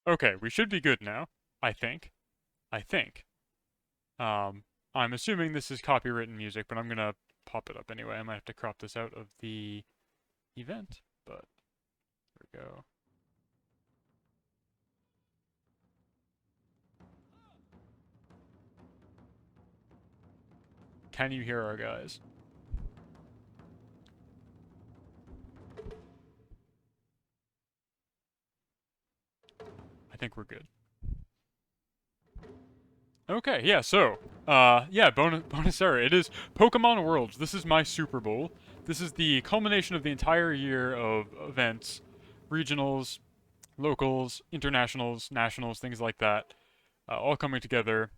Okay, we should be good now. I think. I think. Um, I'm assuming this is copywritten music, but I'm gonna pop it up anyway. I might have to crop this out of the event, but there we go. Can you hear our guys? I think we're good. Okay, yeah, so, yeah, bonus error. It is Pokemon Worlds. This is my Super Bowl. This is the culmination of the entire year of events, regionals, locals, internationals, nationals, things like that, all coming together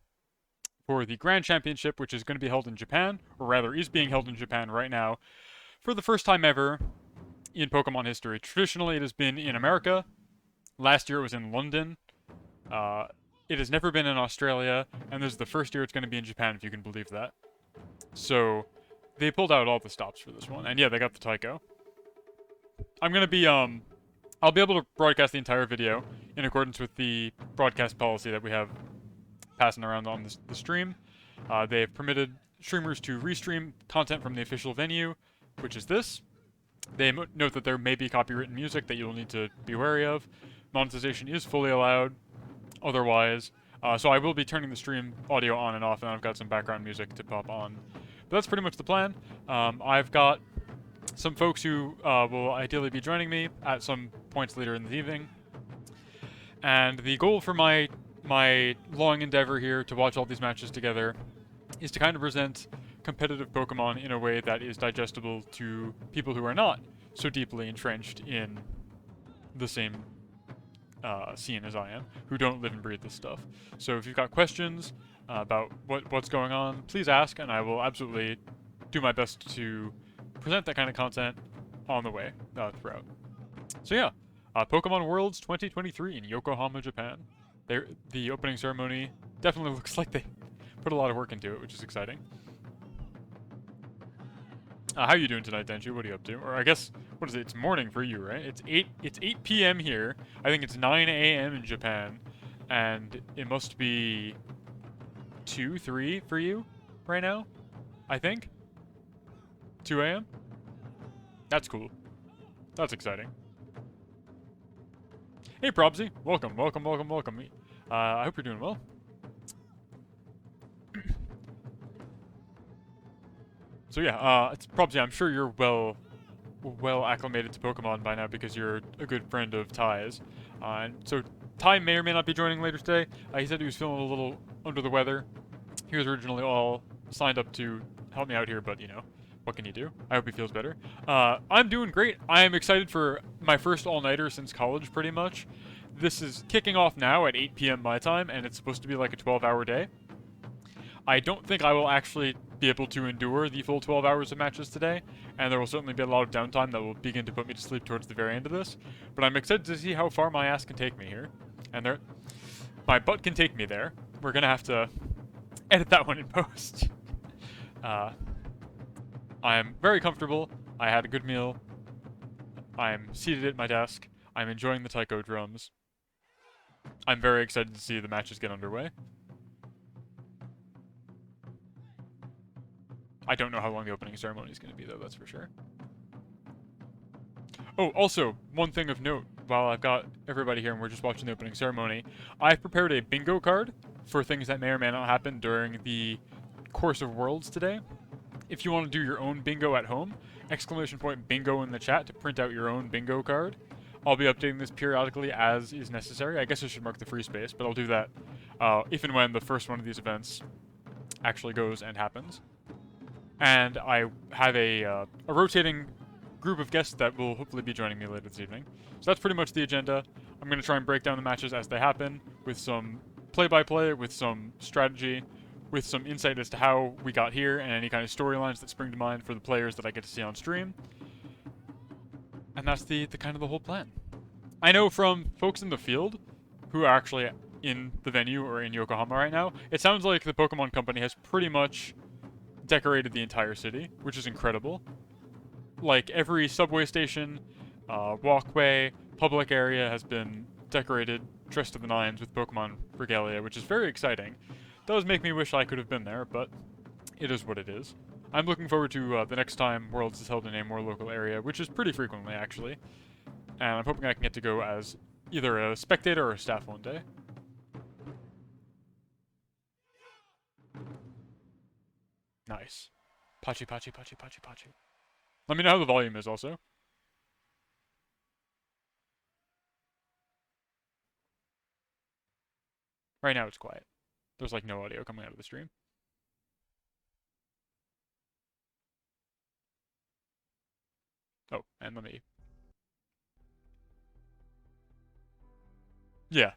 for the Grand Championship, which is going to be held in Japan, or rather is being held in Japan right now, for the first time ever in Pokemon history. Traditionally, it has been in America. Last year it was in London. Uh, it has never been in Australia, and this is the first year it's going to be in Japan, if you can believe that. So they pulled out all the stops for this one, and yeah, they got the Tycho. I'm going to be I'll be able to broadcast the entire video in accordance with the broadcast policy that we have passing around on the stream. They have permitted streamers to restream content from the official venue, which is this. They note that there may be copywritten music that you'll need to be wary of. Monetization is fully allowed otherwise. So I will be turning the stream audio on and off, and I've got some background music to pop on. But that's pretty much the plan. I've got some folks who will ideally be joining me at some points later in the evening. And the goal for my long endeavor here to watch all these matches together is to kind of present competitive Pokemon in a way that is digestible to people who are not so deeply entrenched in the same scene as I am, who don't live and breathe this stuff. So if you've got questions about what's going on, please ask, and I will absolutely do my best to present that kind of content on the way throughout. So yeah, Pokemon Worlds 2023 in Yokohama, Japan. The opening ceremony definitely looks like they put a lot of work into it, which is exciting. How you doing tonight, Denju? What are you up to? Or I guess, what is it? It's morning for you, right? It's 8 p.m. here. I think it's 9 a.m. in Japan, and it must be 2, 3 for you right now. I think 2 a.m. That's cool. That's exciting. Hey, Probsy. Welcome, welcome, welcome, welcome. I hope you're doing well. So yeah, it's Probsy. I'm sure you're well acclimated to Pokemon by now because you're a good friend of Ty's. And so Ty may or may not be joining later today. He said he was feeling a little under the weather. He was originally all signed up to help me out here, but you know, what can you do? I hope he feels better. I'm doing great. I am excited for my first all-nighter since college, pretty much. This is kicking off now at 8 p.m. my time, and it's supposed to be like a 12-hour day. I don't think I will actually be able to endure the full 12 hours of matches today, and there will certainly be a lot of downtime that will begin to put me to sleep towards the very end of this. But I'm excited to see how far my ass can take me here. And my butt can take me there. We're gonna have to edit that one in post. I am very comfortable. I had a good meal. I'm seated at my desk. I'm enjoying the taiko drums. I'm very excited to see the matches get underway. I don't know how long the opening ceremony is going to be, though, that's for sure. Oh, also, one thing of note, while I've got everybody here and we're just watching the opening ceremony, I've prepared a bingo card for things that may or may not happen during the course of Worlds today. If you want to do your own bingo at home, exclamation point bingo in the chat to print out your own bingo card. I'll be updating this periodically as is necessary. I guess I should mark the free space, but I'll do that if and when the first one of these events actually goes and happens. And I have a rotating group of guests that will hopefully be joining me later this evening. So that's pretty much the agenda. I'm going to try and break down the matches as they happen with some play-by-play, with some strategy, with some insight as to how we got here and any kind of storylines that spring to mind for the players that I get to see on stream. And that's the kind of the whole plan. I know from folks in the field who are actually in the venue or in Yokohama right now, it sounds like the Pokemon Company has pretty much decorated the entire city, which is incredible. Like, every subway station, walkway, public area has been decorated dressed to the nines with Pokemon regalia, which is very exciting. Does make me wish I could have been there, but it is what it is. I'm looking forward to the next time Worlds is held in a more local area, which is pretty frequently, actually. And I'm hoping I can get to go as either a spectator or a staff one day. Nice. Pachi, Pachi, Pachi, Pachi, Pachi. Let me know how the volume is also. Right now it's quiet. There's like no audio coming out of the stream. Oh, and let me... Yeah.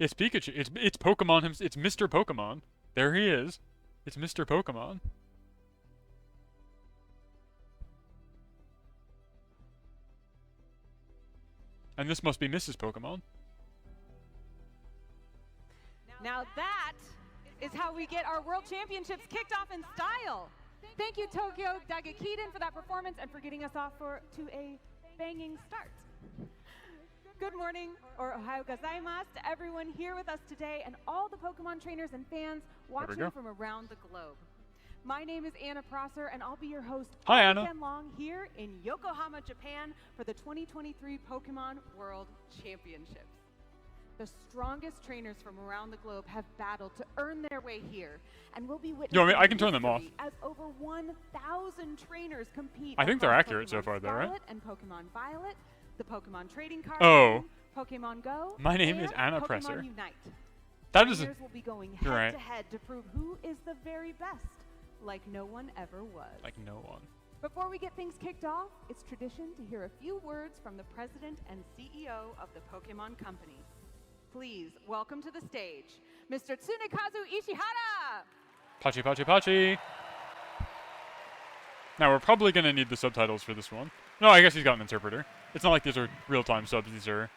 It's Pikachu. It's Pokemon. It's Mr. Pokemon. There he is. It's Mr. Pokemon. And this must be Mrs. Pokemon. Now that is how we get our World Championships kicked off in style. Thank you, Tokyo Dagakiden, for that performance and for getting us off to a banging start. Good morning, or ohayou gozaimasu, to everyone here with us today and all the Pokemon trainers and fans watching from around the globe. My name is Anna Prosser, and I'll be your host all weekend long here in Yokohama, Japan for the 2023 Pokemon World Championships. The strongest trainers from around the globe have battled to earn their way here, and we'll be witnessing I can turn them off. As over 1,000 trainers compete. I think they're accurate so far, though, right? Scarlet and Pokemon Violet, the Pokemon Trading Card Oh. Game, Pokemon Go. My name and is Anna Pokemon Presser. Unite. That is. Trainers will be going head right. to head to prove who is the very best, like no one ever was. Like no one. Before we get things kicked off, it's tradition to hear a few words from the president and CEO of the Pokemon Company. Please welcome to the stage, Mr. Tsunekazu Ishihara! Pachi, Pachi, Pachi! Now, we're probably going to need the subtitles for this one. No, I guess he's got an interpreter. It's not like these are real-time subs. These are...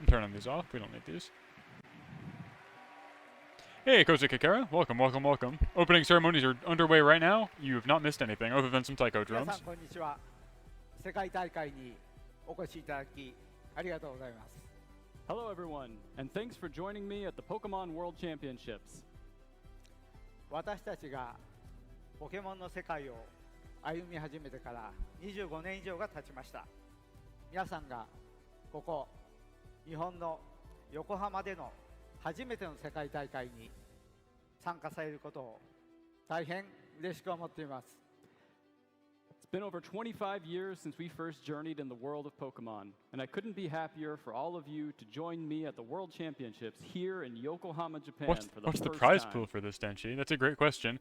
I'm turning these off. We don't need these. Hey, Kozu Kikara. Welcome, welcome, welcome. Opening ceremonies are underway right now. You have not missed anything, other than some taiko drums. Hello everyone, and thanks for joining me at the Pokemon World Championships. 私たちがポケモンの世界を歩み始めてから25年以上が経ちました。皆さんがここ日本の横浜での初めての世界大会に参加されることを大変嬉しく思っています。It's been over 25 years since we first journeyed in the world of Pokemon, and I couldn't be happier for all of you to join me at the World Championships here in Yokohama, Japan for the What's the first prize time. pool for this, Denshi? That's a great question.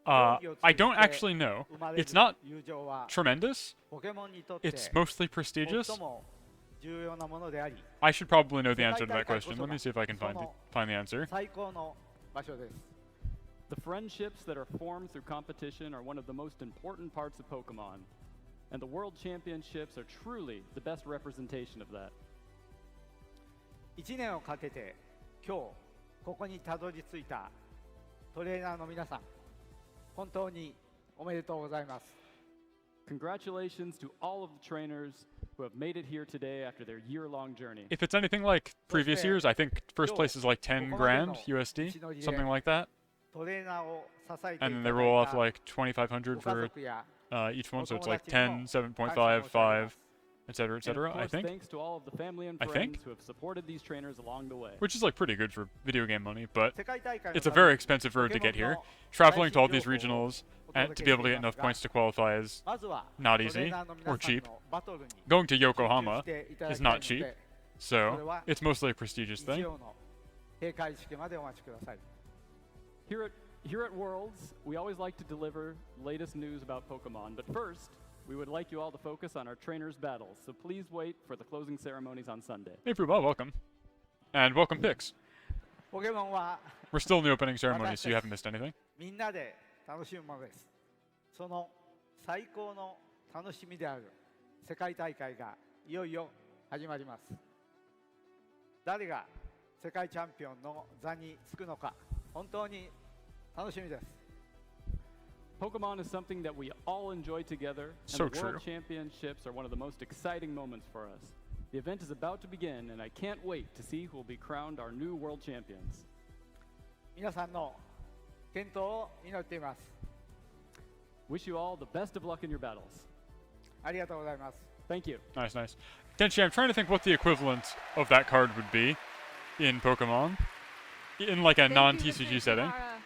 I don't actually know. It's not tremendous. It's mostly prestigious. I should probably know the answer to that question. Let me see if I can find the answer. The friendships that are formed through competition are one of the most important parts of Pokemon, and the World Championships are truly the best representation of that. 1年をかけて今日ここにたどり着いたトレーナーの皆さん、本当におめでとうございます。 Congratulations to all of the trainers who have made it here today after their year-long journey. If it's anything like previous years, I think first place is like 10 grand USD, something like that. And then they roll off like 2,500 for each one, so it's like 10, 7.5, 5, etc., and I think. Thanks to all of the family and friends who have supported these trainers along the way. Which is like pretty good for video game money, but it's a very expensive road to get here. Traveling to all these regionals and to be able to get enough points to qualify is not easy or cheap. Going to Yokohama is not cheap, so it's mostly a prestigious thing. Here at Worlds, we always like to deliver latest news about Pokemon, but first, we would like you all to focus on our trainers' battles, so please wait for the closing ceremonies on Sunday. Hey Fuba, welcome. And welcome Pix. We're still in the opening ceremony, so you haven't missed anything. みんなで楽しむものです。その最高の楽しみである世界大会がいよいよ始まります。誰が世界チャンピオンの座につくのか、本当に楽しみです。Pokemon is something that we all enjoy together, and So the World true. Championships are one of the most exciting moments for us. The event is about to begin, and I can't wait to see who will be crowned our new World Champions. 皆さんの健闘を祈っています。 Wish you all the best of luck in your battles. ありがとうございます。 Thank you. Nice, nice. Denshi, I'm trying to think what the equivalent of that card would be in Pokemon. In like a Thank you, non-TCG Mr. setting. Ishihara.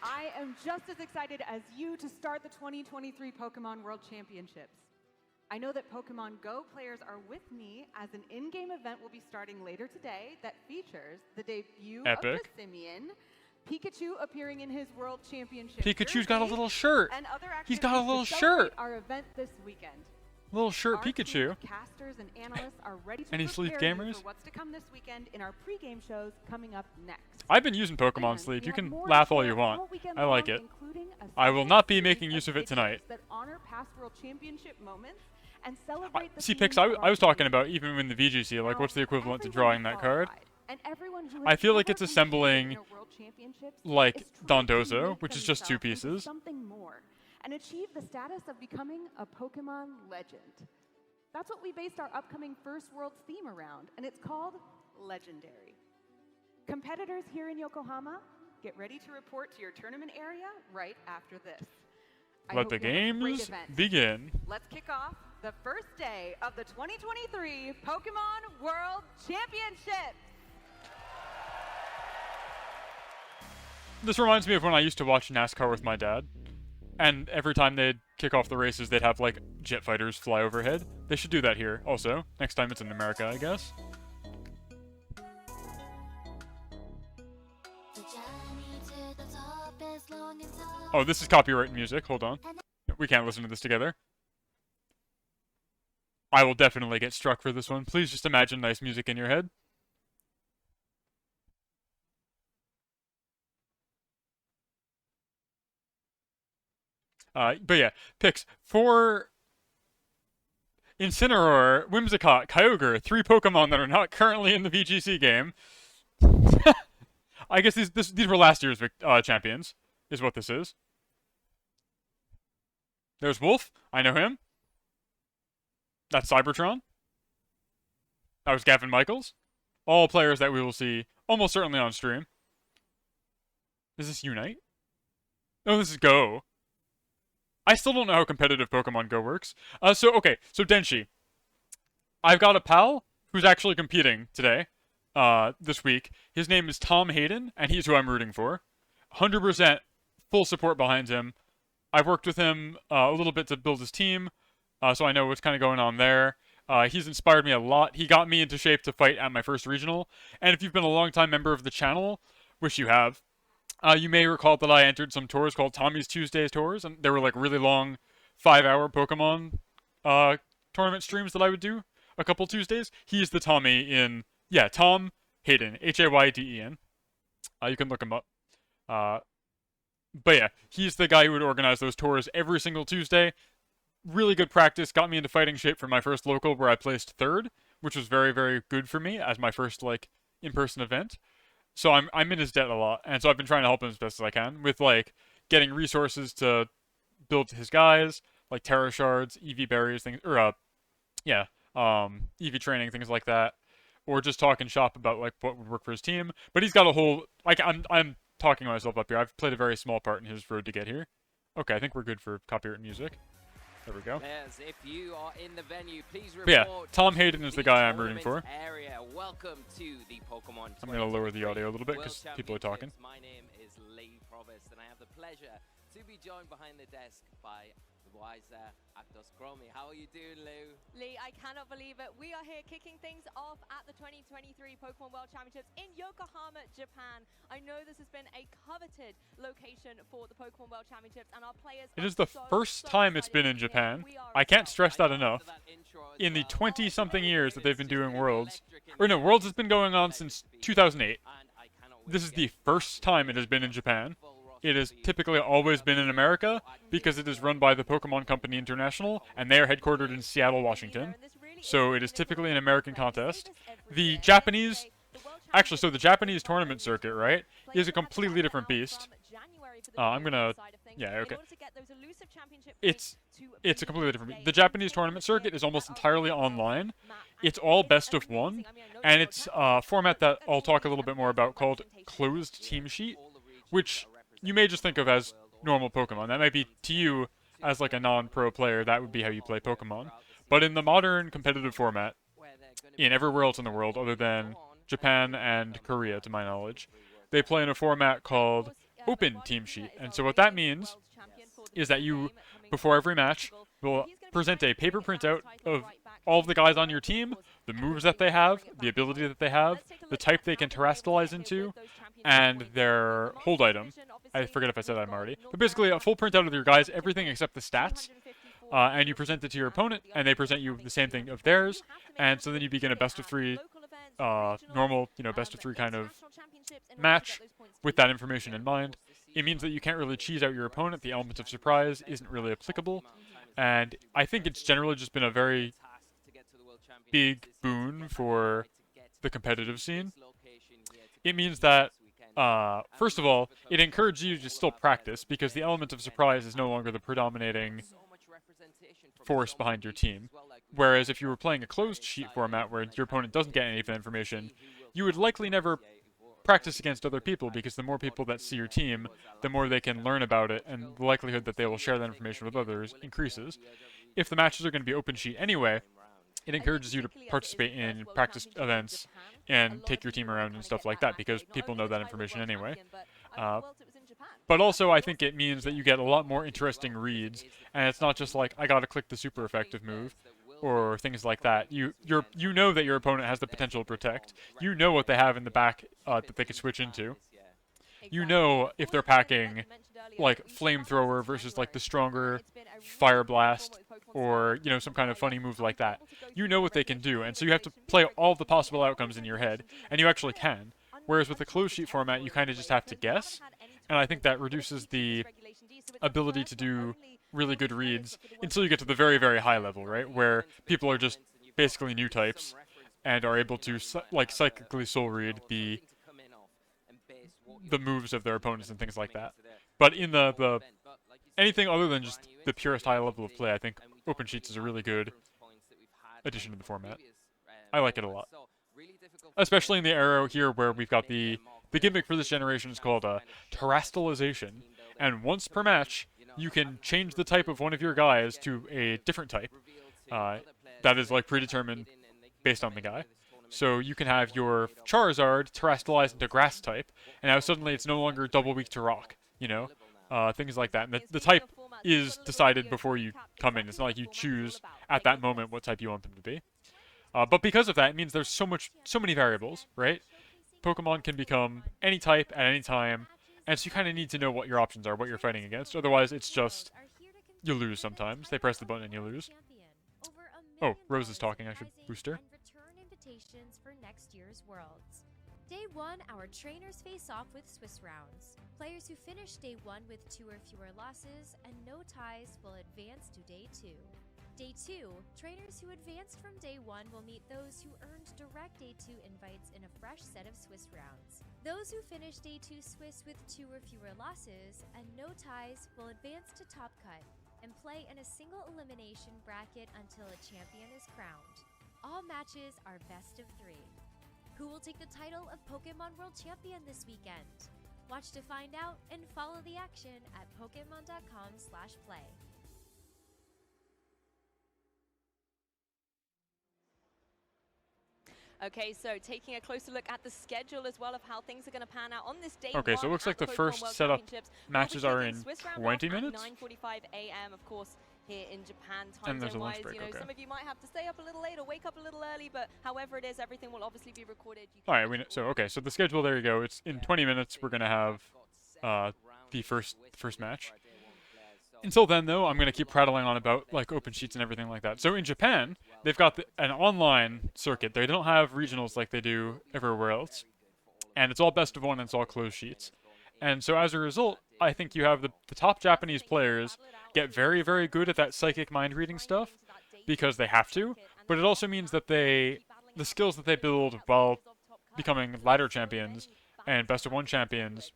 I am just as excited as you to start the 2023 Pokemon World Championships. I know that Pokemon Go players are with me as an in-game event will be starting later today that features the debut Epic. of the Simian, Pikachu appearing in his World Championship Pikachu's got a jersey, little shirt. and other He's got a activities little to celebrate shirt. our event this weekend. Little shirt Our team Pikachu. of casters and analysts are ready to Any sleep prepare you gamers? for what's to come this weekend in our pre-game shows coming up next. I've been using Pokemon And Sleep. we You have can more laugh to all share you want. weekend I like long, it. including a I will special not be series making use of it videos tonight. That honor past World Championship moments and celebrate the See, themes Pix, of I our was talking community. about even in the VGC, like Now, what's the equivalent to everyone drawing that card? qualified and everyone who I has feel like ever it's competed assembling in a World Championships like is trying to Dondozo, make which is just two themselves into pieces. something more and achieve the status of becoming a Pokemon legend. That's what we based our upcoming First Worlds theme around, and it's called Legendary. Competitors here in Yokohama, get ready to report to your tournament area right after this. I Let hope the you have a great games event. begin. Let's kick off the first day of the 2023 Pokemon World Championship. This reminds me of when I used to watch NASCAR with my dad. And every time they'd kick off the races, they'd have like jet fighters fly overhead. They should do that here also. Next time it's in America, I guess. Oh, this is copyright music. Hold on. We can't listen to this together. I will definitely get struck for this one. Please just imagine nice music in your head. But yeah, picks for Incineroar, Whimsicott, Kyogre, 3 Pokemon that are not currently in the VGC game. I guess these were last year's champions, is what this is. There's Wolf. I know him. That's Cybertron. That was Gavin Michaels. All players that we will see almost certainly on stream. Is this Unite? No, this is Go. I still don't know how competitive Pokemon Go works. So Denshi. I've got a pal who's actually competing today, this week. His name is Tom Hayden, and he's who I'm rooting for. 100% full support behind him. I've worked with him a little bit to build his team, so I know what's kind of going on there. He's inspired me a lot. He got me into shape to fight at my first regional. And if you've been a long-time member of the channel, which you have, you may recall that I entered some tours called Tommy's Tuesdays tours, and they were like really long 5-hour Pokemon tournament streams that I would do a couple Tuesdays. He's the Tommy in, yeah, Tom Hayden, Hayden. You can look him up. But yeah, he's the guy who would organize those tours every single Tuesday. Really good practice, got me into fighting shape for my first local where I placed 3rd, which was very, very good for me as my first like in-person event. So I'm in his debt a lot, and so I've been trying to help him as best as I can with like getting resources to build his guys, like Terra Shards, EV berries, things, or EV training, things like that, or just talking shop about like what would work for his team. But he's got a whole like I'm talking myself up here. I've played a very small part in his road to get here. Okay, I think we're good for copyright music. There we go. Players, if you are in the venue, please report. But yeah, Tom to Hayden is the the guy I'm rooting for. tournament area. Welcome to the Pokemon I'm gonna lower the 2023 audio a little bit World because people are talking. Championships. My name is Lee Provost, and I have the pleasure to be joined behind the desk by the wiser Aptos Chromi. How are you doing, Lou? Lee, I cannot believe it. We are here kicking things off at the 2023 Pokemon World Championships in Yokohama, Japan. I know this has been a coveted location for the Pokemon World Championships, and our players It are is the so, first so time it's been excited in to be here. Japan. We are I as can't well. stress that I know enough. after that intro as In the well. 20-something years that they've been doing It's Worlds, electric in or no, there. Worlds has been going on since 2008. And I cannot wait This to is get the started first time it has been in Japan. It has typically always been in America because it is run by the Pokemon Company International, and they are headquartered in Seattle, Washington. And this really so it is typically an American contest. The Japanese, actually, so the Japanese tournament circuit, right, is a completely different beast. I'm gonna, yeah, okay. It's a completely different. The Japanese tournament circuit is almost entirely online. It's all best of one, and it's a format that I'll talk a little bit more about called closed team sheet, which you may just think of as normal Pokemon. That might be to you as like a non-pro player. That would be how you play Pokemon. But in the modern competitive format, in everywhere else in the world other than Japan and Korea, to my knowledge, they play in a format called open team sheet. And so what that means is that you, before every match, will present a paper printout of all of the guys on your team, the moves that they have, the ability that they have, the type they can terrestrialize into, and their hold item. I forget if I said that already. But basically, a full printout of your guys, everything except the stats. And you present it to your opponent, and they present you the same thing of theirs. And so then you begin a best of three, normal, best of three kind of match with that information in mind. It means that you can't really cheese out your opponent. The element of surprise isn't really applicable. And I think it's generally just been a very big boon for the competitive scene. It means that, first of all, it encourages you to still practice because the element of surprise is no longer the predominating force behind your team. Whereas if you were playing a closed sheet format where your opponent doesn't get any of the information, you would likely never practice against other people because the more people that see your team, the more they can learn about it, and the likelihood that they will share that information with others increases. If the matches are going to be open sheet anyway, it encourages you to participate in practice events and take your team around and stuff like that because people know that information anyway. But also, I think it means that you get a lot more interesting reads, and it's not just like I gotta click the super effective move, or things like that. You know that your opponent has the potential to protect. You know what they have in the back that they can switch into. You know if they're packing like flamethrower versus like the stronger fire blast, or some kind of funny move like that. You know what they can do, and so you have to play all the possible outcomes in your head, and you actually can. Whereas with the closed sheet format, you kind of just have to guess, and I think that reduces the ability to do really good reads until you get to the very, very high level, right? Where people are just basically new types and are able to like psychically soul read the moves of their opponents and things like that. But in the anything other than just the purest high level of play, I think Open Sheets is a really good addition to the format. I like it a lot. Especially in the era here where we've got the gimmick for this generation is called terrestrialization. And once per match, you can change the type of one of your guys to a different type. That is like predetermined based on the guy. So you can have your Charizard terrestrialized into grass type, and now suddenly it's no longer double weak to rock, things like that. And the type is decided before you come in. It's not like you choose at that moment what type you want them to be. But because of that, it means there's so many variables, right? Pokemon can become any type at any time, and so you kind of need to know what your options are, what you're fighting against. Otherwise, it's just you lose sometimes. They press the button and you lose. Oh, Rose is talking. I should boost her. Invitations for next year's Worlds. Day 1, our trainers face off with Swiss rounds. Players who finish Day 1 with 2 or fewer losses and no ties will advance to Day 2. Day 2, trainers who advanced from Day 1 will meet those who earned direct Day 2 invites in a fresh set of Swiss rounds. Those who finish Day 2 Swiss with 2 or fewer losses and no ties will advance to Top Cut and play in a single elimination bracket until a champion is crowned. All matches are best of 3. Who will take the title of Pokemon World Champion this weekend? Watch to find out and follow the action at pokemon.com/play. Okay, so taking a closer look at the schedule as well of how things are going to pan out on this day. Okay, so it looks like the first setup matches are in 20 minutes. 9:45 a.m. of course. Here in Japan, time and there's a lunch break, some of you might have to stay up a little late or wake up a little early, but however it is, everything will obviously be recorded. All right, so the schedule, there you go. It's in 20 minutes. We're gonna have the first match. Until then, though, I'm gonna keep prattling on about like open sheets and everything like that. So in Japan, they've got an online circuit. They don't have regionals like they do everywhere else, and it's all best of one and it's all closed sheets. And so as a result, I think you have the top Japanese players get very, very good at that psychic mind reading stuff because they have to, but it also means that the skills that they build while becoming ladder champions and best of one champions.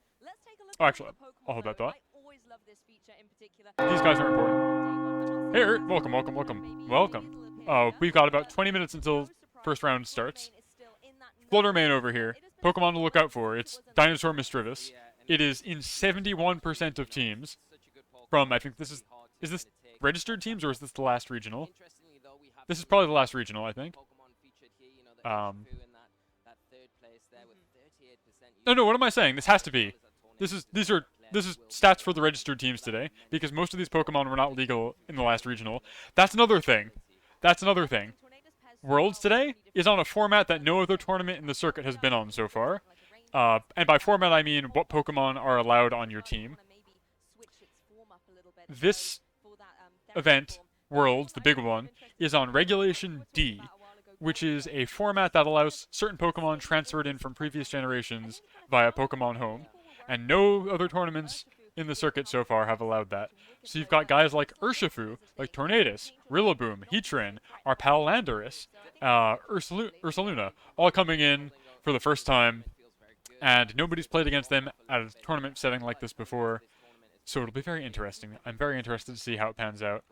Oh, actually, I'll hold that thought. These guys are important. Hey, Ert, welcome, welcome, welcome, welcome. We've got about 20 minutes until first round starts. Flutter Mane over here. Pokemon to look out for. It's Dinosaur Misdreavus. It is in 71% of teams. From, I think this is this registered teams or is this the last regional? This is probably the last regional, I think. No, what am I saying? This has to be. This is stats for the registered teams today because most of these Pokemon were not legal in the last regional. That's another thing. Worlds today is on a format that no other tournament in the circuit has been on so far. And by format, I mean what Pokemon are allowed on your team. This event, Worlds, the big one, is on Regulation D, which is a format that allows certain Pokemon transferred in from previous generations via Pokemon Home. And no other tournaments in the circuit so far have allowed that. So you've got guys like Urshifu, like Tornadus, Rillaboom, Heatran, our pal Landorus, Ursaluna, all coming in for the first time, and nobody's played against them at a tournament setting like this before, so it'll be very interesting. I'm very interested to see how it pans out.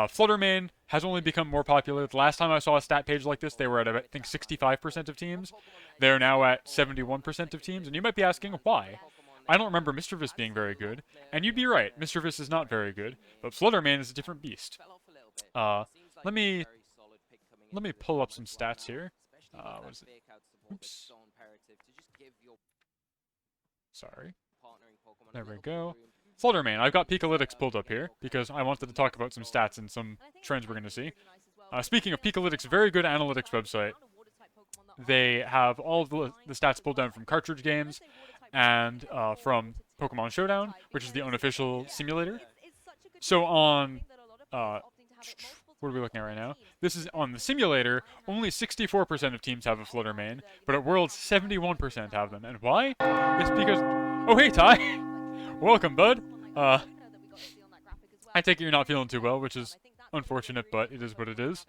Flutter Mane has only become more popular. The last time I saw a stat page like this, they were at, I think, 65% of teams. They're now at 71% of teams, and you might be asking why. I don't remember Misdreavus being very good, and you'd be right, Misdreavus is not very good, but Flutter Mane is a different beast. Let me pull up some stats here. What is it? Oops. Sorry. There we go. Flutter Mane, I've got Pikalytics pulled up here, because I wanted to talk about some stats and some trends we're going to see. Speaking of Pikalytics, very good analytics website. They have all of the stats pulled down from cartridge games, and from Pokemon Showdown, which is the unofficial simulator. So on, what are we looking at right now? This is on the simulator, only 64% of teams have a Flutter Mane, but at Worlds, 71% have them. And why? It's because, oh hey Ty! Welcome, bud! I take it you're not feeling too well, which is unfortunate, but it is what it is.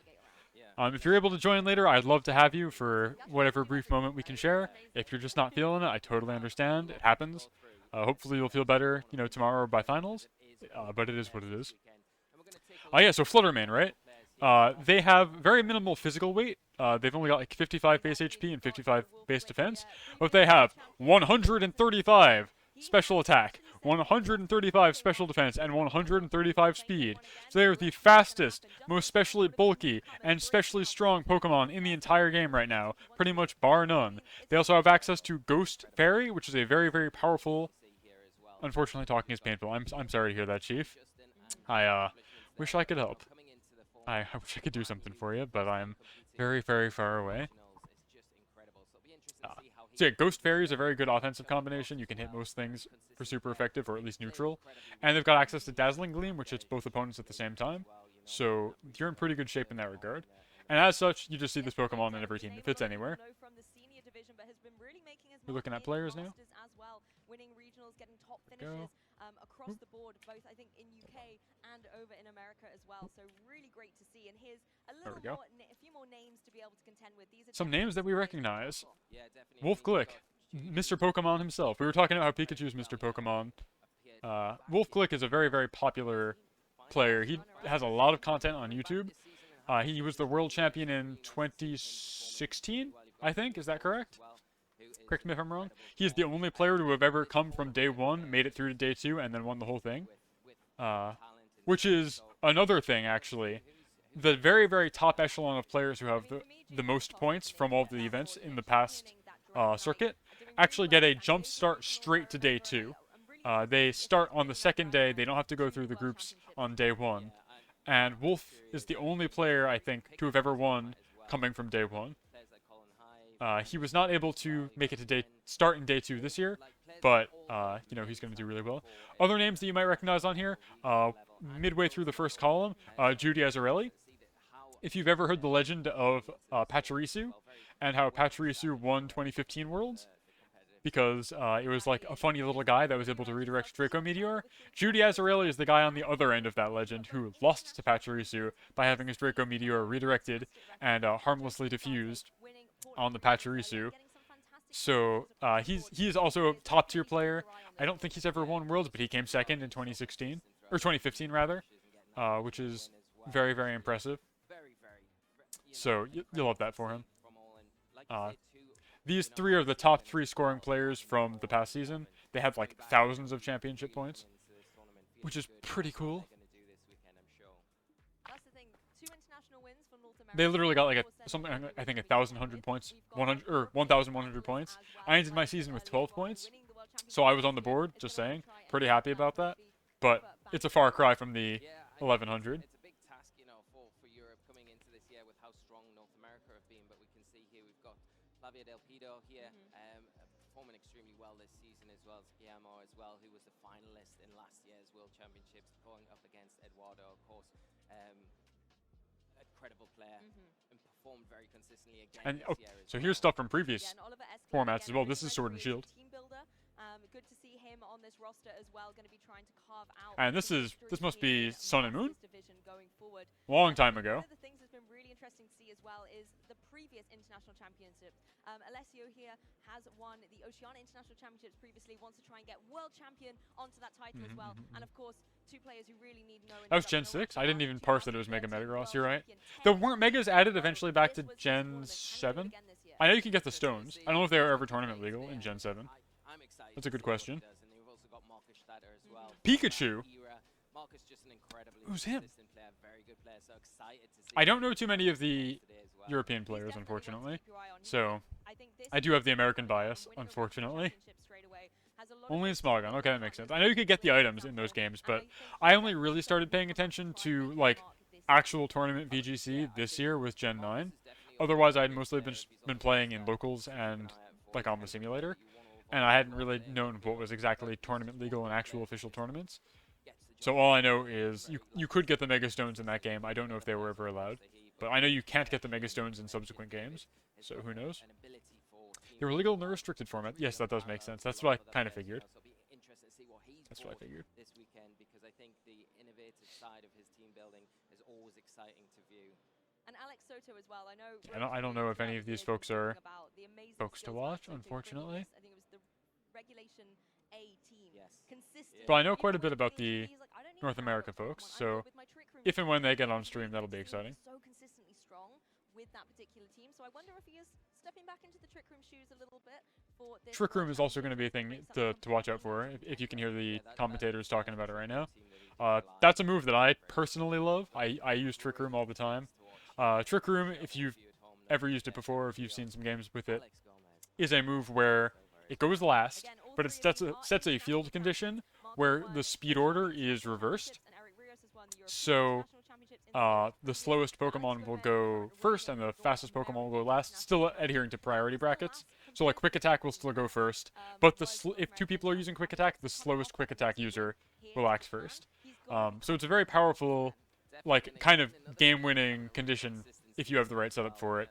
If you're able to join later, I'd love to have you for whatever brief moment we can share. If you're just not feeling it, I totally understand. It happens. Hopefully you'll feel better, tomorrow or by finals. But it is what it is. Yeah, so Flutter Mane, right? They have very minimal physical weight. They've only got like 55 base HP and 55 base defense. But they have 135 special attack, 135 special defense, and 135 speed. So they are the fastest, most specially bulky, and specially strong Pokemon in the entire game right now, pretty much bar none. They also have access to Ghost Fairy, which is a very, very powerful... Unfortunately, talking is painful. I'm sorry to hear that, Chief. I wish I could help. I wish I could do something for you, but I'm very, very far away. So yeah, Ghost Fairy is a very good offensive combination. You can hit most things for super effective, or at least neutral. And they've got access to Dazzling Gleam, which hits both opponents at the same time. So you're in pretty good shape in that regard. And as such, you just see this Pokemon in every team that fits anywhere. We're looking at players now. Winning regionals, getting top finishes across the board, both I think in UK and over in America as well. So really great to see. And here's a few more names to be able to contend with. These are some names that we recognize. Wolf Glick, Mr. Pokemon himself. We were talking about how Pikachu is Mr. Pokemon. Wolf Glick is a very, very popular player. He has a lot of content on YouTube. He was the world champion in 2016, I think. Is that correct? Correct me if I'm wrong. He is the only player to have ever come from day 1, made it through to day 2, and then won the whole thing. Which is another thing, actually. The very, very top echelon of players who have the most points from all of the events in the past circuit actually get a jump start straight to day 2. They start on the second day. They don't have to go through the groups on day 1. And Wolf is the only player, I think, to have ever won coming from day 1. He was not able to make it to start in day 2 this year, but he's going to do really well. Other names that you might recognize on here, midway through the first column, Judy Azarelli. If you've ever heard the legend of Pachirisu and how Pachirisu won 2015 Worlds, because it was like a funny little guy that was able to redirect Draco Meteor. Judy Azarelli is the guy on the other end of that legend who lost to Pachirisu by having his Draco Meteor redirected and harmlessly diffused on the Pachirisu. So he is also a top tier player. I don't think he's ever won Worlds, but he came second in 2016 or 2015 rather, which is very, very impressive. So you'll love that for him. These three are the top three scoring players from the past season. They have like thousands of championship points, which is pretty cool. They literally got like something, I think 1,100 points, 100 or 1,100 points. I ended my season with 12 points, so I was on the board. Just saying, pretty happy about that. But it's a far cry from the 1,100. It's a big task, for Europe coming into this year with how strong North America have been. But we can see here we've got Flavia Del Pido here, performing extremely well this season, as well as Guillermo as well, who was the finalist in last year's World Championships, going up against Eduardo, of course. A credible player and performed very consistently again And this year so here's stuff from previous formats as well. This is Sword and Shield. Good to see him on this roster as well, going to be trying to carve out. And this must be Sun and Moon. Long time ago. One of the things that's been really interesting to see as well is the previous international championships. Alessio here has won the Oceania International Championships previously, wants to try and get world champion onto that title as well. And of course, two players who really need no. That was Gen 6. I didn't even parse that it was Mega Metagross. You're right. There weren't Megas added eventually back to Gen 7. I know you can get the stones. I don't know if they were ever tournament legal in Gen 7. That's a good question. Pikachu. Who's him? I don't know too many of the European players, unfortunately. So I do have the American bias, unfortunately. Only in Smogon. Okay, that makes sense. I know you could get the items in those games, but I only really started paying attention to like actual tournament VGC this year with Gen 9. Otherwise, I'd mostly been playing in locals and like on the simulator, and I hadn't really known what was exactly tournament legal and actual official tournaments. So all I know is you could get the Mega Stones in that game. I don't know if they were ever allowed, but I know you can't get the Mega Stones in subsequent games. So who knows? They were legal in the restricted format. Yes, that does make sense. That's what I kind of figured. That's what I figured. This weekend, because I think the innovative side of his team building is always exciting to view. And Alex Soto as well. I don't know if any of these folks are folks to watch, unfortunately. I think it was the Regulation A team. Consistent. But I know quite a bit about the North America folks, so if and when they get on stream, that'll be exciting. So consistently strong with that particular team. So I wonder if he is stepping back into the Trick Room shoes a little bit for this. Trick Room is also going to be a thing to watch out for, if you can hear the commentators talking about it right now. That's a move that I personally love. I use Trick Room all the time. Trick Room, if you've ever used it before, if you've seen some games with it, is a move where it goes last, but it sets a field condition where the speed order is reversed. So the slowest Pokemon will go first and the fastest Pokemon will go last, still adhering to priority brackets. So like Quick Attack will still go first, but if two people are using Quick Attack, the slowest Quick Attack user will act first. So it's a very powerful, like, kind of game-winning condition if you have the right setup for it.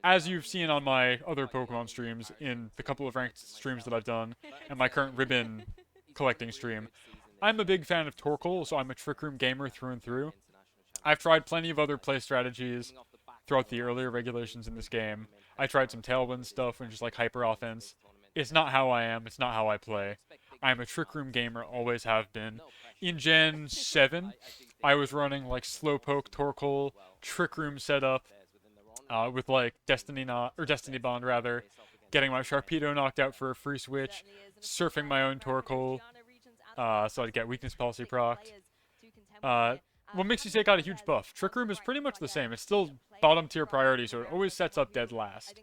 As you've seen on my other Pokemon streams, in the couple of ranked streams that I've done, and my current ribbon collecting stream, I'm a big fan of Torkoal, so I'm a Trick Room gamer through and through. I've tried plenty of other play strategies throughout the earlier regulations in this game. I tried some Tailwind stuff and just like hyper offense. It's not how I am, it's not how I play. I'm a Trick Room gamer, always have been. In Gen 7, I was running like Slowpoke, Torkoal, Trick Room setup, with like Destiny Bond rather, getting my Sharpedo knocked out for a free switch, surfing my own Torkoal, so I'd get weakness policy procced. What makes you say it got a huge buff? Trick Room is pretty much the same. It's still bottom tier priority, so it always sets up dead last.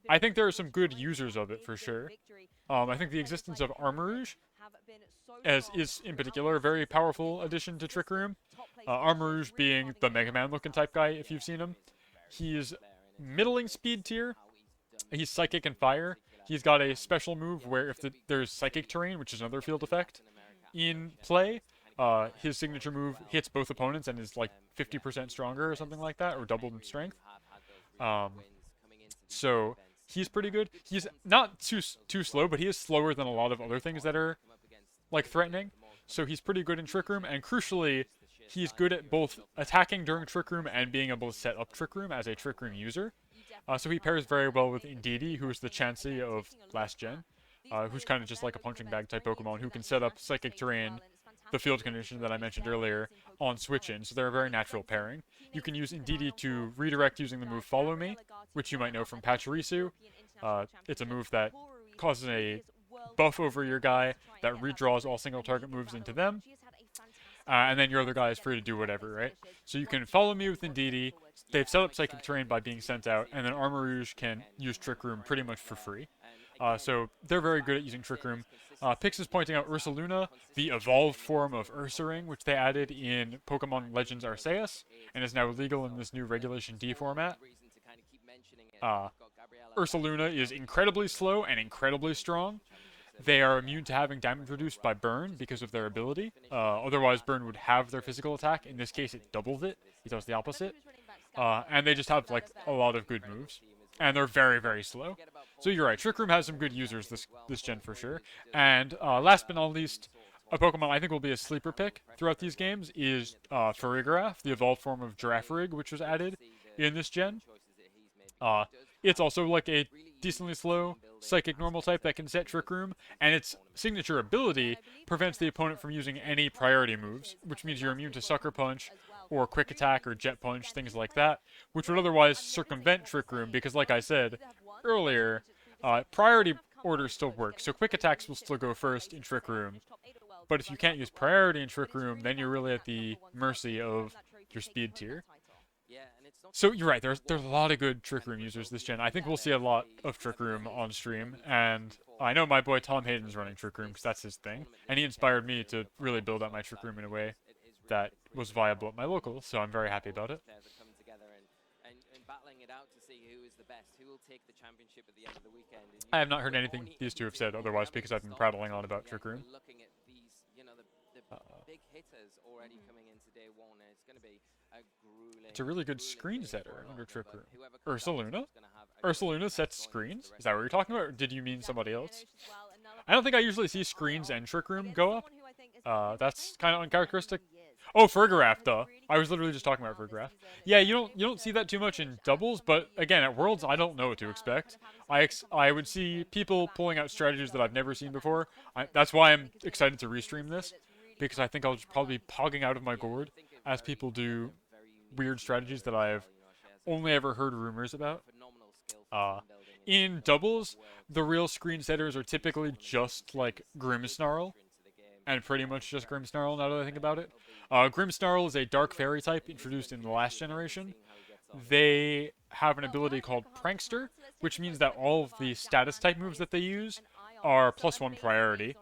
I think there are some good users of it for sure. I think the existence of Armarouge is in particular a very powerful addition to Trick Room. Armarouge being the Mega Man looking type guy, if you've seen him. He's middling speed tier. He's Psychic and Fire. He's got a special move where if there's Psychic Terrain, which is another field effect, in play, his signature move hits both opponents and is like 50% stronger or something like that, or doubled in strength. So he's pretty good. He's not too slow, but he is slower than a lot of other things that are like threatening. So he's pretty good in Trick Room, and crucially, he's good at both attacking during Trick Room and being able to set up Trick Room as a Trick Room user. So he pairs very well with Indeedee, who is the Chansey of last gen, who's kind of just like a punching bag type Pokemon who can set up Psychic Terrain, the field condition that I mentioned earlier, on switch in, so they're a very natural pairing. You can use Indeedee to redirect using the move Follow Me, which you might know from Pachirisu. It's a move that causes a buff over your guy that redraws all single target moves into them. And then your other guy is free to do whatever, right? So you can Follow Me with Indeedee. They've set up Psychic Terrain by being sent out, and then Armor Rouge can use Trick Room pretty much for free. So they're very good at using Trick Room. Pix is pointing out Ursaluna, the evolved form of Ursaring, which they added in Pokemon Legends Arceus, and is now legal in this new Regulation D format. Ursaluna is incredibly slow and incredibly strong. They are immune to having damage reduced by Burn because of their ability. Otherwise, Burn would have their physical attack. In this case, it doubles it. It does the opposite. And they just have like a lot of good moves. And they're very, very slow. So you're right. Trick Room has some good users this gen for sure. And last but not least, a Pokemon I think will be a sleeper pick throughout these games is Farigiraf, the evolved form of Girafarig, which was added in this gen. It's also like a decently slow Psychic Normal type that can set Trick Room, and its signature ability prevents the opponent from using any priority moves, which means you're immune to Sucker Punch, or Quick Attack, or Jet Punch, things like that, which would otherwise circumvent Trick Room, because like I said earlier, priority orders still work, so Quick Attacks will still go first in Trick Room, but if you can't use priority in Trick Room, then you're really at the mercy of your speed tier. So you're right, there's a lot of good Trick Room users this gen. I think we'll see a lot of Trick Room on stream, and I know my boy Tom Hayden's running Trick Room because that's his thing, and he inspired me to really build out my Trick Room in a way that was viable at my local, so I'm very happy about it. I have not heard anything these two have said otherwise because I've been prattling on about Trick Room. It's a really good screen setter under Trick Room. Ursaluna? Ursaluna sets screens? Is that what you're talking about, or did you mean somebody else? I don't think I usually see screens and Trick Room go up. That's kind of uncharacteristic. Oh, Farigiraf, duh. I was literally just talking about Farigiraf. Yeah, you don't see that too much in doubles, but again, at Worlds, I don't know what to expect. I would see people pulling out strategies that I've never seen before. That's why I'm excited to restream this, because I think I'll just probably be pogging out of my gourd as people do weird strategies that I've only ever heard rumors about. In doubles, the real screen setters are typically just like Grimmsnarl, and pretty much just Grimmsnarl now that I think about it. Grimmsnarl is a Dark Fairy type introduced in the last generation. They have an ability called Prankster, which means that all of the status type moves that they use are +1 priority.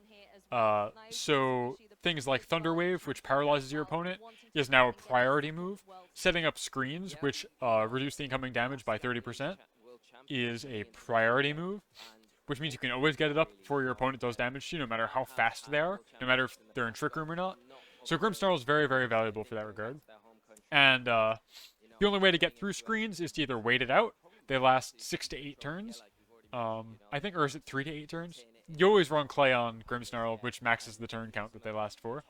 So things like Thunder Wave, which paralyzes your opponent, is now a priority move. Setting up screens, which reduce the incoming damage by 30%, is a priority move, which means you can always get it up before your opponent does damage to you, no matter how fast they are, no matter if they're in Trick Room or not. So Grimmsnarl is very, very valuable for that regard. And the only way to get through screens is to either wait it out. They last 6 to 8 turns. I think, or is it 3 to 8 turns? You always run Clay on Grimmsnarl, which maxes the turn count that they last for,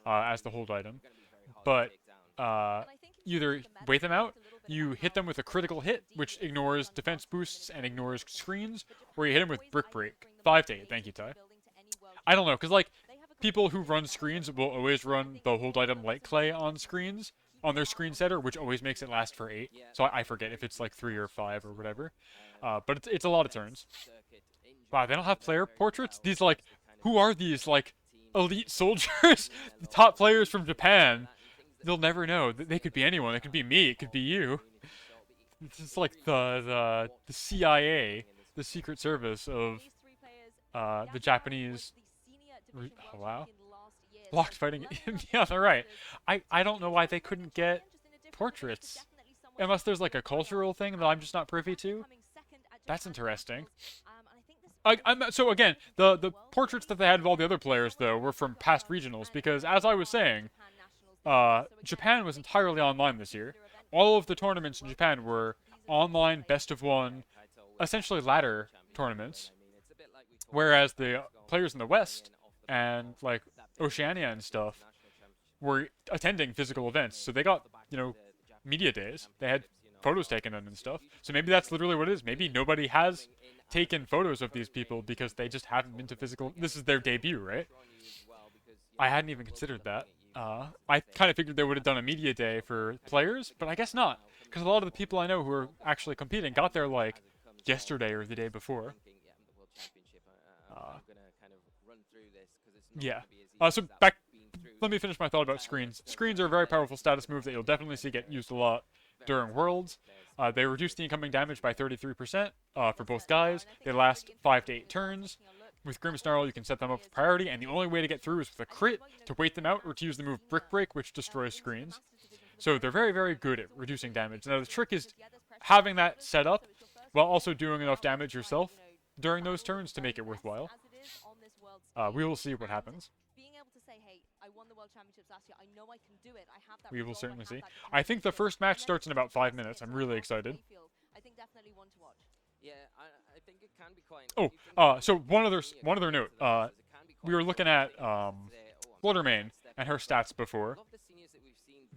as the hold item. But either wait them out, you hit them with a critical hit, which ignores defense boosts and ignores screens, or you hit them with Brick Break. 5 to 8, thank you, Ty. I don't know, because like, people who run screens will always run the hold item like Clay on screens, on their screen setter, which always makes it last for 8. So I forget if it's like 3 or 5 or whatever. But it's a lot of turns. Wow, they don't have player portraits? These, like, who are these, like, elite soldiers? The top players from Japan. They'll never know. They could be anyone. It could be me. It could be you. It's like the CIA, the Secret Service of the Japanese. Oh, wow. Blocked fighting me on the right. I don't know why they couldn't get portraits. Unless there's like a cultural thing that I'm just not privy to. That's interesting. So again, the portraits that they had of all the other players, though, were from past regionals, because as I was saying, Japan was entirely online this year. All of the tournaments in Japan were online, best of one, essentially ladder tournaments, whereas the players in the West and like Oceania and stuff were attending physical events, so they got media days. They had photos taken of them and stuff. So maybe that's literally what it is. Maybe nobody has taken photos of these people because they just haven't been to physical. This is their debut, right? I hadn't even considered that. I kind of figured they would have done a media day for players, but I guess not, because a lot of the people I know who are actually competing got there like yesterday or the day before. Yeah. So back. Let me finish my thought about screens. Screens are a very powerful status move that you'll definitely see get used a lot during Worlds. They reduce the incoming damage by 33% for both guys. They last 5 to 8 turns. With Grimmsnarl, you can set them up for priority, and the only way to get through is with a crit, to wait them out, or to use the move Brick Break, which destroys screens. So they're very, very good at reducing damage. Now the trick is having that set up while also doing enough damage yourself during those turns to make it worthwhile. We will see what happens. We will certainly see. I think the first match starts in about 5 minutes. I'm really excited. Oh, so one other note. We were looking at Fluttermane and her stats before,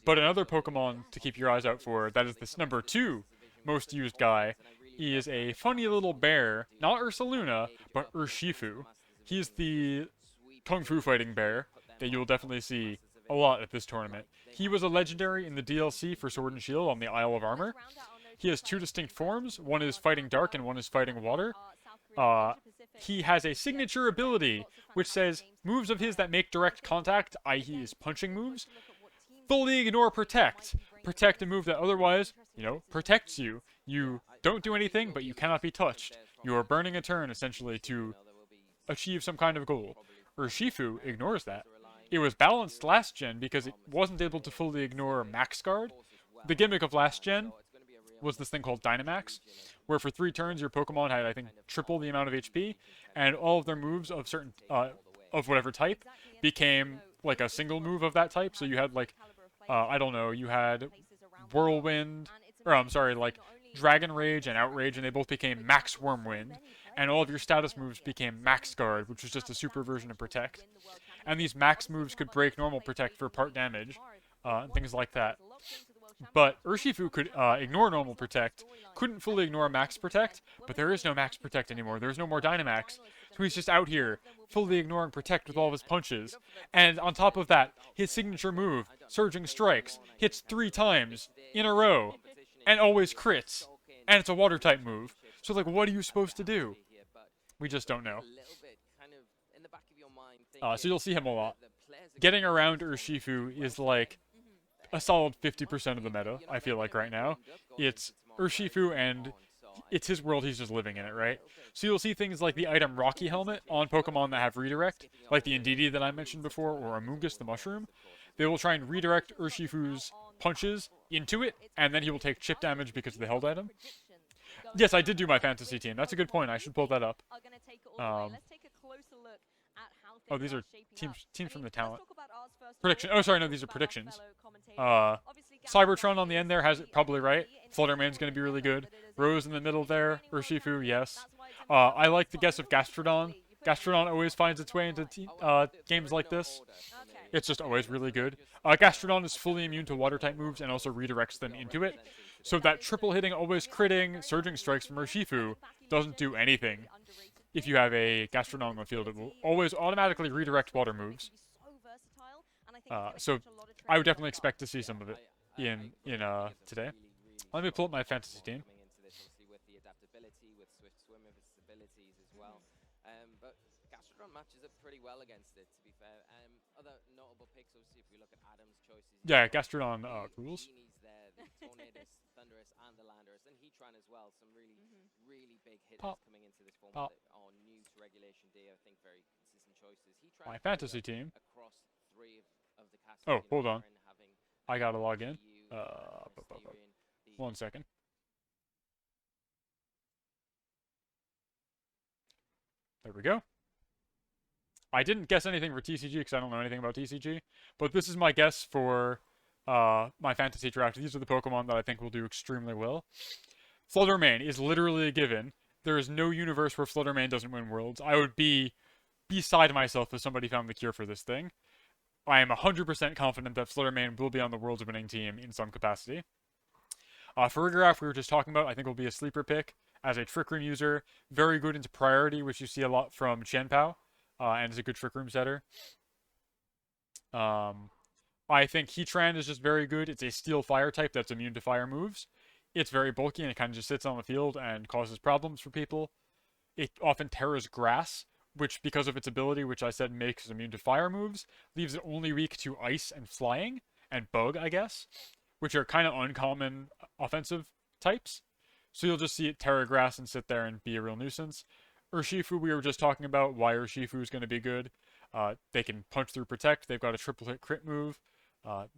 but another Pokemon to keep your eyes out for that is this number 2 most used guy. He is a funny little bear, not Ursaluna, but Urshifu. He's the Kung Fu fighting bear that you'll definitely see a lot at this tournament. He was a legendary in the DLC for Sword and Shield on the Isle of Armor. He has 2 distinct forms. One is fighting dark and one is fighting water. He has a signature ability which says moves of his that make direct contact, i.e. his punching moves, fully ignore protect. Protect a move that otherwise, protects you. You don't do anything, but you cannot be touched. You are burning a turn, essentially, to achieve some kind of goal. Urshifu ignores that. It was balanced last gen because it wasn't able to fully ignore Max Guard. The gimmick of last gen was this thing called Dynamax, where for 3 turns your Pokemon had, I think, triple the amount of HP, and all of their moves of certain of whatever type became like a single move of that type. So you had like I don't know, you had Whirlwind, or I'm sorry, like Dragon Rage and Outrage, and they both became Max Wormwind, and all of your status moves became Max Guard, which was just a super version of Protect. And these max moves could break normal Protect for part damage, and things like that. But Urshifu could ignore normal Protect, couldn't fully ignore Max Protect, but there is no Max Protect anymore. There's no more Dynamax. So he's just out here, fully ignoring Protect with all of his punches. And on top of that, his signature move, Surging Strikes, hits 3 times in a row, and always crits. And it's a Water-type move. So, like, what are you supposed to do? We just don't know. So you'll see him a lot. Getting around Urshifu is like a solid 50% of the meta, I feel like right now. It's Urshifu and it's his world, he's just living in it, right? So you'll see things like the item Rocky Helmet on Pokemon that have redirect, like the Indeedee that I mentioned before, or Amoonguss the Mushroom. They will try and redirect Urshifu's punches into it, and then he will take chip damage because of the held item. Yes, I did do my fantasy team. That's a good point. I should pull that up. Oh, these are teams from the talent. Prediction. Oh, sorry, no, these are predictions. Cybertron on the end there has it probably right. Fluttermane's going to be really good. Rose in the middle there. Urshifu, yes. I like the guess of Gastrodon. Gastrodon always finds its way into games like this. It's just always really good. Gastrodon is fully immune to water-type moves and also redirects them into it. So that triple hitting, always critting, Surging Strikes from Urshifu doesn't do anything. If you have a Gastrodon on the field, it will always automatically redirect water moves. So I would definitely expect to see some of it in today. Let me pull up my fantasy team. But Gastrodon matches up pretty well against it, to be fair. Other notable picks, obviously, if we look at Adam's choices. Yeah, Gastrodon rules. There, the Tornadus, Thundurus, and the Landorus, and Heatran as well. Some really big hitters coming into this format that are new to Regulation D. I think very consistent choices. Heatran my fantasy team. Across 3 of the cast. Oh, hold on. I gotta log in. 1 second. There we go. I didn't guess anything for TCG because I don't know anything about TCG, but this is my guess for my fantasy draft. These are the Pokemon that I think will do extremely well. Fluttermane is literally a given, There is no universe where Flutterman doesn't win Worlds. I would be beside myself if somebody found the cure for this thing. I am 100% confident that Flutterman will be on the Worlds winning team in some capacity. Farigiraf, we were just talking about, I think will be a sleeper pick as a Trick Room user. Very good into priority, which you see a lot from Qianpao, and is a good Trick Room setter. I think Heatran is just very good. It's a Steel Fire type that's immune to fire moves. It's very bulky and it kind of just sits on the field and causes problems for people. It often terrors grass, which, because of its ability, which I said makes it immune to fire moves, leaves it only weak to ice and flying, and bug, I guess, which are kind of uncommon offensive types. So you'll just see it terror grass and sit there and be a real nuisance. Urshifu, we were just talking about why Urshifu is going to be good. They can punch through protect. They've got a triple hit crit move.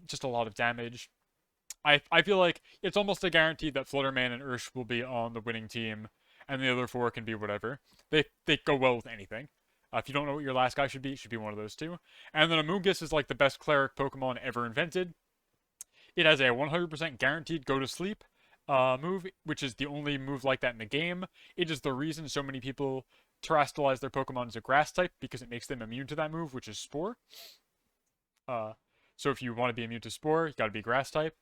Just a lot of damage. I feel like it's almost a guarantee that Flutterman and Ursh will be on the winning team, and the other four can be whatever. They go well with anything. If you don't know what your last guy should be, it should be one of those two. And then Amoonguss is like the best cleric Pokemon ever invented. It has a 100% guaranteed go to sleep move, which is the only move like that in the game. It is the reason so many people terrestrialize their Pokemon as a grass type, because it makes them immune to that move, which is Spore. So if you want to be immune to Spore, you gotta be grass type,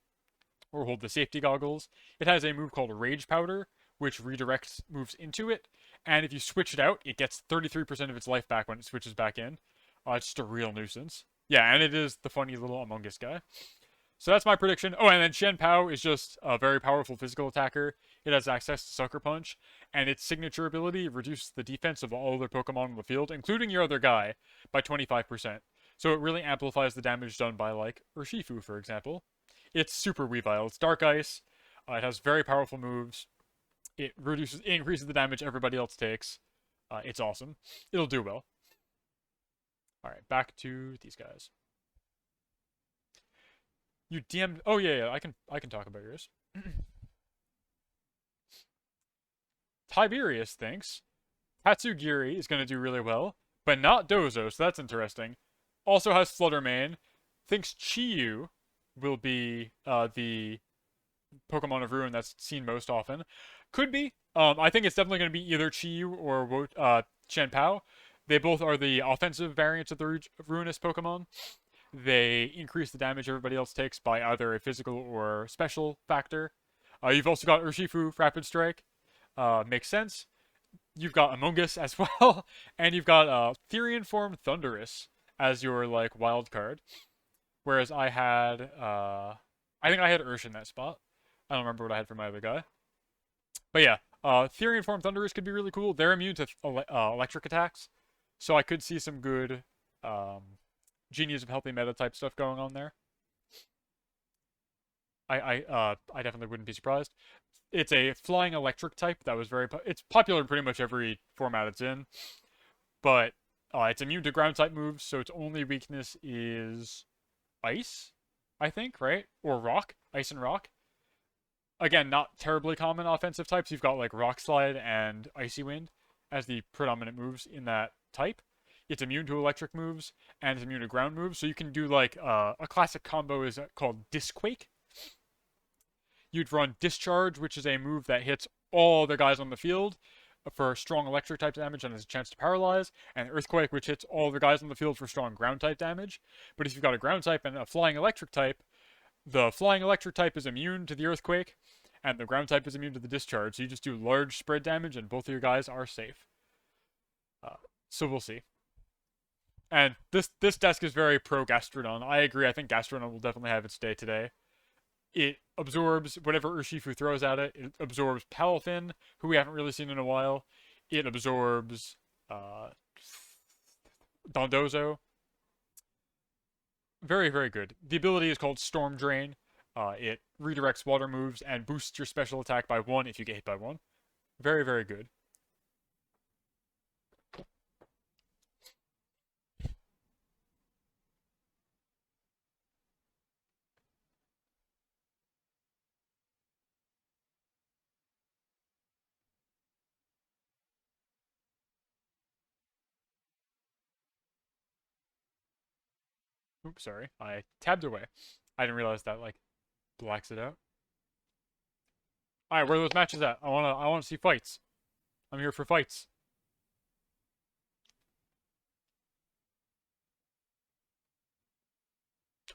or hold the safety goggles. It has a move called Rage Powder, which redirects moves into it, and if you switch it out, it gets 33% of its life back when it switches back in. It's just a real nuisance. Yeah, and it is the funny little Among Us guy. So that's my prediction. Oh, and then Qianpao is just a very powerful physical attacker. It has access to Sucker Punch, and its signature ability reduces the defense of all other Pokemon on the field, including your other guy, by 25%. So it really amplifies the damage done by, like, Urshifu, for example. It's super Weavile. It's Dark Ice. It has very powerful moves. It increases the damage everybody else takes. It's awesome. It'll do well. All right, back to these guys. You DM'd. Oh yeah, I can talk about yours. Tiberius thinks Tatsugiri is going to do really well, but not Dozo, so that's interesting. Also has Fluttermane. Thinks Chiyu will be the Pokemon of Ruin that's seen most often. Could be. I think it's definitely going to be either Chiyu or Qianpao. They both are the offensive variants of the Ruinous Pokemon. They increase the damage everybody else takes by either a physical or special factor. You've also got Urshifu, Rapid Strike. Makes sense. You've got Among Us as well. And you've got Therian Form Thundurus as your, like, wild card. Whereas I had, I think I had Ursh in that spot. I don't remember what I had for my other guy. But yeah, Therian Form Thundurus could be really cool. They're immune to electric attacks. So I could see some good Genius of Healthy Meta type stuff going on there. I definitely wouldn't be surprised. It's a flying electric type that was it's popular in pretty much every format it's in. But it's immune to ground type moves, so its only weakness is ice, I think, right? Or rock, ice and rock. Again, not terribly common offensive types. You've got like Rock Slide and Icy Wind as the predominant moves in that type. It's immune to electric moves and it's immune to ground moves. So you can do like a classic combo is called Disquake. You'd run Discharge, which is a move that hits all the guys on the field for strong electric type damage and has a chance to paralyze, and Earthquake, which hits all the guys on the field for strong ground type damage. But if you've got a ground type and a flying electric type, the flying electric type is immune to the Earthquake, and the ground type is immune to the Discharge. So you just do large spread damage, and both of your guys are safe. So we'll see. And this desk is very pro Gastrodon. I agree. I think Gastrodon will definitely have its day today. It absorbs whatever Urshifu throws at it. It absorbs Palafin, who we haven't really seen in a while. It absorbs Dondozo. Very, very good. The ability is called Storm Drain. It redirects water moves and boosts your special attack by 1 if you get hit by 1. Very, very good. Oops, sorry. I tabbed away. I didn't realize that, like, blacks it out. Alright, where are those matches at? I wanna see fights. I'm here for fights.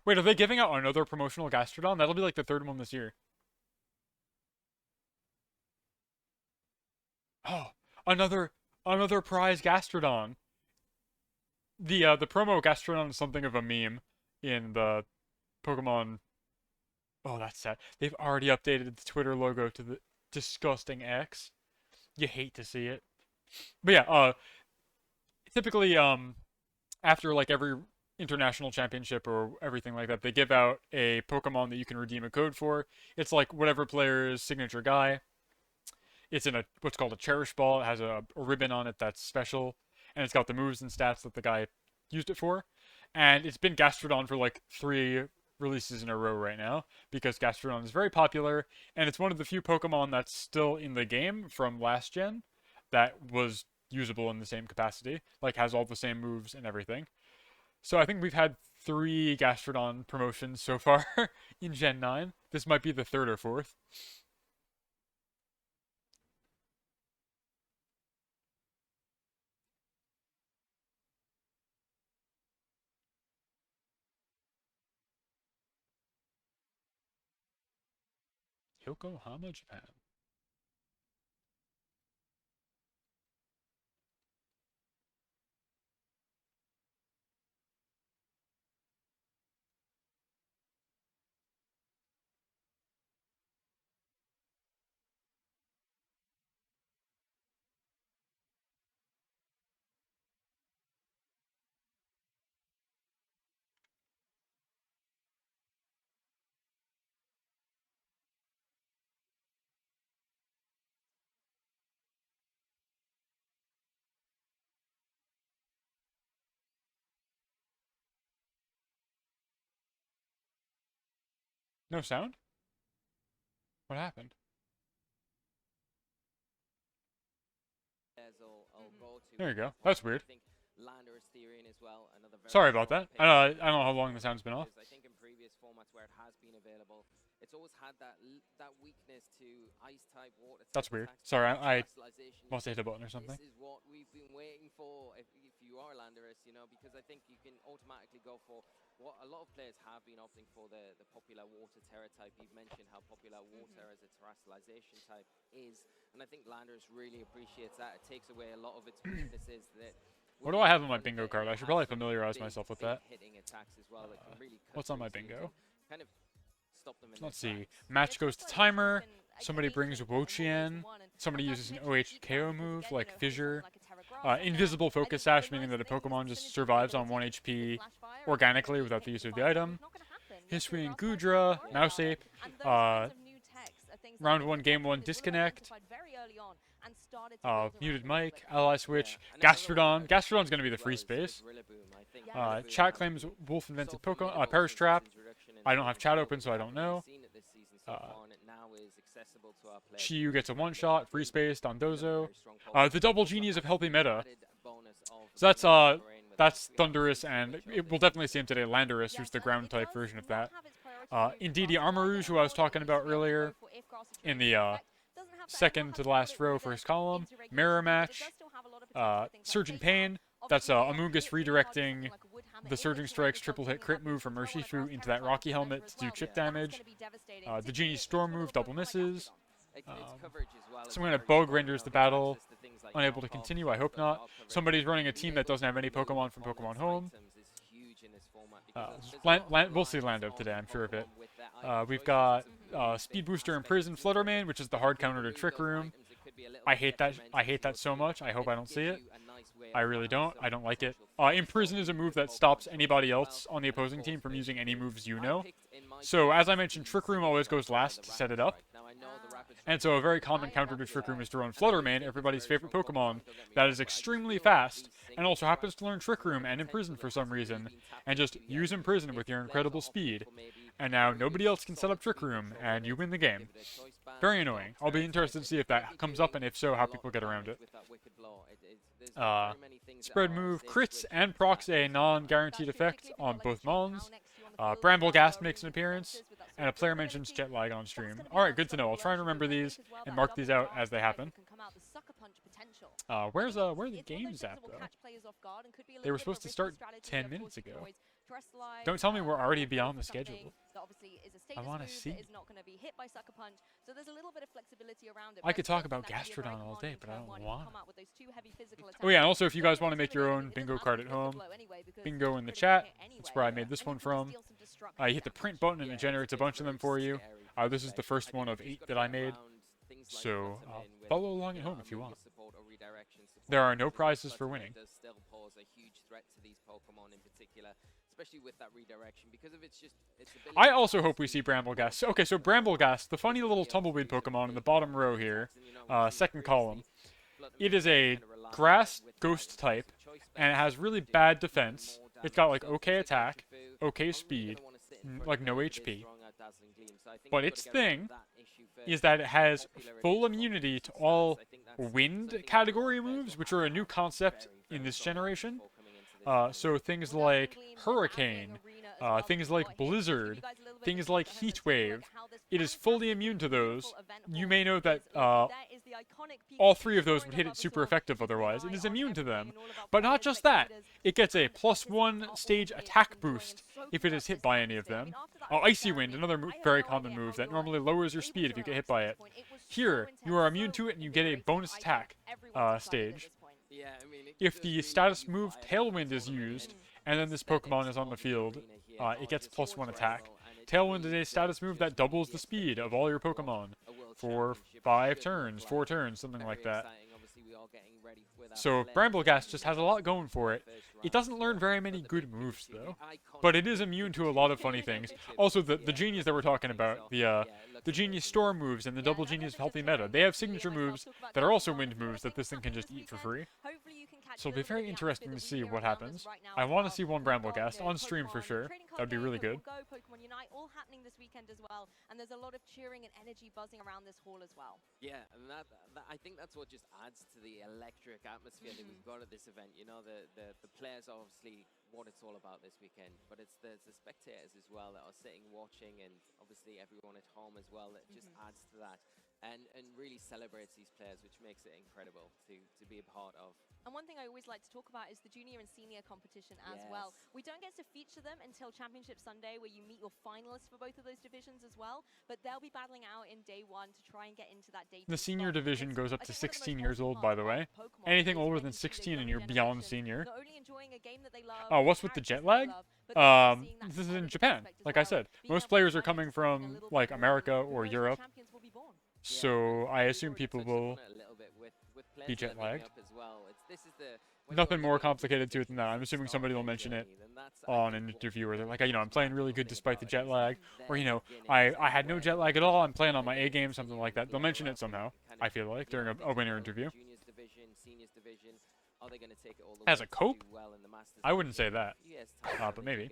Wait, are they giving out another promotional Gastrodon? That'll be like the third one this year. Oh, another prize Gastrodon. The promo Gastrodon is something of a meme in the Pokemon. Oh, that's sad. They've already updated the Twitter logo to the disgusting X. You hate to see it. But yeah, typically after like every international championship or everything like that, they give out a Pokemon that you can redeem a code for. It's like whatever player's signature guy. It's in a what's called a cherish ball. It has a ribbon on it that's special, and it's got the moves and stats that the guy used it for. And it's been Gastrodon for like 3 releases in a row right now because Gastrodon is very popular, and it's one of the few Pokemon that's still in the game from last gen that was usable in the same capacity, like has all the same moves and everything. So I think we've had 3 Gastrodon promotions so far in Gen 9. This might be the third or fourth. Yokohama, Japan. No sound? What happened? There you go. That's weird. Sorry about that. I don't know how long the sound's been off. I think in previous formats where it has been available, it's always had that weakness to ice type, water type. That's weird. attacks, Sorry, I specialization. must have hit a button or something. This is what we've been waiting for if you are Landorus, you know, because I think you can automatically go for what a lot of players have been opting for, the popular water terror type. You've mentioned how popular water as a terrestrialization type is, and I think Landorus really appreciates that. It takes away a lot of its weaknesses that. What do I have on my bingo card? I should probably familiarize myself with that. What's on my bingo? Kind of stop them in Let's their see. tracks. Match goes to timer. Somebody brings Wochien. Somebody uses an OHKO move like Fissure. Invisible Focus Sash, meaning that a Pokemon just survives on 1 HP organically without the use of the item. Hisuian Gudra, Mouse Ape. Round 1, Game 1, Disconnect. Muted mic, ally switch, Gastrodon. Gastrodon's going to be the free space. Chat claims Wolf invented Pokemon, Perish Trap. I don't have chat open, so I don't know. Chiyu gets a one-shot, free space, Dondozo. The double genies of healthy meta. So that's Thundurus, and we'll definitely see him today, Landorus, who's the ground-type version of that. Indeedee Armarouge, who I was talking about earlier, in the second to the last row first column. Mirror Match. Surgeon Pain. That's Amoonguss redirecting the Surging Strike's triple hit crit move from Urshifu into that Rocky Helmet to do chip damage. The Genie Storm move double misses. Some kind of bug renders the battle unable to continue. I hope not. Somebody's running a team that doesn't have any Pokemon from Pokemon Home. We'll see Lando today, I'm sure of it. We've got Speed Booster Imprison Fluttermane, which is the hard counter to Trick Room. I hate that. I hate that so much. I hope I don't see it. I really don't. I don't like it. Imprison is a move that stops anybody else on the opposing team from using any moves you know. So as I mentioned, Trick Room always goes last to set it up. And so a very common counter to Trick Room is to run Fluttermane, everybody's favorite Pokemon, that is extremely fast, and also happens to learn Trick Room and Imprison for some reason, and just use Imprison with your incredible speed. And now nobody else can set up Trick Room, and you win the game. Very annoying. I'll be interested to see if that comes up, and if so, how people get around it. Spread move, crits and procs a non-guaranteed effect on both Mons. Bramblegast makes an appearance, and a player mentions jet lag on stream. Alright, good to know. I'll try and remember these and mark these out as they happen. beneficial. Where are the It's one of those games things at that will though? catch players off guard and could be a They little were bit of a supposed to risky start strategy. 10 Of course, minutes he ago. deploys Terrestrialize, Don't tell me we're already go beyond the for something schedule. that obviously is a I status wanna move see. that is not going to be hit by Sucker Punch. So there's a little bit of flexibility around it. I but could still talk think about that could be a very Gastrodon all day, commanding but I turn don't one if you want come to. out with those two heavy physical attacks. Oh yeah, and also if you guys But want to make your own it doesn't bingo matter card if at you miss the home, blow anyway, because bingo it's in the critical chat. hit anyway, That's where I made and this you one can just from. deal some destruction You hit the damage. print button and it Yeah, generates a bunch of them for you. scary This is the prospect. first I one think of if he's 8 got that to I get made. around things like So button in with, follow along at you know, home if a you move want. support or redirection support, There are no because prizes for button winning. does still pose a huge threat to these Pokemon in particular, especially with that redirection, because of its ability I to also pass hope we see through Brambleghast. walls. Okay, so Brambleghast, the funny little tumbleweed Pokemon in the bottom row here, second column. It is a grass ghost type, and it has really bad defense. It's got like okay attack, okay speed, like no HP. But its thing is that it has full immunity to all wind category moves, which are a new concept in this generation. So things like Hurricane, things like Blizzard, things like Heat Wave. It is fully immune to those. You may know that all three of those would hit it super effective otherwise. It is immune to them. But not just that. It gets a +1 stage attack boost if it is hit by any of them. Icy Wind, another very common move that normally lowers your speed if you get hit by it. Here, you are immune to it and you get a bonus attack stage. If the status move Tailwind is used, and then this Pokemon is on the field, it gets +1 attack. Tailwind is a status move that doubles the speed of all your Pokemon for 5 turns, 4 turns, something like that. So Brambleghast just has a lot going for it. It doesn't learn very many good moves though, but it is immune to a lot of funny things. Also, the genies that we're talking about, the Genius Storm moves and the Double Genius Healthy Meta, they have signature moves that are also wind moves that this thing can just eat for free. So it'll be very interesting to see what happens. I want to see one Brambleghast on stream for sure. That'd be really good. Pokemon Unite all happening this weekend as well, and there's a lot of cheering and energy buzzing around this hall as well. Yeah, and that I think that's what just adds to the electric atmosphere that we've got at this event. You know, the players are obviously what it's all about this weekend, but it's the spectators as well that are sitting watching, and obviously everyone at home as well that just adds to that and really celebrates these players, which makes it incredible to be a part of. And one thing I always like to talk about is the junior and senior competition as well. We don't get to feature them until Championship Sunday, where you meet your finalists for both of those divisions as well, but they'll be battling out in day 1 to try and get into that day 2 The senior spot. division goes up I to think one of the 16 most years old, wholesome by the way. parts of Pokemon Anything is older getting than to see the 16 and younger you're beyond generation senior. not only enjoying a game that they love, Oh, what's with the jet lag? This is in Japan, like I said. Most players are coming from like America or Europe, so I assume people will be jet lagged. Nothing more complicated to it than that. I'm assuming somebody will mention it on an interview where they're like, I'm playing really good despite the jet lag, or I had no jet lag at all. I'm playing on my A game, something like that. They'll mention it somehow. I feel like during a winner interview. As a cope? I wouldn't say that, but maybe.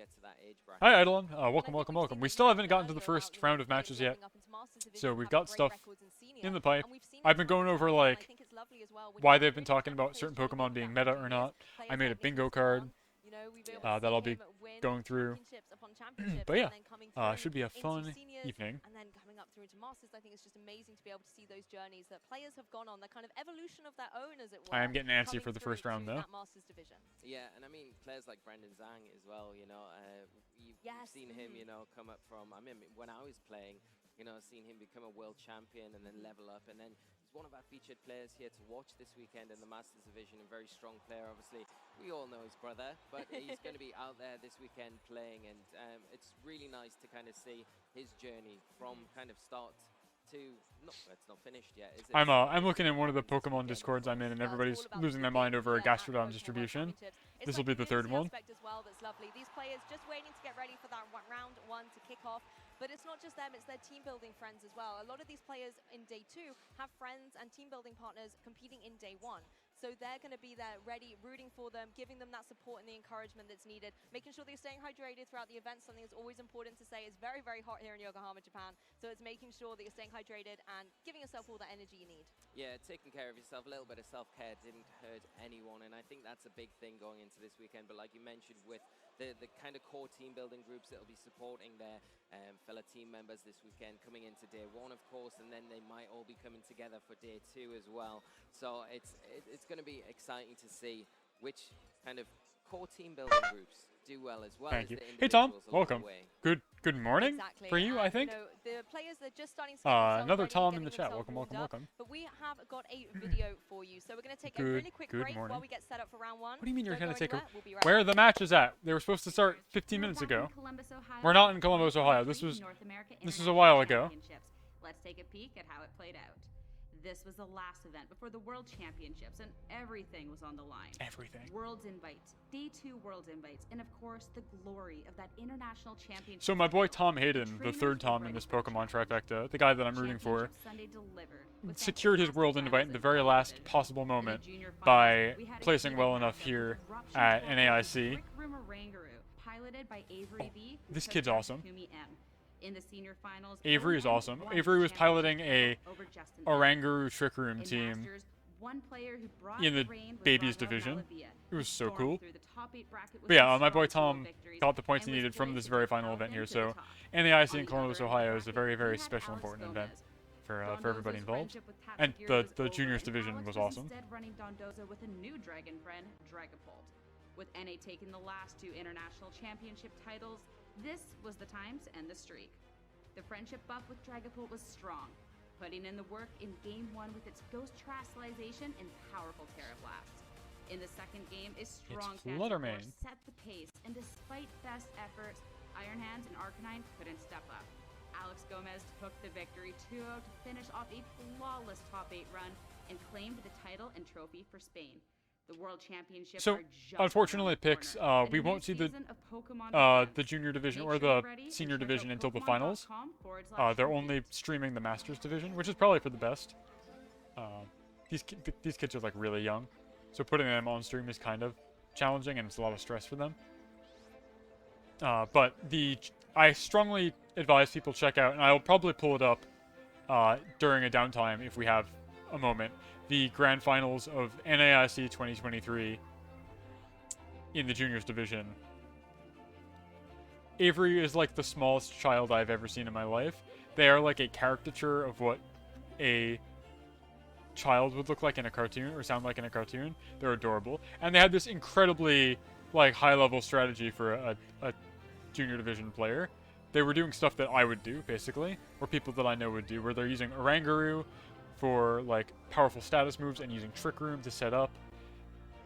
Hi, Eidolon. Welcome. We still haven't gotten to the first round of matches yet, so we've got stuff in the pipe. I've been going over like why they've been talking about certain Pokemon being meta or not. I made a bingo card that I'll be going through. But yeah, should be a fun evening. And then coming up through into Masters, I think it's just amazing to be able to see those journeys that players have gone on, the kind of evolution of their own, as it were. I am getting antsy for the first round though. That Masters division. Yeah, and I mean players like Brendan Zhang as well. You've seen him, come up from. I mean, when I was playing, seen him become a world champion and then level up, and then he's one of our featured players here to watch this weekend in the Masters division. A very strong player, obviously. We all know his brother, but he's going to be out there this weekend playing, and it's really nice to kind of see his journey from kind of start to. No, it's not finished yet, is it? I'm looking at one of the Pokemon Discords I'm in, and everybody's losing their mind over a Gastrodon distribution. This will be the third one. As well, that's lovely. These players just waiting to get ready for that round 1 to kick off. But it's not just them, it's their team building friends as well. A lot of these players in day 2 have friends and team building partners competing in day 1. So they're going to be there ready, rooting for them, giving them that support and the encouragement that's needed, making sure they're staying hydrated throughout the event. Something that's always important to say. It's very, very hot here in Yokohama, Japan. So it's making sure that you're staying hydrated and giving yourself all the energy you need. Yeah, taking care of yourself, a little bit of self-care didn't hurt anyone, and I think that's a big thing going into this weekend. But like you mentioned, with the kind of core team building groups that will be supporting their fellow team members this weekend coming into day one, of course, and then they might all be coming together for day two as well. So it's going to be exciting to see which kind of core team building groups do well as well. Thank as you. the Hey Tom, individuals along welcome. the way. Good morning Exactly. for you, I And, think. You know, the players are just starting to get themselves Another ready, Tom in getting the chat. themselves Welcome, warmed welcome, up. welcome. But we have got a video for you, so we're going to take a Good- really quick good break morning. while we get set up for round one. What do you mean you're Don't going go to take a... anywhere. We'll be right Where are back. the matches at? They were supposed to start 15 minutes ago. We're not in Columbus, Ohio. This was a while ago. Let's take a peek at how it played out. This was the last event before the World Championships, and everything was on the line. Everything. Worlds invites, Day 2 Worlds invites, and of course, the glory of that international championship. So my boy Tom Hayden, the third Tom in this Pokemon trifecta, the guy that I'm rooting for, secured his world invite in the very last possible moment by placing well enough here at NAIC. This kid's awesome. In the senior finals, Avery is awesome. Avery was piloting a Oranguru Trick Room team in the babies division. It was so cool. But yeah, my boy Tom got the points he needed from this very final event here. So NAIC in Columbus, Ohio is a very, very special, important event for everybody involved. And the juniors division was awesome. Running Dondozo with a new dragon friend, Dragapult. With NA taking the last 2 international championship titles, this was the time to end the streak. The friendship buff with Dragapult was strong, putting in the work in Game 1 with its Ghost Terastallization and powerful Terra Blast. In the second game, a strong Fluttermane set the pace, and despite best efforts, Iron Hands and Arcanine couldn't step up. Alex Gomez took the victory 2-0 to finish off a flawless top 8 run and claimed the title and trophy for Spain. The World Championship. So, unfortunately, picks we won't see the junior division or the senior division until the finals. They're only streaming the Masters division, which is probably for the best. These kids are like really young, so putting them on stream is kind of challenging and it's a lot of stress for them. But I strongly advise people check out, and I'll probably pull it up during a downtime if we have a moment, the grand finals of NAIC 2023 in the juniors division. Avery is like the smallest child I've ever seen in my life. They are like a caricature of what a child would look like in a cartoon or sound like in a cartoon. They're adorable. And they had this incredibly like high-level strategy for a junior division player. They were doing stuff that I would do, basically, or people that I know would do, where they're using Oranguru for like powerful status moves and using Trick Room to set up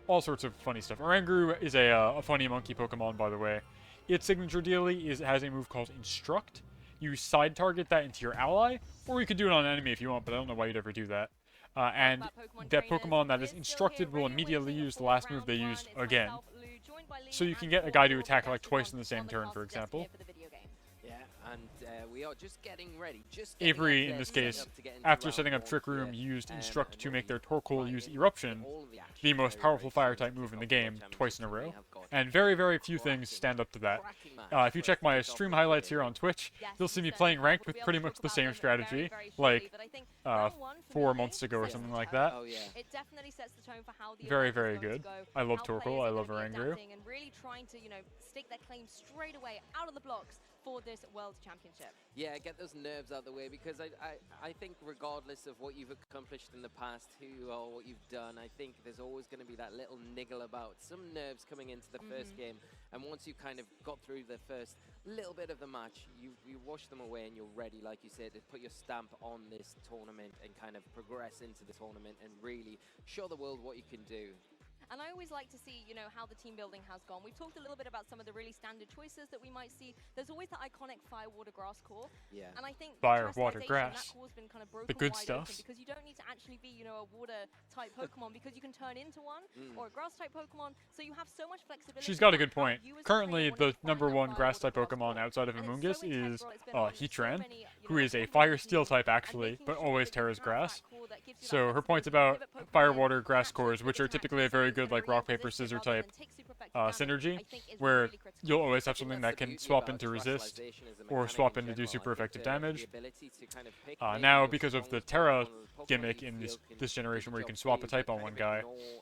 all sorts of funny stuff. Oranguru is a funny monkey Pokemon, by the way. Its signature dealie is it has a move called Instruct. You side target that into your ally, or you could do it on an enemy if you want, but I don't know why you'd ever do that. And that Pokemon that is instructed will immediately use the last move they used again. So you can get a guy to attack like twice in the same turn, for example. And we are just getting ready. Avery, in this case, after setting up Trick Room, used Instruct to make their Torkoal use Eruption, the most powerful Fire-type move in the game, twice in a row. And very, very few things stand up to that. If you check my stream highlights here on Twitch, you'll see me playing Ranked with pretty much the same strategy, like 4 months ago or something like that. Very, very good. I love Torkoal, I love Oranguru. And really trying to, stake their claim straight away out of the blocks for this World Championship. Yeah, get those nerves out of the way, because I think regardless of what you've accomplished in the past, who or what you've done, I think there's always going to be that little niggle about some nerves coming into the first game. And once you kind of got through the first little bit of the match, you wash them away and you're ready, like you said, to put your stamp on this tournament and kind of progress into the tournament and really show the world what you can do. And I always like to see, how the team building has gone. We've talked a little bit about some of the really standard choices that we might see. There's always the iconic Fire, Water, Grass core. Yeah. And I think Fire, Water, Grass. That core's been kind of broken The good wide stuff. open, because you don't need to actually be, a water-type Pokemon, because you can turn into one, or a Grass-type Pokemon. So you have so much flexibility. She's got a good how point. you as a Currently, trainer the wanna #1 find that Grass-type Fire, Water, Pokemon Grass outside of core. And Amoonguss it's so is integral. It's been on so Heatran, many, who is a different Fire Steel teams, type and actually, making but sure always that you Terra's have Grass. that core that gives you So that her point's flexibility. about Pivot Fire, Pokemon Water, Grass naturally cores, which are attack typically a very good like very Rock, Paper, resistant Scissor rather type than take super effective damage, synergy, I think is where really critical. you'll always have I think something that's that the can beauty swap about into resist, Terastallization as a or mechanic swap in in to do general. super I think effective the damage. ability to kind of pick Now, your because of the strongest Terra Pokemon, gimmick you in feel can this do generation, the where you job can swap for a type on kind one of guy, ignore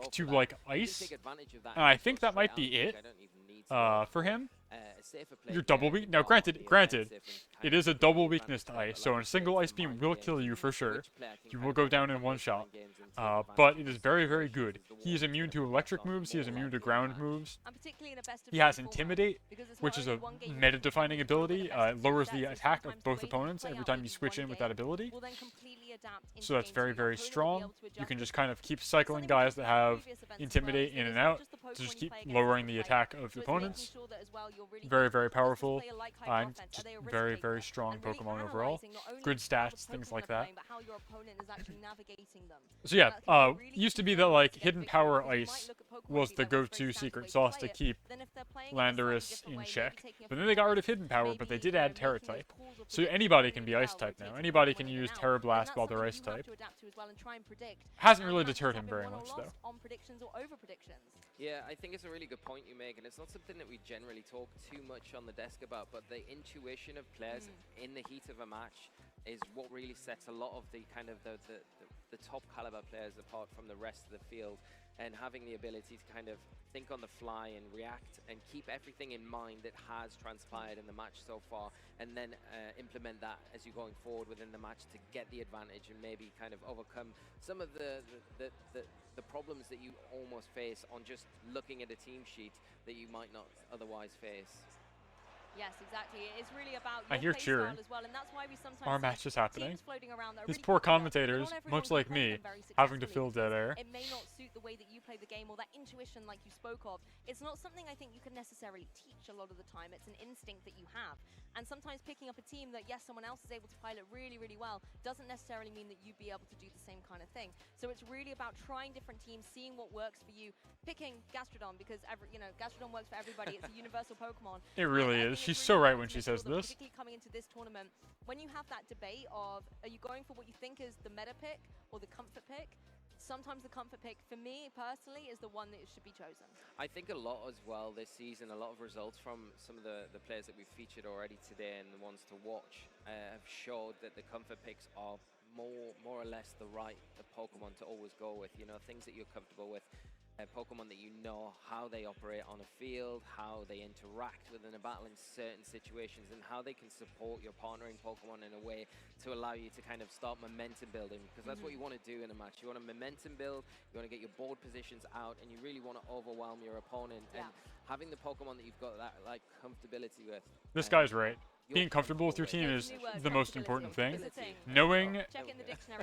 weak to like ice. And I think that might be it for him. you're double weak. Now, granted, it is a double weakness to ice, so a single ice beam will kill you for sure. You will go down in one shot. But it is very, very good. He is immune to electric moves. He is immune to ground moves. He has Intimidate, which is a meta-defining ability. It lowers the attack of both opponents every time you switch in with that ability. So that's very, very strong. You can just kind of keep cycling guys that have Intimidate in and out to just keep lowering the attack of opponents. Very, very powerful. And just very, very strong Pokemon overall. Good stats, things like that. So yeah, used to be that like Hidden Power Ice was the go-to secret sauce to keep Landorus in check. But then they got rid of Hidden Power, but they did add Terra type. So anybody can be Ice type now. Anybody can use Terra Blast while they're Ice type. Hasn't really deterred him very much though. Yeah, I think it's a really good point you make, and it's not something that we generally talk too much on the desk about, but the intuition of players in the heat of a match is what really sets a lot of the kind of the top caliber players apart from the rest of the field, and having the ability to kind of think on the fly and react and keep everything in mind that has transpired in the match so far, and then implement that as you're going forward within the match to get the advantage and maybe kind of overcome some of the problems that you almost face on just looking at a team sheet that you might not otherwise face. Yes, exactly. It's really about I hear cheering. as well, and that's why we sometimes Our match is happening. These really poor popular, commentators, but not much everyone like can play me, them very having to successfully fill dead because air. It may not suit the way that you play the game or that intuition like you spoke of. It's not something I think you can necessarily teach a lot of the time. It's an instinct that you have. And sometimes picking up a team that, yes, someone else is able to pilot really, really well doesn't necessarily mean that you'd be able to do the same kind of thing. So it's really about trying different teams, seeing what works for you, picking Gastrodon because Gastrodon works for everybody. It's a universal Pokemon. It really is. She's so right when she says this. Particularly coming into this tournament, when you have that debate of are you going for what you think is the meta pick or the comfort pick, sometimes the comfort pick, for me personally, is the one that should be chosen. I think a lot as well this season, a lot of results from some of the players that we've featured already today and the ones to watch have showed that the comfort picks are more or less the Pokemon to always go with, things that you're comfortable with. Pokemon that you know how they operate on a field, how they interact within a battle in certain situations, and how they can support your partnering Pokemon in a way to allow you to kind of start momentum building, because that's what you want to do in a match. You want to momentum build, you want to get your board positions out, and you really want to overwhelm your opponent. And having the Pokemon that you've got that comfortability with. This guy's right. Being comfortable with your team is the most important thing. Knowing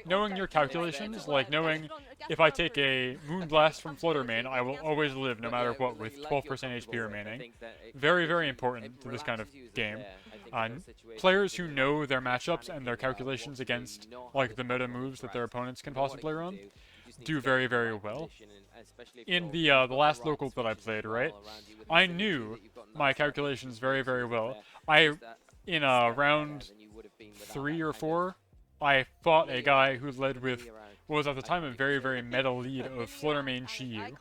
your calculations, like knowing if I take a Moonblast from Fluttermane, I will always live no matter what with 12% HP remaining. Very, very important to this kind of game. Players who know their matchups and their calculations against like the meta moves that their opponents can possibly run do very, very well. In the last local that I played, right, I knew my calculations very, very well. In round 3 or 4, I fought a guy who led with what was at the time a very, very meta lead of Fluttermane Chi-Yu.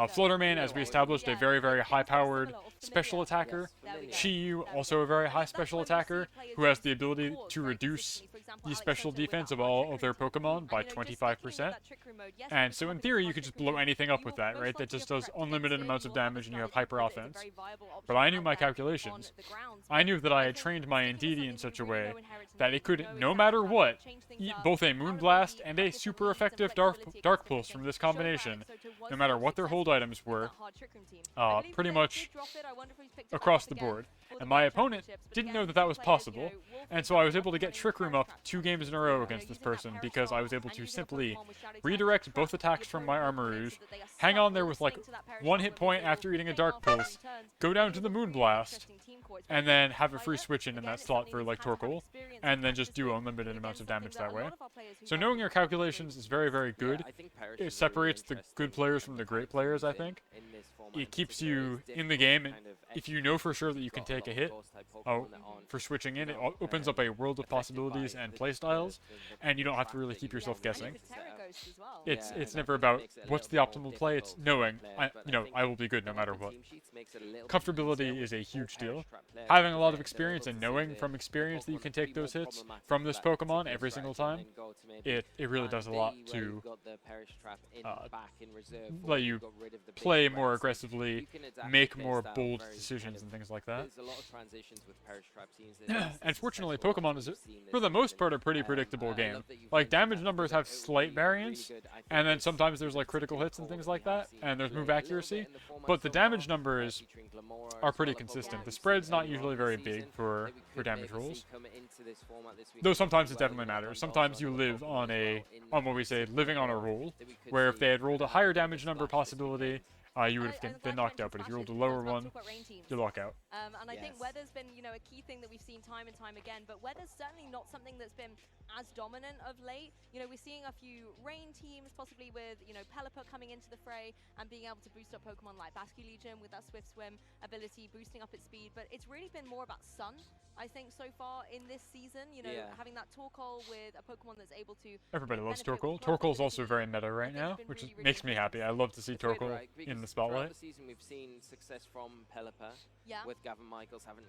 Fluttermane, as we established, a very, very high-powered special attacker. Chi-Yu, also a very high special attacker, who has the ability to reduce the special defense of all of their Pokemon by 25%. And so in theory, you could just blow anything up with that, right? That just does unlimited amounts of damage and you have hyper offense. But I knew my calculations. I knew that I had trained my Indeedee in such a way that it could, no matter what, eat both a Moonblast and a super effective Dark Pulse from this combination, no matter what their hold items were, pretty much across the board. And my opponent didn't know that that was possible, and so I was able to get Trick Room up 2 games in a row against this person because I was able to simply redirect both attacks from my Armarouge, hang on there with like 1 hit point after eating a Dark Pulse, go down to the Moonblast, and then have a free switch in that slot for like Torkoal, and then just do unlimited amounts of damage that way. So knowing your calculations is very, very good. It separates the good players from the great players, I think. It keeps you in the game. If you know for sure that you can take a hit for switching in, it opens up a world of possibilities and playstyles, and you don't have to really keep yourself guessing. It's never about what's the optimal play. It's knowing, I will be good no matter what. Comfortability is a huge deal. Having a lot of experience and knowing from experience that you can take those hits from this Pokemon every single time, it really does a lot to let you play more aggressively, make more bold decisions and things like that. There's a lot of transitions with Perish Trap teams. This is And the fortunately, successful Pokemon ones is, we've seen this for the most season. part, a pretty predictable I game. love that you've Like, mentioned damage that numbers because have it slight really, really variance, good. I think and then this sometimes there's, like, is the critical hits and core things that like we have that, seen and there's play move a little bit accuracy, in the format but the so damage far, numbers featuring Glamora are as pretty well, a consistent. Pokemon The we've spread's seen not earlier on usually this very big season for that we could damage maybe see rolls. come into this format this Though weekend sometimes as it well. definitely You know, matters. Gondor's Sometimes you another live Pokemon on as a, well in on that what we say, particular living on a core roll, that we could where if see they had rolled a have higher bigger damage number splash this possibility, weekend. you would have been knocked out. But if you rolled a lower one, you lock out. And I think Yes. weather's been, you know, a key thing that we've seen time and time again, but weather's certainly not something that's been as dominant of late. You know, we're seeing a few rain teams, possibly with, you know, Pelipper coming into the fray and being able to boost up Pokemon like Basculegion with that Swift Swim ability, boosting up its speed, but it's really been more about Sun, I think, so far in this season. You know, having that Torkoal with a Pokemon that's able to... Everybody loves benefit with Torkoal. Growth Torkoal's also ability. very meta I right think now, it's been which really, really makes me happy. I love to see It's weird, Torkoal right? in Because the throughout spotlight. the season, we've seen success from Pelipper, Yeah. with Gavin Michaels having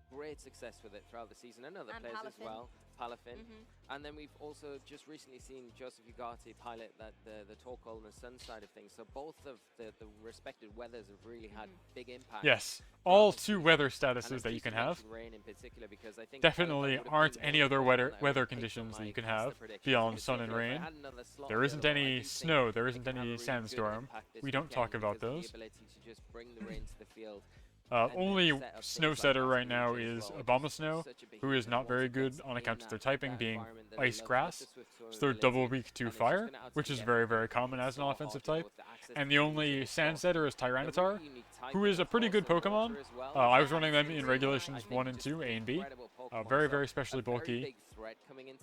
great success with it throughout the season, and other And players as Palafin. well. Palafin. And then we've also just recently seen Joseph Ugarte pilot the Torkoal and the Sun side of things. So both of the respected weathers have really had big impact. Yes, throughout all the 2 season. weather And statuses it's that you just can to have. mention rain in particular, because I think Definitely Pelipper would have aren't been any one of the other Pokemon weather that I would have picked on conditions that you can my Insta have predictions, beyond because sun if and I rain. had another slot There isn't available, I any do think snow, there they isn't could have a any really good sandstorm. impact this We don't talk weekend about because of those. the ability to just bring the rain to the field. Only Only snow setter right now is Obama Snow, who is not very good on account of their typing being Ice Grass. So they're double weak to fire, which is very, very common as an offensive type. And the only sand setter is Tyranitar, who is a pretty good Pokemon. I was running them in Regulations 1 and 2, A and B. Very, very specially bulky,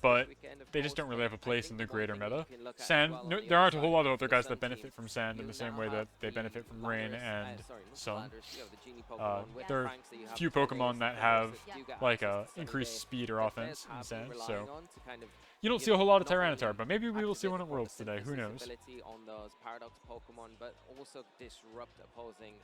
but they just don't really have a place in the greater meta. Sand, no, there aren't a whole lot of other guys that benefit from sand in the same way that they benefit from rain and sun. There are few Pokemon that have like increased speed or offense in sand, so you don't see a whole lot of Tyranitar, but maybe we will see one at Worlds today. Who knows? On those Paradox Pokemon, but also disrupt opposing,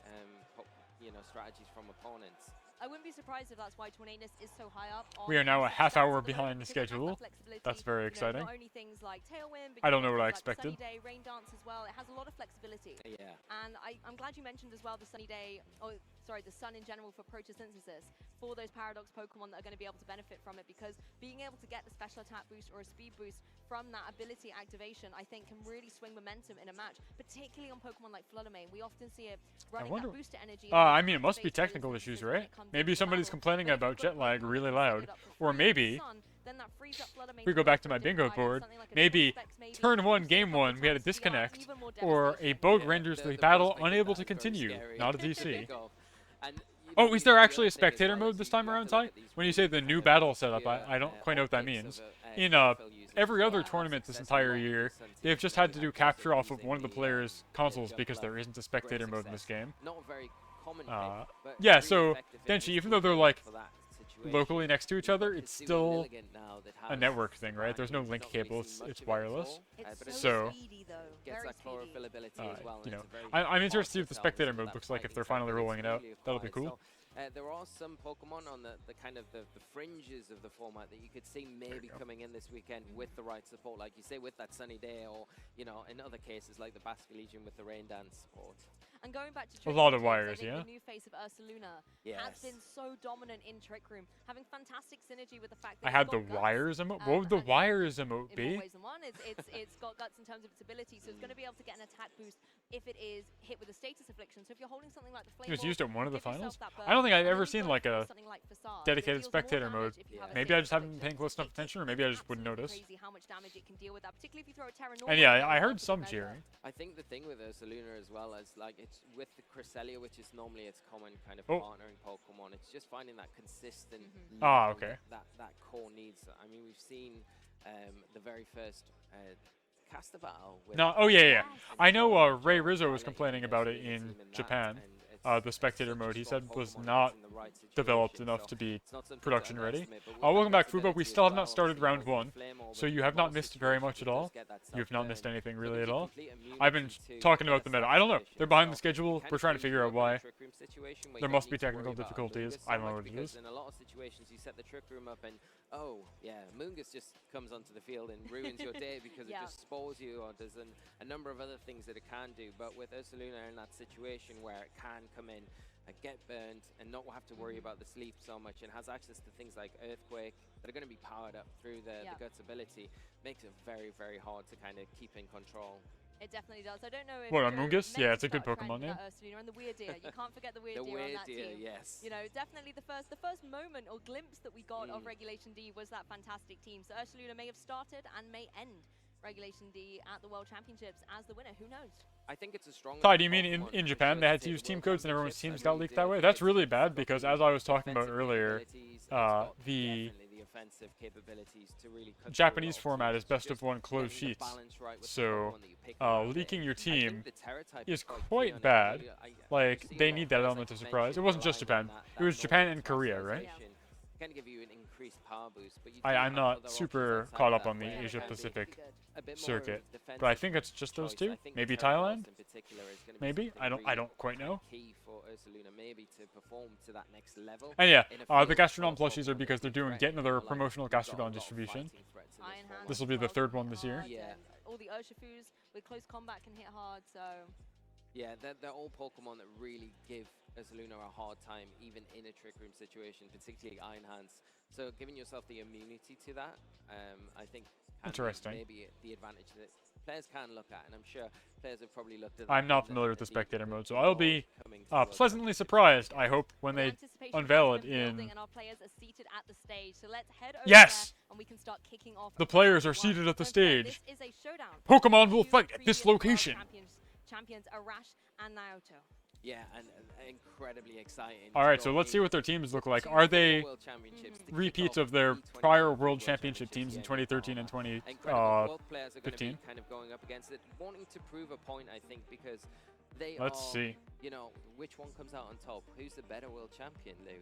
strategies from opponents. I wouldn't be surprised if that's why Tornadus is so high up. We are now a half hour because it behind has schedule. that flexibility. That's very You know, exciting. not only things like Tailwind, but I don't you know have what I things like the expected. Sunny Day, Rain Dance as well. It has a lot of flexibility. Yeah. And I'm glad you mentioned as well the Sunny Day, the sun in general for photosynthesis for those Paradox Pokemon that are going to be able to benefit from it, because being able to get the special attack boost or a speed boost from that ability activation, I think can really swing momentum in a match, particularly on Pokemon like Fluttermane. We often see it running that booster energy. I mean, it must be technical issues, right? Maybe somebody's complaining about jet lag really loud. Or maybe, if we go back to my bingo board, maybe turn 1, game 1, we had a disconnect, or a bug renders the battle unable to continue, not a DC. Oh, is there actually a spectator mode this time around, Ty? When you say the new battle setup, I don't quite know what that means. In every other tournament this entire year, they've just had to do capture off of one of the players' consoles because there isn't a spectator mode in this game. Yeah, so, Denshi, even though they're like locally next to each other, it's still a network thing, right? There's no link cable, it's wireless. So, I'm interested to see what the spectator mode looks like if they're finally rolling it out. That'll be cool. There are some Pokemon on the fringes of the format that you could see maybe coming in this weekend with the right support, like you say, with that Sunny Day, or in other cases like the Basculegion with the Rain Dance support. And going back to a lot of wires, yeah. The new face of Ursaluna has been so dominant in Trick Room, having fantastic synergy with the fact that I had the wires emote. What would the wires emote be? In more ways than one, it's got guts in terms of its ability, so it's going to be able to get an attack boost if it is hit with a status affliction. So if you're holding something like the Flame, It was used at one of the finals. I don't think I've ever seen like a dedicated spectator mode. Maybe I just haven't been paying close enough attention, or maybe I just wouldn't notice. How much damage it can deal with that, particularly if you throw a Terra And yeah, I heard some cheering. I think the thing with Ursaluna as well is like it's with the Cresselia, which is normally its common kind of partnering Pokemon. It's just finding that consistent okay. that core needs. I mean, we've seen the very first caster battle. No, oh yeah. I know Ray Rizzo was complaining about it in Japan. The spectator mode, he said, was not developed enough to be production ready. Welcome back, Fubo. We still have not started round 1, so you have not missed very much at all. You have not missed anything really at all. I've been talking about the meta. I don't know. They're behind the schedule. We're trying to figure out why. There must be technical difficulties. I don't know what it is. In a lot of situations, you set the Trick Room up and, Moongus just comes onto the field and ruins your day because it just spores you, or there's a number of other things that it can do. But with Ursaluna in that situation where it can come in get burned and not have to worry about the sleep so much, and has access to things like Earthquake that are going to be powered up through the Guts ability, makes it very, very hard to kind of keep in control. It definitely does. I don't know if What, Joe Amoonguss? meant Yeah, to it's a good start Pokemon trending name. that Ursaluna and the Weirdeer. You can't forget the Weirdeer The on that Weirdeer, team. yes. You know, definitely the first moment or glimpse that we got of Regulation D was that fantastic team. So Ursaluna may have started and may end Regulation D at the World Championships as the winner. Who knows? I think it's a strong. Ty, do you mean in Japan they had to use team codes and everyone's teams got leaked that way? That's really bad because, as I was talking about earlier, the offensive capabilities to really Japanese format is best of one closed sheets. So leaking your team is quite bad. Like, they need that element of surprise. It wasn't just Japan. It was Japan and Korea, right? Can give you an increased power boost, but I'm not super caught up on the Asia Pacific circuit, but I think it's just those two. Maybe Thailand. Maybe I don't quite know. Key for Ursaluna maybe to perform to that next level. And yeah, the Gastrodon plushies are because they're get another promotional Gastrodon distribution. This will be the third one this year. Yeah. All the Urshifus with close combat can hit hard, so. Yeah, they're all Pokemon that really give Ursaluna a hard time, even in a Trick Room situation, particularly Iron Hands. So giving yourself the immunity to that, I think can interesting. Be maybe the advantage that players can look at, and I'm sure players have probably looked at that. I'm not familiar with the spectator mode, so I'll be pleasantly surprised, I hope, when they unveil it in... And our players are seated at the stage, so let's head over Yes! there and we can start kicking off. The players are seated at the stage. This is a showdown. Pokemon will fight at this location. Champions Arash and Naoto. Yeah, and incredibly exciting. Alright, so let's see what their teams look like. Are they repeats of their prior World Championship teams in 2013 and 2015? Players are going to be kind of going up against it, wanting to prove a point, I think, because they Let's see. You know, which one comes out on top? Who's the better world champion, Lou?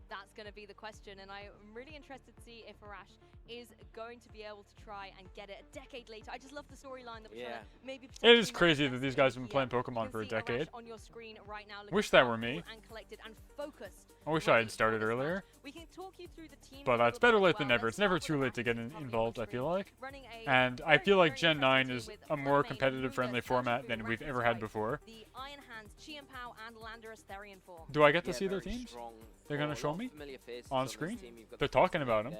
That's going to be the question, and I'm really interested to see if Arash is going to be able to try and get it a decade later. I just love the storyline that we're trying to maybe. It is crazy that these guys have been playing Pokemon for a decade. On your screen right now, wish that were me. And collected and focused. I wish I had started earlier. We can talk you through the team, but it's better late than never. It's never too late to get involved, I feel like. And I feel like Gen 9 is a more competitive friendly format than we've ever had before. The Iron Hands, Chi-Pow, and Landorus Therian form. Do I get to see their teams? They're going to show me on screen? They're talking about them.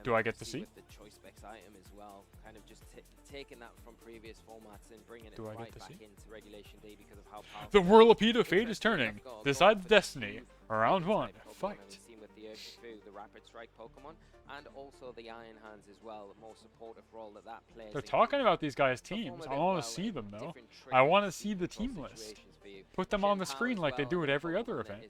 Do I get to see? With the choice specs item as well, kind of just taking that from previous formats and bringing it right back into Regulation D because of how powerful. The Whirlipede of Fate is turning. Decide the destiny. Round 1. Fight. Seen with the Urshifu, the Rapid Strike Pokemon, and also the Iron Hands as well. The more supportive role that plays. They're talking about these guys' teams. I want to see them though. I want to see the team list. Put them on the screen like they do at every other event.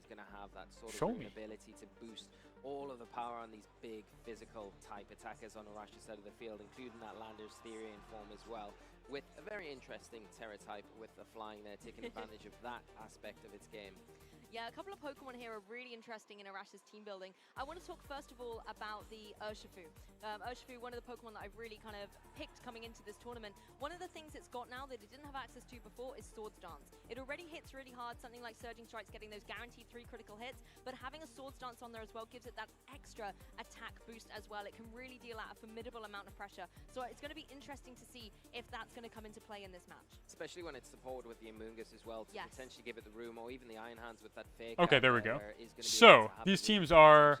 Show me. Ability to boost all of the power on these big physical type attackers on Arash's side of the field, including that Landorus Therian form as well, with a very interesting Terra type with the flying there, taking advantage of that aspect of its game. Yeah, a couple of Pokemon here are really interesting in Arash's team building. I want to talk first of all about the Urshifu. Urshifu, one of the Pokemon that I've really kind of picked coming into this tournament. One of the things it's got now that it didn't have access to before is Swords Dance. It already hits really hard, something like Surging Strike's getting those guaranteed 3 critical hits, but having a Swords Dance on there as well gives it that extra attack boost as well. It can really deal out a formidable amount of pressure. So it's going to be interesting to see if that's going to come into play in this match. Especially when it's supported with the Amoonguss as well, to potentially give it the room, or even the Iron Hands with that fake. Okay, there we go. So, these teams are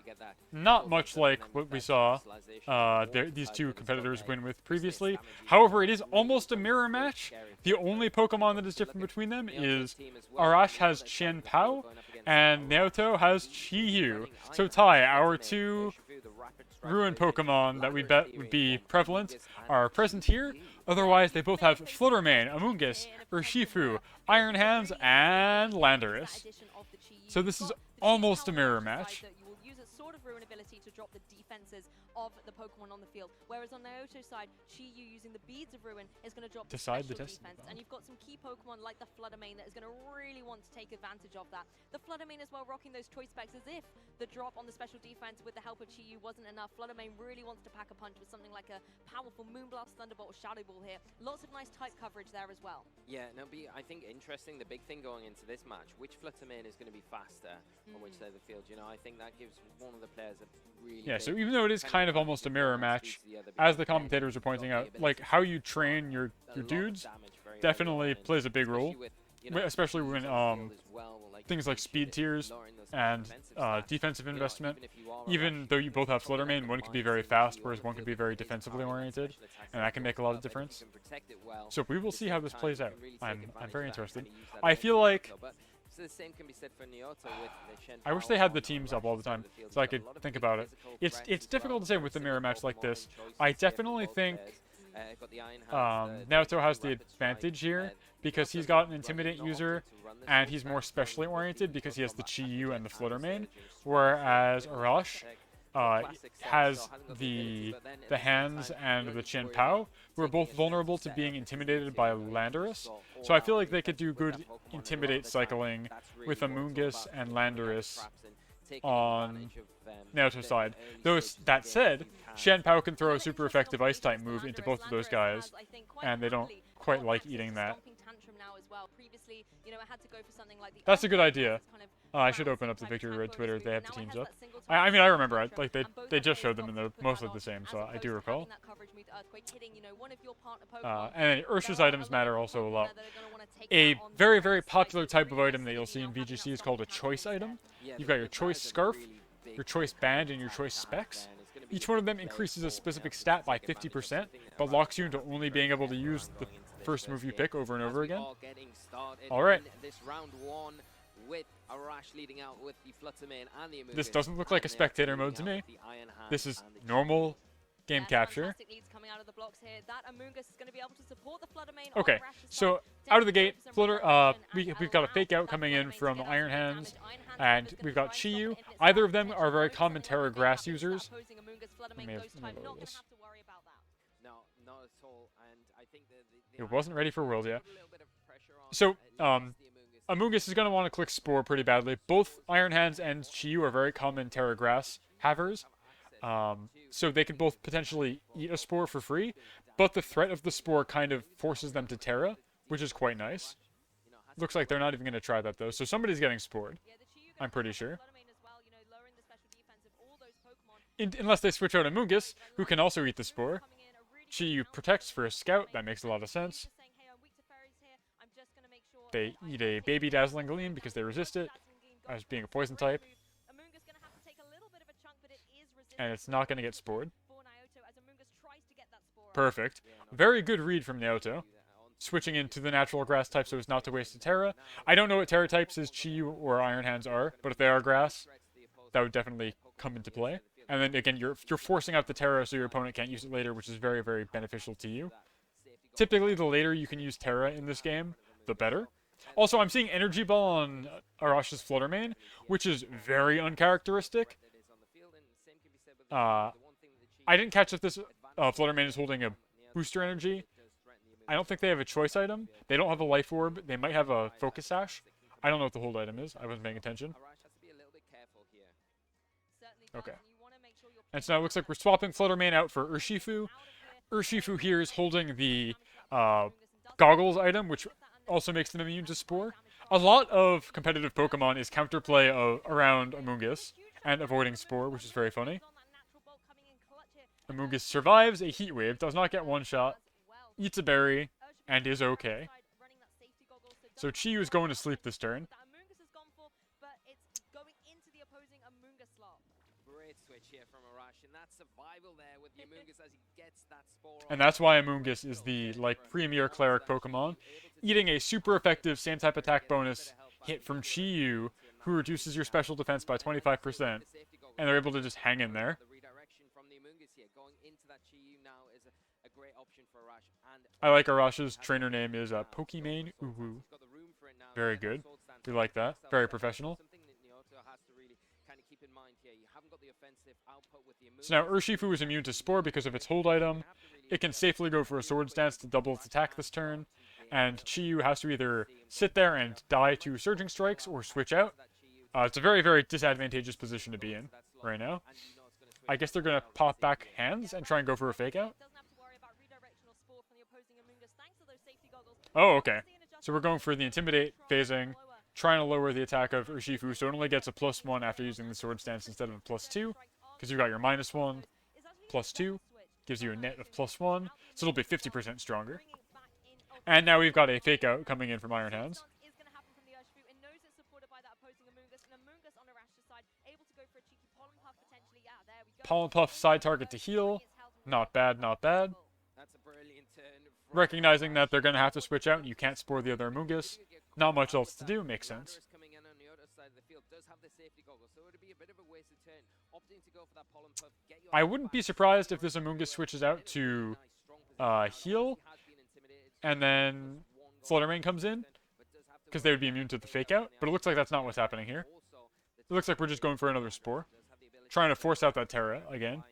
not much like what we saw these two competitors win with previously. However, it is almost a mirror match. The only Pokemon that is different between them is Arash has Chien-Pao and Naoto has Chi-Yu. So Ty, our two Ruin Pokemon that we bet would be prevalent are present here. Otherwise, they both have Fluttermane, Amoonguss, Urshifu, Iron Hands, and Landorus. So this is almost a mirror match. You will use its Sword of Ruin ability to drop the defenses of the Pokemon on the field. Whereas on Naoto's side, Chi-Yu using the Beads of Ruin is going to drop the special defense. And you've got some key Pokemon like the Fluttermane that is going to really want to take advantage of that. The Fluttermane as well rocking those choice specs as if the drop on the special defense with the help of Chi-Yu wasn't enough. Fluttermane really wants to pack a punch with something like a powerful Moonblast, Thunderbolt, or Shadow Ball here. Lots of nice type coverage there as well. Yeah, no, I think interesting, the big thing going into this match, which Fluttermane is going to be faster on which side of the field. You know, I think that gives one of the players a really so even though it is kind of almost a mirror match, as the commentators are pointing out, like how you train your dudes definitely plays a big role, especially when things like speed tiers and defensive investment. Even though you both have Flutter Mane, one could be very fast, whereas one could be very defensively oriented, and that can make a lot of difference. So we will see how this plays out. I'm very interested. I feel like I wish they had the teams up all the time so I could think about it. It's difficult to say with the mirror match like this. I definitely think Naoto has the advantage here because he's got an Intimidate user and he's more specially oriented because he has the Chi-Yu and the Flutter Mane, whereas Arash has the hands and the Chen Pao, who are both vulnerable to being intimidated by Landorus. So I feel like they could do good Intimidate cycling with Amoonguss and Landorus on Naoto's side. Though that said, Shen Pao can throw a super effective Ice type move into both of those guys, and they don't quite like eating that. That's a good idea. I should open up the Victory Road Twitter. They have the teams up. I mean, I remember. Like they just showed them, and they're mostly the same, so I do recall. And then Ursha's items matter also a lot. A very, very popular type of item that you'll see in VGC is called a choice item. You've got your choice scarf, your choice band, and your choice specs. Each one of them increases a specific stat by 50%, but locks you into only being able to use the first move you pick over and over again. Alright. This doesn't look like a spectator mode to me. This is normal game capture. Okay, so out of the gate, Flutter, we've got a fake out coming in from Iron Hands, and we've got Chi-Yu. Either of them are very common Terra Grass users. Let me load this. It wasn't ready for World yet. So, Amoonguss is going to want to click Spore pretty badly. Both Iron Hands and Chi-Yu are very common Terra Grass havers. So they could both potentially eat a Spore for free, but the threat of the Spore kind of forces them to Terra, which is quite nice. Looks like they're not even going to try that, though, so somebody's getting Spored. I'm pretty sure. Unless they switch out Amoonguss, who can also eat the Spore. Chi-Yu protects for a Scout, that makes a lot of sense. They eat a Baby Dazzling Gleam because they resist it, as being a poison type. And it's not going to get Spored. Perfect. Very good read from Naoto. Switching into the natural grass type so as not to waste a Terra. I don't know what Terra types his Chi-Yu or Iron Hands are, but if they are grass, that would definitely come into play. And then again, you're forcing out the Terra so your opponent can't use it later, which is very, very beneficial to you. Typically, the later you can use Terra in this game, the better. Also, I'm seeing Energy Ball on Arash's Flutter Mane, which is very uncharacteristic. I didn't catch if this Flutter Mane is holding a booster energy. I don't think they have a choice item. They don't have a life orb. They might have a focus sash. I don't know what the hold item is. I wasn't paying attention. Okay. And so now it looks like we're swapping Flutter Mane out for Urshifu. Urshifu here is holding the goggles item, which also makes them immune to Spore. A lot of competitive Pokemon is counterplay around Amoonguss and avoiding Spore, which is very funny. Amoonguss survives a Heat Wave, does not get one shot, eats a berry, and is okay. So Chi-Yu is going to sleep this turn. And that's why Amoonguss is the premier cleric Pokemon, eating a super effective same type attack bonus hit from Chi-Yu, who reduces your special defense by 25%, and they're able to just hang in there. I like Arash's trainer name is Pokemon Uwu. Very good. We like that. Very professional. So now Urshifu is immune to Spore because of its hold item. It can safely go for a Swords Dance to double its attack this turn. And Chi-Yu has to either sit there and die to Surging Strikes or switch out. It's a very, very disadvantageous position to be in right now. I guess they're going to pop back hands and try and go for a fake out. Oh, okay. So we're going for the Intimidate phasing, trying to lower the attack of Urshifu, so it only gets a +1 after using the Sword Stance instead of a +2, because you got your -1, +2, gives you a net of +1, so it'll be 50% stronger. And now we've got a fake out coming in from Iron Hands. Pollen Puff side target to heal. Not bad, not bad. That's a brilliant turn. Recognizing that they're going to have to switch out and you can't spore the other Amoonguss. Not much else to do, makes sense. Coming in on the other side of the field does have the safety goggles, so it'd be a bit of a wasted turn. Opting to go for that Pollen Puff, get your I wouldn't be surprised if this Amoonguss switches out to heal, and then Fluttermane comes in, because they would be immune to the fake out, but it looks like that's not what's happening here. It looks like we're just going for another Spore. Trying to force out that Terra again.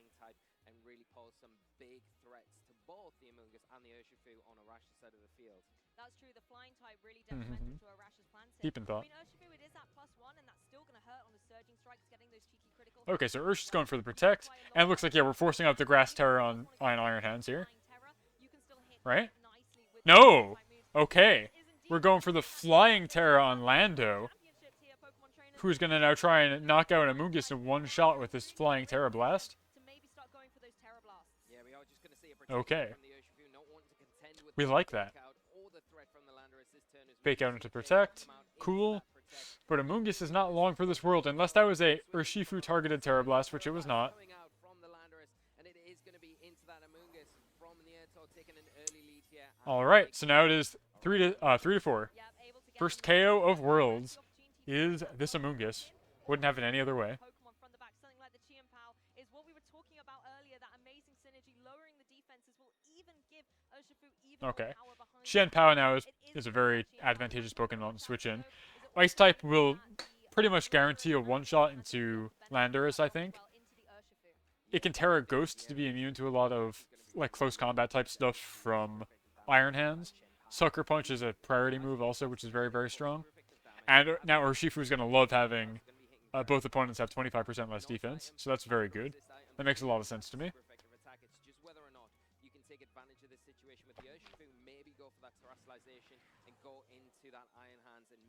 And really pose some big threats to both the Amoonguss and the Urshifu on Arash's side of the field. That's true. The flying type really detrimental to Arash's plans here. Deep in thought. I mean, Urshifu, it is at +1, and that's still going to hurt on the surging strikes, getting those cheeky critical. Okay, so Ursh is going for the Protect, and it looks like, yeah, we're forcing out the Grass Terror on Iron Hands here. Right? No! Okay. We're going for the Flying Terror on Lando, who's going to now try and knock out Amoonguss in one shot with this Flying Terra Blast. Okay. We like that. Fake out into Protect. Cool. But Amoonguss is not long for this world, unless that was a Urshifu targeted Terra Blast, which it was not. Alright, so now it is 3 to 4. First KO of Worlds is this Amoonguss. Wouldn't have it any other way. Pokemon from the back, something like the Chienpao is what we were talking about earlier. That amazing synergy, lowering the defenses will even give Urshifu even more Okay. power behind. Xianpao now is a very advantageous Pokemon to switch in. Ice type will pretty much guarantee a one-shot into Landorus, I think. It can Terra Ghost to be immune to a lot of like close combat type stuff from Iron Hands. Sucker Punch is a priority move also, which is very, very strong. And now Urshifu is going to love having both opponents have 25% less defense, so that's very good. That makes a lot of sense to me. It's just whether or not you can take advantage of this situation with the Urshifu, maybe go for that terrestrialization and go into that Iron Hands and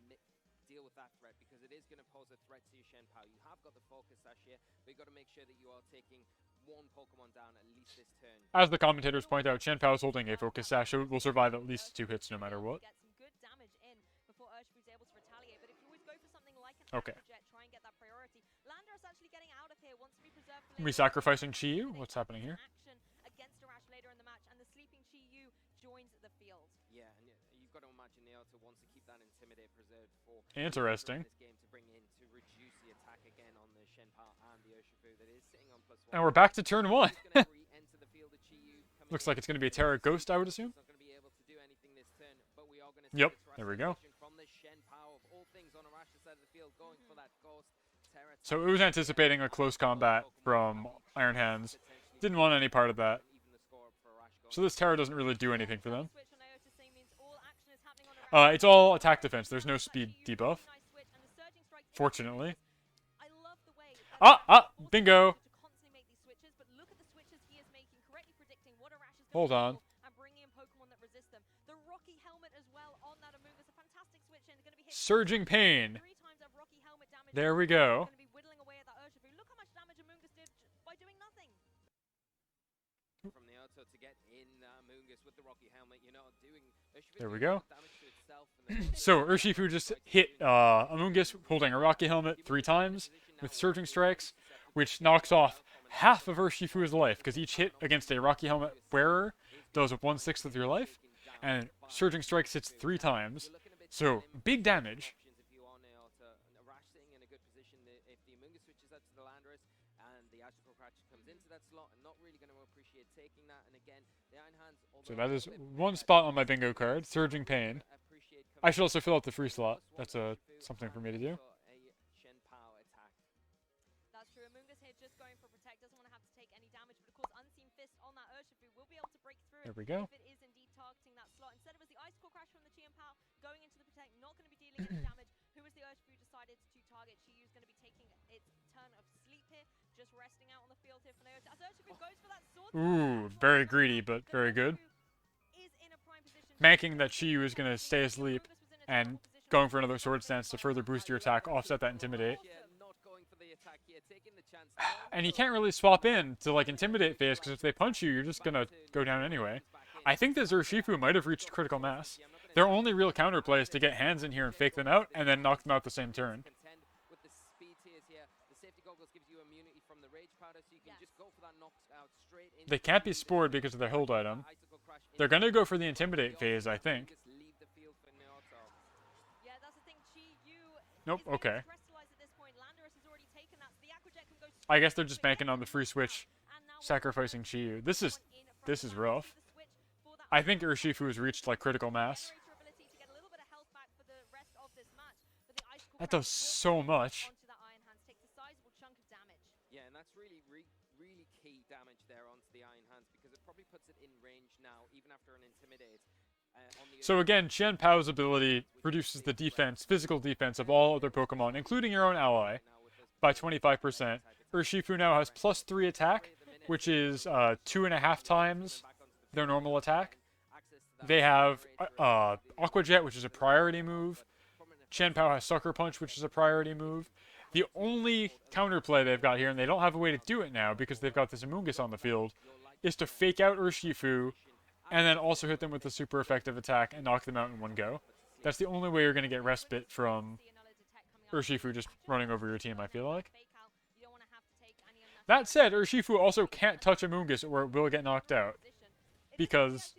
deal with that threat, because it is going to pose a threat to your Shenpao. You have got the Focus Sash here, but you've got to make sure that you are taking one Pokemon down at least this turn. As the commentators point out, Xianpao is holding a Focus Sash, so it will survive at least 2 hits no matter what. Get some good damage in before Urshifu's able to retaliate, but if you always go for something like an Okay. Jet, try and get that priority. Landorus actually getting out of here, wants to be preserved for Are we later. sacrificing Chi-Yu? What's happening here? Action against Arash later in the match, and the sleeping Chi-Yu joins the field. Yeah, and you've got to imagine Naoto wants to keep that Intimidate preserved for Interesting. this game to bring in to reduce the attack again on the Shenpao and the Urshifu that is sitting on +1. And we're back to turn 1. He's gonna re-enter the field of Chi-Yu coming Looks in. like it's going to be a Terra Ghost, I would assume. He's not going to be able to do anything this turn, but we are going to see Yep, the there we go. terrestrialization from the Shenpao of all things on Arash's side of the field, going for that Ghost Terra. So it was anticipating a close combat from Iron Hands. Didn't want any part of that. Even the score up for Arash going. So this Terra doesn't really do anything for them. Switch on Aotis saying means all action is happening on Arash. It's all attack defense. There's no speed debuff, Nice switch, and the surging strike is- fortunately. I love the way that Bingo. to constantly make these switches, but look at the switches he is making, correctly predicting what Arash is Hold going on. to and bringing in Pokemon that resist them. The Rocky Helmet as well on that Amoonguss, a fantastic switch in, going to be hit Surging Pain. 3 times that Rocky Helmet damage. There we go. Going to be whittling away at that Urshifu. Look how much damage Amoonguss did by doing nothing. From the outside to get in Amoonguss with the Rocky Helmet, you know, doing Urshifu There we doing go. damage to itself and then So Urshifu just hit Amoonguss holding a Rocky Helmet 3 times with Surging Strikes, which knocks off half of Urshifu's life, because each hit against a Rocky Helmet wearer does 1/6 of your life, and Surging Strikes hits 3 times, so big damage. options if you are now to Arash sitting in a good position. If the Amoonguss switches out to the Landorus and the Astral Crash comes into that slot, and not really going to appreciate taking that. And again, the Iron Hands. So that is one spot on my bingo card, Surging Pain. I should also fill out the free slot. That's something for me to do. That's true. Amoonguss here just going for Protect. Doesn't want to have to take any damage, but of course, Unseen Fist on that Urshifu will be able to break through. There we go. If it is indeed targeting that slot. Instead, it was the Ice Core Crash from the Chienpao going into the Protect, not going to be dealing any damage. Who was the Urshifu decided to target? Chi-Yu's going to be taking its turn of sleep here, just resting out on the field here for Naoto. As Urshifu goes for that sword. Ooh, very greedy, but very good. Is in a prime position to Banking that Chi-Yu is going to stay asleep and going for another Sword Stance to further boost your attack, offset that Intimidate. Not going for the attack here, taking the chance. And he can't really swap in to like Intimidate phase, because if they punch you, you're just going to go down anyway. I think this Urshifu might have reached critical mass. Their only real counterplay is to get hands in here and fake them out, and then knock them out the same turn. Contend with the speed tiers here. The safety goggles gives you immunity from the rage powder, so you can just go for that knockout straight into They can't be spored because of their hold item. They're going to go for the Intimidate phase, I think. leave the field for Naoto. Yeah, that's the thing. Nope, is okay. crystallized at this point. Landorus has already taken that, so the Aquajet can go I guess straight they're just into it, banking on the gets free the switch, knockout, and now we're sacrificing gonna Chiyu. see This is someone in from this the is back. rough. See the switch for that I think Ice Cold Urshifu has reached like critical mass. generator ability to get a little bit of health back for the rest of this match, but the Ice Cold That Crash does will so get much. onto that Iron Hands, takes a sizable chunk of damage. Yeah, and that's really key damage there onto the Iron Hands, because it probably puts it in range now, even after an Intimidate. So again, Qian Pao's ability reduces the defense, physical defense of all other Pokemon, including your own ally, by 25%. Urshifu now has +3 attack, which is 2.5 times their normal attack. They have Aqua Jet, which is a priority move. Qian Pao has Sucker Punch, which is a priority move. The only counterplay they've got here, and they don't have a way to do it now because they've got this Amoonguss on the field, is to fake out Urshifu and then also hit them with a super effective attack and knock them out in one go. That's the only way you're going to get respite from Urshifu just running over your team, I feel like. That said, Urshifu also can't touch Amoonguss or it will get knocked out, because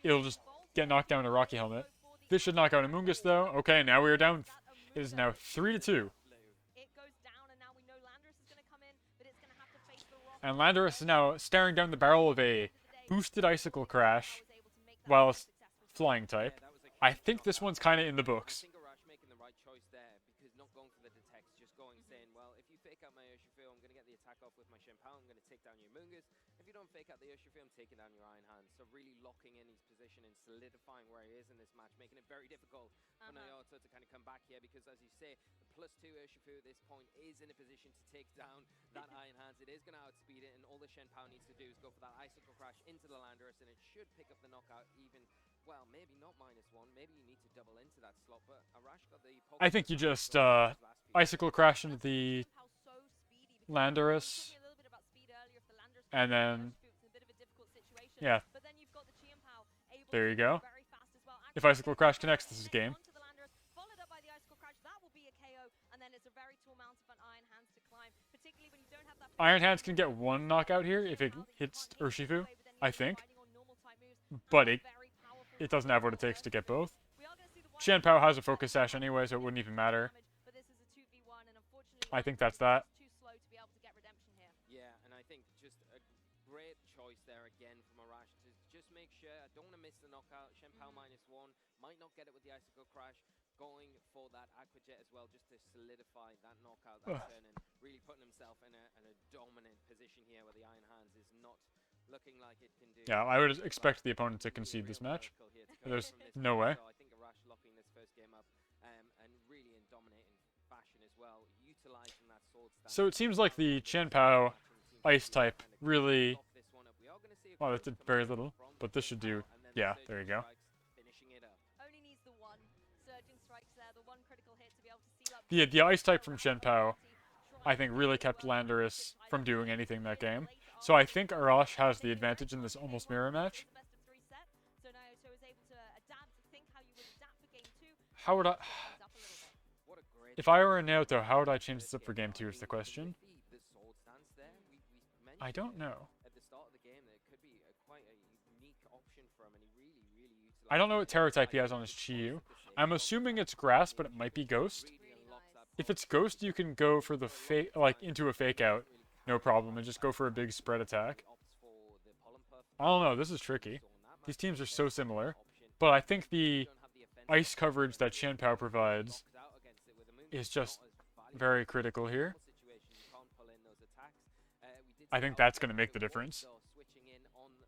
it'll just get knocked down to Rocky Helmet. This should knock out Amoonguss, though. Okay, now we are down. It is now 3-2. And Landorus is now staring down the barrel of a boosted Icicle Crash while flying type. I think this one's kind of in the books. I think Arash making the right choice there, because not going for the detects, just going saying, well, if you fake out my Urshifu, I'm going to get the attack off with my Shenpao, I'm going to take down your Amoonguss. If you don't fake out the Urshifu, I'm taking down your Iron Hands. So really locking in his position and solidifying where he is in this match, making it very difficult for Naoto to kind of come back here, because as you say, the +2 Urshifu at this point is in a position to take down that Iron Hands. It is going to outspeed it, and all the Shenpao needs to do is go for that Icicle Crash into the Landorus, and it should pick up the knockout even. Well, maybe not -1. Maybe you need to double into that slot, but Arash got the I think you just Icicle Crash into the Landorus, and then yeah, there you go. If Icicle Crash connects, this is game. Iron Hands can get one knockout here if it hits Urshifu, I think, but it doesn't have what it takes to get both. Qian Pao has a Focus Sash anyway, so it wouldn't even matter. I think that's that. Yeah, and I think just a great choice there again from Arash to just make sure, I don't want to miss the knockout. Shenpao -1, might not get it with the Icicle Crash, going for that Aqua Jet as well, just to solidify that knockout, that turn, and really putting himself in a dominant position here where the Iron Hands is not looking like it can do. Yeah, I would expect the opponent to concede this match. There's no way. So I think Arash locking this first game up, and really in dominating fashion as well, utilizing that sword stance. So it seems like the Qian Pao Ice type really... Wow, that did very little, but this should do... Yeah, there you go. Only needs the one surging strikes there, the one critical hit to be able to seal up. The Ice type from Qian Pao, I think, really kept Landorus from doing anything that game. So I think Arash has the advantage in this almost mirror match. How would I... If I were a Naoto, how would I change this up for game 2 is the question. I don't know. At the start of the game, there could be quite a unique option for him, and he really utilized. I don't know what Terra type he has on his Chiyu. I'm assuming it's Grass, but it might be Ghost. If it's Ghost, you can go for the fake, like into a fake out, no problem, and just go for a big spread attack. I don't know. This is tricky. These teams are so similar, but I think the ice coverage that Qian Pao provides is just very critical here. I think that's going to make the difference. Switching in on the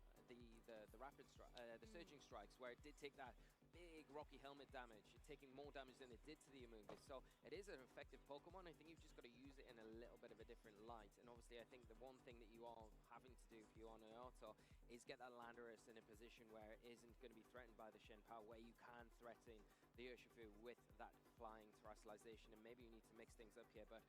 surging strikes, where it did take that big rocky helmet damage, taking more damage than it did to the Amoonguss. So it is an effective Pokemon. I think you've just got to use it in a little bit of a different light. And obviously, I think the one thing that you are having to do if you are Naoto is get that Landorus in a position where it isn't going to be threatened by the Shenpao, where you can threaten the Urshifu with that flying terrestrialization. And maybe you need to mix things up here, but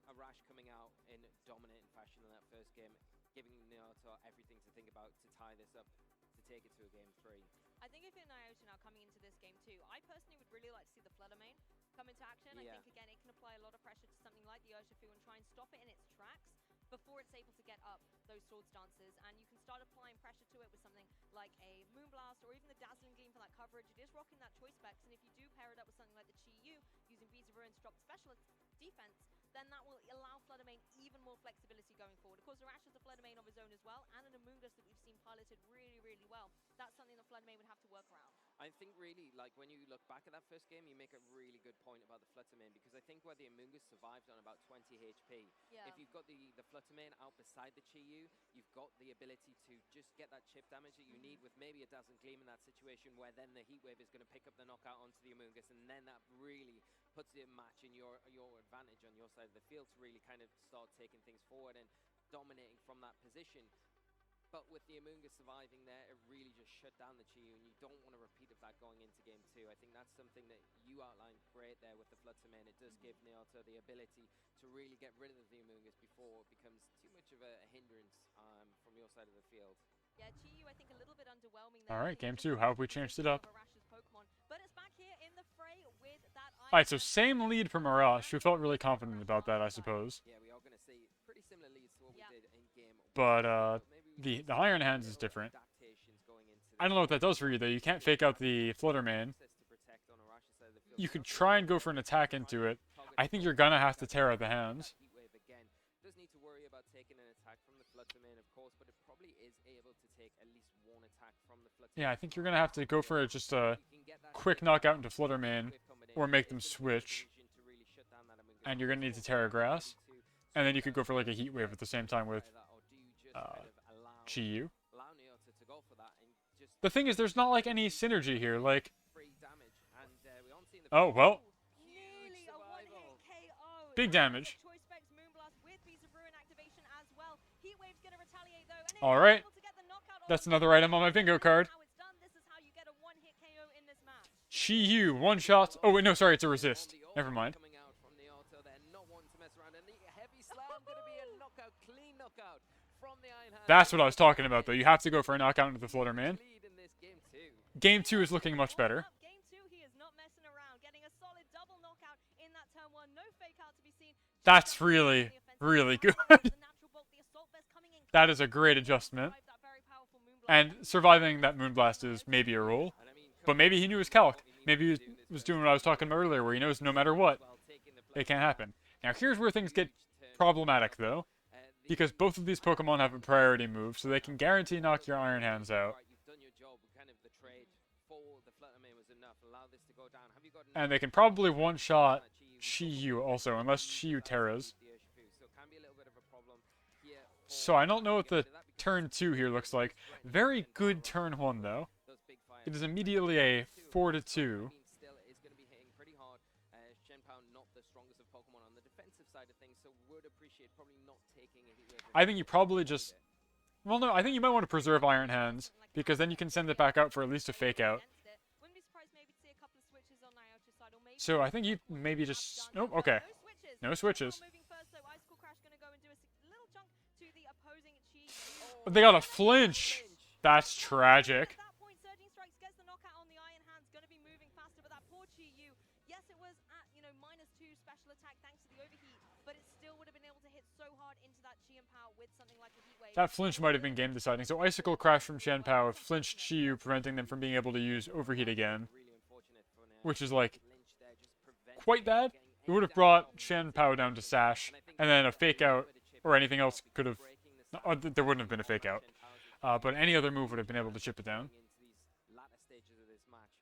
Arash coming out in dominating fashion in that first game, giving Naoto everything to think about to tie this up, to take it to a game 3. I think if you're Naoto now coming into this game too, I personally would really like to see the Fluttermane come into action. I Yeah. think, again, it can apply a lot of pressure to something like the Urshifu and try and stop it in its tracks before it's able to get up those sword stances. And you can start applying pressure to it with something like a Moonblast or even the Dazzling Gleam for that coverage. It is rocking that choice specs, and if you do pair it up with something like the Chi-Yu, using Visa Ruins to drop the special defense, then that will allow Fluttermane even more flexibility going forward. Of course, Arash has a Fluttermane of his own as well, and an Amoonguss that we've seen piloted really, really well. That's something that Fluttermane would have to work around. I think really, like, when you look back at that first game, you make a really good point about the Fluttermane, because I think where the Amoonguss survived on about 20 HP, Yeah. if you've got the Fluttermane out beside the Chi-Yu, you've got the ability to just get that chip damage that you need with maybe a Dazzling Gleam in that situation, where then the Heat Wave is going to pick up the knockout onto the Amoonguss, and then that really puts the match in your advantage on your side of the field to really kind of start taking things forward and dominating from that position. But with the Amoonguss surviving there, it really just shut down the Chi-Yu, and you don't want a repeat of that going into game 2. I think that's something that you outlined great there with the Fluttermane. It does give Naoto the ability to really get rid of the Amoonguss before it becomes too much of a hindrance from your side of the field. Yeah, Chi-Yu, I think, a little bit underwhelming All there. right, game 2. How have we changed it up? Arash's Pokemon, but it's back here in the fray with that All right, so same lead from Arash, who felt really confident about that, I suppose. Yeah, we are going to see pretty similar leads to what we did in game 1. But the Iron Hands is different. I don't know what that does for you, though. You can't fake out the Fluttermane. You could try and go for an attack into it. I think you're going to have to tear out the hands. Does need to worry about taking an attack from the Fluttermane, of course, but it probably is able to take at least one attack from the Fluttermane. Yeah, I think you're going to have to go for just a quick knockout into Fluttermane, or make them switch. And you're going to need to Terra Grass. And then you could go for like a Heat Wave at the same time with Chi-Yu. The thing is, there's not like any synergy here. Like, oh, well. Nearly a one-hit KO. Big damage. Choice specs Moonblast with Beast of Ruin activation as well. Heat Wave's gonna retaliate though. And All right. able to get the knockout That's off. another item on my bingo card. How it's done. This is how you get a one-hit KO in this match. Chi-Yu, one shot. Oh, wait, no, sorry, it's a resist. Never mind. Coming out from the auto there, not one to mess around, and the heavy slam gonna be a knockout, clean knockout from the Iron Hand. That's what I was talking about, though. You have to go for a knockout into the Fluttermane. Lead in this game 2. Game 2 is looking much better. Game 2, he is not messing around. Getting a solid double knockout in that turn 1. No fake out to be seen. That's really, really good. That is a great adjustment. And surviving that Moonblast is maybe a rule. But maybe he knew his calc. Maybe he was doing what I was talking about earlier, where he knows no matter what, it can't happen. Now, here's where things get problematic, though. Because both of these Pokemon have a priority move, so they can guarantee knock your Iron Hands out. You've done your job. Kind of the trade for the Fluttermane was enough. Allow this to go down. Have you got And they can probably one-shot Chi-Yu also, unless Chi-Yu Terras. So it can be a little bit of a problem here. So I don't know what the turn 2 here looks like. Very good turn 1, though. It is immediately a 4-2. Still is going to be hitting pretty hard. Shenpao not the strongest of Pokemon on the defensive side of things, so would appreciate probably not taking a Heat Wave. I think you probably just... Well, no, I think you might want to preserve Iron Hands, because then you can send it back out for at least a fake out. So I think you maybe just... Nope, okay. No switches. But they got a flinch. That's tragic. At that point, Surging Strikes gets the knockout on the Iron Hands, going to be moving faster, but that poor Chi-Yu, yes, it was at, -2 special attack thanks to the overheat, but it still would have been able to hit so hard into that Chi-Pow with something like a Heat Wave. That flinch might have been game deciding. So Icicle Crash from Shenpao flinched Chi-Yu, preventing them from being able to use overheat again. Which is like quite bad. It would have brought Shenpao down to Sash, and then a fake out or anything else could have... there wouldn't have been a fake out. But any other move would have been able to chip it down. Into these latter stages of this match.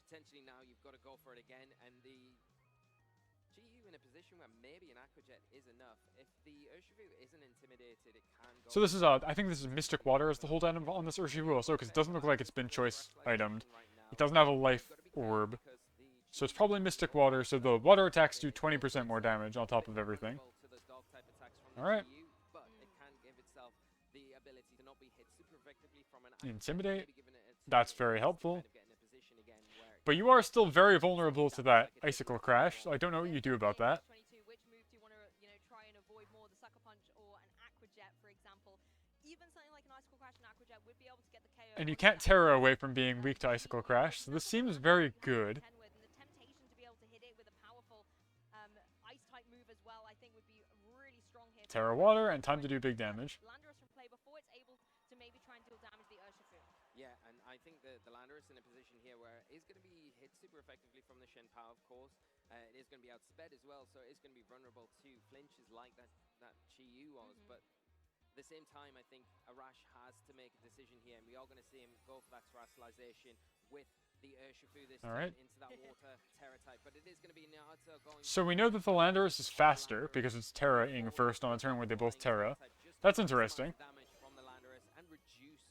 Potentially now you've got to go for it again, and the Chi-Yu in a position where maybe an Aqua Jet is enough. If the Urshifu isn't intimidated, it can go. So this is, I think this is Mystic Water as the hold item on this Urshifu also, because it doesn't look like it's been choice itemed. It doesn't have a life orb. So it's probably Mystic Water, so the water attacks do 20% more damage on top of everything. Alright. Intimidate. That's very helpful. But you are still very vulnerable to that Icicle Crash, so I don't know what you do about that. Which move do you want to, try and avoid more, the Sucker Punch or an Aqua Jet, for example? Even something like an Icicle Crash and Aqua Jet would be able to get the KO. And you can't Terra away from being weak to Icicle Crash, so this seems very good. Terra Water, and time to do big damage. Landorus from play before it's able to maybe try and deal damage to the Urshifu. Yeah, and I think the Landorus in a position here where it's going to be hit super effectively from the Shen Pao, of course. It is going to be outsped as well, so it's going to be vulnerable to flinches like that Chi Yu was. But at the same time, I think Arash has to make a decision here, and we are going to see him go for that terrestrialization with the Urshifu this turn into that water Terra type. But it is going to be Naruto going. So we know that the Landorus is faster because it's Terra-ing first on a turn where they both Terra. That's interesting. Damage from the Landorus and reduce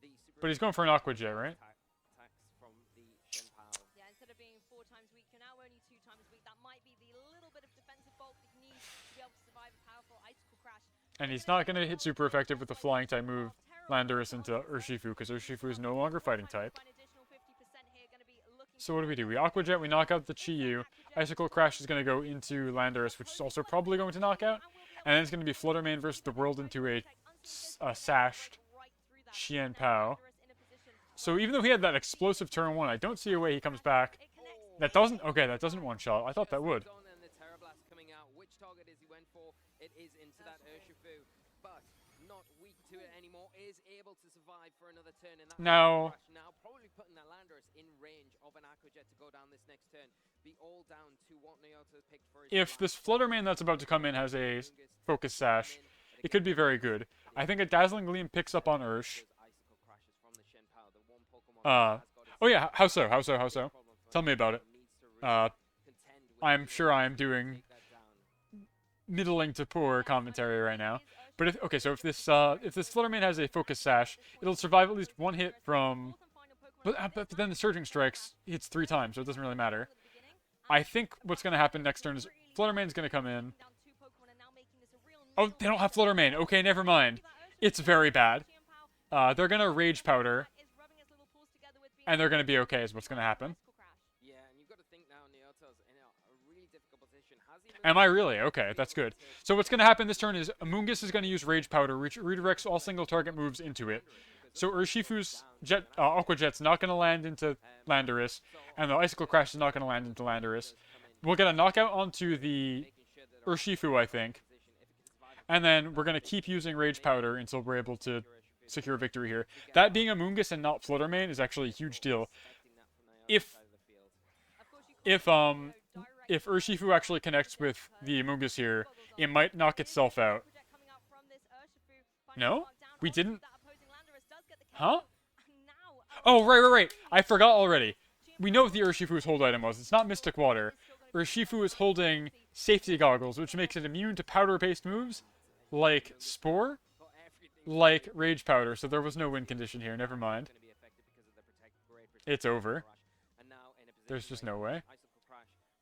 the super. But he's going for an Aqua Jet, right? Attacks from the Shen Pao. Yeah, instead of being 4 times weak, you're now only 2 times weak. That might be the little bit of defensive bulk that you need to be able to survive a powerful Icicle Crash. And he's not going to hit super effective with the flying type move Landorus into Urshifu because Urshifu is no longer fighting type. So what do? We Aqua Jet, we knock out the Chi Yu. Icicle Crash is going to go into Landorus, which is also probably going to knock out. And then it's going to be Flutter Mane versus the world into a sashed Xian Pao. So even though he had that explosive turn 1, I don't see a way he comes back. That doesn't... Okay, that doesn't one-shot. I thought that would. And the Terra Blast coming out. Which target is he went for? It is into that Urshifu, but not weak to it anymore. Is able to survive for another turn. And that Now probably putting that Landorus in range of an Aqua Jet to go down this next turn. Be all down to what Naoto picked for his if this Flutter Mane that's about to come in has a Focus Sash, it could be very good. I think a Dazzling Gleam picks up on Ursh. Oh yeah, how so? Tell me about it. I'm sure I'm doing middling to poor commentary right now. But if this Flutter Mane has a Focus Sash, it'll survive at least 1 hit from. But then the Surging Strikes hits 3 times, so it doesn't really matter. I think what's going to happen next turn is Flutter Mane's going to come in. Oh, they don't have Flutter Mane. Okay, never mind. It's very bad. They're going to Rage Powder. And they're going to be okay is what's going to happen. Yeah, and you've got to think now Naoto's in a really difficult position. Am I really? Okay, that's good. So what's going to happen this turn is Amoonguss is going to use Rage Powder, which redirects all single target moves into it. So Urshifu's Aqua Jet's not going to land into Landorus, and the Icicle Crash is not going to land into Landorus. We'll get a knockout onto the Urshifu, I think. And then we're going to keep using Rage Powder until we're able to secure a victory here. That being Amoonguss and not Flutter Mane is actually a huge deal. If Urshifu actually connects with the Amoonguss here, it might knock itself out. No? We didn't? Huh? Oh, right. I forgot already. We know what the Urshifu's hold item was. It's not Mystic Water. Urshifu is holding Safety Goggles, which makes it immune to powder-based moves, like Spore, like Rage Powder, so there was no win condition here. Never mind. It's over. There's just no way.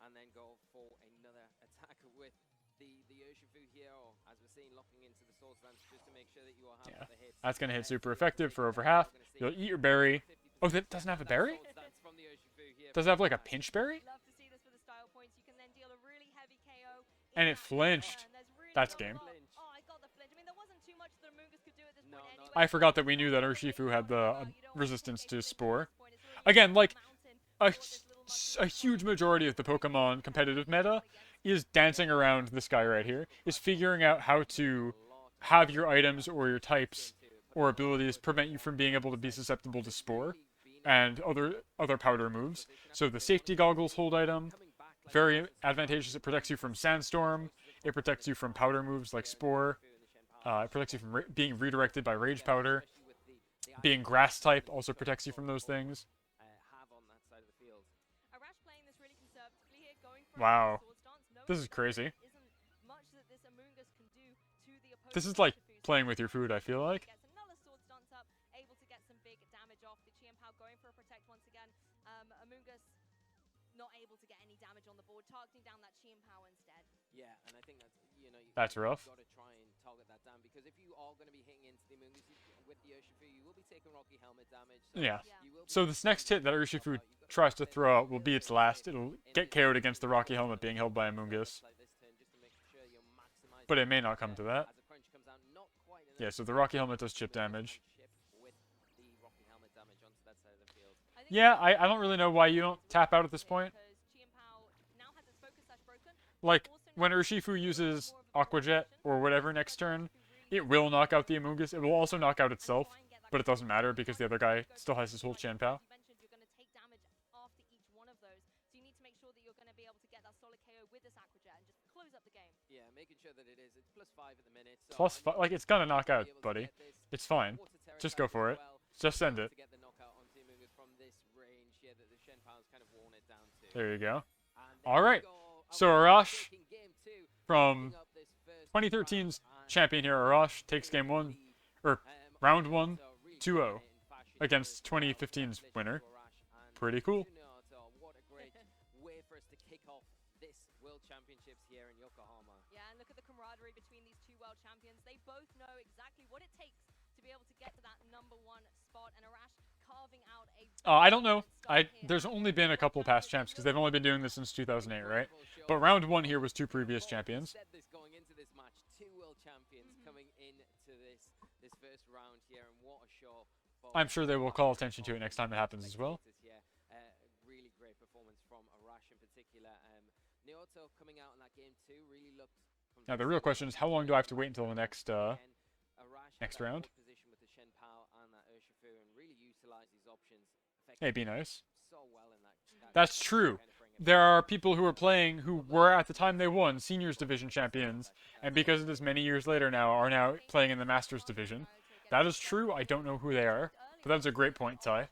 And then go for another attack with the Urshifu here, or as we're seeing, locking into the Sword Stance just to make sure that you are having the hits. That's going to hit super effective for over half. You'll eat your berry. Oh, that doesn't have a berry? Does it have like a pinch berry? And it flinched. That's game. I forgot that we knew that Urshifu had the resistance to Spore. Again, like, a huge majority of the Pokemon competitive meta is dancing around this guy right here, is figuring out how to have your items or your types or abilities prevent you from being able to be susceptible to Spore and other powder moves. So the Safety Goggles hold item, very advantageous. It protects you from Sandstorm. It protects you from powder moves like Spore. It protects you from being redirected by Rage Powder. Being Grass type also protects you from those things. Wow. This is crazy. This is like playing with your food, I feel like. Not able to get any damage on the board, targeting down that Qian Power instead. Yeah, and I think that's, that's rough. You've got to try and target that down, because if you are going to be hitting into the Amoonguss with the Urshifu, you will be taking Rocky Helmet damage. So yeah. So this next hit that Urshifu tries to throw out will be its last. It'll get KO'd against the Rocky Helmet being held by Amoonguss. But it may not come to that. Yeah, so the Rocky Helmet does chip damage. Yeah, I don't really know why you don't tap out at this point. Like, when Urshifu uses Aqua Jet or whatever next turn, it will knock out the Amoonguss. It will also knock out itself, but it doesn't matter because the other guy still has his whole Chanpao. Yeah, making sure that it is. It's +5 at the minute. So +5, like, it's gonna knock out, buddy. It's fine. Just go for it. Just send it. to get the knockout on Amoonguss from this range here that the Shenpao's kind of worn it down to. There you go. And there All we right. go. So Arash Taking game 2, from wrapping up this first 2013's round, and champion here, Arash, takes game 1, or round 1, so really 2-0 dominating fashion against here as well. 2015's winner. Arash, and Pretty cool. what a great way for us to kick off this World Championships here in Yokohama. Yeah, and look at the camaraderie between these two world champions. They both know exactly what it takes to be able to get to that #1 spot, and Arash carving out a I don't know. There's only been a couple past champs because they've only been doing this since 2008, right? But round 1 here was 2 previous champions. Said this going into this match, 2 world champions coming into this first round here, and what a show. I'm sure they will call attention to it next time it happens as well. Really great performance from Arash in particular. Naoto coming out in that game 2 really looked. Now the real question is, how long do I have to wait until the next Arash next had that round? pole position with the Shenpao and that Urshifu, and really utilized these options Hey, be nice. so well in that That's true. kind of bring it There are people who are playing who were at the time they won seniors division champions, and because of this many years later now are now playing in the masters division. That is true. I don't know who they are, but that's a great point, Ty.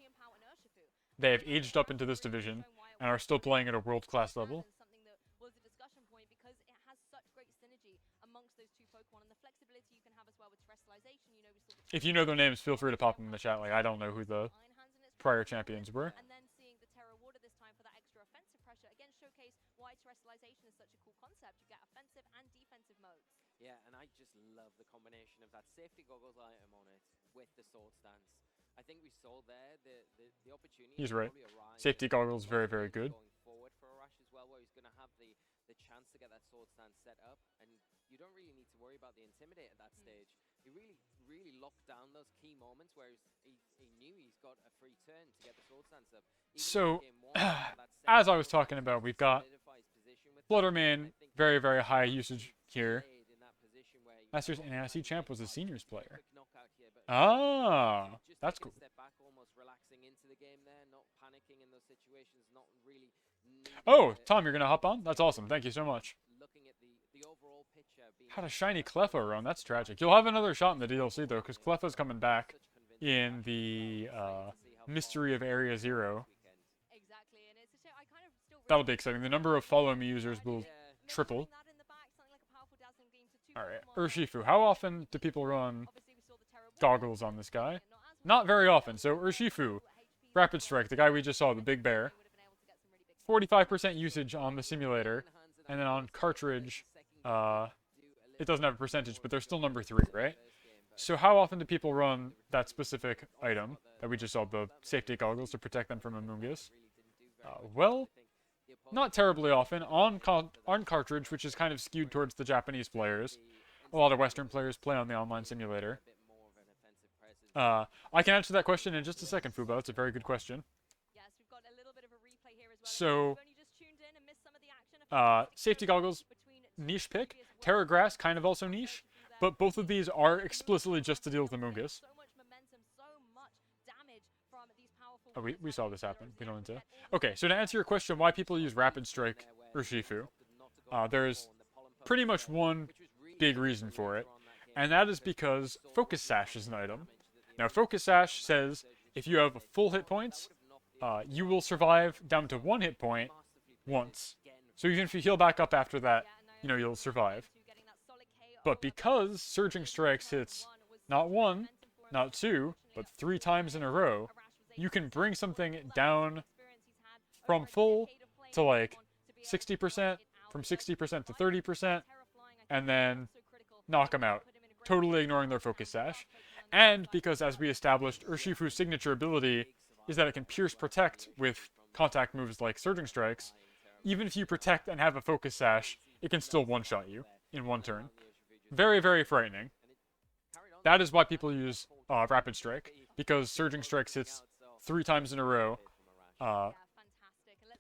They have aged up into this division and are still playing at a world-class level. something that was a discussion point because it has such great synergy amongst those two Pokemon, and the flexibility you can have as well with Terrestrialization. You know, we saw the If you know their names, feel free to pop them in the chat. Like, I don't know who the Iron Hands in its prior champions were. and then seeing the Terra Water this time for that extra offensive pressure again showcase why Terrestrialization is such a cool concept. You get offensive and defensive modes. Yeah, and I just love the combination of that safety goggles item on it with the sword stance. I think we saw there the opportunity. He's to right. probably arise Safety goggles, much very, very later good. Going forward for Arash as well, where he's going to have the chance to get that sword stance set up, and you don't really need to worry about the intimidate at that stage. He really locked down those key moments where he knew he's got a free turn to get the sword stance up. Even So, in game 1, that as I second was sword talking stance about, to we've got solidify his position with it, Flutterman, and I think very, very high usage here. stayed in that position where he Masters got and that NIC champ was a quick seniors player. knockout here, but Ah, just that's taking cool. a step back, almost relaxing into the game there, not panicking in those situations, not really needing Oh, to- Tom, you're gonna hop on? That's awesome. Thank you so much. looking at the overall picture being Had a shiny Cleffa run. That's tragic. You'll have another shot in the DLC though, because Cleffa's coming back such convincing in back the excited to see how Mystery far of Area Zero. this weekend. Exactly, and it's a shame. I kind of still That'll be exciting. The number of follow me users will Yeah. triple. That in the back, something like a powerful dazzling beam to two All right, Pokemon there. Urshifu. How often do people run Obviously, we saw the Terra Water, goggles on this guy? not as Not very often. So Urshifu, Rapid Strike, the guy we just saw, the big bear, 45% usage on the simulator, and then on cartridge, it doesn't have a percentage, but they're still number 3, right? So how often do people run that specific item that we just saw, the safety goggles to protect them from Amoonguss? Well, not terribly often. On cartridge, which is kind of skewed towards the Japanese players, a lot of Western players play on the online simulator. I can answer that question in just a second, Fubo. That's a very good question. Yes, we've got a little bit of a replay here as well. So, If you've only just tuned in and missed some of the action, a fantastic safety duo goggles, between niche two pick. previous world Terra Grass, champions. kind of also niche. There. But both of these are explicitly just to deal with Amoonguss. So much momentum, so much damage from these powerful Oh, we water saw this types happen. that We are don't need to. able get all the Okay, so to answer your question, why people use Rapid Strike Urshifu, there's pretty much one big reason for it, and that is because Focus Sash is an item. Now, Focus Sash says if you have full hit points, you will survive down to 1 hit point once. So even if you heal back up after that, you know, you'll survive. But because Surging Strikes hits not 1, not 2, but 3 times in a row, you can bring something down from full to like 60%, from 60% to 30%, and then knock them out, totally ignoring their Focus Sash. And because, as we established, Urshifu's signature ability is that it can pierce protect with contact moves like Surging Strikes, even if you protect and have a Focus Sash, it can still one-shot you in 1 turn. Very, very frightening. That is why people use Rapid Strike, because Surging Strikes hits 3 times in a row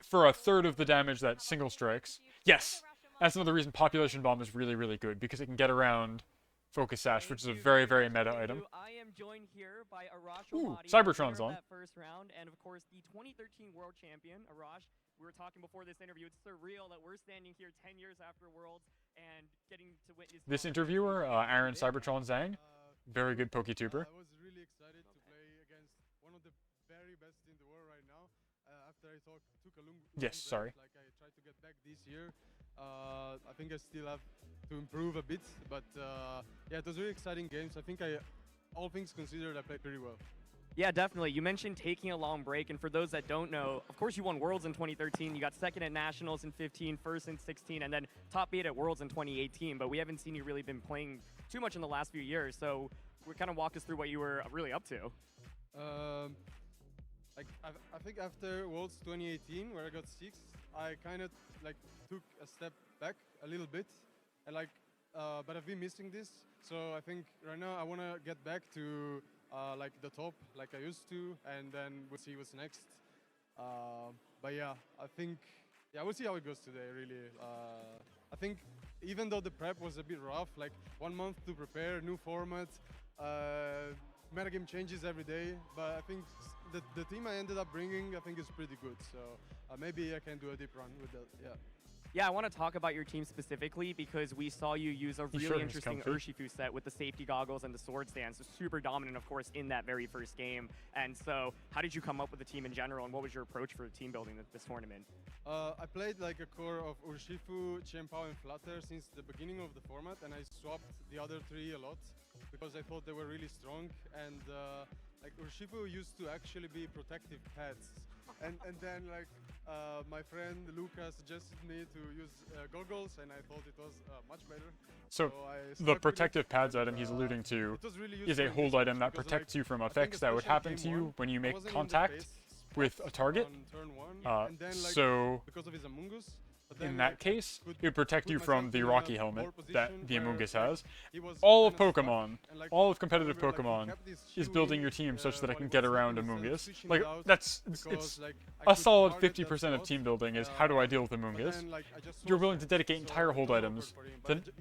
for a third of the damage that single strikes. Yes, that's another reason Population Bomb is really, really good, because it can get around Focus Sash, which is a very, very meta item. I am joined here by Arash Ooh, Omadi, Cybertron's winner of on. that first round, and of course the 2013 World Champion. Arash, we were talking before this interview. It's surreal that we're standing here 10 years after Worlds and getting to witness This interviewer, Aaron Cybertron Zhang, very good PokeTuber. I was really excited to play against one of the very best in the world right now. After I took a long Yes, break, sorry. like I tried to get back this year. I think I still have to improve a bit, but yeah, it was really exciting games. I think all things considered, I played pretty well. Yeah, definitely. You mentioned taking a long break, and for those that don't know, of course you won Worlds in 2013, you got second at Nationals in 15, first in 16, and then top 8 at Worlds in 2018, but we haven't seen you really been playing too much in the last few years, so kind of walk us through what you were really up to. Like I think after Worlds 2018, where I got 6th, I kind of like took a step back a little bit, and like, but I've been missing this. So I think right now I want to get back to like the top, like I used to, and then we'll see what's next. But yeah, I think we'll see how it goes today. Really, I think even though the prep was a bit rough, like 1 month to prepare, new format. Metagame changes every day, but I think the team I ended up bringing, I think, is pretty good. So maybe I can do a deep run with that. Yeah. Yeah, I want to talk about your team specifically because we saw you use a really interesting Urshifu set with the safety goggles and the sword stance. So super dominant, of course, in that very first game. And so how did you come up with the team in general, and what was your approach for team building this tournament? I played like a core of Urshifu, Chien-Pao, and Flutter since the beginning of the format, and I swapped the other 3 a lot because I thought they were really strong. And like Urshifu used to actually be protective pads. And then like my friend Luca suggested me to use goggles, and I thought it was much better. So the protective pads item he's alluding to is a hold item that protects you from effects that would happen to you when you make contact with a target. So because of his Among Us, in that case, it would protect you from the Rocky helmet that the Among Us has. All of Pokemon, all of competitive Pokemon, is building your team such that it can get around Among Us. Like, it's a solid 50% of team building is how do I deal with Among Us. You're willing to dedicate entire hold items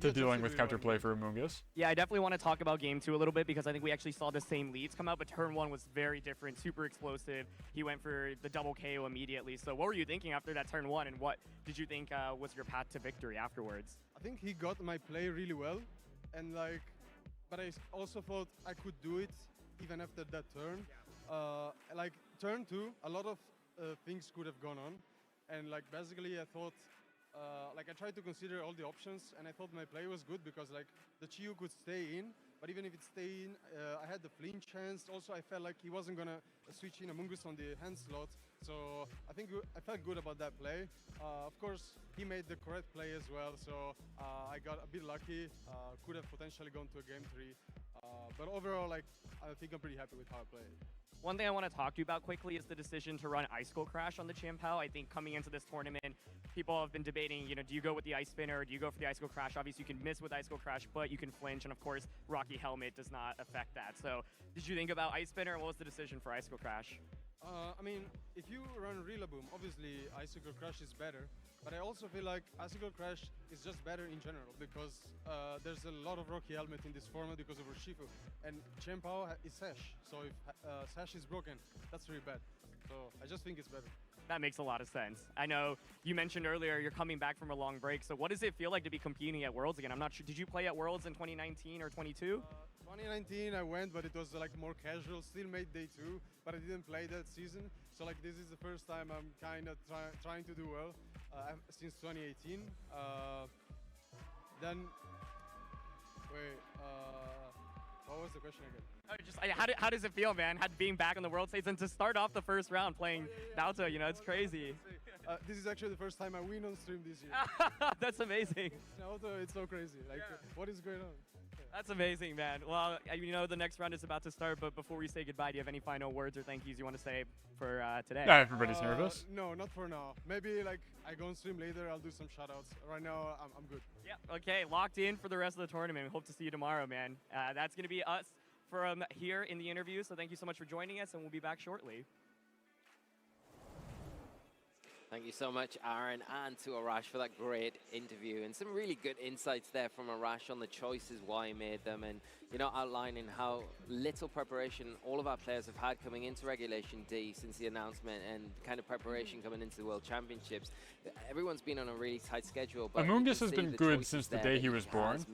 to dealing with counterplay for Among Us. Yeah, I definitely want to talk about Game 2 a little bit because I think we actually saw the same leads come out, but turn 1 was very different, super explosive. He went for the double KO immediately. So what were you thinking after that turn 1, and what did you think was your path to victory afterwards? I think he got my play really well, and like, but I also thought I could do it even after that turn. Like turn 2, a lot of things could have gone on, and like basically I thought, like I tried to consider all the options, and I thought my play was good because like the Chiyu could stay in, but even if it stayed in, I had the flinch chance. Also, I felt like he wasn't gonna switch in Among Us on the hand slot. So I think I felt good about that play. Of course, he made the correct play as well, so I got a bit lucky. Could have potentially gone to a game 3. But overall, like, I think I'm pretty happy with how I played. One thing I want to talk to you about quickly is the decision to run Icicle Crash on the Chien-Pao. I think coming into this tournament, people have been debating, you know, do you go with the Ice Spinner or do you go for the Icicle Crash? Obviously, you can miss with Icicle Crash, but you can flinch, and of course, Rocky Helmet does not affect that. So did you think about Ice Spinner, and what was the decision for Icicle Crash? I mean, if you run Rillaboom, obviously Icicle Crash is better, but I also feel like Icicle Crash is just better in general because there's a lot of Rocky Helmet in this format because of Urshifu, and Chien-Pao is Sash, so if Sash is broken, that's really bad. So I just think it's better. That makes a lot of sense. I know you mentioned earlier you're coming back from a long break, so what does it feel like to be competing at Worlds again? I'm not sure, did you play at Worlds in 2019 or 22? 2019 I went, but it was like more casual, still made day 2, but I didn't play that season. So like this is the first time I'm kind of trying to do well since 2018. Then, wait, what was the question again? How does it feel, man, being back on the world stage and to start off the first round playing Naoto, you know, it's crazy. This is actually the first time I win on stream this year. That's amazing. Naoto, it's so crazy. Like, what is going on? That's amazing, man. Well, you know the next round is about to start, but before we say goodbye, do you have any final words or thank yous you want to say for today? Everybody's nervous. No, not for now. Maybe like I go on stream later, I'll do some shoutouts. Right now, I'm good. Yeah, okay, locked in for the rest of the tournament. We hope to see you tomorrow, man. That's going to be us from here in the interview, so thank you so much for joining us, and we'll be back shortly. Thank you so much, Aaron, and to Arash for that great interview and some really good insights there from Arash on the choices, why he made them, and outlining how little preparation all of our players have had coming into Regulation D since the announcement, and kind of preparation coming into the World Championships. Everyone's been on a really tight schedule. But Amoonguss has been good since the day he was born.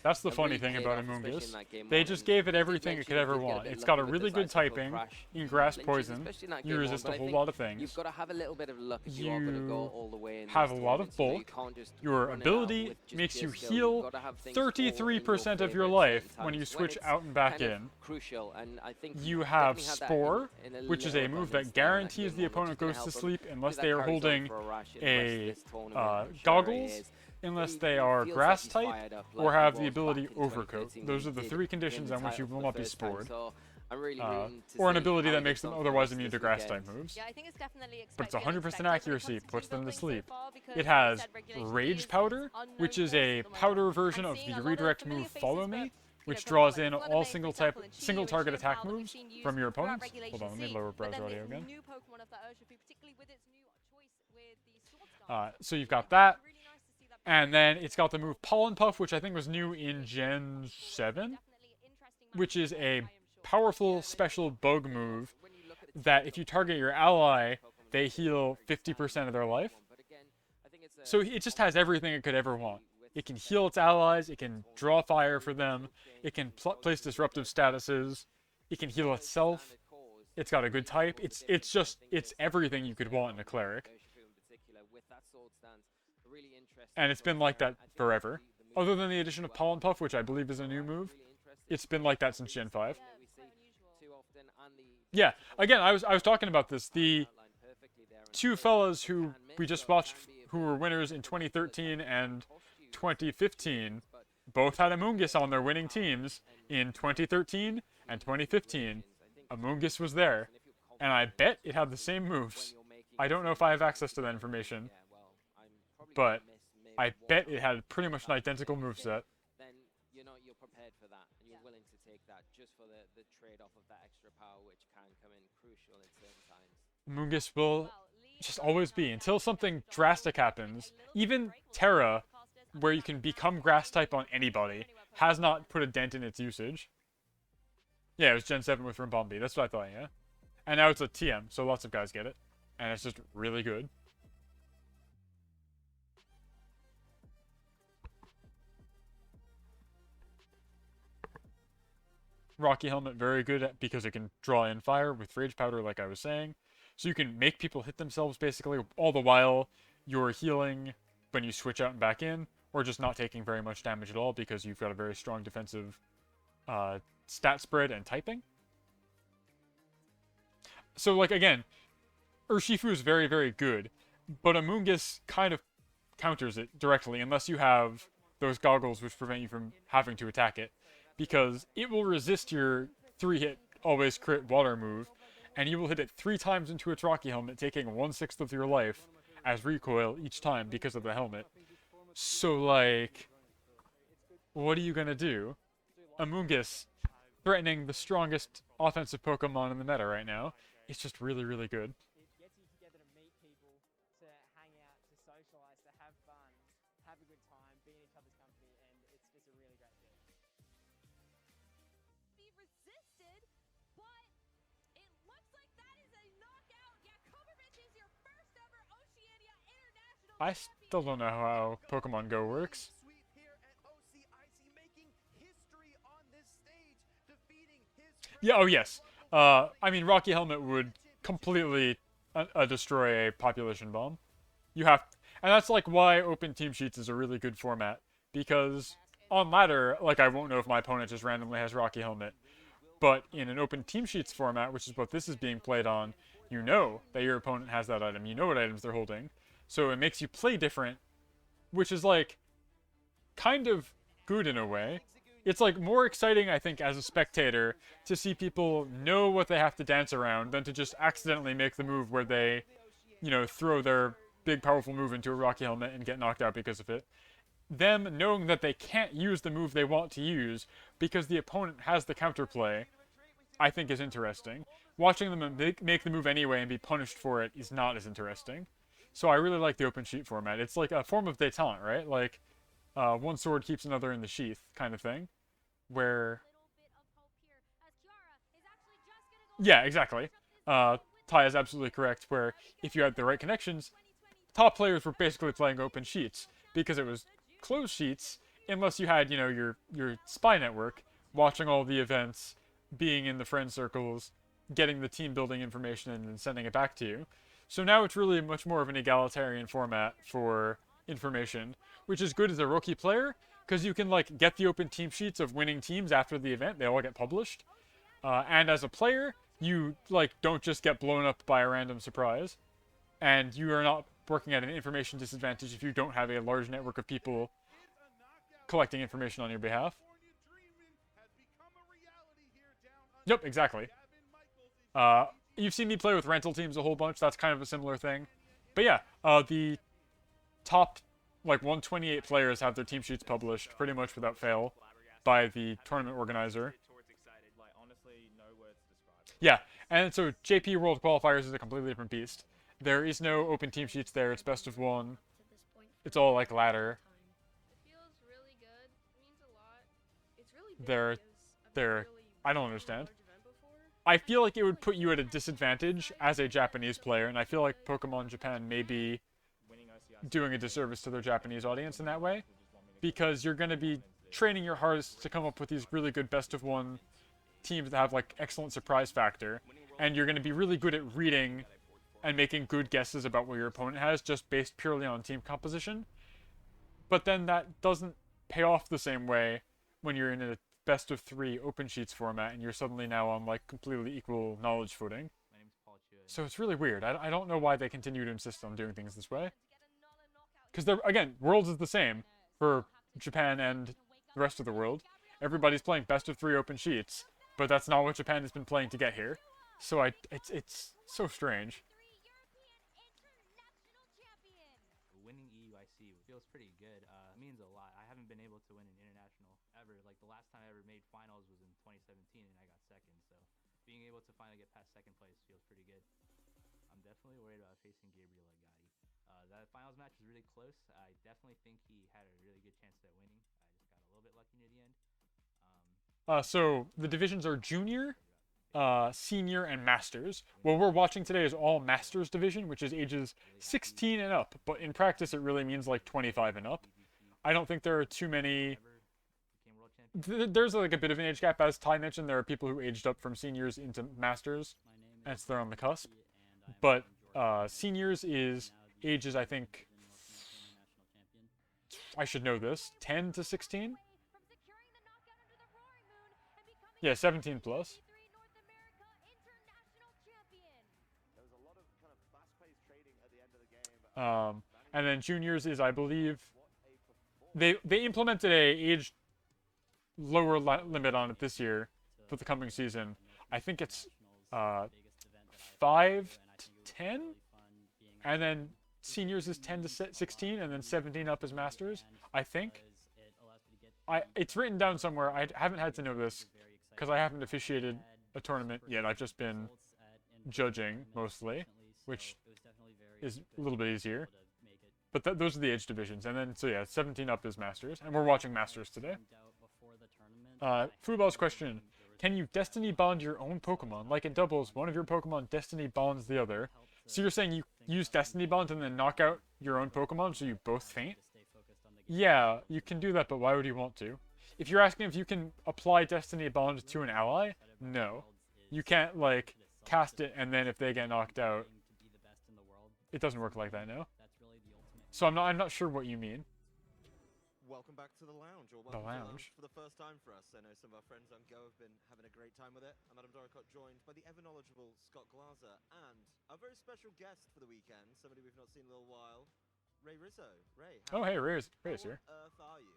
That's the funny thing about Amoonguss. They just gave it everything it could ever want. It's got a really good typing, in grass poison, you resist a whole lot of things. You've got to have a little bit of luck if you are going to go all the way in. Have a lot of bulk. Your ability makes you heal 33% of your life when you switch out and back in. Crucial, and I think you have Spore, which is a move that guarantees the opponent goes to sleep unless they are holding a goggles, unless they are grass type, or have the ability Overcoat. Those are the three conditions on which you will not be spored. Or an ability that makes them otherwise immune to grass type moves. Yeah, I think it's definitely But it's 100% accuracy, puts them to sleep. It has Rage Powder, which is a powder version of the redirect move Follow Me, which draws in all single target attack moves from your opponents. Hold on, let me lower browser audio again. So you've got that, and then it's got the move Pollen Puff, which I think was new in Gen 7, which is a powerful special bug move that if you target your ally, they heal 50% of their life. So it just has everything it could ever want. It can heal its allies, it can draw fire for them, it can place disruptive statuses, it can heal itself, it's got a good type, it's everything you could want in a cleric. And it's been like that forever. Other than the addition of Pollen Puff, which I believe is a new move, it's been like that since Gen 5. Yeah, again, I was talking about this. The two fellas who we just watched, who were winners in 2013 and 2015, both had Amoonguss on their winning teams in 2013 and 2015. Amoonguss was there, and I bet it had the same moves. I don't know if I have access to that information, but I bet it had pretty much an identical moveset. Then you're prepared for that, and you're willing to take that just for the trade-off of that extra power, which can come in crucial in certain times. Amoonguss will just always be, until something drastic happens. Even Terra, where you can become grass type on anybody, has not put a dent in its usage. Yeah, it was Gen 7 with Rimbombi, that's what I thought, yeah. And now it's a TM, so lots of guys get it. And it's just really good. Rocky Helmet, very good at, because it can draw in fire with Rage Powder, like I was saying. So you can make people hit themselves, basically, all the while you're healing when you switch out and back in, or just not taking very much damage at all because you've got a very strong defensive stat spread and typing. So, like, again, Urshifu is very, very good, but Amoonguss kind of counters it directly, unless you have those goggles which prevent you from having to attack it, because it will resist your 3-hit always crit water move, and you will hit it 3 times into its Rocky Helmet, taking 1/6 of your life as recoil each time because of the helmet. So, like, what are you gonna do? Amoonguss, threatening the strongest offensive Pokemon in the meta right now, is just really, really good. It gets you together to meet people, to hang out, to socialize, to have fun, have a good time, be in each other's company, and it's a really great thing. Be resisted, but it looks like that is a knockout. Yakovovich is your first ever Oceania International I still don't know how Pokemon Go works. Yeah, oh yes. I mean, Rocky Helmet would completely destroy a population bomb. You have, and that's like why Open Team Sheets is a really good format, because on ladder, like, I won't know if my opponent just randomly has Rocky Helmet, but in an Open Team Sheets format, which is what this is being played on, you know that your opponent has that item. You know what items they're holding, so it makes you play different, which is like kind of good in a way. It's like more exciting, I think, as a spectator, to see people know what they have to dance around than to just accidentally make the move where they, you know, throw their big powerful move into a Rocky Helmet and get knocked out because of it. Them knowing that they can't use the move they want to use because the opponent has the counterplay, I think is interesting. Watching them make the move anyway and be punished for it is not as interesting. So I really like the open sheet format. It's like a form of détente, right? Like one sword keeps another in the sheath kind of thing, where yeah, exactly. Ty is absolutely correct. Where if you had the right connections, top players were basically playing open sheets because it was closed sheets, unless you had your spy network watching all the events, being in the friend circles, getting the team building information and then sending it back to you. So now it's really much more of an egalitarian format for information, which is good as a rookie player because you can like get the open team sheets of winning teams after the event. They all get published. And as a player, you like don't just get blown up by a random surprise, and you are not working at an information disadvantage if you don't have a large network of people collecting information on your behalf. Yep, exactly. You've seen me play with rental teams a whole bunch. That's kind of a similar thing. But yeah, the top like 128 players have their team sheets published pretty much without fail by the tournament organizer. Yeah, and so JP World Qualifiers is a completely different beast. There is no open team sheets there. It's best of one. It's all like ladder. They're I don't understand. I feel like it would put you at a disadvantage as a Japanese player, and I feel like Pokemon Japan may be doing a disservice to their Japanese audience in that way, because you're going to be training your hardest to come up with these really good best of one teams that have like excellent surprise factor, and you're going to be really good at reading and making good guesses about what your opponent has just based purely on team composition. But then that doesn't pay off the same way when you're in a best of 3 open sheets format and you're suddenly now on like completely equal knowledge footing. So it's really weird. I don't know why they continue to insist on doing things this way. Because they're, again, Worlds is the same for Japan and the rest of the world. Everybody's playing best of 3 open sheets, but that's not what Japan has been playing to get here. So it's so strange. Winning EUIC feels pretty good. It means a lot. I haven't been able to win an international ever. Like the last time I ever made finals was in 2017 and I got second. So being able to finally get past second place feels pretty good. I'm definitely worried about facing Gabriel Agati. That finals match was really close. I definitely think he had a really good chance at winning. I just got a little bit lucky near the end. So the divisions are junior, senior, and masters. What we're watching today is all masters division, which is ages 16 and up. But in practice, it really means like 25 and up. I don't think there are too many. There's like a bit of an age gap, as Ty mentioned. There are people who aged up from seniors into masters, and so they're on the cusp. But seniors is ages, I think, I should know this, 10 to 16? Yeah, 17 plus. And then juniors is, I believe, they implemented a age lower limit on it this year for the coming season. I think it's 5 to 10, and then seniors is 10 to 16, and then 17 up is masters. I think. It's written down somewhere. I haven't had to know this because I haven't officiated a tournament yet. I've just been judging mostly, which is a little bit easier. But those are the age divisions, and then so yeah, 17 up is masters, and we're watching masters today. Football's question: can you destiny bond your own Pokemon? Like in doubles, one of your Pokemon destiny bonds the other. So you're saying you use destiny bond and then knock out your own Pokemon so you both faint? Yeah, you can do that, but why would you want to? If you're asking if you can apply destiny bond to an ally, no. You can't like cast it and then if they get knocked out, it doesn't work like that, no. So I'm not sure what you mean. Welcome back to the lounge, or welcome welcome to the lounge for the first time for us. I know some of our friends on Go have been having a great time with it. I'm Adam Doricott, joined by the ever-knowledgeable Scott Glaser, and a very special guest for the weekend, somebody we've not seen in a little while, Ray Rizzo. Ray, hey, Ray's here. How on earth are you?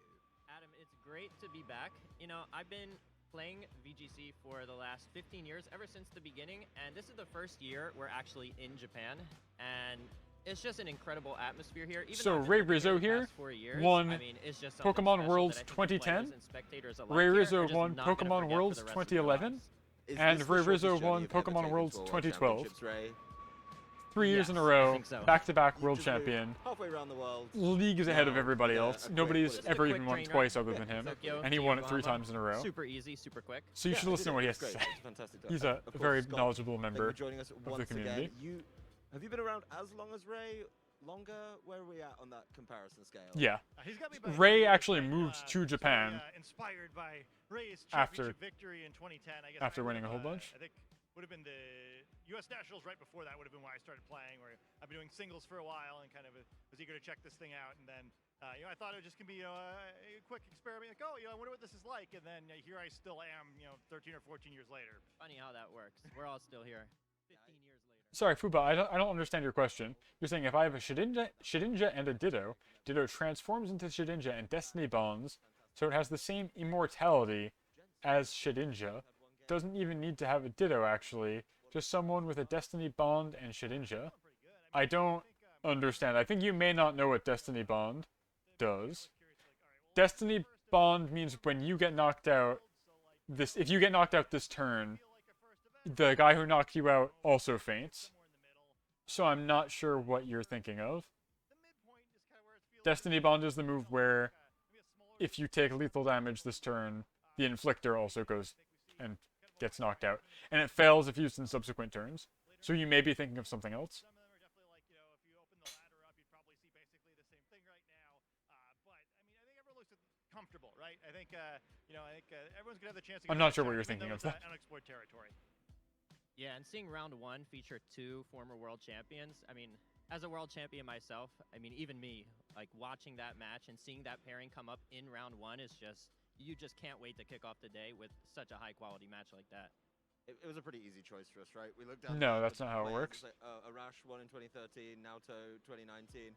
Adam, it's great to be back. You know, I've been playing VGC for the last 15 years, ever since the beginning, and this is the first year we're actually in Japan, and it's just an incredible atmosphere here. Even so Ray Rizzo here won Pokemon Worlds 2010. Ray Rizzo won Pokemon Worlds 2011. And Ray Rizzo won Pokemon Worlds 2012. 3 years in a Yes, I row, think so. back-to-back You've world just moved champion. halfway around the world. League is ahead of Now, everybody yeah, else. a quick- Nobody's what is it? ever Quick even won train ride. twice other than Yeah, him, Tokyo and he to won it 3 Yokohama. times in a row. Super easy, super quick. So you Yeah, should he listen did to it. what he It's has to great. say. It's fantastic. He's Of a course, very Scott, knowledgeable thank you member for joining us of the once community. again. Have you been around as long as Ray? Longer? Where are we at on that comparison scale? Yeah. He's got me by Ray 3 years, actually right? moved to So, Japan inspired by Ray's after- championship victory in 2010. I guess after I winning a would've, whole bunch. I think would have been the U.S. Nationals right before that would have been why I started playing. Where I've been doing singles for a while and kind of was eager to check this thing out. And then I thought it was just gonna be a quick experiment. Like, oh, I wonder what this is like. And then here I still am, 13 or 14 years later. Funny how that works. We're all still here. 15 years later. Sorry, Fuba, I don't understand your question. You're saying if I have a Shedinja and a Ditto transforms into Shedinja and Destiny bonds, so it has the same immortality as Shedinja. Doesn't even need to have a Ditto, actually. Just someone with a Destiny bond and Shedinja. I don't understand. I think you may not know what Destiny bond does. Destiny bond means when you get knocked out, if you get knocked out this turn, the guy who knocked you out also faints. So I'm not sure what you're thinking of. Destiny Bond is the move where if you take lethal damage this turn, the Inflictor also goes and gets knocked out. And it fails if used in subsequent turns. So you may be thinking of something else. Some of them are definitely like, if you open the ladder up, you'd probably see basically the same thing right now. But I mean, I think everyone looks comfortable, right? I think everyone's gonna have the chance to. I'm not sure what you're thinking of. Unexplored territory. Yeah, and seeing round 1 feature 2 former world champions, I mean, as a world champion myself, I mean, even me, like watching that match and seeing that pairing come up in round 1 is just, you just can't wait to kick off the day with such a high quality match like that. It was a pretty easy choice for us, right? We looked down. No, that's not how it works. Like, Arash won in 2013, Naoto 2019.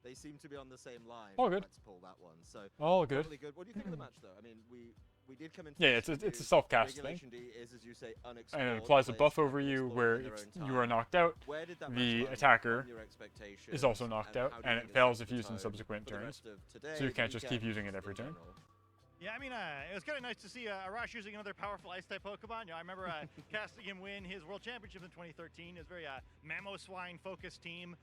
They seem to be on the same line. All good. Let's pull that one. So all good. Really good. What do you think of the match, though? I mean, we did come into. Yeah, it's a self-cast thing. Regulation D is, as you say, unexplored. And it applies a Players buff can over you explore where in their if own you time. are knocked out, Where did that the match land attacker on your expectations, is also knocked and out, how do you and it think it's fails set if the used in tone subsequent for the turns. rest of today, So you can't just keep weekend, using it every in turn. general? Yeah, I mean, it was kind of nice to see Arash using another powerful Ice-type Pokemon. I remember casting him win his World Championship in 2013. It was a very Mamoswine-focused team.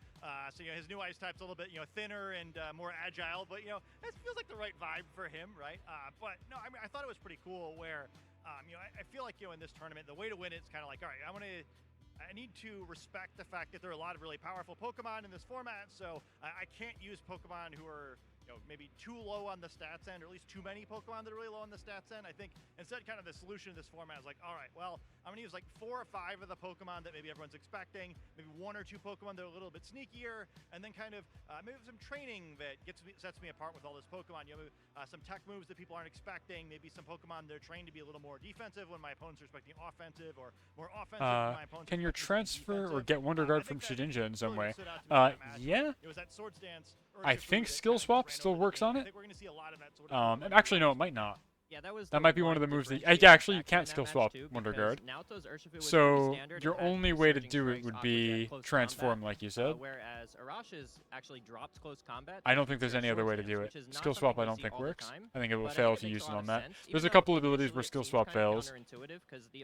So his new Ice-type's a little bit thinner and more agile, but it feels like the right vibe for him, right? But no, I mean, I thought it was pretty cool where, I feel like in this tournament, the way to win it's kind of like, all right, I need to respect the fact that there are a lot of really powerful Pokemon in this format, so I can't use Pokemon who are maybe too low on the stats end, or at least too many Pokemon that are really low on the stats end. I think instead kind of the solution to this format is like, all right, well, I'm going to use like 4 or 5 of the Pokemon that maybe everyone's expecting, maybe 1 or 2 Pokemon that are a little bit sneakier, and then kind of maybe some training that sets me apart with all this Pokemon. Some tech moves that people aren't expecting, maybe some Pokemon that are trained to be a little more defensive when my opponents are expecting offensive, or more offensive when my opponents Can are you expecting transfer or defensive. get Wonder Guard I from think that Shedinja in some way? really stood out to me in that match. Yeah. It was that Swords Dance. I think Skill Swap still works on it. And actually, no, it might not. Yeah, that might be one of the moves that. Yeah, actually, you can't skill swap Wonder Guard. So your only way to do it would be transform, like you said. Whereas Arash's actually dropped close combat. I don't think there's any other way to do it. Skill swap, I don't think works. I think it will fail if you use it on that. There's a couple abilities where skill swap fails.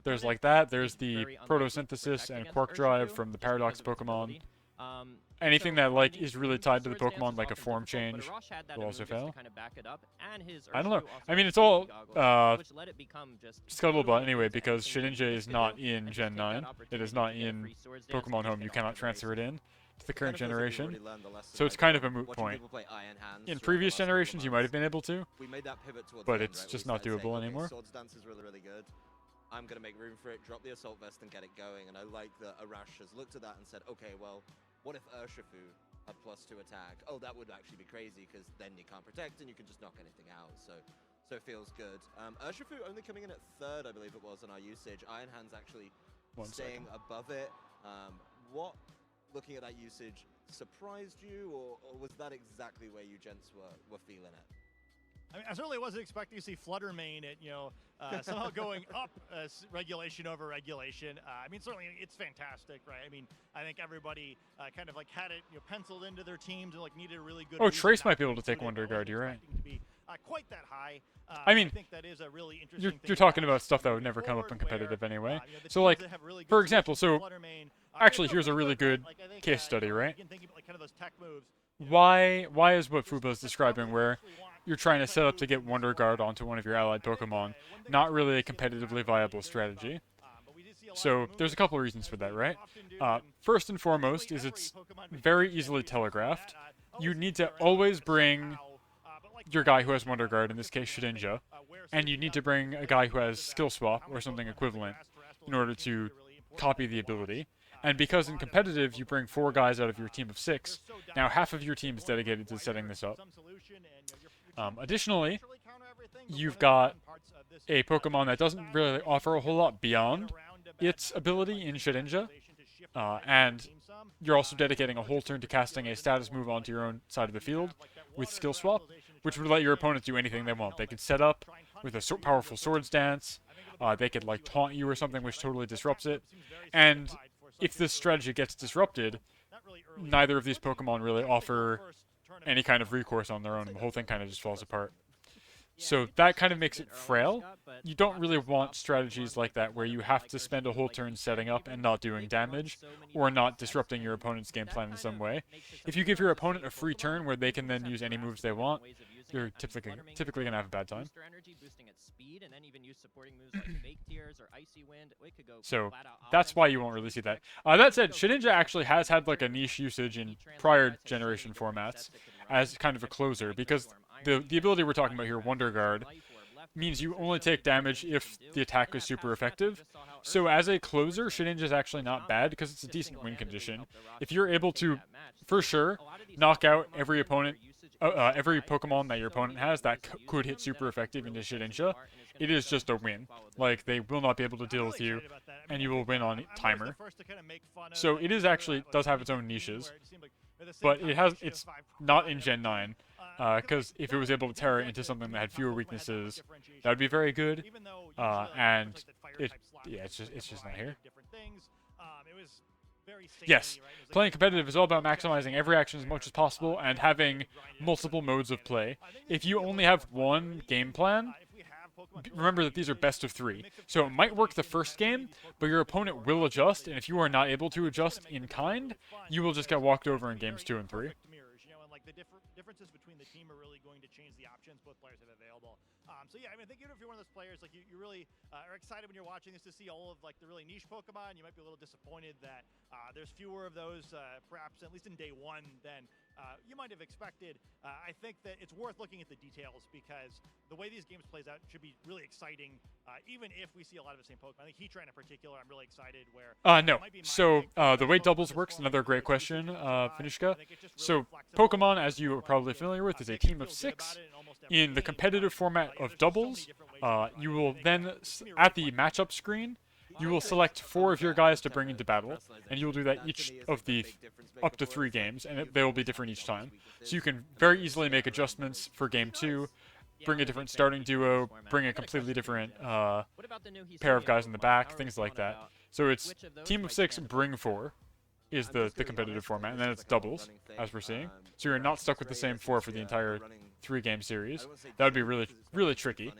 There's like that. There's the Photosynthesis and Quark Drive from the Paradox Pokemon. Anything that like is really tied to the Pokemon, like a form change, will also fail. I don't know. I mean, it's all scuttlebutt anyway, because Shedinja is not in Gen 9. It is not in Pokemon Home. You cannot transfer it in to the current generation. So it's kind of a moot point. In previous generations, you might have been able to, but it's just not doable anymore. Swords Dance is really, really good. I'm going to make room for it, drop the Assault Vest, and get it going. And I like that Arash has looked at that and said, okay, well, what if Urshifu had +2 attack? Oh, that would actually be crazy, because then you can't protect and you can just knock anything out. So it feels good. Urshifu only coming in at 3rd, I believe it was, on our usage. Iron Hand's actually staying above it. What, looking at that usage, surprised you, or was that exactly where you gents were feeling it? I mean, I certainly wasn't expecting to see Flutter Mane at, somehow going up regulation over regulation. I mean, certainly it's fantastic, right? I mean, I think everybody kind of like had it penciled into their teams and like needed a really good. Oh, Trace might be able to take Wonder Guard. You're right. To be quite that high. I mean, think that is a really interesting you're thing to talking watch about stuff that would moving never come up in forward, where, competitive anyway. the So teams like, that have really good for example, solutions so for Fluttermane, actually they here's a feel really pretty good Like, I think, case study, right? You can think about kind of those tech moves. Why is what Fuba is describing, where you're trying to set up to get Wonder Guard onto one of your allied Pokemon, not really a competitively viable strategy? So there's a couple of reasons for that, right? First and foremost is it's very easily telegraphed. You need to always bring your guy who has Wonder Guard, in this case Shedinja, and you need to bring a guy who has Skill Swap or something equivalent in order to copy the ability. And because in competitive you bring 4 guys out of your team of 6, now half of your team is dedicated to setting this up. Additionally, you've got a Pokemon that doesn't really offer a whole lot beyond its ability in Shedinja, and you're also dedicating a whole turn to casting a status move onto your own side of the field with Skill Swap, which would let your opponents do anything they want. They could set up with a powerful Swords Dance, they could like taunt you or something, which totally disrupts it, and if this strategy gets disrupted, neither of these Pokemon really offer any kind of recourse on their own, and the whole thing kind of just falls apart. So that kind of makes it frail. You don't really want strategies like that where you have to spend a whole turn setting up and not doing damage, or not disrupting your opponent's game plan in some way. If you give your opponent a free turn where they can then use any moves they want, you're typically going to have a bad time. So that's why you won't really see that. That said, Shedinja actually has had like a niche usage in prior generation formats as kind of a closer, because the ability we're talking about here, Wonder Guard, means you only take damage if the attack is super effective. So as a closer, Shedinja is actually not bad because it's a decent win condition. If you're able to, for sure, knock out every opponent, every Pokemon that your opponent has that could hit super effective into Shedinja, it is just a win. Like, they will not be able to deal with you, and you will win on timer. So it is actually, does have its own niches, but it's not in Gen 9. Because if it was able to tear it into something that had fewer weaknesses, that would be very good. And it's just not here. Yes, playing competitive is all about maximizing every action as much as possible and having multiple modes of play. If you only have one game plan, remember that these are best of 3. So it might work the first game, but your opponent will adjust, and if you are not able to adjust in kind, you will just get walked over in games 2 and 3. The differences between the team are really going to change the options both players have available. So yeah, I mean, I think even if you're one of those players, like you really are excited when you're watching this to see all of like the really niche Pokemon. You might be a little disappointed that there's fewer of those, perhaps at least in day 1, than you might have expected. I think that it's worth looking at the details because the way these games plays out should be really exciting, even if we see a lot of the same Pokemon. I think Heatran in particular, I'm really excited where. No. So the way doubles works, another great question, Finishka. So Pokemon, as you are probably familiar with, is a team of 6. In the competitive format of doubles, you will then, at the matchup screen, you will select 4 of your guys to bring into battle, and you will do that each of the up to 3 games, and they will be different each time. So you can very easily make adjustments for game 2, bring a different starting duo, bring a completely different pair of guys in the back, things like that. So it's team of 6, bring 4 is the competitive format, and then it's doubles, as we're seeing. So you're not stuck with the same 4 for the entire 3-game series. That would be really, really tricky.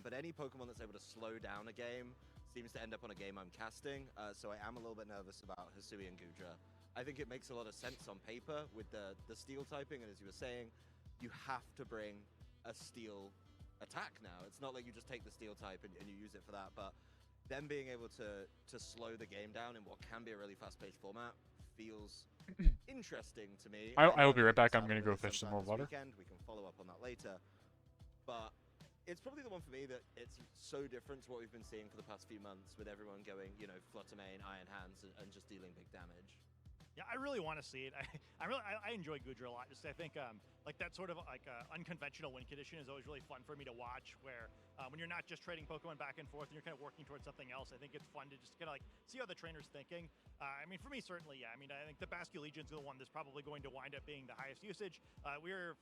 But any Pokemon that's able to slow down a game seems to end up on a game I'm casting, so I am a little bit nervous about Hisui and Gudra. I think it makes a lot of sense on paper with the steel typing, and as you were saying, you have to bring a steel attack now. It's not like you just take the steel type and you use it for that, but them being able to slow the game down in what can be a really fast-paced format feels interesting to me. I will be right back. I'm going to go fetch some more water. We can follow up on that later. But it's probably the one for me that it's so different to what we've been seeing for the past few months with everyone going, you know, Fluttermane, Iron Hands, and just dealing big damage. Yeah, I really want to see it. I enjoy Gudra a lot. Just I think like that sort of like unconventional win condition is always really fun for me to watch. Where when you're not just trading Pokemon back and forth and you're kind of working towards something else, I think it's fun to just kind of like see how the trainer's thinking. I mean, for me, certainly, yeah. I mean, I think the Basculegion's the one that's probably going to wind up being the highest usage. We're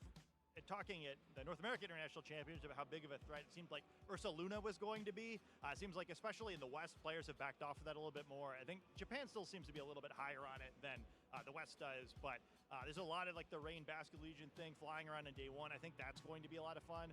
talking at the North American International Championship about how big of a threat it seemed like Ursaluna was going to be. It seems like, especially in the West, players have backed off of that a little bit more. I think Japan still seems to be a little bit higher on it than the West does, but there's a lot of like the Rain Basculegion thing flying around in day 1. I think that's going to be a lot of fun.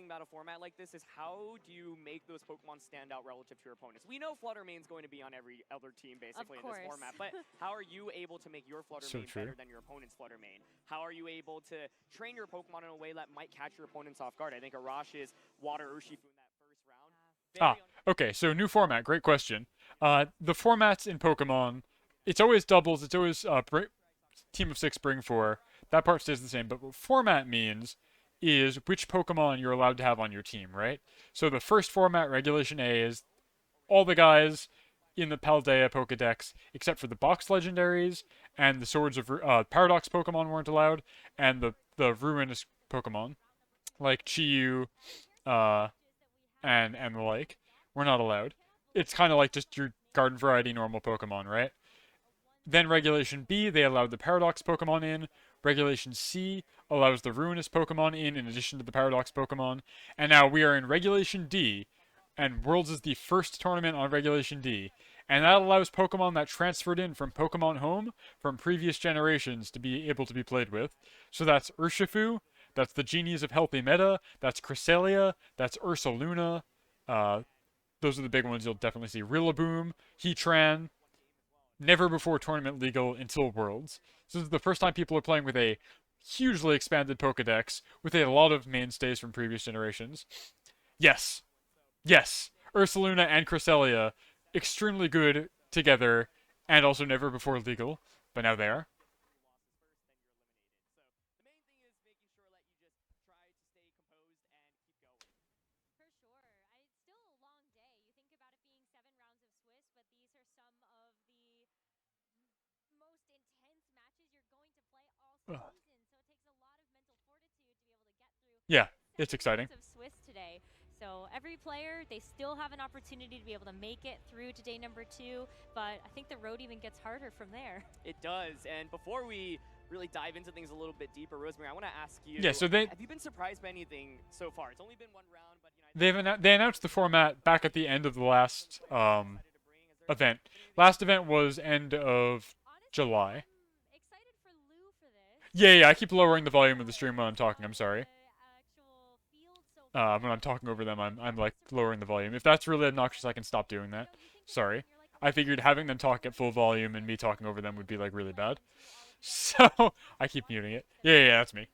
thing about a format like this is how do you make those Pokemon stand out relative to your opponents? We know Flutter Mane's going to be on every other team basically in this format, but how are you able to make your Flutter Mane better than your opponent's Flutter Mane? How are you able to train your Pokemon in a way that might catch your opponents off guard? I think Arash's Water Urshifu in that first round. Okay, so new format, great question. The formats in Pokemon, it's always doubles, it's always team of 6 bring 4. That part stays the same, but what format means is which Pokemon you're allowed to have on your team, right? So the first format, Regulation A, is all the guys in the Paldea Pokedex, except for the box legendaries and the Swords of Paradox Pokemon weren't allowed, and the Ruinous Pokemon, like Chi-Yu, and the like, were not allowed. It's kind of like just your garden variety normal Pokemon, right? Then Regulation B, they allowed the Paradox Pokemon in. Regulation C allows the Ruinous Pokemon in addition to the Paradox Pokemon. And now we are in Regulation D, and Worlds is the first tournament on Regulation D. And that allows Pokemon that transferred in from Pokemon Home from previous generations to be able to be played with. So that's Urshifu, that's the Genies of Healthy Meta, that's Cresselia, that's Ursaluna. Those are the big ones you'll definitely see. Rillaboom, Heatran, never before tournament legal until Worlds. So this is the first time people are playing with a hugely expanded Pokedex with a lot of mainstays from previous generations. Yes. Yes. Ursaluna and Cresselia, extremely good together, and also never before legal, but now they are. Yeah, it's exciting. Of Swiss today. So every player, they still have an opportunity to be able to make it through to day number 2, but I think the road even gets harder from there. It does, and before we really dive into things a little bit deeper, Rosemary, I want to ask you, Yeah, so have you been surprised by anything so far? It's only been one round, but they announced the format back at the end of the last event. Last event was end of July. Yeah, I keep lowering the volume of the stream when I'm talking. I'm sorry. When I'm talking over them, I'm like lowering the volume. If that's really obnoxious, I can stop doing that. Sorry. I figured having them talk at full volume and me talking over them would be like really bad. So I keep muting it. Yeah, that's me.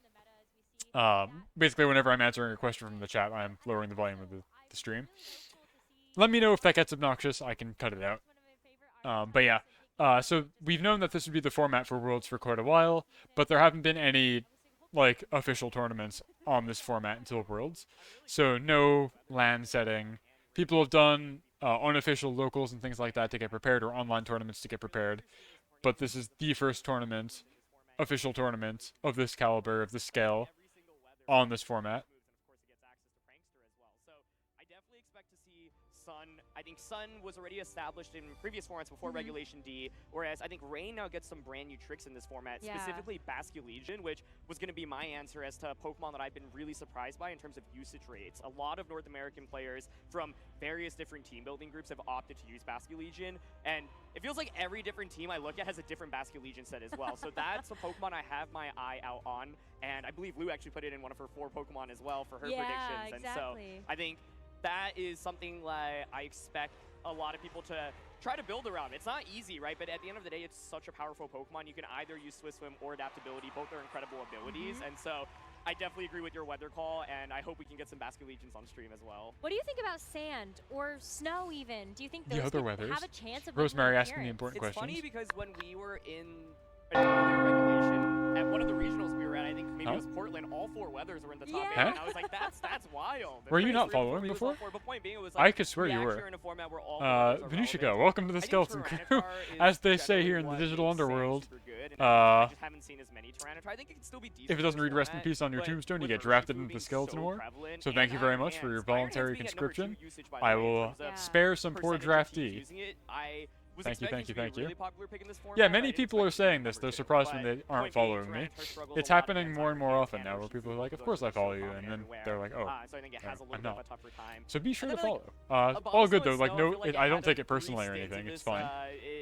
Basically, whenever I'm answering a question from the chat, I'm lowering the volume of the stream. Let me know if that gets obnoxious. I can cut it out. But yeah. So we've known that this would be the format for Worlds for quite a while, but there haven't been any like official tournaments on this format until Worlds. So no LAN setting. People have done unofficial locals and things like that to get prepared, or online tournaments to get prepared. But this is the first tournament, official tournament of this caliber, of this scale, on this format. Sun. I think Sun was already established in previous formats before Regulation D, whereas I think Rain now gets some brand new tricks in this format, specifically Basculegion, which was going to be my answer as to Pokemon that I've been really surprised by in terms of usage rates. A lot of North American players from various different team building groups have opted to use Basculegion, and it feels like every different team I look at has a different Basculegion set as well. So that's a Pokemon I have my eye out on, and I believe Lou actually put it in one of her 4 Pokemon as well for her predictions. Exactly. And so I think that is something like I expect a lot of people to try to build around. It's not easy, right? But at the end of the day, it's such a powerful Pokemon. You can either use Swiss Swim or Adaptability. Both are incredible abilities. And so I definitely agree with your weather call, and I hope we can get some Basculegions on stream as well. What do you think about sand or snow even? Do you think those the other could weathers? have a chance of Rosemary making an asking the important It's questions. funny because when we were in earlier regulation, at one of the regionals we were at, I think maybe it was Portland, all 4 weathers were in the top 8, and I was like, that's wild. Were you not following before? But point being, it was I could swear you were. Venushika, welcome to the Skeleton Crew. As they say here in the digital underworld, I just haven't seen as many Tyranitar. I think it can still be decent. if it doesn't read rest in peace on your tombstone, you get drafted into the Skeleton War. So thank you very much for your voluntary conscription. I will spare some poor draftee. Thank you. Yeah, many people are saying this. They're surprised when they aren't following me. It's happening more and more often now, where people are like, of course I follow you, and then they're like, oh, I'm not. So be sure to follow. All good though, like I don't take it personally or anything, it's fine.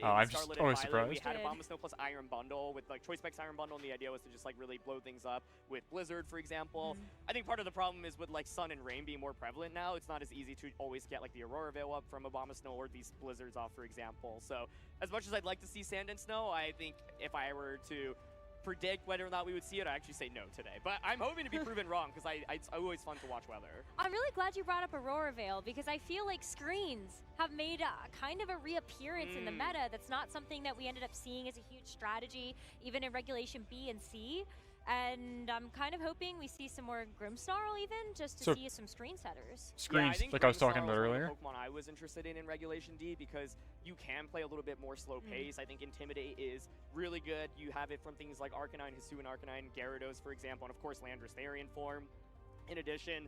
I'm just always surprised. We had a Bombasnow plus Iron Bundle with like Choice Specs Iron Bundle, and the idea was to just like really blow things up with Blizzard, for example. I think part of the problem is with like Sun and Rain being more prevalent now, it's not as easy to always get like the Aurora Veil up from a Bombasnow or these Blizzards off, for example. So as much as I'd like to see Sand and Snow, I think if I were to predict whether or not we would see it, I actually say no today. But I'm hoping to be proven wrong because it's always fun to watch weather. I'm really glad you brought up Aurora Veil because I feel like screens have made kind of a reappearance in the meta. That's not something that we ended up seeing as a huge strategy, even in Regulation B and C. And I'm kind of hoping we see some more Grimmsnarl even, just to see some screen setters. Screens, like I was talking about earlier. Pokemon I was interested in Regulation D because you can play a little bit more slow pace. I think Intimidate is really good. You have it from things like Arcanine, Hisuian Arcanine, Gyarados, for example, and of course Landorus Therian form. In addition,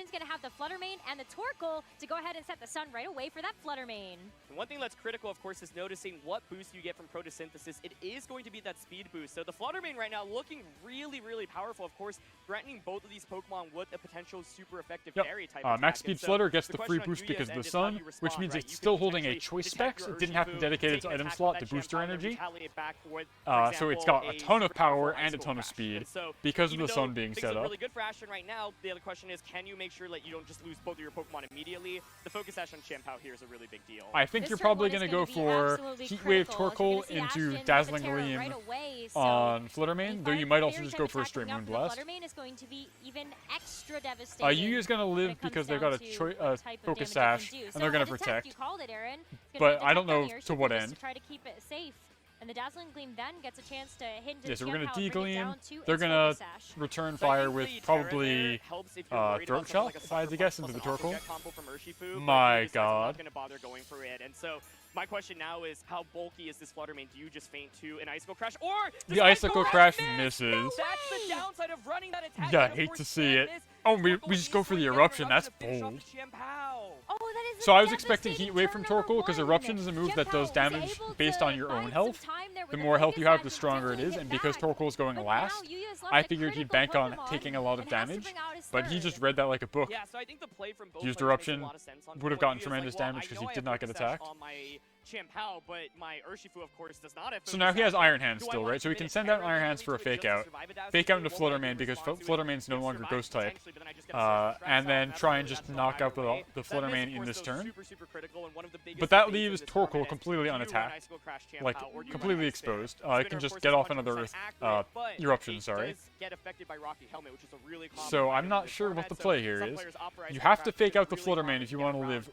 Bastion's going to have the Flutter Mane and the Torkoal to go ahead and set the sun right away for that Flutter Mane. And one thing that's critical, of course, is noticing what boost you get from Photosynthesis. It is going to be that speed boost. So the Flutter Mane right now looking really, really powerful. Of course, threatening both of these Pokemon with a potential super effective fairy type attack. Max Speed And so Flutter gets the question free on boost Yuya's because of end the is how sun, you which respond, means right? it's You still could holding a potentially choice detect specs. your It didn't Urshifu, have to dedicate its take an item attack slot with to that booster Championship, energy. retaliate back for So it's got a example, ton of super power powerful and a Ice ton of Crash. speed And so because of even the though sun being things set look up. really good for Ashton right now. The other question is, can you make sure that you don't just lose both of your Pokemon immediately? The focus dash on Chien-Pao here is a really big deal. I think you're probably going to go for Heat Wave Torkoal into Dazzling Gleam on Fluttermane, though you might also just go for a straight Moon Blast. Fluttermane is going to be even extra devastating. Yuya's going to live because they've got a Focus Sash, and they're going to protect. You called it, Aaron. But I don't know to what end. To try to keep it safe. And the Dazzling Gleam then gets a chance to hit into So we're going to Chien-Pao D-Gleam. They're going to return fire with probably Throat Shell, if I had to guess, into the Torkoal. My god. Going to bother going for it. And so my question now is, how bulky is this Fluttermane? Do you just feint to an Icicle Crash, or the Icicle Crash misses? That's the downside of running that attack. Yeah, I hate to see it. Oh, we just go for the Eruption. That's bold. Oh, that is So I was expecting Heat Wave from Torkoal, because Eruption is a move that does damage based on your own health. The more health you have, the stronger it is, and because Torkoal is going last, I figured he'd bank on taking a lot of damage, but he just read that like a book. Yeah, so I think the play from both Used Eruption, would have gotten tremendous damage because he did not get attacked. Chien-Pao, but my Urshifu, of course, does not have. So now he has Iron Hands still, right? So he can send out Iron Hands for a Fake Out. Fake Out into Fluttermane because Fluttermane's no longer Ghost type. And then try and just knock out the Fluttermane in this turn. But that leaves Torkoal completely unattacked. Like, completely exposed. It can just get off another Eruption, sorry. So I'm not sure what the play here is. You have to Fake Out the Fluttermane if you want to live,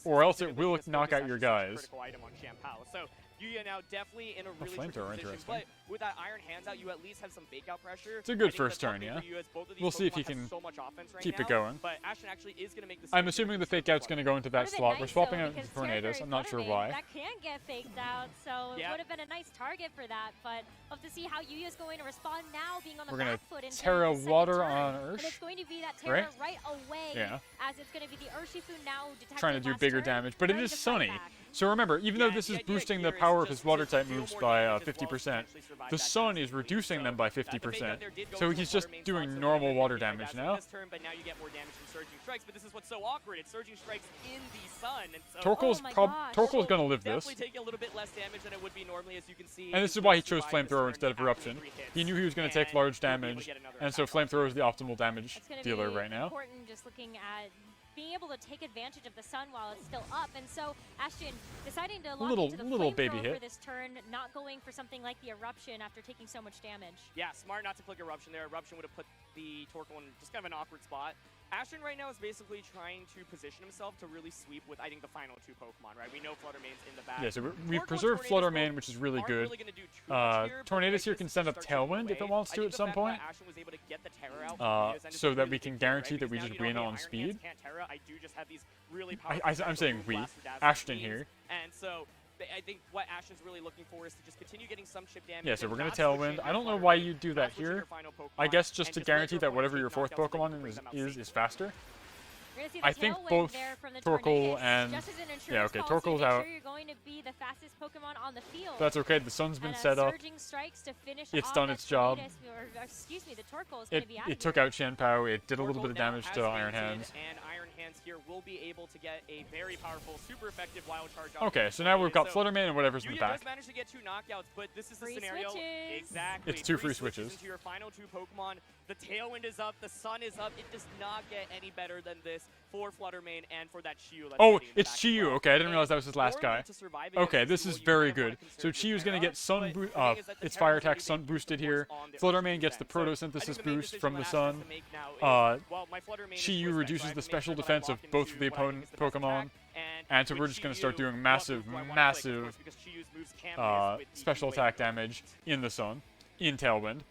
or else it will knock out your guys. Item on Chien-Pao. So Yuya now definitely in a really Flamethrower, tricky position, but with that Iron Hands out, you at least have some fake out pressure. It's a good first turn, yeah. We'll see if he can keep it going. But Ashton actually is going to make this. I'm assuming the Fake Out's going to go into that slot. We're swapping out into Tornadoes. I'm not sure why. That can get faked out, so it would have been a nice target for that. But we'll have to see how Yuya's going to respond now, being on the back foot. We're going to Terra Water on Ursh. And it's going to be that Terra right away. Yeah. As it's going to be the Urshifu now trying to do bigger damage, but it is Sunny. So remember, even though this is boosting the power of his water type moves by 50%, the Sun is reducing them by 50%. So he's just doing normal water damage now. But now you get more damage from Surging Strikes, but this is what's so awkward. It's Surging Strikes in the Sun. And so Torkoal's going to live this. Definitely taking a little bit less damage than it would be normally, as you can see. And this is why he chose Flamethrower instead of Eruption. He knew he was going to take large damage, and so Flamethrower is the optimal damage dealer right now. Important just looking at being able to take advantage of the sun while it's still up, and so Ashton deciding to lock into the flamethrower for this turn, not going for something like the Eruption after taking so much damage. Yeah, smart not to click Eruption there. Eruption would have put the Torkoal in just kind of an awkward spot. Ashton right now is basically trying to position himself to really sweep with, I think, the final two Pokemon, right? We know Fluttermane's in the back. Yeah, so we preserved Fluttermane, which is really good. Tornadoes here can send up Tailwind if it wants to at some point, so that we can guarantee that we just win on speed. I'm saying we. Ashton here. And so I think what Ashton's really looking for is to just continue getting some chip damage. Yeah, so we're going to Tailwind. I don't know why you do that here. I guess just to guarantee that whatever your fourth Pokemon is faster. I think both Torkoal and yeah, okay, Torkoal's out. You're going to be the fastest Pokemon on the field. That's okay. The sun's been set up. It's done its job. Excuse me, the Torkoal is going to be out. It took out Chien-Pao. It did a little bit of damage to Iron Hands. And Iron Hands here will be able to get a very powerful, super effective Wild Charge. Okay, so now we've got Fluttermane and whatever's in the back. Yuya does manage to get 2 knockouts, but this is the scenario. Exactly. It's 2 free switches. Into your final 2 Pokemon. The Tailwind is up. The Sun is up. It does not get any better than this for Fluttermane and for that Chiyu. Oh, it's Chiyu. Okay, I didn't realize that was his last guy. Okay, this is very good. So Chiyu's going to get its fire attack Sun boosted here. Fluttermane gets the Photosynthesis boost from the Sun. Chiyu reduces the special defense of both of the opponent Pokemon. And so we're just going to start doing massive special attack damage in the Sun, in Tailwind.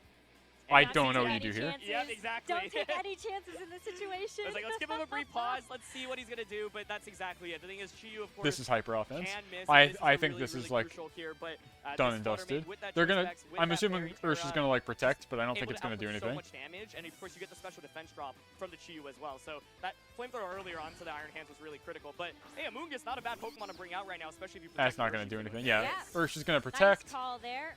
I don't know what you do here. Yeah, exactly. Don't take any chances in this situation. I was like, let's give him a brief pause. Let's see what he's going to do, but that's exactly it. The thing is, Chiyu, of course, this is hyper offense. I think this is like done and dusted. They're going to, I'm assuming Ursh is going to like protect, but I don't think it's going to do anything. So much damage, and of course you get the special defense drop from the Chiyu as well. So that Flamethrower earlier onto the Iron Hands was really critical. But hey, Amoonguss, not a bad Pokemon to bring out right now, especially if you protect. That's not going to do anything. Yeah, Ursh is going to protect. Nice call there.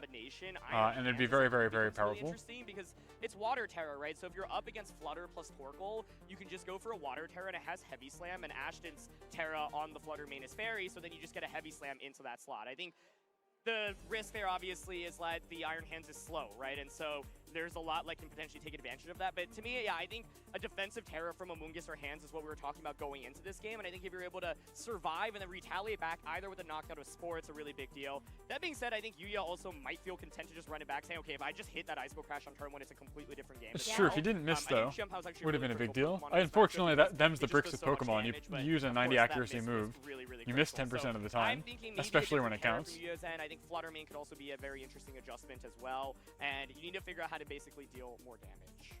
that. And it'd be very, very, very It's really powerful. interesting because it's Water Terra, right? So if you're up against Flutter plus Torkoal, you can just go for a Water Terra and it has Heavy Slam, and Ashton's Terra on the Flutter main is Fairy, so then you just get a Heavy Slam into that slot. I think the risk there obviously is that the Iron Hands is slow, right? And so there's a lot like can potentially take advantage of that. But to me, yeah, I think a defensive Terra from Amoonguss or Hands is what we were talking about going into this game. And I think if you're able to survive and then retaliate back either with a knockout or Spore, it's a really big deal. That being said, I think Yuya also might feel content to just run it back, saying, okay, if I just hit that Ice Go Crash on turn 1, it's a completely different game. It's true. If he didn't miss, though, would have been a big deal. Unfortunately, them's the bricks of Pokemon. You use a 90 accuracy move, you miss 10% of the time, especially when it counts. And I think Flutter Main could also be a very interesting adjustment as well. And you need to figure out how to basically deal more damage.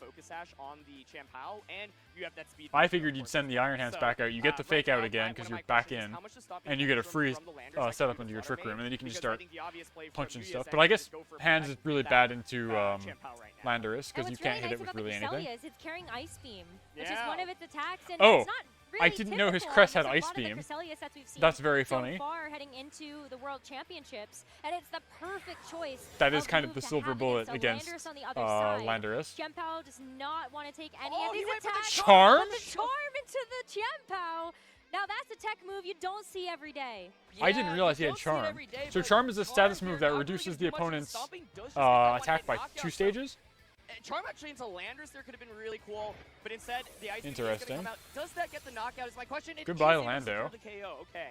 Focus Sash on the Chien-Pao, and you have that speed. I figured you'd send the Iron Hands back out. You get the fake out again because you're back in, and you get a free setup into your Trick Room, and then you can just start punching stuff. But I guess Hands is really bad into Landorus because you can't hit it with really anything. It's carrying Ice Beam, which is one of its attacks, and Oh, it's not really I didn't know his typical crest of had a Ice lot of the Beam. Cresselia sets we've seen That's very funny. so far heading into the World Championships, and it's the perfect choice. That is kind of the silver bullet against Landorus on the other side. Landorus. Chien-Pao does not want to take any of these attacks. Charm? But the charm into the Chien-Pao. Now that's a tech move you don't see every day. I didn't realize he had Charm. So Charm is a status move that reduces the opponent's attack by 2 stages? Charm actually into Landorus there could have been really cool, but instead the Ice Beam is Interesting. gonna come out. Does that get the knockout is my question. Goodbye, It is Lando. the KO. Okay.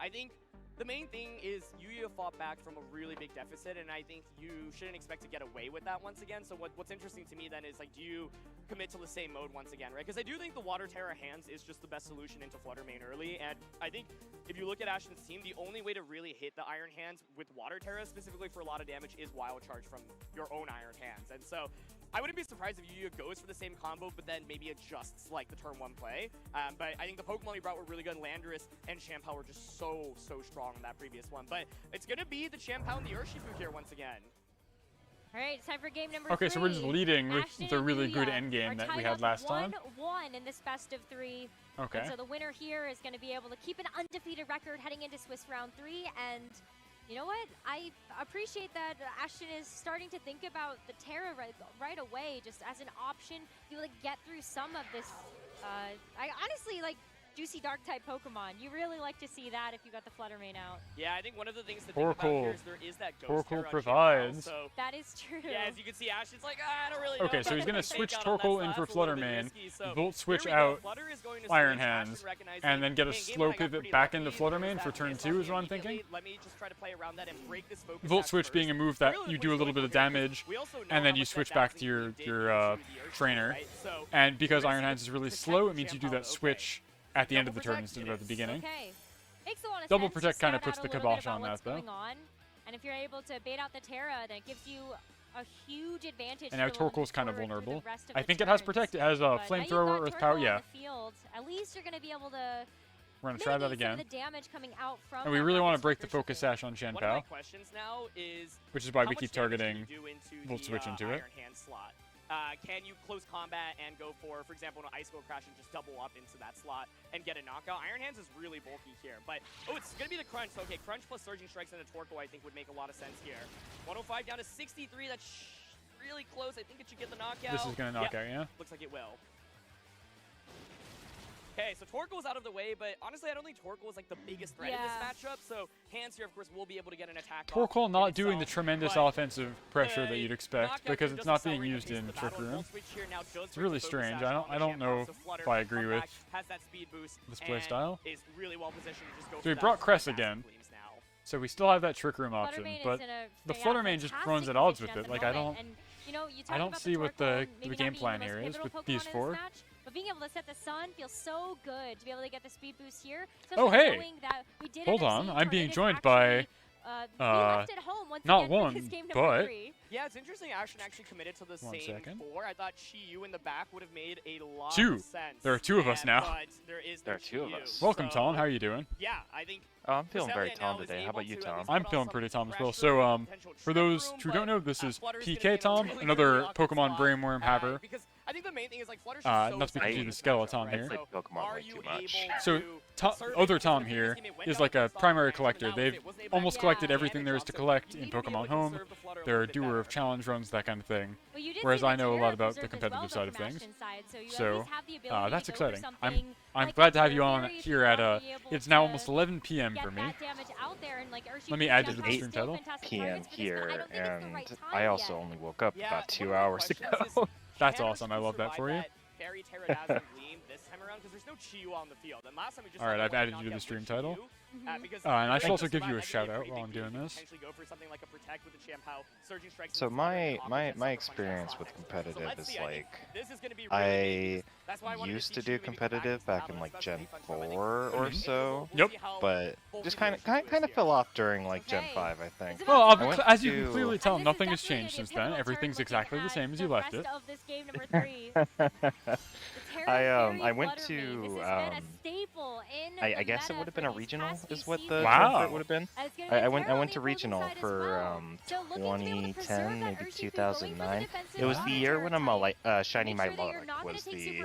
I think the main thing is Yuya fought back from a really big deficit, and I think you shouldn't expect to get away with that once again. So what's interesting to me then is, like, do you commit to the same mode once again, right? Because I do think the Water Terra hands is just the best solution into Flutter Mane early, and I think if you look at Ashton's team, the only way to really hit the Iron Hands with Water Terra, specifically for a lot of damage, is Wild Charge from your own Iron Hands. And so I wouldn't be surprised if Yuya goes for the same combo, but then maybe adjusts like the turn 1 play. But I think the Pokemon he brought were really good. Landorus and Champao were just so strong in that previous one. But it's going to be the Champao and the Urshifu here once again. All right, it's time for game number 3. Okay, so we're just leading with Ashton the and really Yuya good are endgame that we tied had up last time. 1-1. one in this best of 3. Okay. And so the winner here is going to be able to keep an undefeated record heading into Swiss round 3. And you know what? I appreciate that Ashton is starting to think about the Terra right away, just as an option to be able to get through some of this. I honestly like juicy dark type Pokemon. You really like to see that if you got the Flutter Mane out. Yeah, I think one of the things to think about here is there is that Ghost Terror on provides. so that is true. Yeah, as you can see, Ashton's like, I don't really know Okay, so about he's going to the switch takeout on that Torkoal slot. in for That's a Flutter little bit Mane, risky. So Volt switch here we go. out Flutter is going to Iron switch. Hands, Ashton recognizing, and then get a "Hey, game slow one, I got pivot pretty back lucky. into Flutter Mane There's for that turn miss 2 on is what I'm thinking. immediately. Let me just try to play around that and break this focus Volt attack switch first. being a move that Really you what do a we're little bit of going for here, damage, we also know and how then you much switch that back to bouncing your really did into the Ursa, trainer. right? So And because we're Iron gonna Hands see is really protect slow, the it means you do Champa, that switch at the end of the turn instead of at the beginning. Okay. Makes a lot of Double sense to protect kind of scout puts out the a little bit kibosh about on what's that, though. going on. And if you're able to bait out the Terra, then it gives you a huge advantage. And now to go Torkoal's kind of forward through the vulnerable. rest of I the think it has turns. protect. It has But now you've flamethrower, got earth power. Torkoal Yeah. on the field. At least you're going to be able to We're going to try that some again. of the damage coming out from And we that really want to Rocket break the Sticker focus sash on Shen one of my Pao, questions now is which is why how we much keep damage can targeting you do into Volt the, Switch into it. Iron Hand slot? Can you close combat and go for example, an Ice Cold Crash and just double up into that slot and get a knockout? Iron Hands is really bulky here, but it's going to be the Crunch. So, okay, Crunch plus Surging Strikes and a Torkoal I think would make a lot of sense here. 105 down to 63. That's really close. I think it should get the knockout. This is going to knock out, yeah? Looks like it will. Okay, so Torkoal's out of the way, but honestly, I don't think Torkoal is like the biggest threat in this matchup. So Hands here, of course, will be able to get an attack. Torkoal not doing the tremendous offensive pressure that you'd expect because it's not being used in Trick Room. It's really strange. I don't know if I agree with this play style. So we brought Cress again. So we still have that Trick Room option, but the Flutter Mane just runs at odds with it. Like I don't see what the game plan here is with these four. But being able to set the sun feels so good to be able to get the speed boost here. Oh, hey! Knowing that we did Hold on, I'm being joined by not one, but yeah, it's interesting. Ashton actually committed to the same four. I thought Chi-Yu in the back would have made a lot of sense. There are two of us now. But there are two of us. Welcome, Tom. How are you doing? Yeah, I think. Oh, I'm feeling very Tom today. How about you, Tom? I'm feeling pretty Tom as well. So, for those who don't know, this is PK Tom, another Pokemon Brainworm haver. I think the main thing is like Flutter's Not to be the Skeletom here. Pokemon way too much. So, other Tom here is like a primary collector. They've almost collected everything there is to collect in Pokemon Home. They're a doer of challenge runs, that kind of thing. Whereas I know a lot about the competitive side of things. So, that's exciting. I'm glad to have you on here at it's now almost 11 p.m. for me. Let me add you to the stream title. 8 p.m. here, and I also only woke up about 2 hours ago. That's awesome. I love that for you. Fairy Pterodactyl Gleam this time around because there's no Chi-Yu on the field. And last time we just All right, I've added you to the stream title. And I should also give you a shout out while I'm doing this. So my experience with competitive is like I used to do competitive back in like Gen 4 or so. Yep. But just kind of fell off during like Gen 5, I think. Well, as you can clearly tell, nothing has changed since then. Everything's exactly the same as you left it. I went to I guess it would have been a regional is what the it would have been. I went to regional for 2010, maybe 2009. It was the year when Shiny Milotic was the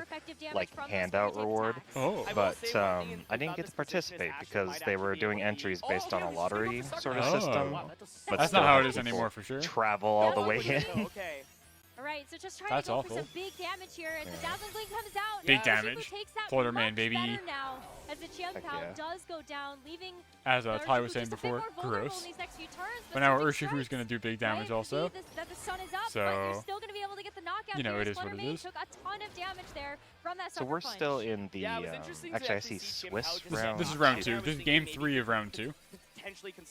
like handout reward. Oh. But I didn't get to participate because they were doing entries based on a lottery sort of system. But that's not how it is anymore for sure. Travel all the way in. Alright, so just trying to go for some big damage here as the Dazzling Gleam comes out. Big damage. Flutter Mane, baby. Now, as the Chien-Pao does go down, leaving as Ty was saying before, gross. But now Urshifu is going to do big damage also. So, you know, it is what it is. Took a ton of damage there from that so we're still in the, actually I see Swiss round. This is round 2. This is game 3 of round 2.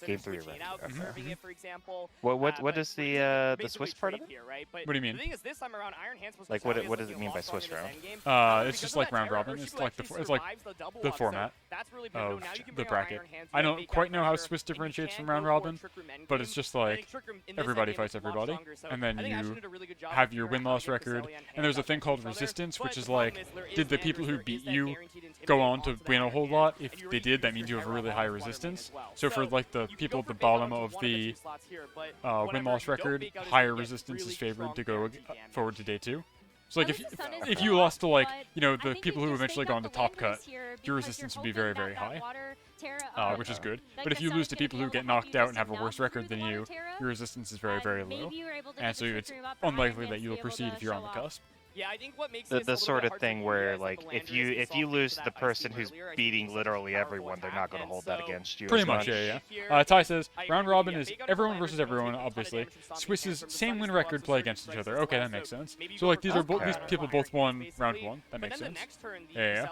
Game 3 of round 2. Okay. For example, what is the Swiss part of it? What do you mean? The thing is, this time around, Iron Hands was like what does it mean by Swiss round? It's just like round robin. It's like the format of the bracket. I don't quite know how Swiss differentiates from round robin, but it's just like everybody fights everybody, and then you have your win-loss record. And there's a thing called resistance, which is like, did the people who beat you go on to win a whole lot? If they did, that means you have a really high resistance. So for like the people at the bottom of the win-loss record, higher resistance is favored to go forward to day 2. So like if you lost to like the people who eventually go on to top cut, your resistance would be very very high, which is good. But if you lose to people who get knocked out and have a worse record than you, your resistance is very very low, and so it's unlikely that you'll proceed if you're on the cusp. Yeah, I think what makes the sort of thing where like if you lose to the person who's beating literally everyone, they're not going to hold that against you. Pretty much, yeah. Ty says round robin is everyone versus everyone. Obviously, Swiss's same win record play against each other. Okay, that makes sense. So like these people both won round 1. That makes sense. Yeah.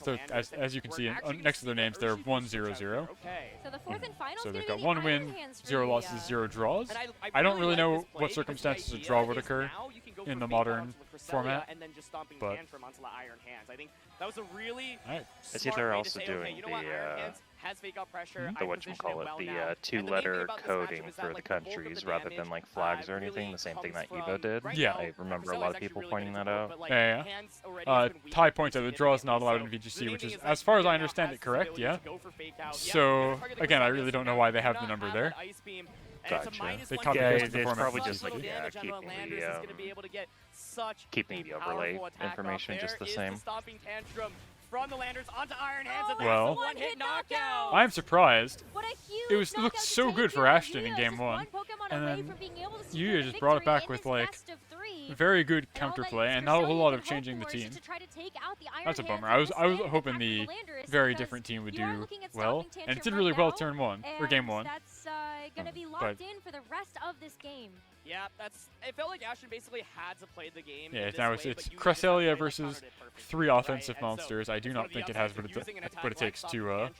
So as you can see next to their names, they're 1-0-0. So the fourth and final. So they've got 1 win, 0 losses, 0 draws. I don't really know what circumstances a draw would occur in the modern format, and then just stomping but Tantrum onto the Iron Hands. I think that was a really I see smart they're way to also say, doing okay, you know what, Iron Hands has fake out pressure. the whatchamacallit, the two-letter coding for the countries rather than like flags or anything, the same thing that Evo did. Yeah. I remember a lot of people pointing that out. Yeah. Ty points out the draw is not allowed in VGC, which is, as far as I understand it, correct, yeah? So, again, I really don't know why they have the number there. Gotcha. They copy pasted the it's format. probably just like keeping the overlay information just the same. From the Landers onto Iron Hands, and Well, one hit knockout. I'm surprised. It looked so good for Ashton in game 1, and then Yuya just brought it back with like very good counterplay and not a whole lot of changing the team. That's a bummer. I was hoping the very different team would do well, and it did really well turn 1 or game 1. That's gonna be locked in for the rest of this game. Yeah, it felt like Ashton basically had to play the game. Yeah, now it's Cresselia versus 3 offensive monsters. I do not think it has what it takes to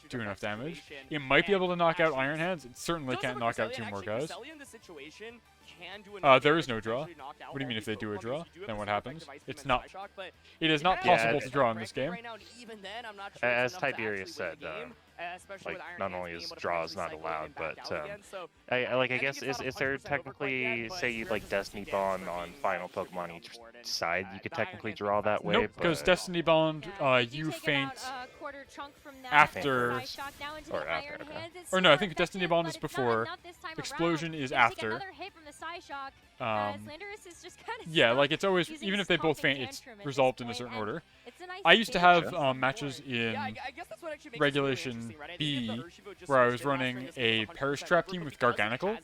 do enough damage. It might be able to knock out Iron Hands. It certainly can't knock out 2 more guys. There is no draw. What do you mean if they do a draw? Then what happens? It's not. It is not possible to draw in this game. As Tiberius said, like not only is draws not allowed, but I guess is there technically, say you like Destiny Bond on final Pokemon each side, you could technically draw that way? Nope, because Destiny Bond, you faint after, or no, I think Destiny Bond is before, Explosion is after. Yeah, like it's always, even if they both faint, it's resolved in a certain order. I used to have matches in Regulation B where I was running a Perish Trap team with Garganical,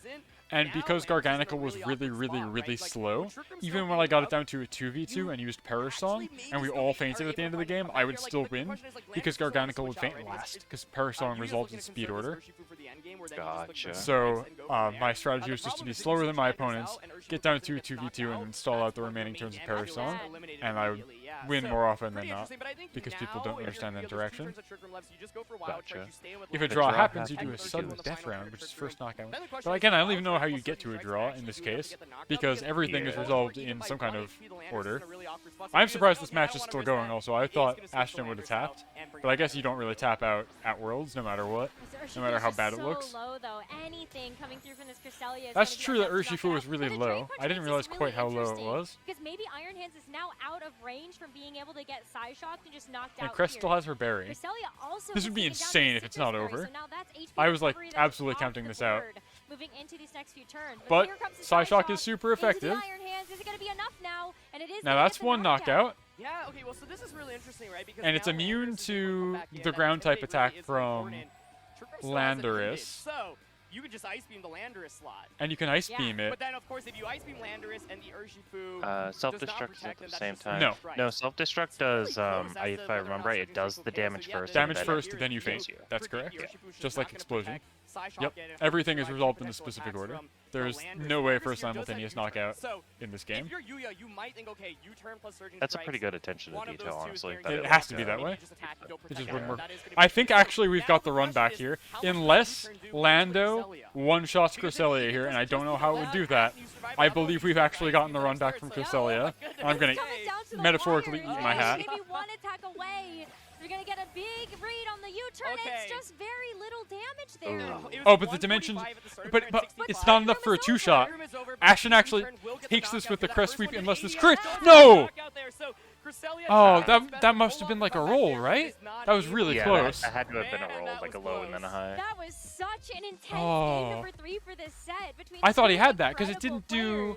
and because Garganical was really, really, really slow, even when I got it down to a 2v2 and used Perish Song, and we all fainted at the end of the game, I would still win, because Garganical would faint last, because Perish Song resolved in speed order. Gotcha. So, my strategy was just to be slower than my opponents, get down to a 2v2 and install out the remaining turns of Perish Song, and I would win more often than not, because people don't understand the interaction. Gotcha. If a draw happens, you do a sudden death round, which is first knockout. But again, I don't even know how you get to a draw in this case, because everything is resolved in some kind of order. I'm surprised this match is still going also. I thought Ashton would have tapped, but I guess you don't really tap out at Worlds no matter what, no matter how bad it looks. That's true that Urshifu was really low. I didn't realize quite how low it was. Because maybe Iron Hands is now out of range from being able to get Psyshocked and just knocked out. And Crest still has her berry. This would be insane if it's not over. I was like absolutely counting this out. Moving into these next few turns. But Psyshock is super effective. Is it going to be enough now? And it is now that's one knockout. Yeah, okay, well, so this is really interesting, right? Because and it's immune to the ground type attack from Landorus. So you can just Ice Beam the Landorus slot. And you can Ice Beam it. But then, of course, if you Ice Beam Landorus and the Urshifu self-destruct at the same time. No. No, self-destruct does, if I remember right, it does the damage first. Damage first, then you faint. That's correct. Yeah. Just like Explosion. Yep. Everything is resolved in a specific order. There's no way for a simultaneous knockout in this game. That's a pretty good attention to detail, honestly. It has to be that way. It just wouldn't work. I think actually we've got the run back here. Unless Lando one-shots Cresselia here, and I don't know how it would do that. I believe we've actually gotten the run back from Cresselia. I'm going to metaphorically eat my hat. Maybe one attack away. You're going to get a big read on the U-turn. It's just very little damage there. Oh, but the dimensions... But it's not enough for a 2-shot. Ashton actually takes this with the crest sweep unless this crit... No! Oh, that must have been like a roll, right? That was really close. That had to have been a roll, like a low and then a high. That was such an intense game number 3 for this set. I thought he had that, because it didn't do...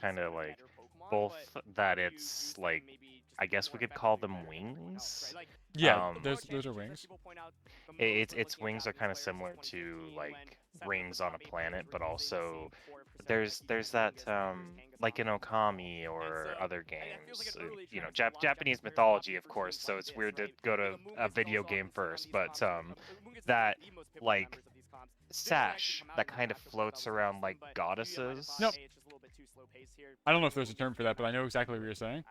kind of like both that it's like, I guess we could call them wings. Yeah, those are wings. Its wings are kind of similar to like rings on a planet, but also there's that like in Okami or other games, Japanese mythology, of course. So it's weird to go to a video game first, but that like sash that kind of floats around like goddesses. Nope. I don't know if there's a term for that, but I know exactly what you're saying.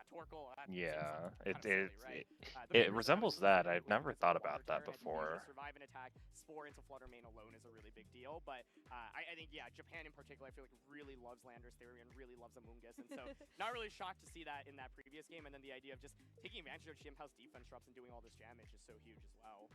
Yeah, it resembles that. I've never thought about that before. Survive an attack, Spore into Flutter Mane alone is a really big deal, but I think, yeah, Japan in particular, I feel like really loves Landorus Theory and really loves Amoonguss, and so not really shocked to see that in that previous game, and then the idea of just taking advantage of Xianpao's defense drops and doing all this damage is so huge as well.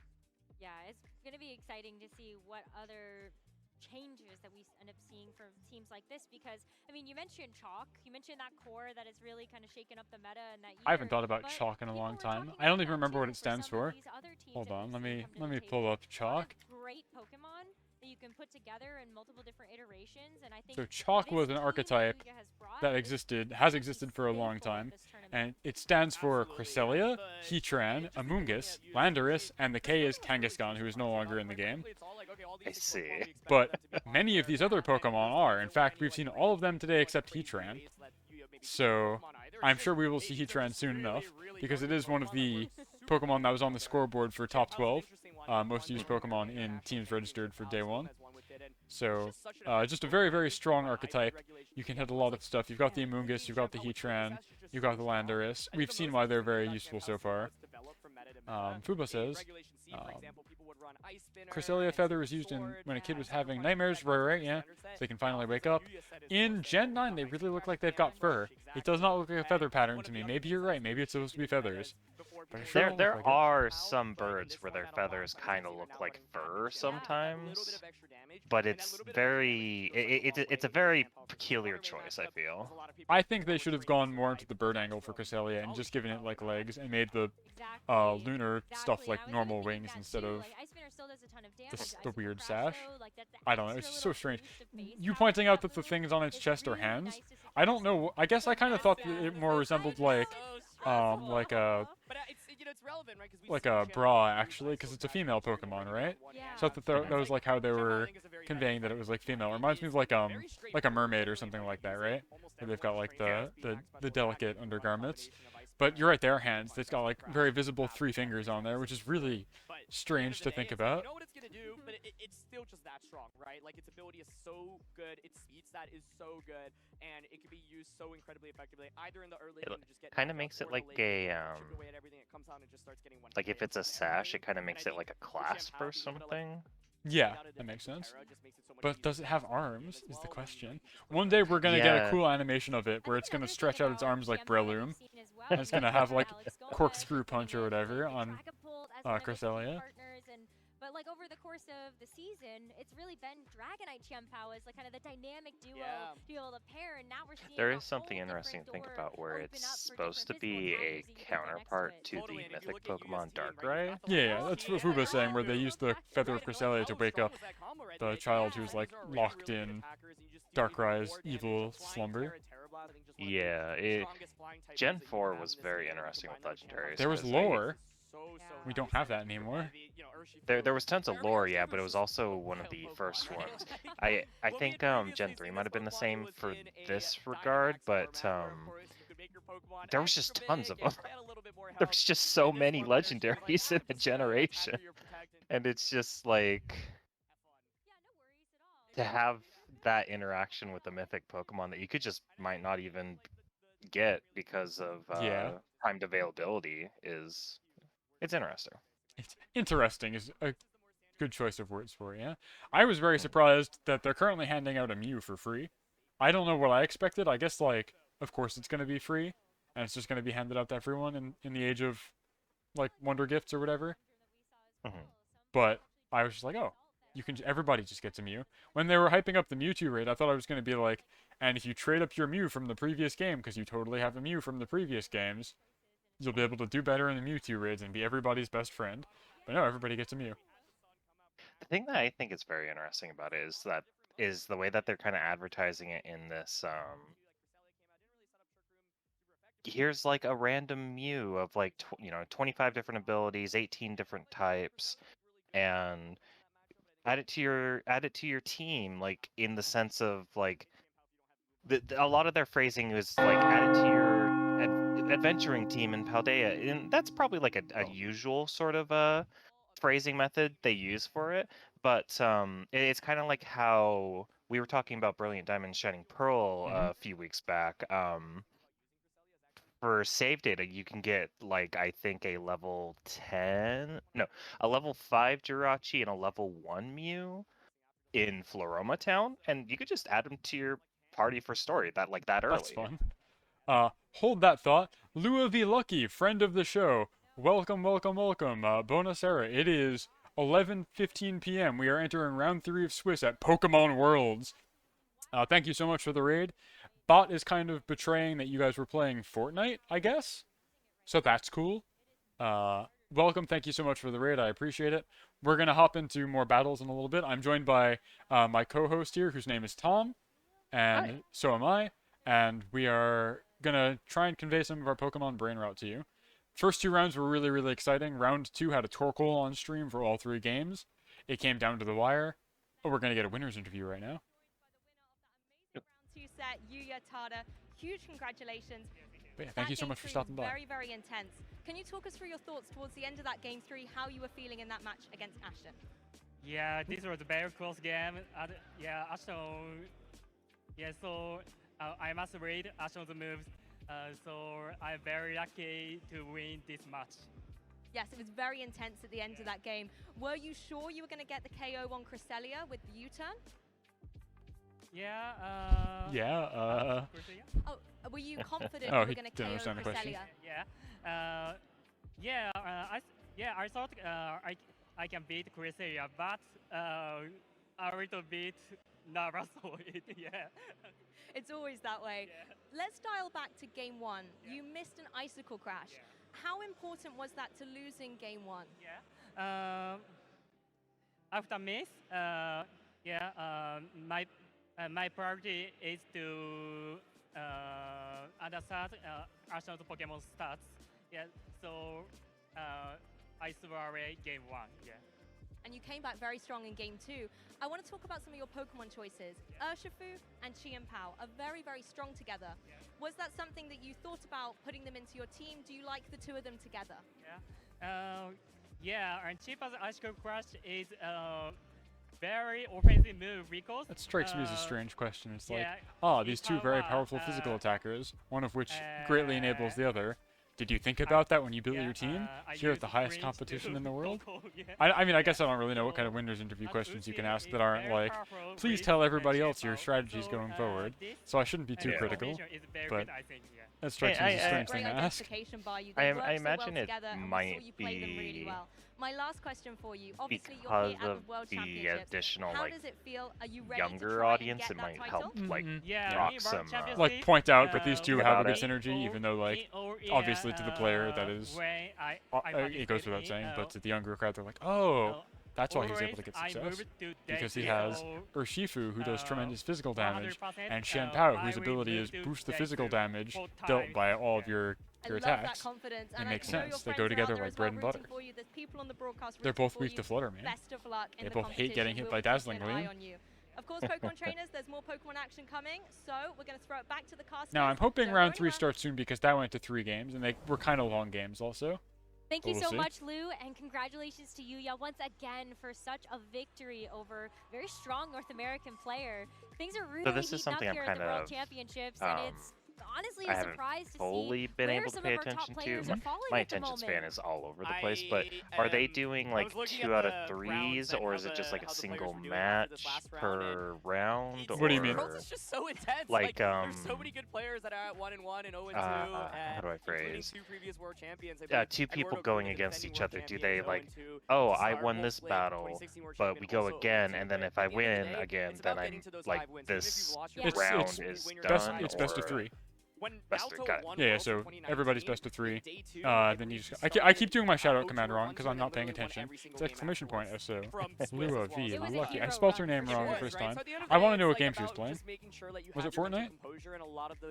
Yeah, it's going to be exciting to see what other changes that we end up seeing from teams like this, because I mean, you mentioned Chalk, you mentioned that core that has really kind of shaken up the meta and that I haven't thought about Chalk in a long time. I don't even remember what it stands for. Hold on, let me pull up Chalk. Great Pokemon that you can put together in multiple different iterations, and I think So Chalk was an archetype that has existed for a long time, and it stands for Cresselia, Heatran, Amoonguss, Landorus, and the K is Kangaskhan, who is no longer in the game. I see. But many of these other Pokemon are. In fact, we've seen all of them today except Heatran. So I'm sure we will see Heatran soon enough, because it is one of the Pokemon that was on the scoreboard for top 12 most used Pokemon in teams registered for day 1. So just a very, very strong archetype. You can hit a lot of stuff. You've got the Amoonguss, you've got the Heatran, you've got the Landorus. We've seen why they're very useful so far. Fuba says, Cresselia Feather was used when a kid was having nightmares, right, yeah. They can finally wake up. In Gen 9, they really look like they've got fur. It does not look like a feather pattern to me. Maybe you're right, maybe it's supposed to be feathers. But There are some birds where their feathers kind of look like fur sometimes, but it's a very peculiar choice, I feel. I think they should have gone more into the bird angle for Cresselia and just given it like legs and made the lunar stuff like normal wings instead of the weird sash. I don't know, it's so strange. You pointing out that the things on its chest are hands? I don't know, I guess I kind of thought that it more resembled like a bra, actually, because it's a female Pokemon, right? So I thought that was like how they were conveying that it was like female. It reminds me of like a mermaid or something like that, right? Where they've got like the delicate undergarments. But you're right, they are hands. They've got like very visible 3 fingers on there, which is really strange to think about. You know what it's gonna do, but it's still just that strong, right? Like its ability is so good, its speed stat is so good, and it can be used so incredibly effectively, either in the early game to just get kind of makes it like a like if it's a sash, it kind of makes it like a clasp or something. Yeah, that makes sense. But does it have arms, is the question. One day we're going to get a cool animation of it where it's going to stretch out its arms like Breloom. And it's going to have like corkscrew punch or whatever on Cresselia. But like over the course of the season, it's really been Dragonite Xianpao as like kind of the dynamic duo to be able to pair, and now we're seeing there is something interesting to think about where it's supposed to be a counterpart to the mythic Pokemon Darkrai. Yeah, that's what Fuba's saying, where they used the Feather of Cresselia to wake up the child who's like locked in Darkrai's evil slumber. Yeah, Gen 4 was very interesting with Legendaries. There was lore. We don't have that anymore. There was tons of lore, yeah, but it was also one of the first ones. I think Gen 3 might have been the same for this regard, but there was just tons of them. There was just so many legendaries in a generation. And it's just like to have that interaction with the mythic Pokemon that you could just might not even get because of timed availability it's interesting. It's interesting is a good choice of words for it, yeah. I was very surprised that they're currently handing out a Mew for free. I don't know what I expected. I guess, like, of course it's going to be free, and it's just going to be handed out to everyone in the age of, like, Wonder Gifts or whatever. But I was just like, oh, everybody just gets a Mew. When they were hyping up the Mewtwo raid, I thought I was going to be like, and if you trade up your Mew from the previous game, because you totally have a Mew from the previous games, you'll be able to do better in the Mewtwo raids and be everybody's best friend. But no, everybody gets a Mew. The thing that I think is very interesting about it is the way that they're kind of advertising it in this here's like a random Mew of like 25 different abilities, 18 different types, and add it to your team, like in the sense of like a lot of their phrasing is like add it to your adventuring team in Paldea, and that's probably like a usual sort of phrasing method they use for it. But it's kind of like how we were talking about Brilliant Diamond, Shining Pearl a few weeks back. For save data, you can get like I think a level 10, no, a level 5 Jirachi and a level 1 Mew in Floroma Town, and you could just add them to your party for story that early. That's fun. Hold that thought. Lua V Lucky, friend of the show. Welcome, welcome, welcome. Bonasera. It is 11:15 p.m. We are entering round 3 of Swiss at Pokémon Worlds. Thank you so much for the raid. Bot is kind of betraying that you guys were playing Fortnite, I guess. So that's cool. Welcome. Thank you so much for the raid. I appreciate it. We're going to hop into more battles in a little bit. I'm joined by my co-host here, whose name is Tom. And Hi. so am I. And we are going to try and convey some of our Pokemon brain route to you. First 2 rounds were really, really exciting. Round 2 had a Torkoal on stream for all 3 games. It came down to the wire. Oh, we're going to get a winner's interview right now. Round 2 set, Yuya Tada. Huge congratulations. But yeah, thank you so much for stopping by. Very, very intense. Can you talk us through your thoughts towards the end of that game 3, how you were feeling in that match against Ashton? Yeah, this was a very close game. Yeah, Ashton. Yeah, so I must read Ashton's moves. So I'm very lucky to win this match. Yes, it was very intense at the end of that game. Were you sure you were going to get the KO on Cresselia with the U-turn? Yeah. Oh, were you confident Oh, you were he going to didn't KO understand the question. Yeah. I thought I can beat Cresselia, but a little bit nervous for it. Yeah. It's always that way. Yeah. Let's dial back to game 1. Yeah. You missed an icicle crash. Yeah. How important was that to losing game 1? Yeah. After miss, my priority is to understand Ashton's Pokemon stats. Yeah. So I survived game 1. Yeah. And you came back very strong in game 2. I want to talk about some of your Pokemon choices. Yeah. Urshifu and Chi-Pao are very, very strong together. Yeah. Was that something that you thought about putting them into your team? Do you like the 2 of them together? Yeah. And Chi-Pao's Icicle Crush is very offensive move because... That strikes me as a strange question. It's like, these 2 very powerful physical attackers, one of which greatly enables the other. Did you think about that when you built your team? Here at the highest competition in the world? I mean, I guess I don't really know what kind of winner's interview questions you can ask that aren't like, please tell everybody else your strategies going forward. So I shouldn't be too critical, but that strikes me as a strange thing to ask. I imagine it might be My last question for you. Obviously, you're because here at of the World the Championships. additional How like does it feel? Are you ready younger to try audience, and it get might that help title? like Yeah, drop some like point out that these 2 have a good it. synergy, even though like obviously to the player that is it goes without saying, but to the younger crowd they're like, oh, that's why he was able to get success, because he has Urshifu, who does tremendous physical damage, and Chi-Pao, whose ability is boost the physical damage dealt by all of your attacks. It makes sense. They go together like bread and butter. They're both weak to Flutter, man. Best of luck in They the both hate getting hit by Dazzling Gleam. Of course, Pokemon trainers, there's more Pokemon action coming, so we're going to throw it back to the cast. Now, I'm hoping round 3 starts soon because that went to 3 games, and they were kind of long games also. Thank you so much, Lou, and congratulations to Yuya once again for such a victory over a very strong North American player. Things are really heating up here at the World Championships, and it's honestly a surprise to see been where able to some pay of our top attention players to. are falling My at the attention moment. span is all over the place, but are they doing like 2 out of 3s, or is it just like a single match per round? What do you mean? Worlds is just so intense. Like there's so many good players that are at 1-1 and 0-2, how do I phrase? 2 previous world champions. 2 people going against each other. Do they like, oh, I won this battle, but we go again, and then if I win again, then I'm like this round is done? It's best of 3. when Best Naoto got it. won Yeah, Worlds in so 2019, everybody's best of 3. day 2, Then you just I keep doing my shout out command wrong because I'm not paying attention. It's exclamation point SO. Lua V Lucky. I spelled her name wrong the first time. I want to know what game she was playing. Was it Fortnite?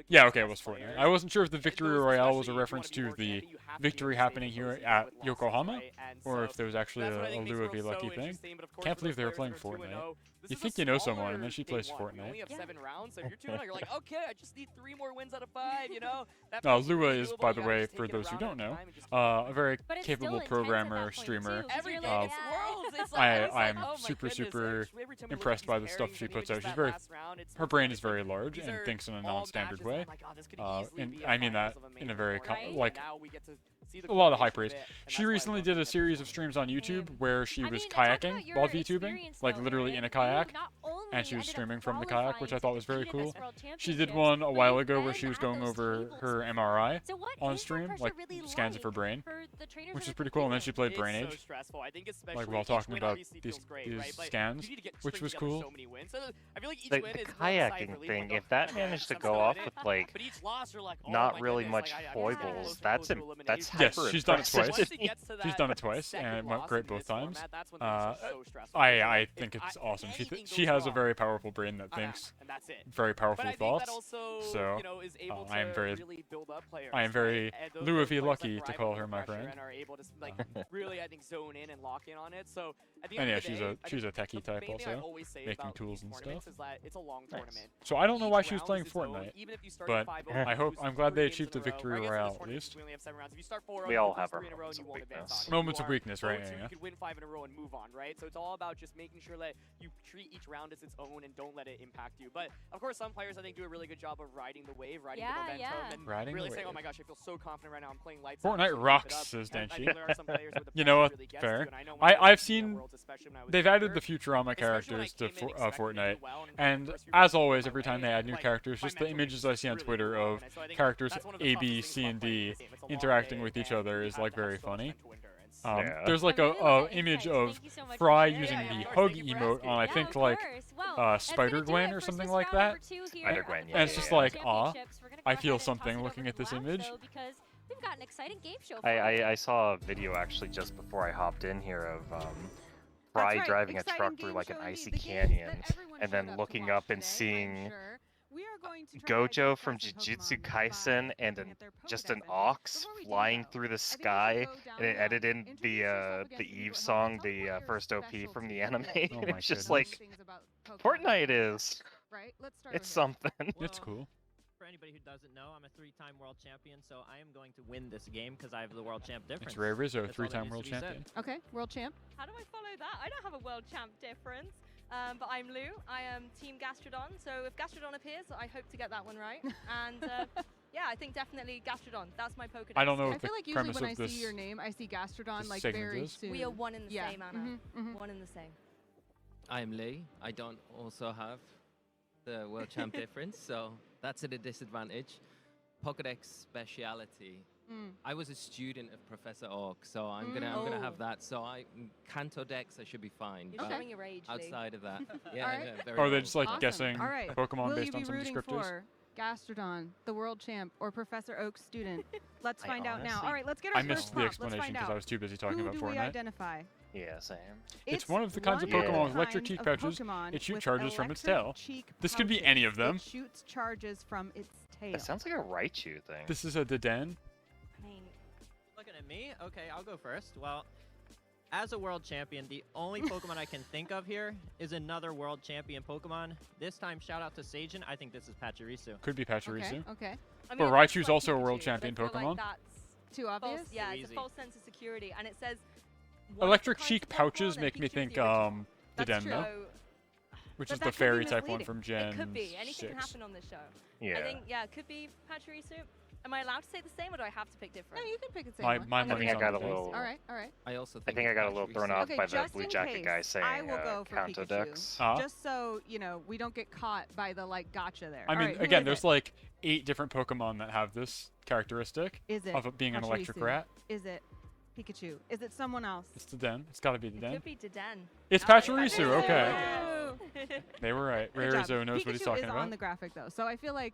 Yeah, okay, it was Fortnite. I wasn't sure if the Victory Royale was a reference to the victory happening here at Yokohama, or if there was actually a Lua V Lucky thing. Can't believe they were playing Fortnite. You think you know someone, and then she plays Fortnite. You only have 7 rounds, so if you're 2-0, you're like, okay, I just need 3 more wins out of 5, you know? Lua is, by the way, for those who don't know, a very capable programmer, streamer. I'm super impressed by the stuff she puts out. Her brain is very large and thinks in a non-standard way. And I mean that in a very, a lot of high praise. She recently did a series of streams on YouTube where she was kayaking while VTubing, like literally in a kayak, and she was streaming from the kayak, which I thought was very cool. She did one a while ago where she was going over her MRI on stream, like scans of her brain, which is pretty cool. And then she played Brain Age, like while talking about these scans, which was cool. The kayaking thing, if that managed to go off with like not really much foibles, that's yes, she's done it twice. She's done it twice, and it went great both times. I think it's awesome. She has a very powerful brain that thinks very powerful thoughts. So I am very Lua V lucky to call her my friend. Really, I think, zone in and lock in on it. So at the And end yeah, of the day, she's a techie type the main thing I also, always say making about tools and tournaments stuff. is that it's a long tournament. So I don't know why she was Each playing round is its own. Fortnite, Even if you start but 5-0, I'm glad they games achieved in the a row, victory or I guess in royale this at tournament, least. we only have 7 rounds. If you start 4-0, We you all lose have our 3 in a row, moments you of won't advance weakness. on. Moments of Or weakness, right, 0-2, yeah. you could win 5 in a row and move on, right? So it's all about just making sure that you treat each round as its own and don't let it impact you. But of course, some players I think do a really good job of riding the wave, riding the momentum, and Riding really the saying, "Oh wave. my gosh, I feel so confident right now. I'm playing lights out. I'm Fortnite just gonna keep it rocks, up." says And I Denchi. think there are some players where the You know pressure what? really gets Fair. to, and I know when I was I've competing in seen Worlds, especially when I was they've younger, added the Futurama especially when I characters to came in expecting to Fortnite, do well, and first few as rounds always, went every my time way, they add new like, characters, my just the mental images game I see on really Twitter moved on, of and so I think characters that's one of the A, toughest B, things C, about and playing D this game. It's a long interacting day, with each and other you is have like to have very so much funny. time to wonder, and so- Yeah. There's like a image of Fry using the hug emote on I think like Spider-Gwen or something like that. Spider-Gwen, yeah. And it's just like, aw, I feel something looking at this image. We've got an exciting game show. I saw a video actually just before I hopped in here of Fry driving a truck through like an icy canyon and then looking up and seeing Gojo from Jujutsu Kaisen and just an ox flying through the sky, and it edited in the Eve song, the first OP from the anime. Oh my It's just goodness. like Fortnite is. It's something. It's cool. For anybody who doesn't know, I'm a 3-time world champion, so I am going to win this game because I have the world champ difference. It's Ray Rizzo, That's all that 3-time needs world to be said. champion. Okay, world champ. How do I follow that? I don't have a world champ difference. But I'm Lou. I am Team Gastrodon. So if Gastrodon appears, I hope to get that one right. And yeah, I think definitely Gastrodon. That's my Pokédex. I don't know I what the feel like usually premise when I of see this your name, I see Gastrodon like segment very is. soon. We are one in the Yeah. same, Anna. One in the same. I'm Lee. I don't also have the world champ difference, so that's at a disadvantage. Pokédex speciality. I was a student of Professor Orc, so I'm gonna have that. So Kanto Dex, I should be fine. You're but showing your age, Lee. outside of that, yeah, All right. no, very Or are they old. just like Awesome. guessing All right. Pokemon Will based you be on some rooting descriptors? for Gastrodon, the world champ, or Professor Oak's student? Let's I find out now. honestly- All right, let's get our I first missed the prompt. Let's explanation find because out. I was too busy talking Who about do we Fortnite. identify? Yeah, same. It's one of the kinds of one Pokemon with kind electric cheek of pouches. Pokemon It shoots with charges from its electric tail. cheek This could be pouches. any of them. It shoots charges from its tail. That sounds like a Raichu thing. This is a Deden. I mean, Looking at me? Okay, I'll go first. Well, as a world champion, the only Pokemon I can think of here is another world champion Pokemon. This time, shout out to Sajin. I think this is Pachirisu. Could be Pachirisu. Okay. I But mean, it looks Raichu's like also a world Pikachu, champion but I feel Pokemon. like that's Too obvious? false, yeah, Too it's a easy. false sense of security, and it says one of the Electric kinds cheek of Pokemon, pouches and make me Pikachu's think the original. That's Deden true. though, So, which but is that the could be fairy type one misleading. from Gen It could be. Anything can 6. happen on this show. Yeah. I think, yeah, it could be Pachirisu. Am I allowed to say the same, or do I have to pick different? No, you can pick the same My one. my I think money's I on got a Deden. little. All right, all right. I also I think think I got a little thrown off Okay, by the just Blue in Jacket case, guy saying I will go for Kanto Pikachu. Dex. Just so, you know, we don't get caught by the, like, gotcha there. I All mean, right, who again, is there's it? like 8 different Pokemon that have this characteristic Is it of it being an electric Pachirisu? rat. Is it Pikachu? Is it someone else? It's Deden. It's got to be It Deden. could be Deden. It's Pachirisu. Okay. Woo! They were right. Good job. Rarizo knows what he's Pikachu talking is about. on the graphic, though, so I feel like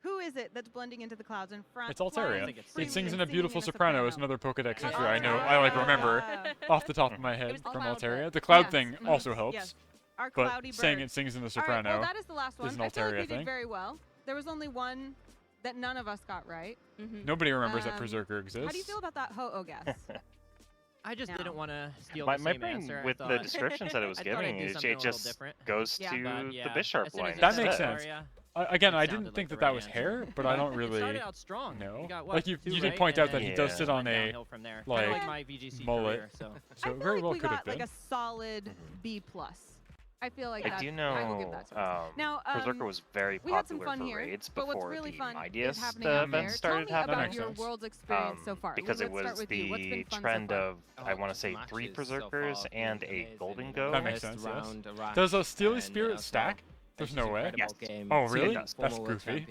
Who is it that's blending into the clouds in front? It's Altaria. Flying It sings in freely a beautiful soprano. It's another Pokedex entry I know. I like remember off the top of my head from Altaria. The cloud thing also helps. Yes. Our But cloudy saying bird. it sings in the All right, soprano well, that is the last one. is an I feel like Altaria we did thing. very well. There was only one that none of us got right. Nobody remembers that Berserker exists. How do you feel about that Ho-Oh guess? I just didn't want to steal My the same brain, answer. with the descriptions that it was I thought I'd giving, do it something a little just different. goes Yeah. to But, the yeah, Bisharp as soon as line. you That said makes Altaria, sense. Again, it I sounded didn't like think the that right was answer. hair, but I don't really It started out strong. know. You got, what, Like you 2 did right, point and out that he then does sit on went a downhill from there. Kinda like my VGC mullet. career, so. So I it feel very like well we could have got been. like a solid B+. I feel like I do know I will give that to us. Now, Berserker was very we had some popular fun for here, raids but what's before really the fun is Mightiest happening out event there. Tell started me happening. about your world's experience so far. Because Let's it start was with you. What's been the fun so trend far? of, I want to say, 3 Berserkers and a Golden Go. That makes sense, yes. Does a Steely Spirit stack? There's no way. Yes. Oh, really? It does. That's goofy.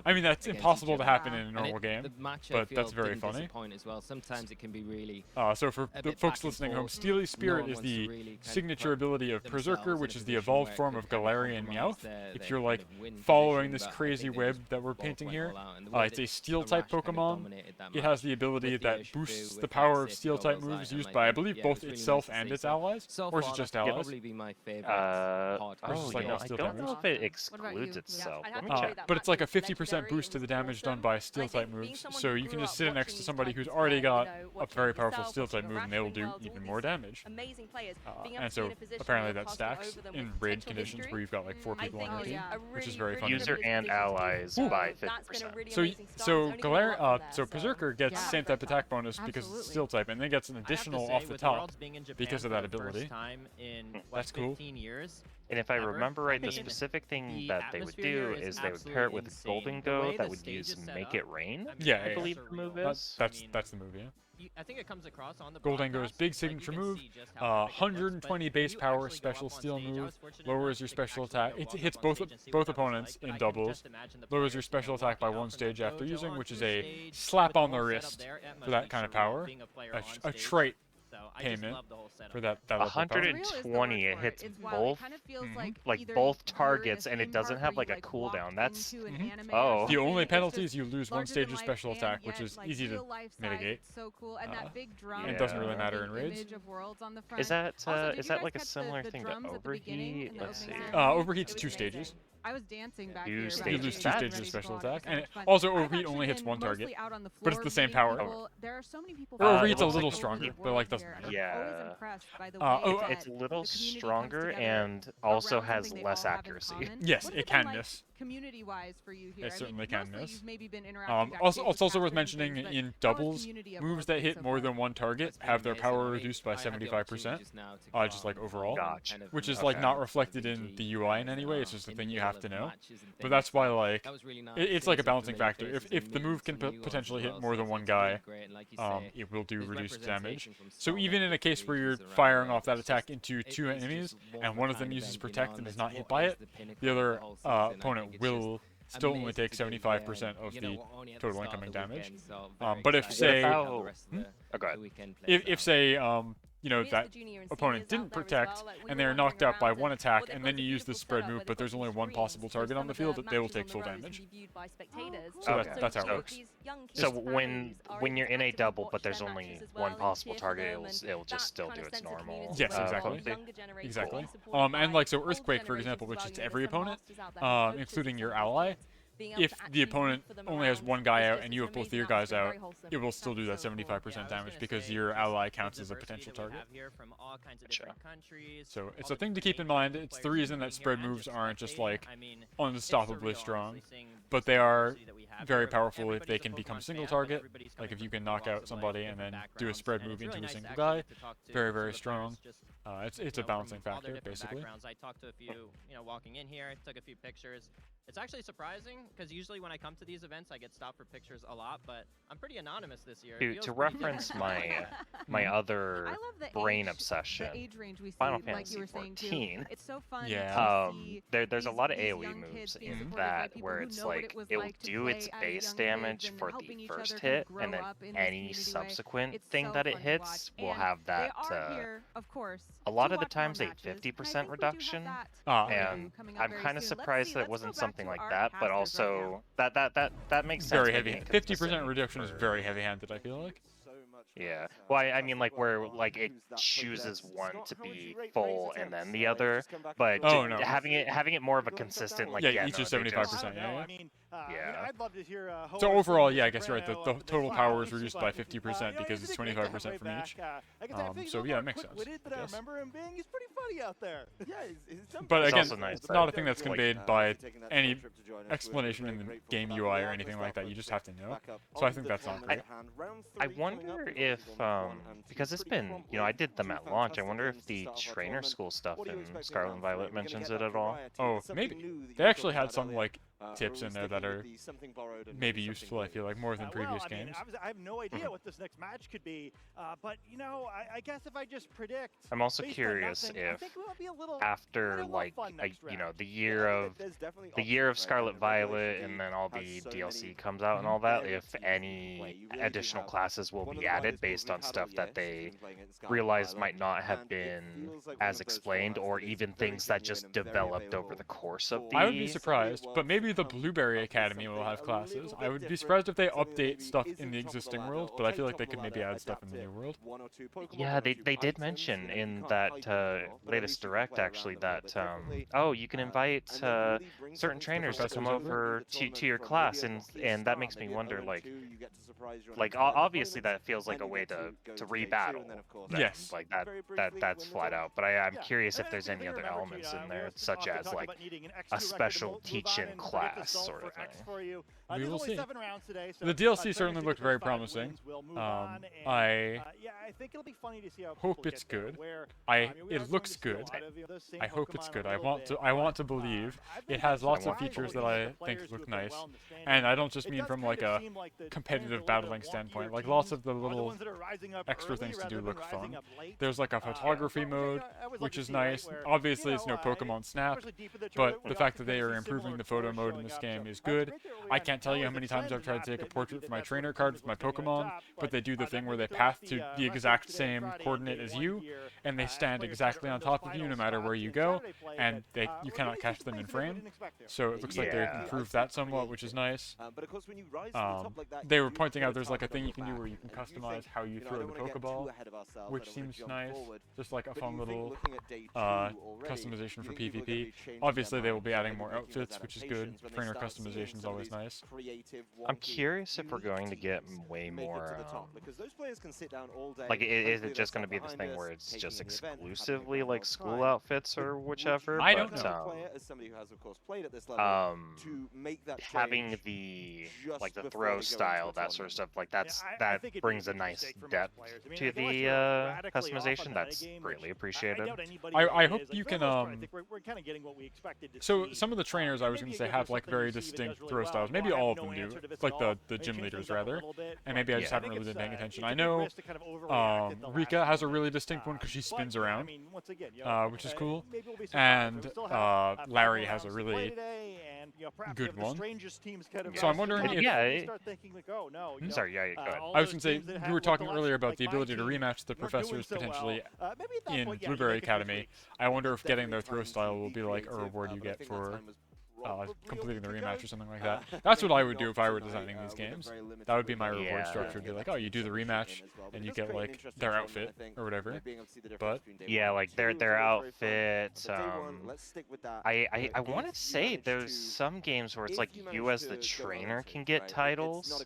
I mean, that's impossible to happen in a normal game, but that's very funny. As well. Sometimes it can be really So for the folks listening home, Steely Spirit is the signature ability of Berserker, which is the evolved form of Galarian Meowth. If you're like following this crazy web that we're painting here, it's a Steel-type Pokemon. It has the ability that boosts the power of Steel-type moves used by, I believe, both itself and its allies, or is it just allies? Oh, like you know, all I steel don't type know moves? if it excludes itself. Let me check. But it's like a 50% boost to the damage done by Steel-type moves, so you can just sit next to somebody who's already got a very powerful Steel-type move, and they will do even more damage. Amazing players. And so apparently that stacks in raid conditions where you've got like 4 people on your team, which is very fun. User and allies by 50%. So Berserker gets same type attack bonus because it's Steel type, and then gets an additional off the top because of that ability. That's cool. And if I remember right, the specific thing that they would do is they would pair it with Golden Go that would use Make It Rain. Yeah, I believe the move is. That's the move, yeah. I think it comes across on the Golden Go's big signature move, 120 base power special steel move, lowers your special attack. It hits both opponents in doubles, lowers your special attack by 1 stage after using, which is a slap on the wrist for that kind of power. A trait came in for that level of power. 120, it hits both, like both targets, and it doesn't have like a cooldown. That's oh. The only penalty is you lose 1 stage of special attack, which is easy to mitigate. So cool, and that big drum. It doesn't really matter in raids. Is that like a similar thing to Overheat? Let's see. Overheat's 2 stages. I was dancing back here. You lose 2 stages of special attack, and also Overheat only hits 1 target, but it's the same power. There are so many people. Overheat's a little stronger, but like doesn't matter. Yeah. It's a little stronger and also has less accuracy. Yes, it can miss. Community-wise for you here, It certainly can miss. Also, it's also worth mentioning in doubles, moves that hit more than 1 target have their power reduced by 75%, just like overall, which is like not reflected in the UI in any way. It's just a thing you have to know. But that's why like it's like a balancing factor. If the move can potentially hit more than 1 guy, it will do reduced damage. So even in a case where you're firing off that attack into 2 enemies and one of them uses protect and is not hit by it, the other opponent will still only take 75% of the total incoming damage. But if say, if say that opponent didn't protect and they're knocked out by 1 attack, and then you use the spread move, but there's only 1 possible target on the field, they will take full damage. So that's how it works. So when you're in a double, but there's only 1 possible target, it'll just still do its normal. Yes, exactly. Exactly. And like so, Earthquake, for example, which hits every opponent, including your ally. If the opponent only has 1 guy out and you have both of your guys out, it will still do that 75% damage because your ally counts as a potential target. So it's a thing to keep in mind. It's the reason that spread moves aren't just like unstoppably strong, but they are very powerful if they can become single target. Like if you can knock out somebody and then do a spread move into a single guy, very, very strong. It's a balancing factor, basically. I talked to a few, walking in here, took a few pictures. It's actually surprising, because usually when I come to these events, I get stopped for pictures a lot, but I'm pretty anonymous this year. To reference my other brain obsession, Final Fantasy XIV, it's so fun there's a lot of AoE moves in that where it's like it will do its base damage for the first hit, and then any subsequent thing that it hits will have that, a lot of the times a 50% reduction, and I'm kind of surprised that it wasn't something like that, but also that makes sense. Very heavy. 50% reduction is very heavy-handed, I feel like. Yeah. Well, I mean, like where like it chooses one to be full and then the other, but having it more of a consistent like each is 75%. Yeah. I'd love to hear. So overall, yeah, I guess you're right. The total power is reduced by 50% because it's 25% from each. So yeah, it makes sense. But I remember him being. He's pretty funny out there. Yeah, but again, it's not a thing that's conveyed by any explanation in the game UI or anything like that. You just have to know. So I think that's not great. I wonder if because it's been, I did them at launch. I wonder if the trainer school stuff in Scarlet and Violet mentions it at all. Oh, maybe. They actually had some like tips in there that are maybe useful. I feel like more than previous games. I have no idea what this next match could be, but I guess if I just predict. I'm also curious if after like the year of Scarlet Violet and then all the DLC comes out and all that, if any additional classes will be added based on stuff that they realized might not have been as explained, or even things that just developed over the course of the. I would be surprised, but maybe the Blueberry Academy will have classes. I would be surprised if they update stuff in the existing world, but I feel like they could maybe add stuff in the new world. Yeah, they did mention in that latest direct actually that you can invite certain trainers to come over to your class, and that makes me wonder like obviously that feels like a way to rebattle them. Yes, like that's flat out, but I'm curious if there's any other elements in there, such as like a special teach-in class sort of thing. We will see. The DLC certainly looked very promising. I think it'll be funny to see how hope it's good. It looks good. I hope it's good. I want to believe. It has lots of features that I think look nice, and I don't just mean from like a competitive battling standpoint. Like lots of the little extra things to do look fun. There's like a photography mode, which is nice. Obviously, it's no Pokemon Snap, but the fact that they are improving the photo mode in this game is good. I can't tell you how many times I've tried to take a portrait for my trainer card with my Pokemon, but they do the thing where they path to the exact same coordinate as you, and they stand exactly on top of you no matter where you go, and you cannot catch them in frame. So it looks like they've improved that somewhat, which is nice. They were pointing out there's like a thing you can do where you can customize how you throw the Pokeball, which seems nice. Just like a fun little customization for PvP. Obviously, they will be adding more outfits, which is good. Trainer customization is always nice. I'm curious if we're going to get way more. Like, is it just going to be this thing where it's just exclusively like school outfits or whichever? I don't know. Having the throw style, that sort of stuff, like that brings a nice depth to the customization. That's greatly appreciated. I hope you can. We're kind of getting what we expected to so some of the trainers, I was going to say, have like very distinct throw styles. Maybe all of them do, like the gym leaders rather. And maybe I just haven't really been paying attention. I know Rika has a really distinct one because she spins around, which is cool. And Larry has a really good one. So I'm wondering if... Sorry, yeah, go ahead. I was going to say, you were talking earlier about the ability to rematch the professors potentially in Blueberry Academy. I wonder if getting their throw style will be like a reward you get for completing the rematch or something like that. That's what I would do if I were designing these games. That would be my reward structure. Be like, oh, you do the rematch and you get like their outfit or whatever. But yeah, like their outfit. I want to say there's some games where it's like you as the trainer can get titles,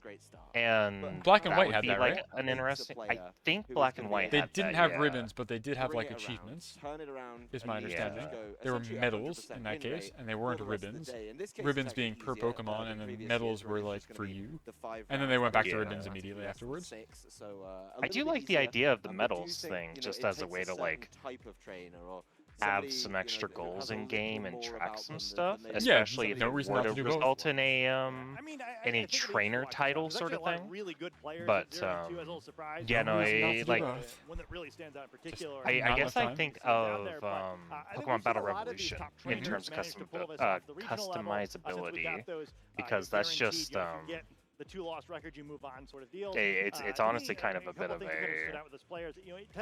and Black and White had be that, like right? an interesting. I think Black and White. They had didn't that, have yeah. ribbons, but they did have like achievements. Is my understanding. There were medals in that case, and they weren't ribbons. Ribbons being per Pokemon, and then medals were like for you. And then they went back to ribbons immediately afterwards. I do like the idea of the medals thing, just as a way to like have some extra goals in game and track some stuff, especially if it were to result in a trainer title sort of thing. But yeah, no, I guess I think of Pokemon Battle Revolution in terms of customizability, because that's just the 2 lost record, you move on, sort of deal. It's honestly kind of a bit of a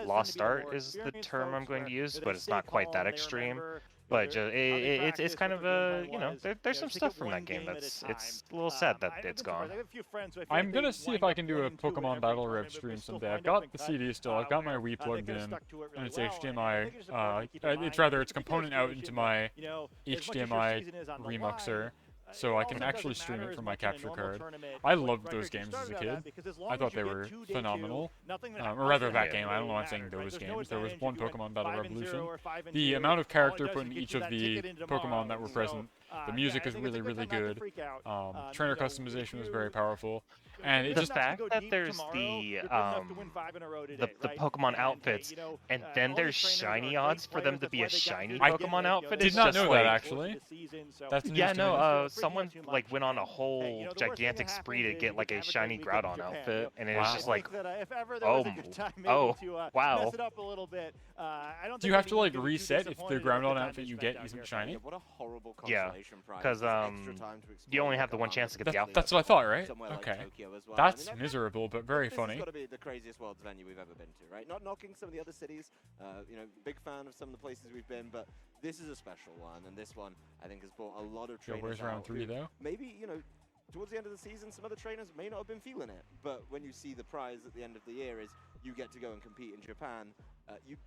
lost art is the term I'm going to use, but it's not quite that extreme. But it's kind of a, there's some stuff from that game it's a little sad that it's gone. I'm gonna see if I can do a Pokemon Battle Rev stream someday. I've got the CD still, I've got my Wii plugged in, and it's HDMI, it's component out into my HDMI Remuxer, so I can actually stream it from my capture card. I loved those games as a kid. I thought they were phenomenal. Or rather, that game. I don't know why I'm saying those games. There was one Pokemon Battle Revolution. The amount of character put in each of the Pokemon that were present The music is really, really good. Trainer customization was very powerful. And it the just fact that there's the Pokemon outfits, and then there's shiny odds for them to be a shiny Pokemon outfit. Did not know that actually. That's news yeah, to no. me. Someone like went on a whole gigantic spree to get like a shiny Groudon outfit, and it was just like, wow. Do you have to like reset if the Groudon outfit you get isn't shiny? What a horrible Yeah, consolation prize. because you only have the one chance to get the outfit. That's what I thought, right? Somewhere like Okay. Tokyo as well. That's I mean, miserable, but very this funny. has got to be the craziest Worlds venue we've ever been to, right? Not knocking some of the other cities. Big fan of some of the places we've been, but this is a special one, and this one I think has brought a lot of trainers. Where's round 3 though? Maybe towards the end of the season, some other trainers may not have been feeling it, but when you see the prize at the end of the year is you get to go and compete in Japan,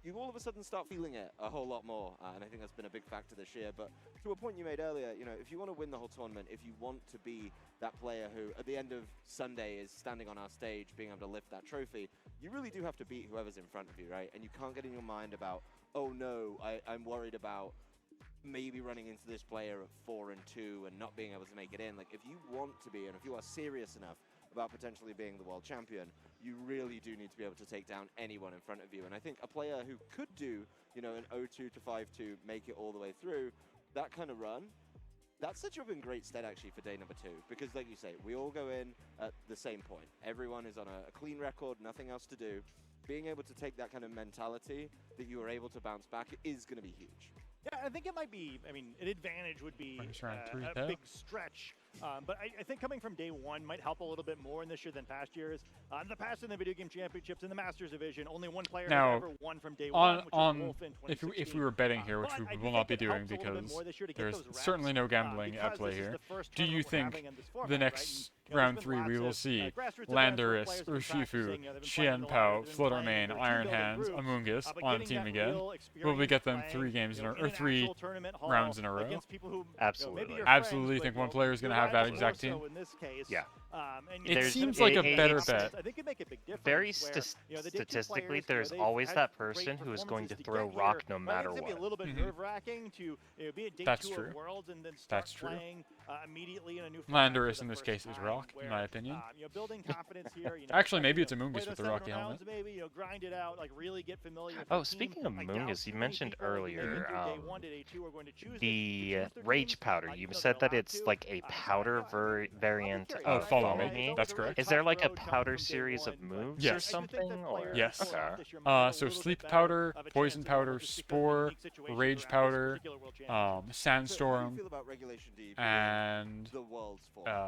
you all of a sudden start feeling it a whole lot more, and I think that's been a big factor this year. But to a point you made earlier, if you want to win the whole tournament, if you want to be that player who, at the end of Sunday, is standing on our stage, being able to lift that trophy, you really do have to beat whoever's in front of you, right? And you can't get in your mind about, oh no, I'm worried about maybe running into this player at 4-2 and not being able to make it in. Like, if you want to be, and if you are serious enough about potentially being the world champion, you really do need to be able to take down anyone in front of you. And I think a player who could do, an 0-2 to 5-2, make it all the way through, that kind of run, that sets you up in great stead actually for day number 2. Because like you say, we all go in at the same point. Everyone is on a clean record, nothing else to do. Being able to take that kind of mentality that you are able to bounce back is going to be huge. Yeah, I think it might be, an advantage would be a big stretch. But I think coming from day 1 might help a little bit more in this year than past years. In the past, in the video game championships, in the Masters division, only one player has ever won from day 1, which was Wolf in 2016. If we were betting here, which we will not be doing because there's certainly no gambling at play here, do you think the next round 3 we will see Landorus, Urshifu, Qianpao, Fluttermane, Iron Hands, Amoonguss on a team again? Will we get them 3 games in or 3 rounds in a row? Absolutely. Absolutely think one player is going to have that exact team? Yeah. It seems like a better bet. I think it'd make a big difference. Very statistically, there's always that person who is going to throw rock no matter what. It's going to be a little bit nerve-wracking to be at day 2 of Worlds and then start playing immediately in a new Landorus in this case is rock, in my opinion. Building confidence here. Actually, maybe it's Amoonguss with the rocky helmet. Maybe grind it out, like really get familiar with Oh, speaking of Amoonguss, you mentioned earlier the Rage Powder. You said that it's like a powder variant of Follow Me. That's correct. Is there like a powder series of moves or something? Or? Yes. Okay. So Sleep Powder, Poison Powder, Spore, Rage Powder, Sandstorm, and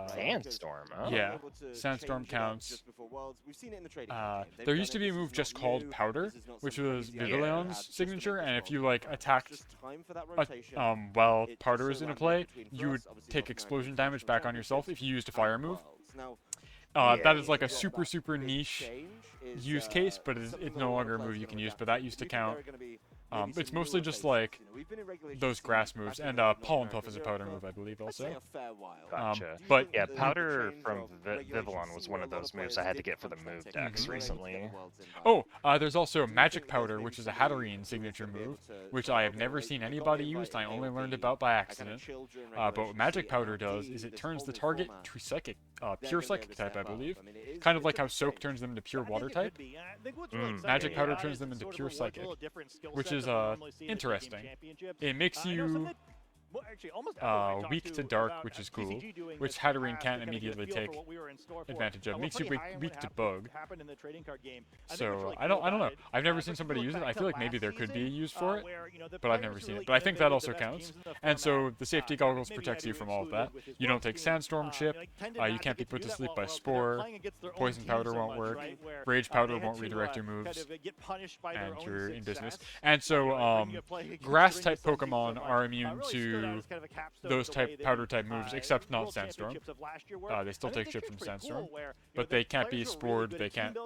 Sandstorm. Oh. Yeah, Sandstorm counts. There used to be a move just called Powder, which was Vivillion's signature, and if you like attacked while Powder was in a play, you would take explosion damage back on yourself if you used a fire move. That is like a super niche use case, but it's no longer a move you can use, but that used to count. It's mostly just like those grass moves, and Pollen Puff is a powder move, I believe, also. Gotcha. But yeah, Powder from Vivillon was one of those moves I had to get for the move decks recently. Oh, there's also Magic Powder, which is a Hatterene signature move, which I have never seen anybody use, and I only learned about by accident. But what Magic Powder does is it turns the target to psychic, pure psychic type, I believe. Kind of like how Soak turns them into pure water type. Magic Powder turns them into pure psychic, which is interesting. It makes you weak to dark, which is cool, which Hatterene can't immediately take advantage of. Makes you weak to bug. So I don't know. I've never seen somebody use it. I feel like maybe there could be a use for it, but I've never seen it. But I think that also counts. And so the safety goggles protects you from all of that. You don't take Sandstorm chip. You can't be put to sleep by Spore. Poison Powder won't work. Rage Powder won't redirect your moves, and you're in business. And so grass type Pokemon are immune to those powder type moves, except not Sandstorm. They still take chip from Sandstorm, but they can't be spored. They can't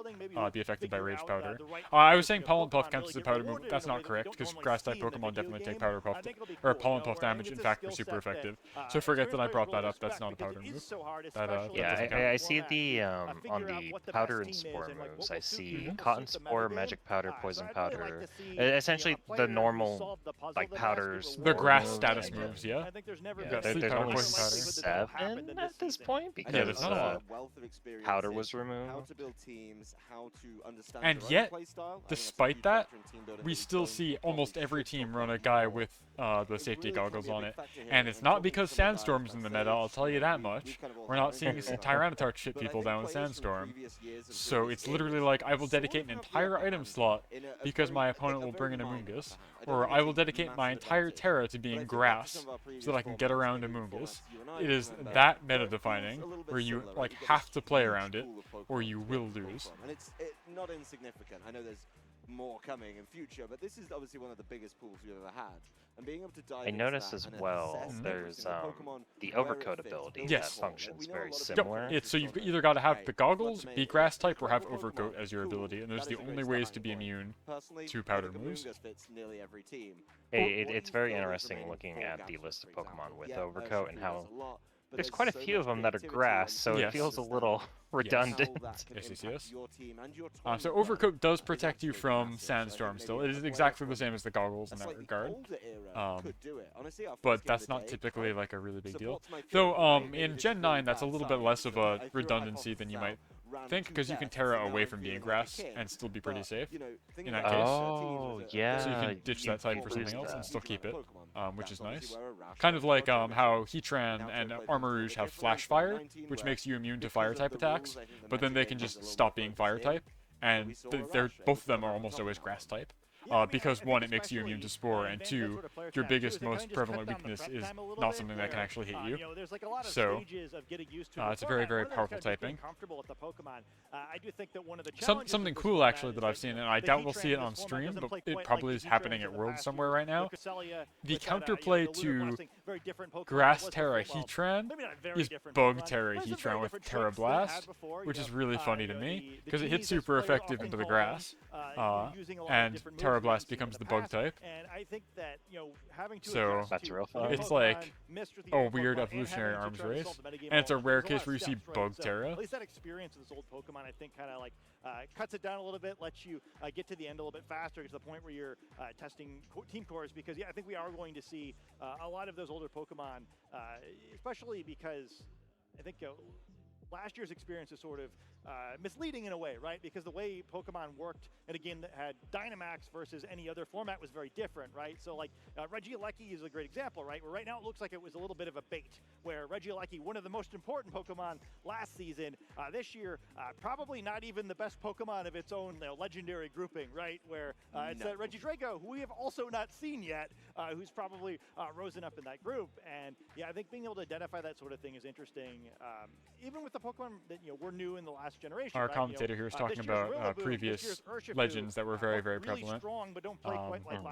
be affected by Rage Powder. I was saying Pollen Puff counts as a powder move. That's not correct, because grass type Pokemon definitely take powder puff or Pollen Puff damage. In fact, they're super effective. So forget that I brought that up. That's not a powder move. Yeah, I see the on the powder and spore moves. I see Cotton Spore, Magic Powder, Poison Powder. Essentially the normal like powders. The grass status moves. moves, yeah. I think there's never You've got There's sleep powder, only poison powder. 7 at this point Yeah, because there's not a lot. Wealth of experience powder in was removed. how to build teams, how to understand And their own yet, play style. despite that, we still see almost every team run a guy with the safety goggles on it. And it's not because Sandstorm's in the meta, I'll tell you that much. We're not seeing Tyranitar shit people down with Sandstorm. So it's literally like, I will dedicate an entire item slot because my opponent will bring an Amoonguss. Or I will dedicate my entire Terra to being grass so that I can get around Amoonguss. It is that meta-defining, where you like have to play around it, or you will lose. And it's not insignificant. I know there's more coming in future, but this is obviously one of the biggest pools we've ever had. And being able to dive I noticed as well there's the overcoat ability that functions very similar. So you've either got to have the goggles, be grass type, or have overcoat as your ability, and those are the only ways to be immune to powder moves. It's very interesting looking at the list of Pokemon with overcoat and how there's quite a few of them that are grass, so it feels a little redundant. Yes. So Overcoat does protect you from Sandstorm still. It is exactly the same as the goggles in that regard. But that's not typically like a really big deal. Though in Gen 9, that's a little bit less of a redundancy than you might think, because you can Terra away from being grass and still be pretty safe in that case. Oh, yeah. So you can ditch that type for something else and still keep it, which is nice. Kind of like how Heatran and Armarouge have Flash Fire, which makes you immune to fire type attacks, but then they can just stop being fire type, and both of them are almost always grass type. Because one, it makes you immune to Spore, and two, your biggest, most prevalent weakness is not something that can actually hit you. So, it's a very, very powerful typing. Something cool, actually, that I've seen, and I doubt we'll see it on stream, but it probably is happening at Worlds somewhere right now. The counterplay to Grass Terra Heatran is Bug Terra Heatran with Terra Blast, which is really funny to me, because it hits super effective into the grass, and Terra Blast becomes the bug type. So it's like a weird evolutionary arms race, and it's a rare case where you see bug Terra. At least that experience of this old Pokemon, I think, kind of like cuts it down a little bit, lets you get to the end a little bit faster, to the point where you're testing team cores. Because I think we are going to see a lot of those older Pokemon, especially because I think last year's experience is sort of misleading in a way, right? Because the way Pokemon worked in a game that had Dynamax versus any other format was very different, right? So like Regieleki is a great example, right? Where right now it looks like it was a little bit of a bait, where Regieleki, one of the most important Pokemon last season, this year, probably not even the best Pokemon of its own legendary grouping, right? Where it's Regidrago, who we have also not seen yet, who's probably risen up in that group. And yeah, I think being able to identify that sort of thing is interesting. Even with the Pokemon that were new in the last generation. Our commentator here is talking about previous legends that were very, very prevalent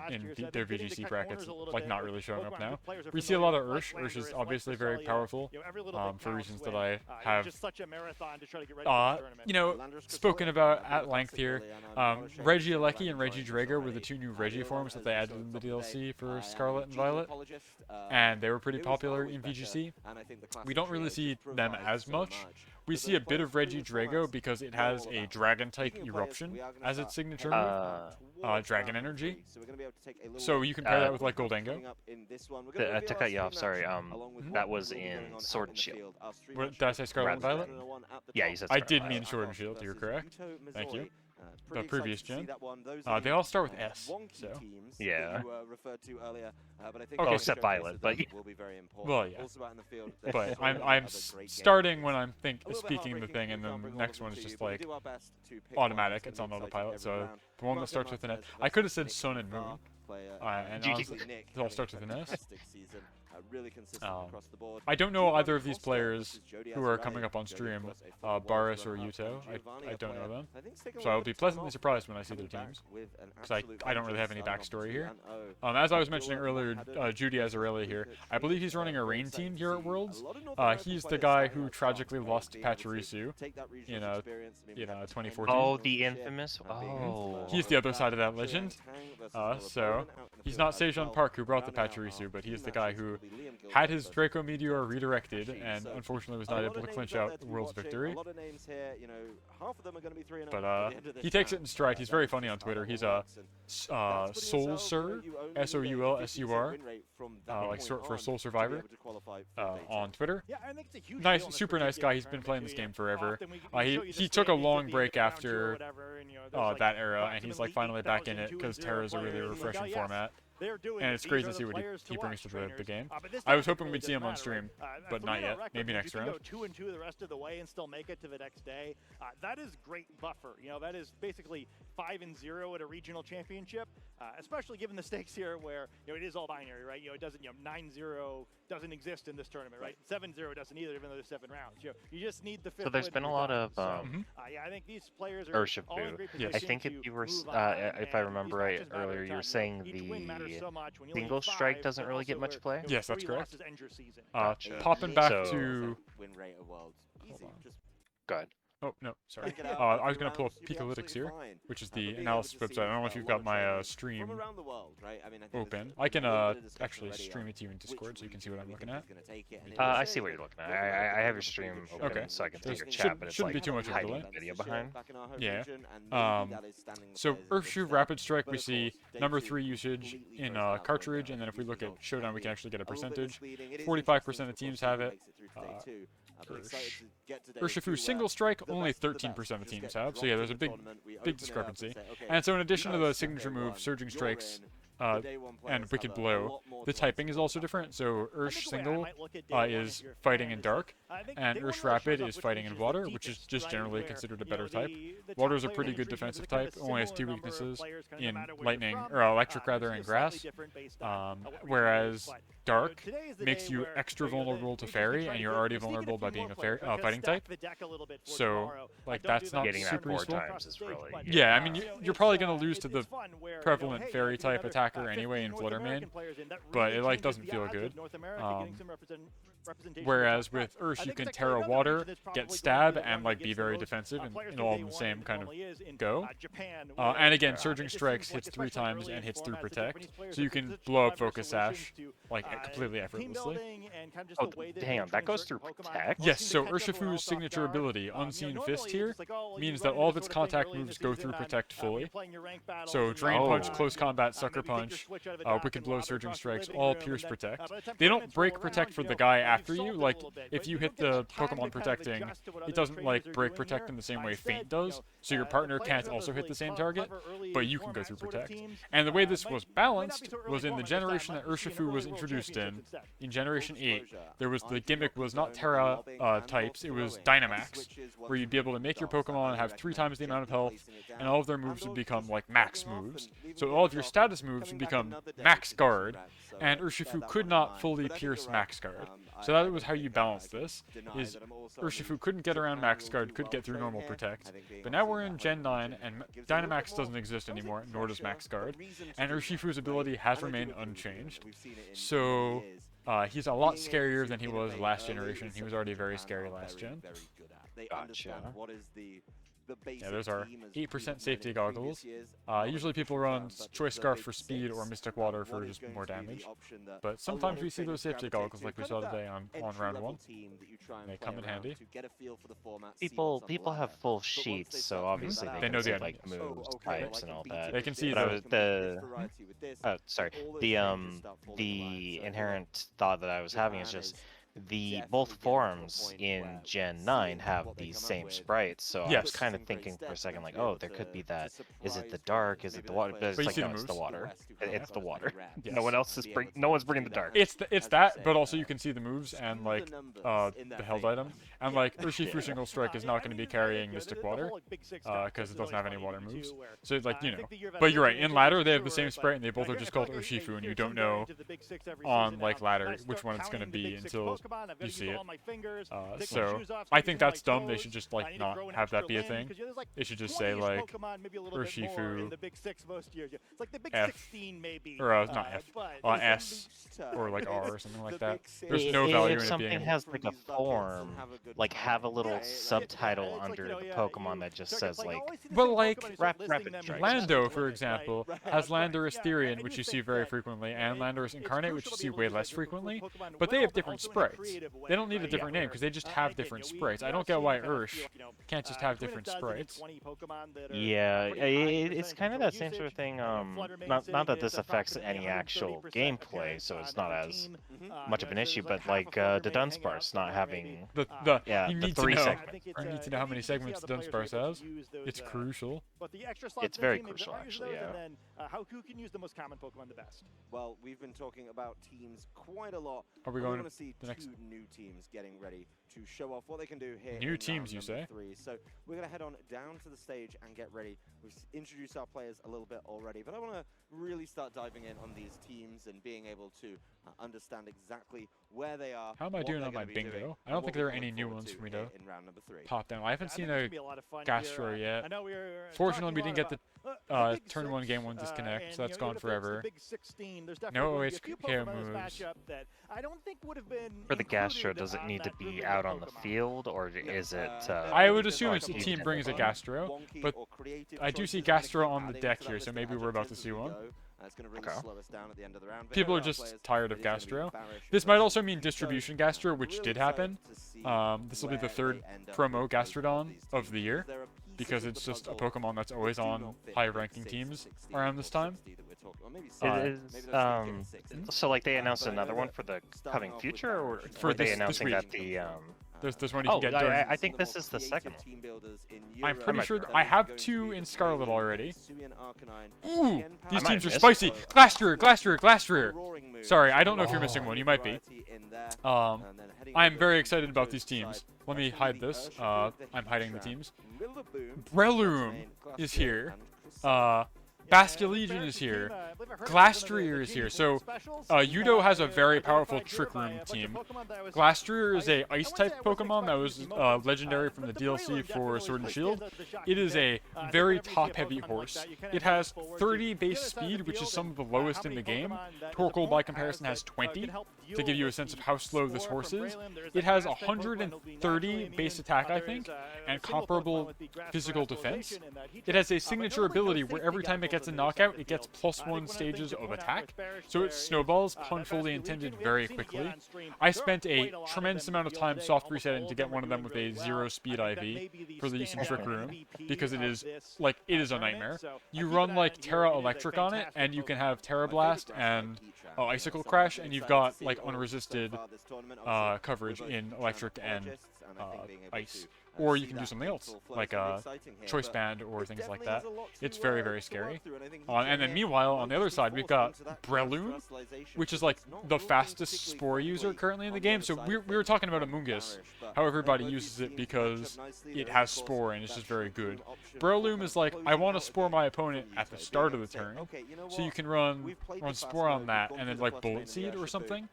in their VGC brackets, like not really showing up now. We see a lot of Ursh. Ursh is obviously very powerful for reasons that I have, spoken about at length here. Regieleki and Regidrago were the two new Regi forms that they added in the DLC for Scarlet and Violet, and they were pretty popular in VGC. We don't really see them as much. We see a bit of Regidrago because it has a Dragon-type Eruption as its signature move, Dragon Energy. So you can pair that with like Goldango. To cut you off, sorry, that was in Sword and Shield. Did I say Scarlet and Violet? Yeah, you said I Scarlet did and mean Violet. Sword and Shield, you're correct. Thank you. The previous gen. They all start with S, so. Yeah. Okay. Except Violet, but well, yeah. But I'm starting when I'm speaking the thing, and then the next one is just like automatic. It's on autopilot. So the one that starts with an S. I could have said Sun and Moon. And honestly, it all starts with an S. I don't know either of these players who are coming up on stream, Baris or Yuto. I don't know them. So I'll be pleasantly surprised when I see their teams, because I don't really have any backstory here. As I was mentioning earlier, Judy Azarelli here, I believe he's running a rain team here at Worlds. He's the guy who tragically lost to Pachirisu in 2014. Oh, the infamous? Oh. He's the other side of that legend. So he's not Sejon Park, who brought the Pachirisu, but he's the guy who had his Draco Meteor redirected, and unfortunately was not able to clinch out the world's victory. But he takes it in stride. He's very funny on Twitter. He's a Soulsur, Soulsur, like short for Soul Survivor, on Twitter. Nice, super nice guy. He's been playing this game forever. He took a long break after that era, and he's like finally back in it because Terra is a really refreshing format. And it's great to see what he brings to the game. I was hoping we'd see him on stream, but not yet. Maybe next round. If you go 2-2 the rest of the way and still make it to the next day, that is great buffer. You know, that is basically 5-0 at a regional championship, especially given the stakes here where, you know, it is all binary, right? You know, it doesn't, you know, 9-0 doesn't exist in this tournament, right? 7-0 doesn't either, even though there's 7 rounds. You just need the fifth. So there's been a lot of yeah, I think these players are all in great position. I think if you were, if I remember right earlier, you were saying the single strike doesn't really get much play. Yes, that's correct. Gotcha. Popping back to. Win rate of worlds. Easy. Just go ahead. Oh, no, sorry. I was going to pull up Picolytics here, which is the analysis website. I don't know if you've got my stream open. I can actually stream it to you in Discord so you can see what I'm looking at. I see what you're looking at. I have your stream open so I can see your chat, but it's shouldn't like be too much of a delay. Video behind. Yeah. So Earthshoe Rapid Strike, we see number 3 usage in cartridge, and then if we look at Showdown, we can actually get a percentage. 45% of teams have it. Urshifu Single Strike, only 13% of teams have. So yeah, there's a big discrepancy. And so in addition to the signature move, Surging Strikes, and Wicked Blow, the typing is also different. So Ursh Single is fighting in Dark, and Ursh Rapid is fighting in Water, which is just generally considered a better type. Water is a pretty good defensive type, only has 2 weaknesses in Lightning, or Electric rather, and Grass. Whereas Dark makes you extra vulnerable to Fairy, and you're already vulnerable by being a fighting type. So, like, that's not getting super that 4 useful. times is really... Yeah, I mean, you're probably going to lose to the prevalent Fairy type attacker anyway in Fluttermane, but it, like, doesn't feel good. Whereas with Ursh, you can Terra Water, get Stab, and, like, be very defensive, and all in the same kind of go. And again, Surging Strikes hits 3 times and hits through Protect, so you can blow up Focus Sash, like, completely effortlessly. Oh, hang on, that goes through Protect? Yes, so Urshifu's signature ability, Unseen Fist here, means that all of its contact moves go through Protect fully. So Drain Punch, Close Combat, Sucker Punch, Wicked Blow, Surging Strikes, all pierce Protect. They don't break Protect for the guy after you. Like, if you hit the Pokemon protecting, it doesn't, like, break Protect in the same way Feint does, so your partner can't also hit the same target, but you can go through Protect. And the way this was balanced was in the generation that Urshifu was introduced in Generation 8, there was the gimmick was not Terra types, it was Dynamax, where you'd be able to make your Pokemon have 3 times the amount of health, and all of their moves would become, like, max moves. So all of your status moves would become max guard, and Urshifu could not fully pierce max guard. So that was how you balance this, is Urshifu couldn't get around max guard, could get through normal protect, but now we're in Gen 9, and Dynamax doesn't exist anymore, nor does max guard, and Urshifu's ability has remained unchanged. So he's a lot scarier than he was last generation. He was already very scary last gen. Gotcha. Yeah, those are 8% safety goggles. Usually people run Choice Scarf for speed or Mystic Water for just more damage. But sometimes we see those safety goggles like we saw today on round 1. They come in handy. People have full sheets, so obviously they know the like moves, types, and all that. They can see the inherent thought that I was having is just both forms in Gen 9 have these same sprites, so I was kind of thinking for a second, like, oh, there could be that. Is it the dark? Is it the water? But it's like, no, it's the water. It's the water. Yes. No one's bringing the dark. It's that, but also you can see the moves and, like, the held item. And, like, Urshifu Single Strike is not going to be carrying Mystic Water, because it doesn't have any water moves. So, like, you know. But you're right, in ladder they have the same sprite, and they both are just called Urshifu, and you don't know on, like, ladder which one it's going to be until you see it. So I think that's dumb. They should just, like, not have that be a thing. They should just say, like, Urshifu F, or not F, S, or like R or something like that. There's no value in it being. If something has like a form, like have a little subtitle under the Pokemon that just says like, well, like rapid strike. Lando, for example, has Landorus Therian, which you see very frequently, and Landorus Incarnate, which you see way less frequently, but they have different sprites. They don't need a different name because they just have different sprites. I don't get why Ursh can't just have different sprites. Yeah, it's kind of that same sort of thing. Not that this affects any actual gameplay, so it's not as much of an issue, but like the Dunsparce not having the 3 segments. I need to know how many segments the Dunsparce has. It's crucial. But the extra slots It's very crucial, actually. Yeah. And then who can use the most common Pokemon the best? Well, we've been talking about teams quite a lot. Are we going to see the next? Two new teams getting ready to show off what they can do here. New in teams, you round say? 3. So we're going to head on down to the stage and get ready. We've introduced our players a little bit already, but I want to really start diving in on these teams and being able to understand exactly where they are. How am I doing on my bingo? I don't think there are any new ones for me to pop down. I haven't seen a Gastro yet. Fortunately, we didn't get the turn 1 game 1 disconnect, so that's gone forever. No OHKO moves. For the Gastro, does it need to be out on the field, or is it... I would assume it's a team brings a Gastro, but I do see Gastro on the deck here, so maybe we're about to see one. People are just tired of Gastro. This might also mean distribution Gastro, which did happen. This will be the 3rd promo Gastrodon of the year, because it's just a Pokemon that's always on high-ranking teams around this time. So like they announced another one for the coming future, or for they announcing that the There's one you can get during... I think this is the second one. I'm pretty sure I have 2 in Scarlet already. Ooh, these teams are miss. spicy. Glastrier. Sorry, I don't know if you're missing one. You might be. I'm very excited about these teams. Let me hide this. I'm hiding the teams. Breloom is here. Basculegion is here. Glastrier is here. So, Yudo has a very powerful Trick Room team. Glastrier is a Ice-type Pokemon that was legendary from the DLC for Sword and Shield. It is a very top-heavy horse. It has 30 base speed, which is some of the lowest in the game. Torkoal, by comparison, has 20, to give you a sense of how slow this horse is. It has 130 base attack, I think, and comparable physical defense. It has a signature ability where every time it gets a knockout, it gets +1 stages of attack, so it snowballs, pun fully intended, very quickly. I spent a tremendous amount of time soft resetting to get one of them with a 0 speed IV for the use in Trick Room, because it is a nightmare. You run like Terra Electric on it, and you can have Terra Blast and Icicle Crash, and you've got like unresisted coverage in Electric and Ice. Or you can do something else, like a Choice Band or things like that. It's very, very scary. And then meanwhile, on the other side, we've got Breloom, which is like the fastest Spore user currently in the game. So we were talking about Amoonguss, how everybody uses it because it has Spore and it's just very good. Breloom is like, I want to Spore my opponent at the start of the turn, so you can run Spore on that and then like Bullet Seed or something.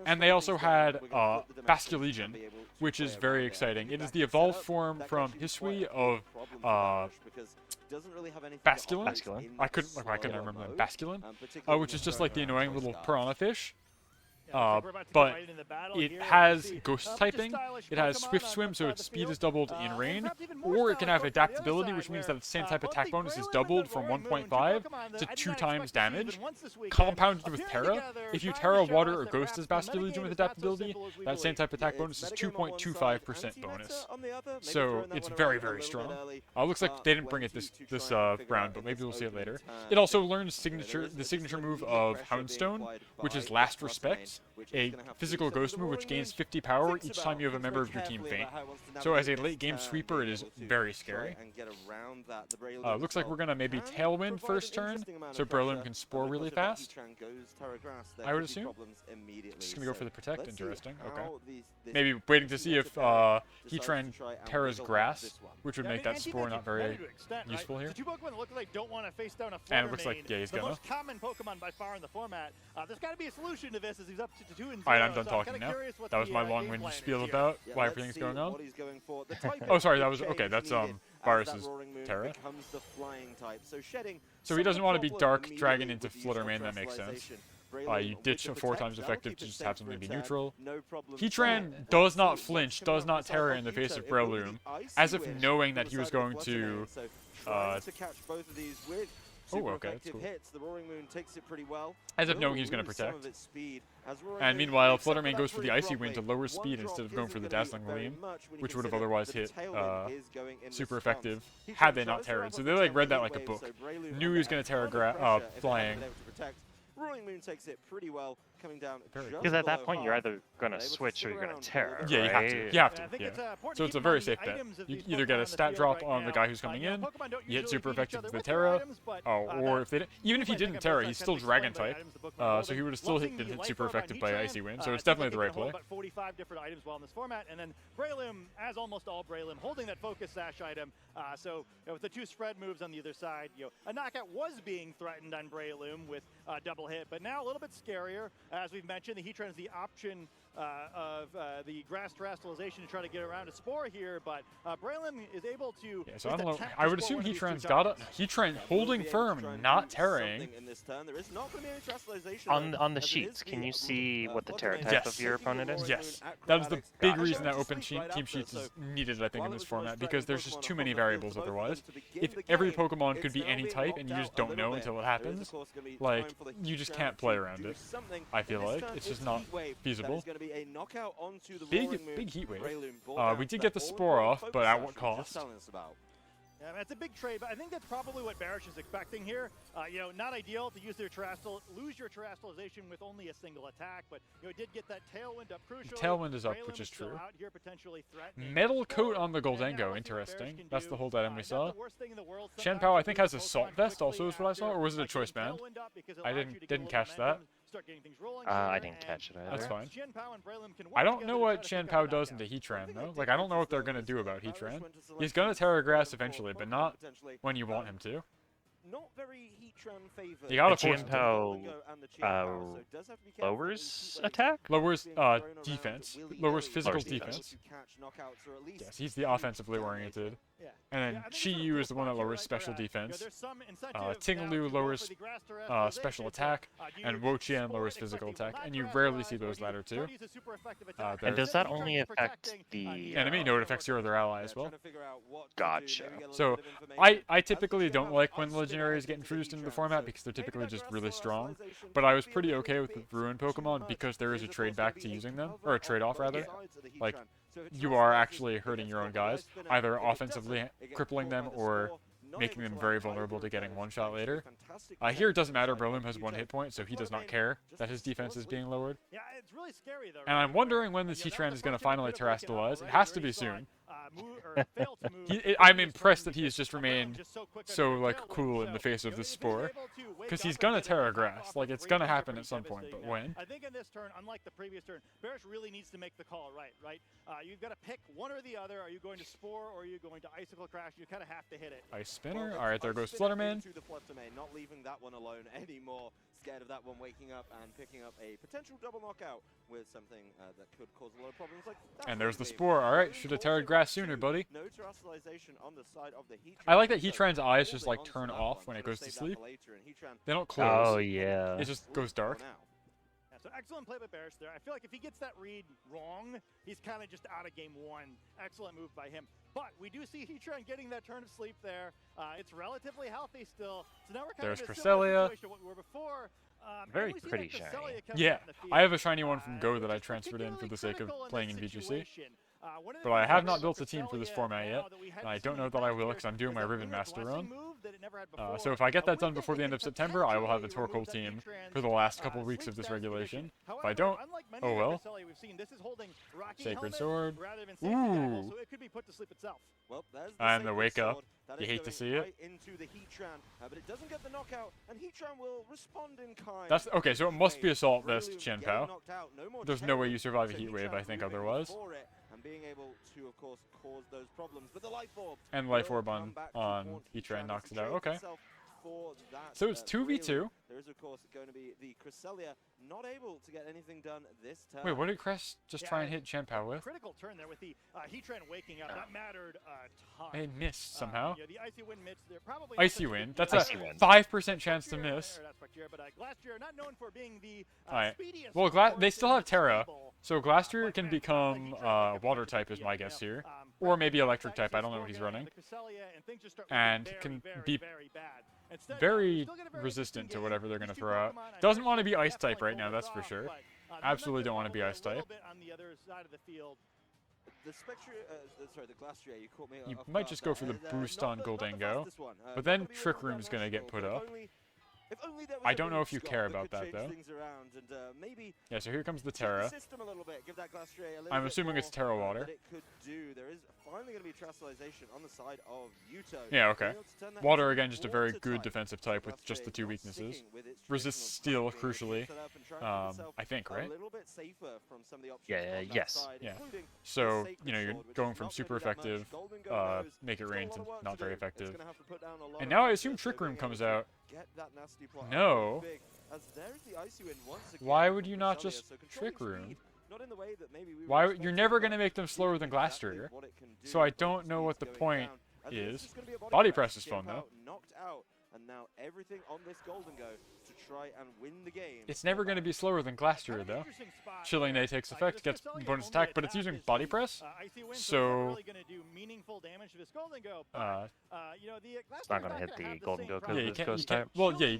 And they also had Basculegion, which is very exciting. It is the evolved form from Hisui of Basculin. I couldn't remember that. Basculin, which is just like the annoying little piranha fish. But it has Ghost typing, it has Swift Swim, so its speed is doubled in rain, or it can have Adaptability, which means that its same type attack bonus is doubled from 1.5 to 2 times damage, compounded with Terra. If you Terra, Water, or Ghost as Basculegion with Adaptability, that same type attack bonus is 2.25% bonus. So it's very, very strong. Looks like they didn't bring it this round, but maybe we'll see it later. It also learns the signature move of Houndstone, which is Last Respect, a physical ghost move which gains 50 power each time you have a member of your team faint. So as a late game sweeper, it is very scary. Looks like we're gonna maybe Tailwind first turn, so Breloom can Spore really fast. I would assume. Just gonna go for the Protect. Interesting. Okay. Maybe waiting to see if Heatran Terra's Grass, which would make that Spore not very useful here. And it looks like he's gonna. The most common Pokemon by far in the format. There's got to be a solution to this as he's up to 2 and 0. Alright, I'm done talking now. That was my long-winded spiel about why everything's going on. Oh, sorry, that was... Okay, that's, Virus's Terra. So he doesn't want to be Dark Dragon into Flutter Mane, that makes sense. You ditch a 4 times effective to just have something be neutral. Heatran does not flinch, does not terror in the face of Breloom, as if knowing that he was going to... Oh, okay, that's cool. As if knowing he's going to protect. And meanwhile, Fluttermane goes for the Icy Wind to lower speed instead of going for the Dazzling Gleam, which would have otherwise hit super effective had they not terrored. So they like read that like a book. Knew he was going to terror flying. Roaring Moon takes it pretty well, coming down because at that point you're either gonna switch or you're gonna terror. Yeah, right? you have to. Yeah. So it's a very safe bet. You either get a stat drop on the guy who's coming in, you hit super effective with the Terra, or if they even if he didn't Terra, he's still Dragon type, so he would have still been hit super effective by Icy Wind. So it's definitely the right play. About 45 different items while in this format, and then Breloom, as almost all Breloom, holding that focus sash item. So with the 2 spread moves on the other side, a knockout was being threatened on Breloom with double hit, but now a little bit scarier. As we've mentioned, the Heatran is the option of the grass terrestrialization to try to get around a Spore here, but Breloom is able to... Yeah, so I don't know. I would assume Heatran's got a... Heatran holding firm, not terraing. On the sheets, can you see what the terror type of your opponent is? Yes. That is the big reason that open team sheets is needed, I think, in this format, because there's just too many variables otherwise. If every Pokemon could be any type and you just don't know until it happens, like, you just can't play around it, I feel like. It's just not feasible. Big heat wave. We did get the Spore off, but at what cost? Yeah, that's a big trade, but I think that's probably what Barish is expecting here. Not ideal to use their lose your terrestrialization with only a single attack, but did get that Tailwind up crucial. Tailwind is up, which is true. Metal Coat on the Goldengo, interesting. That's the hold item we saw. Shenpao, I think, has Assault Vest also is what I saw, or was it a Choice Band? I didn't catch that. I didn't catch it either. That's fine. I don't know what Shenpao does into Heatran, though. Like, I don't know what they're going to do about Heatran. He's going to Terra Grass eventually, but not when you want him to. You gotta force him to. Lowers attack? Lowers defense. Lowers physical defense. Yes, he's the offensively oriented. And then Chi-Yu is the one that lowers special defense. Ting-Lu lowers special attack, and Wo-Chien lowers physical attack, and you rarely see those latter two. And does that only affect the enemy? No, it affects your other ally as well. Gotcha. So I typically don't like when legendaries get introduced into the format because they're typically just really strong, but I was pretty okay with the Ruin Pokemon because there is a trade back to using them, or a trade off rather. Like, you are actually hurting your own guys, either offensively crippling them or making them very vulnerable to getting one shot later. Here it doesn't matter, Breloom has 1 hit point, so he does not care that his defense is being lowered. Yeah, it's really scary though. And I'm wondering when this Heatran is going to finally terrestrialize. It has to be soon. I'm impressed that he has just remained so like cool in the face of this Spore, because he's gonna Terra Grass. Like, it's gonna happen at some point, but when? I think in this turn, unlike the previous turn, Barish really needs to make the call right. You've got to pick one or the other. Are you going to Spore or are you going to Icicle Crash? You kind of have to hit it. Ice Spinner. All right, there goes Fluttermane. Not leaving that one alone anymore. Scared of that one waking up and picking up a potential double knockout with something that could cause a lot of problems. Like that. And there's the Spore. All right, should have terrored grass sooner, buddy. No terrestrialization on the side of the Heatran. I like that Heatran's eyes just like turn off when it goes to sleep. They don't close. Oh yeah. It just goes dark. Yeah, so excellent play by Barish there. I feel like if he gets that read wrong, he's kind of just out of game 1. Excellent move by him. But we do see Heatran getting that turn of sleep there. It's relatively healthy still. So now we're kind of in a similar situation to what we were before. Very pretty shiny. Yeah, I have a shiny one from Go that I transferred in for the sake of playing in VGC. But I have not built a team for this format yet, and I don't know that I will because I'm doing my Ribbon Master run. So if I get that done before the end of September, I will have a Torkoal team for the last couple weeks of this regulation. If I don't, oh well. Sacred Sword. Ooh. And the Wake Up. You hate to see it. But it doesn't get the knockout, and Heatran will respond in kind. That's okay, so it must be Assault Vest Shenpao. There's no way you survive a Heat Wave, I think, otherwise. And being able to, of course, cause those problems. But the Life Orb. And Life Orb on Heatran knocks it out. Okay. So it's 2v2. There is, of course, going to be the Cresselia not able to get anything done this turn. Wait, what did Cress just try and hit Shenpao with? Critical turn there with the Heatran waking up. That mattered a ton. They missed somehow. The Icy Wind missed. They're probably Icy Wind. That's Icy a Wind. 5% chance to miss. But Glastrier not known for being the Alright. speediest. Well, they still have Terra, so Glastrier can become water type is my guess here. Or maybe electric type, I don't know what he's running. And can be very resistant to whatever they're going to throw out. Doesn't want to be ice type right now, that's for sure. Absolutely don't want to be ice type. The Glastrier, you caught me You off might guard just go for there. the And, boost not on the Goldango. fastest one. But then maybe a Trick little bit Room's going to get manageable. put up. If only there was I a don't know move, if you Scott, care that about could that, change though. things around and, maybe Yeah, so here comes the tweak Terra. the system a little bit, give that Glastrier a little I'm bit assuming it's more, Terra Water. that it could do. There is finally going to be Terastallization on the side of Yuto. Yeah, okay. Being able to turn that Water, into again, just a very water good type. defensive So type with just the Glastrier two not weaknesses. sticking with its Resists traditional steel, type, being able crucially. to set up and try and give itself I think, a right? little bit safer from some of the options Yeah, on that yes. side, Yeah. including So, the you Sacred know, you're Sword, which going is from not super gonna do that effective, much. Golden Go knows make it still a rain lot to of work not to very do. It's effective. gonna have to put down a lot And of now I pressure, assume so Trick Room being comes able to out. get that nasty plot No. big, as there's the Icy Wind once again Why from would you not Cresselia, just so controlling Trick Room? speed, not in the way that maybe we were Why? You're expecting, never but going to make them slower than exactly Glastrier. what it can do. So I Both don't know what the speeds point going down, as this is. gonna be a Body press is fun, Jump though. out, knocked out, and now everything on this Golden Go to try and win the game. It's never going to be slower than Glastrier, though. Chilling Day takes effect, gets bonus attack, but it's using Body Press. So, It's not gonna hit the Golden Go yeah, you because can't, Ghost you type. can't, well, yeah,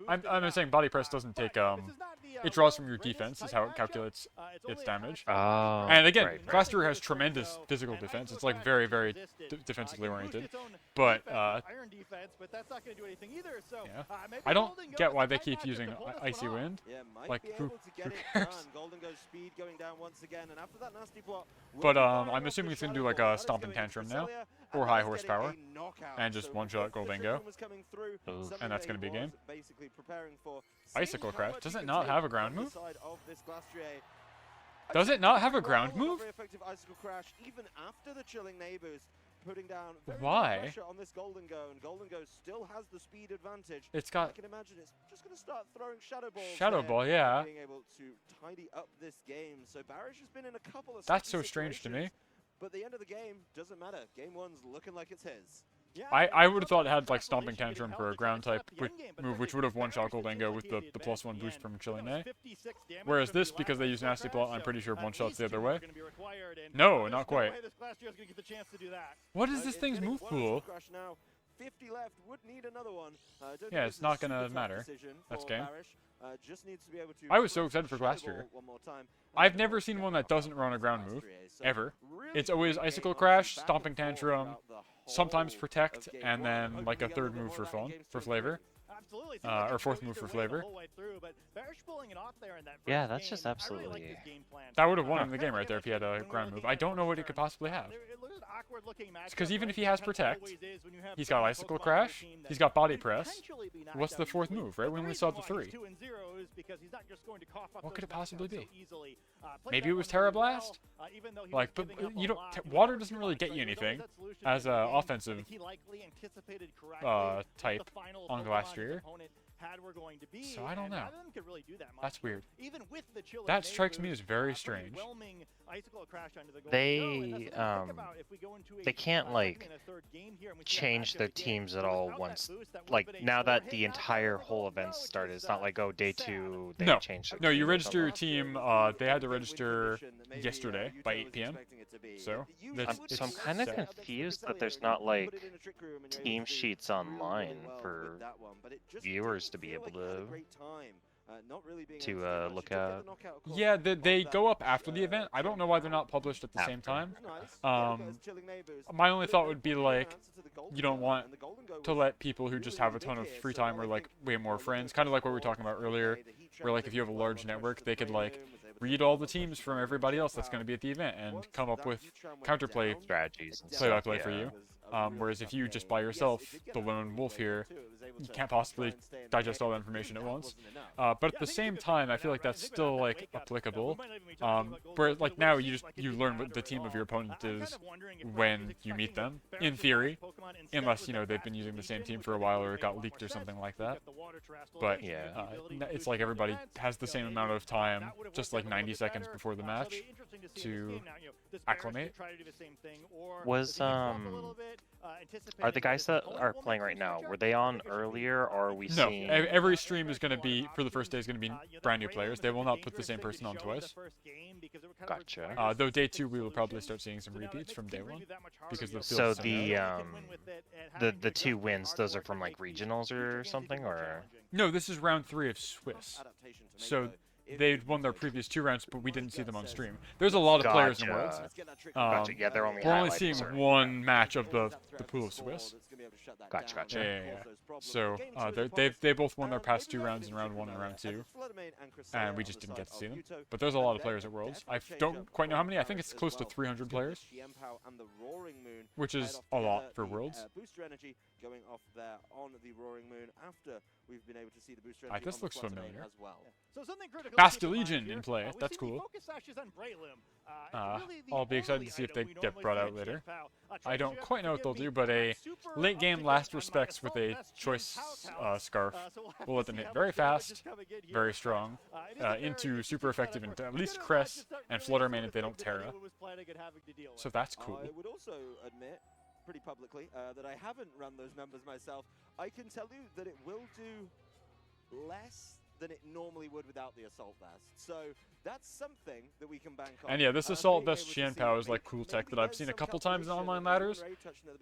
I'm saying Body Press doesn't take, it draws from your defense is how it calculates its damage. Oh, And again, right. Glastrier has tremendous physical defense. It's like very, very defensively oriented. But, yeah. I don't get why they keep using Icy Wind. Yeah, might Like, be who able to get it cares? done. Golden Go's speed going down once again, and after that nasty block, But, I'm assuming it's going to do like a Stomping Tantrum now. Or High Horsepower. And just one-shot Goldango. And that's going to be a game. Icicle Crash. Does it not have a ground move? Does it not have a ground move? Very effective Icicle Crash, even after the Chilling Neighbors, putting down very Why? little pressure on this Golden Go, and Golden Go still has the speed advantage. It's got- I can imagine it's just going to start throwing Shadow Balls. Shadow there, Ball, yeah. Being able to tidy up this game. So Barish has been in a couple of That's so sticky strange to me. situations, but the end of the game doesn't matter. Game one's looking like it's his. I would have thought it had like Stomping Tantrum for a ground type move, which would have one-shot Goldango with the +1 boost from Chilling Day. Whereas this, because they use Nasty Plot, I'm pretty sure one-shots the other way. No, not quite. What is this thing's move pool? 50 left, would need another one. Don't Yeah, think it's this not is a gonna super tough matter. decision That's for game. Barish. Just needs to be able to I was so put excited for Shadow Glastrier. Ball one more time. I've never seen one that doesn't run a ground move, ever. It's always Icicle Crash, Stomping Tantrum, sometimes Protect, and then like a third move for fun, for flavor. Or fourth move for flavor. Yeah, that's just absolutely. That would have won him the game right there if he had a ground move. I don't know what he could possibly have. Because even if he has Protect, he's got Icicle Crash, he's got Body Press. What's the fourth move, right? We only saw the three. What could it possibly be? Maybe it was Terra Blast? Like, but you don't. Water doesn't really get you anything as an offensive type on Glastrier. So I don't know. That's weird. That strikes me as very strange. They can't like change their teams at all once, like now that the entire whole event started. It's not like, oh, day 2 they No, changed their no, you team or register your something. team. They had to register yesterday by 8 p.m. So I'm kind of confused that there's not like team sheets online for viewers to be able to look at. Yeah, they go up after the event. I don't know why they're not published at the same time. My only thought would be like, you don't want to let people who just have a ton of free time or like way more friends, kind of like what we were talking about earlier, where like if you have a large network, they could like read all the teams from everybody else that's going to be at the event and come up with counterplay strategies and play-by-play for you. Whereas if you just by yourself, the lone wolf here, you can't possibly digest all that information at once. But at the same time, I feel like that's still like applicable. Where like now you learn what the team of your opponent is when you meet them, in theory, unless they've been using the same team for a while or it got leaked or something like that. But yeah, it's like everybody has the same amount of time, just like 90 seconds before the match, to acclimate. Was Are the guys that are playing right now, were they on earlier, or are we No, seeing... every stream is going to be, for the first day, is going to be brand new players. They will not put the same person on twice. Gotcha. Though day 2, we will probably start seeing some repeats from day 1. Because the So field's so narrow. the 2 wins, those are from like regionals or something, or... No, this is round 3 of Swiss. So they'd won their previous 2 rounds, but we didn't see them on stream. There's a lot of players in Worlds. Gotcha. Yeah, they're only we're only highlighted, seeing sorry. one match of the pool of Swiss. Gotcha. Yeah. So they both won their past 2 rounds in round 1 and round 2, and we just didn't get to see them. But there's a lot of players at Worlds. I don't quite know how many. I think it's close to 300 players, which is a lot for Worlds. Going off there on the Roaring Moon after we've been able to see the booster This on the looks Platinum familiar. as well. So something critical Basque Legion in play. we That's see the cool. focus sashes on Breloom. Really the I'll be excited only to see if item they we get normally brought see out at later. Chien-Pao. I don't Treasure, quite know what they'll forgive do, me, but a super late game uptick last on my respects with a assault vest choice Chien-Pao scarf so we'll have will to let them see hit how very much damage fast, is coming in here. very strong, It is a very into interesting super effective, fight, and of at course. least We didn't Cress just start and really Flutter sort Main of if they don't think Terra. Breloom was planning and having to deal with. So that's cool. I would also admit, pretty publicly, that I haven't run those numbers myself. I can tell you that it will do less than it normally would without the Assault Vest. So that's something that we can bank on. And yeah, this Assault Vest Chien-Pao is like cool tech that I've seen a couple times in online ladders.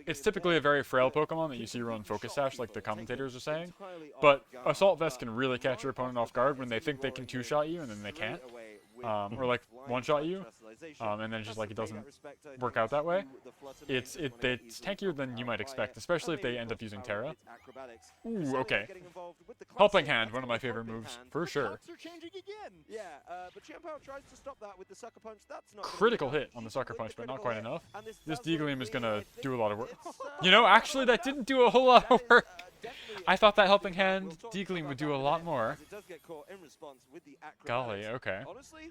It's typically a very frail Pokemon that you see run Focus Sash, like the commentators are saying. But Assault Vest can really catch your opponent off guard when they think they can 2-shot you and then they can't. Or like 1-shot you, and then just like it doesn't work out that way. It's tankier than you might expect, especially if they end up using Terra. Ooh, okay. Helping Hand, one of my favorite moves, for sure. Yeah, but Chien-Pao tries to stop that with the Sucker Punch. That's not Critical hit on the Sucker Punch, but not quite enough. This Deagleam is gonna do a lot of work. You know, actually, that didn't do a whole lot of work. I thought that Helping Hand Deagleam would do a lot more. Golly, okay. Honestly,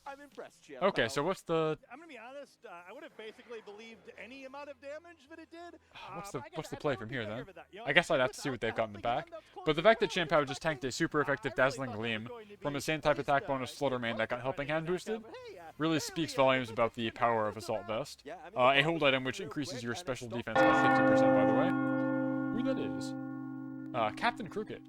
I'm impressed, Okay, so what's the... I'm gonna be honest. I would have basically believed any amount of damage that it did. What's the play from here then? I guess I'd have to see what they've got in the back. But the fact that Chien-Pao just tanked a super effective Dazzling Gleam from the same type attack bonus Flutter Main that got Helping Hand boosted really speaks volumes about the power of Assault Vest. A hold item which increases your special defense by 50%, by the way. Who that is? Captain Crooked,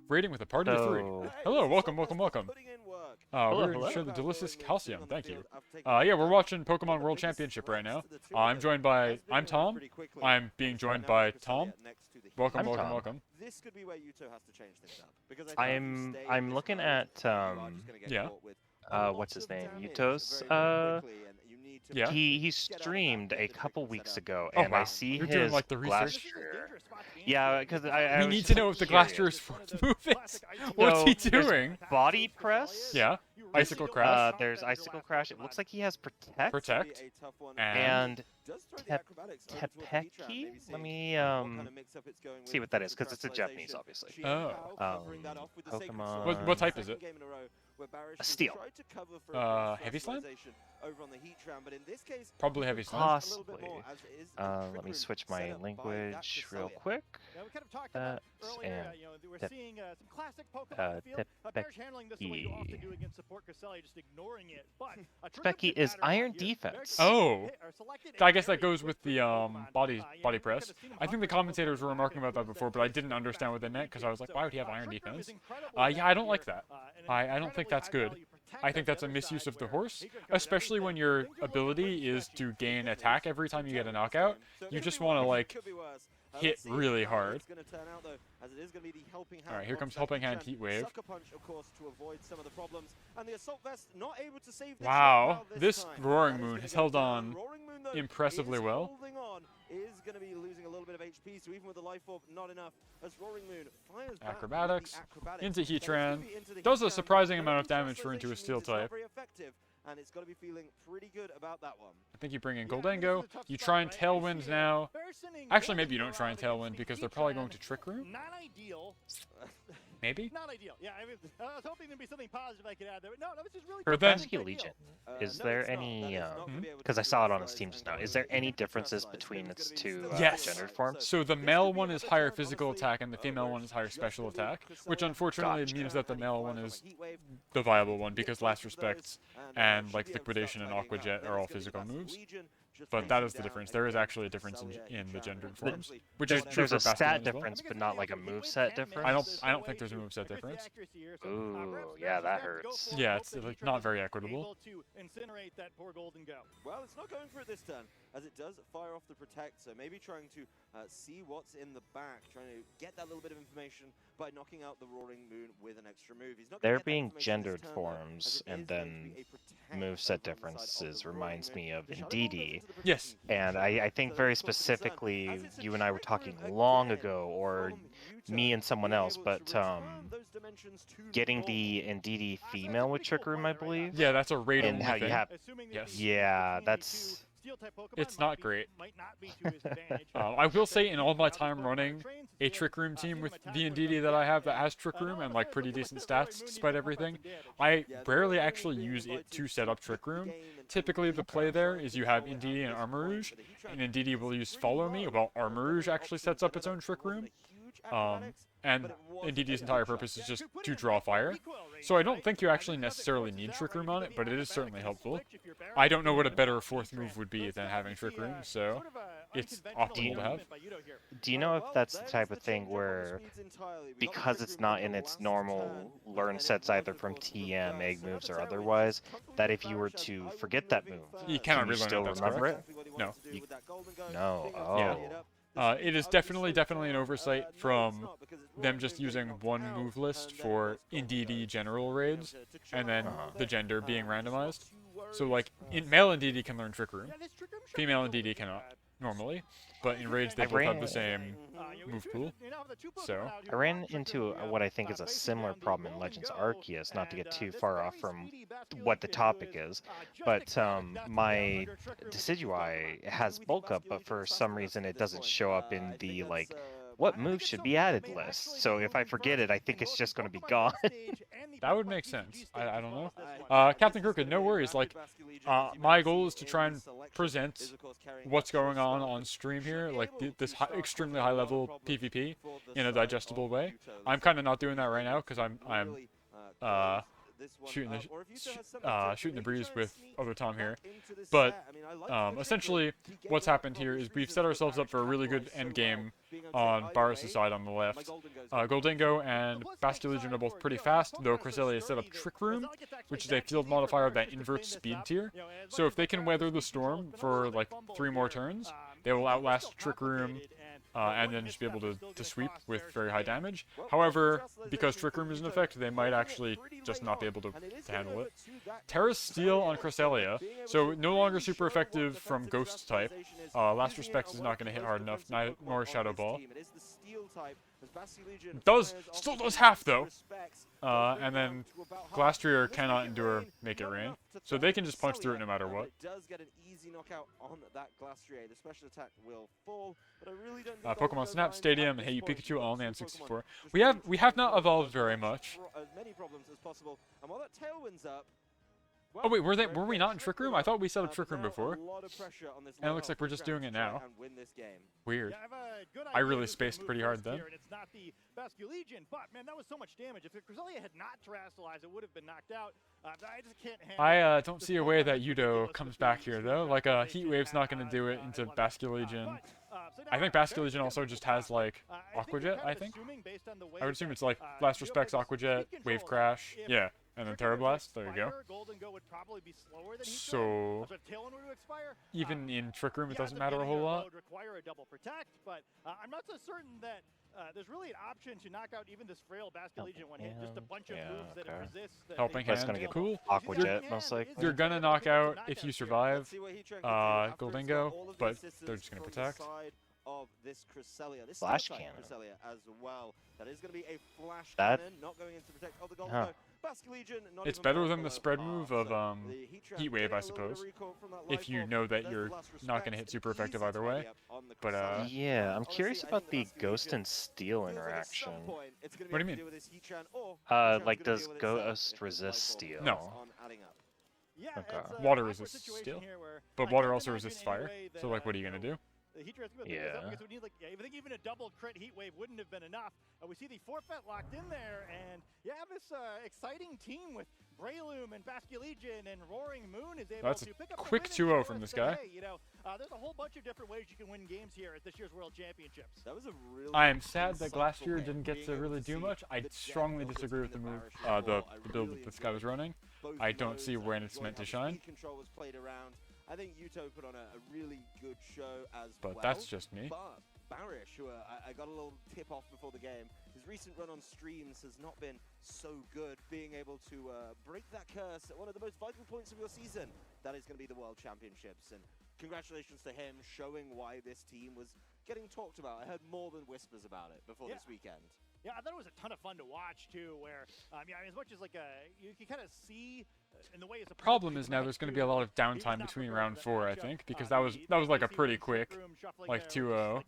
raiding with a party of 3. Hello, welcome. We're showing the delicious calcium, thank you. Yeah, we're watching Pokemon World Championship right now. I'm Tom. I'm being joined by Tom. Welcome. This could be where Yuto has to change things up. Because I'm looking at yeah. What's his name? Yuto's yeah. He streamed a couple weeks ago, and I see You're his doing, like, the research? Yeah, because I we need to know if the Glastier's fourth move is. What's he doing? Body press. Yeah. Icicle Crash. There's Icicle Crash. It looks like he has Protect. And Tepeki. Let me see what that is, because it's in Japanese, obviously. Oh. Pokemon. What type is it? A Steel. Heavy Slime? Probably Heavy Slime. Possibly. Let me switch my language real quick. And Tepeki is Iron Defense. Oh, I guess that goes with the body press. I think the commentators were remarking about that before, but I didn't understand what they meant because I was like, why would he have Iron Defense? Yeah, I don't like that. I don't think that's good. I think that's a misuse of the horse, especially when your ability is to gain attack every time you get a knockout. You just want to, like, hit really hard. Alright, here comes Helping Hand Heat Wave. Wow, this Roaring Moon has held on impressively well. Is going to be losing a little bit of HP, so even with the Life Orb, not enough. As Roaring Moon fires back Acrobatics, into into Heatran, does a surprising amount of damage for into a Steel type. Very effective, and it's got to be feeling pretty good about that one. I think you bring in Goldengo, you try and Tailwind now. Actually, maybe you don't try and Tailwind because they're probably going to Trick Room. Not ideal. Maybe? Not ideal. Yeah, I was hoping there'd be something positive I could add there, but no, that was just really For then, Basque Legion, is there any, because I saw it on his team just now, is there any differences between its two gendered forms? So the male one is higher physical attack and the female one is higher special attack, which unfortunately means that the male one is the viable one because Last Respects and like Liquidation and Aqua Jet are all physical moves. But that is the difference. There is actually a difference in the gendered forms, which is true There's for a stat Basculin as well. difference, but not like a moveset difference. I don't think there's a moveset difference. Ooh, yeah, that hurts. Yeah, it's like not very equitable. To incinerate that poor Golden Go. Well, it's not going for it this turn, as it does fire off the Protect, so maybe trying to see what's in the back, trying to get that little bit of information by knocking out the Roaring Moon with an extra move. He's not There gonna get that being information gendered this turn, though, as forms it and is going to then be a Protect moveset over on the side of differences the reminds Roaring me Moon. of The Shadow Ball goes Indeedee. into the Yes. And I think very specifically, you and I were talking long ago, or me and someone else, but getting the Indeedee female with Trick Room, I believe. Yeah, that's a raid and only how thing. you have, Yes. yeah, that's. It's not great. I will say, in all my time running a Trick Room team with the Indeedee that I have that has Trick Room and like pretty decent stats despite everything, I rarely actually use it to set up Trick Room. Typically, the play there is you have Indeedee and Armor Rouge, and Indeedee will use Follow Me, while Armor Rouge actually sets up its own Trick Room. And Indeedee's entire purpose is just to draw fire. So I don't think you actually necessarily need Trick Room on it, but it is certainly helpful. I don't know what a better fourth move would be than having Trick Room, so it's optimal to have. Do you know if that's the type of thing where, because it's not in its normal learn sets either from TM, egg moves, or otherwise, that if you were to forget that move, You can cannot you relearn still it, that's remember correct. it? No. No. Oh. Yeah. It is definitely an oversight from them just using one move list for Indeedee general raids, and then the gender being randomized. So like, male Indeedee can learn Trick Room, female Indeedee cannot normally, but in raids they both have the same move pool. So I ran into what I think is a similar problem in Legends Arceus, not to get too far off from what the topic is, but my Decidueye has bulk up, but for some reason it doesn't show up in the like what moves should be added list. So if I forget it, I think it's just going to be gone. That would make sense. I don't know. Captain Crooked, no worries. Like, my goal is to try and present what's going on stream here, like this extremely high level PvP in a digestible way. I'm kind of not doing that right now because I'm shooting the breeze with other Tom here. But essentially, what's happened here is we've set ourselves up for a really good end game on Barris' side on the left. Goldingo and Basculegion are both pretty fast, though Cresselia has set up Trick Room, which is a field modifier that inverts speed tier. So if they can weather the storm for like 3 more turns, they will outlast Trick Room and then just be able to sweep with very high damage. However, because Trick Room is in effect, they might actually just not be able to handle it. Terra's Steel on Cresselia, so no longer super effective from Ghost type. Last Respect is not going to hit hard enough, nor Shadow Ball. Still does half though. And then Glastrier cannot endure Make It Rain, so they can just punch through it no matter what. Does get an easy knockout on that Glastrier. The special attack will fall, but I really don't think Pokemon Snap, Stadium, and Hey You Pikachu all on the N64. We have not evolved very much. As many problems as possible, and while that Tailwind's up. Oh wait, were we not in Trick Room? I thought we set up Trick Room before. And it looks like we're just doing it now. Weird. I really spaced pretty hard then. It's not the Basculegion, but man, that was so much damage. If Cresselia had not terastallized, it would have been knocked out. I just can't handle I don't see a way that Yudo comes back here though. Like Heat Wave's not going to do it into Basculegion. I think Basculegion also just has like Aqua Jet, I think. I would assume it's like Last Respects, Aqua Jet, Wave Crash, yeah, and then Terra Blast, there you go. So, even in Trick Room it doesn't matter a whole lot. Require a double protect, but I'm not so certain that there's really an option to knock out even this frail Basculegion when hit. Just a bunch of moves that it resists. Helping Hand, cool. Aqua Jet, most likely. You're gonna knock out, if you survive, Goldingo, but they're just gonna protect. Of this Cresselia, this flash cannon cannon as well. That is going to be a flash that, cannon, not going into protect. Oh, the Goldingo. Basculegion, not it's even better than the spread move of Heat Wave, I suppose. If you know that you're not going to hit super effective either way. But yeah, I'm curious about the Ghost and Steel interaction. What do you mean? Like, does Ghost resist Steel? No. Okay. Water resists Steel, but water also resists fire. So like, what are you going to do? The Heat Raid's going to Yeah. up because we need I think even a double crit Heat Wave wouldn't have been enough. We see the forfeit locked in there, and you have this exciting team with Breloom and Basculegion and Roaring Moon is able That's to pick up a quick the win 2-0 and show from us this that, guy. hey, there's a whole bunch of different ways you can win games here at this year's World Championships. That was a really I am sad that insightful Glastrier game, didn't get being to able really to do see much. I the depth strongly of the disagree with team the that move, Barish has the brought. I build really that this guy was enjoyed running. both I don't see modes. when I it's enjoyed meant to how the shine. speed control was played around. I think Yuto put on a really good show as But well. that's just me. But Barish, who I got a little tip off before the game, his recent run on streams has not been so good, being able to break that curse at one of the most vital points of your season. That is going to be the World Championships. And congratulations to him, showing why this team was getting talked about. I heard more than whispers about it before this weekend. Yeah, I thought it was a ton of fun to watch too. Where as much as you can kind of see in the way it's. Problem is now there's going to be a lot of downtime between round 4, I think, because that was like a pretty quick, like 2-0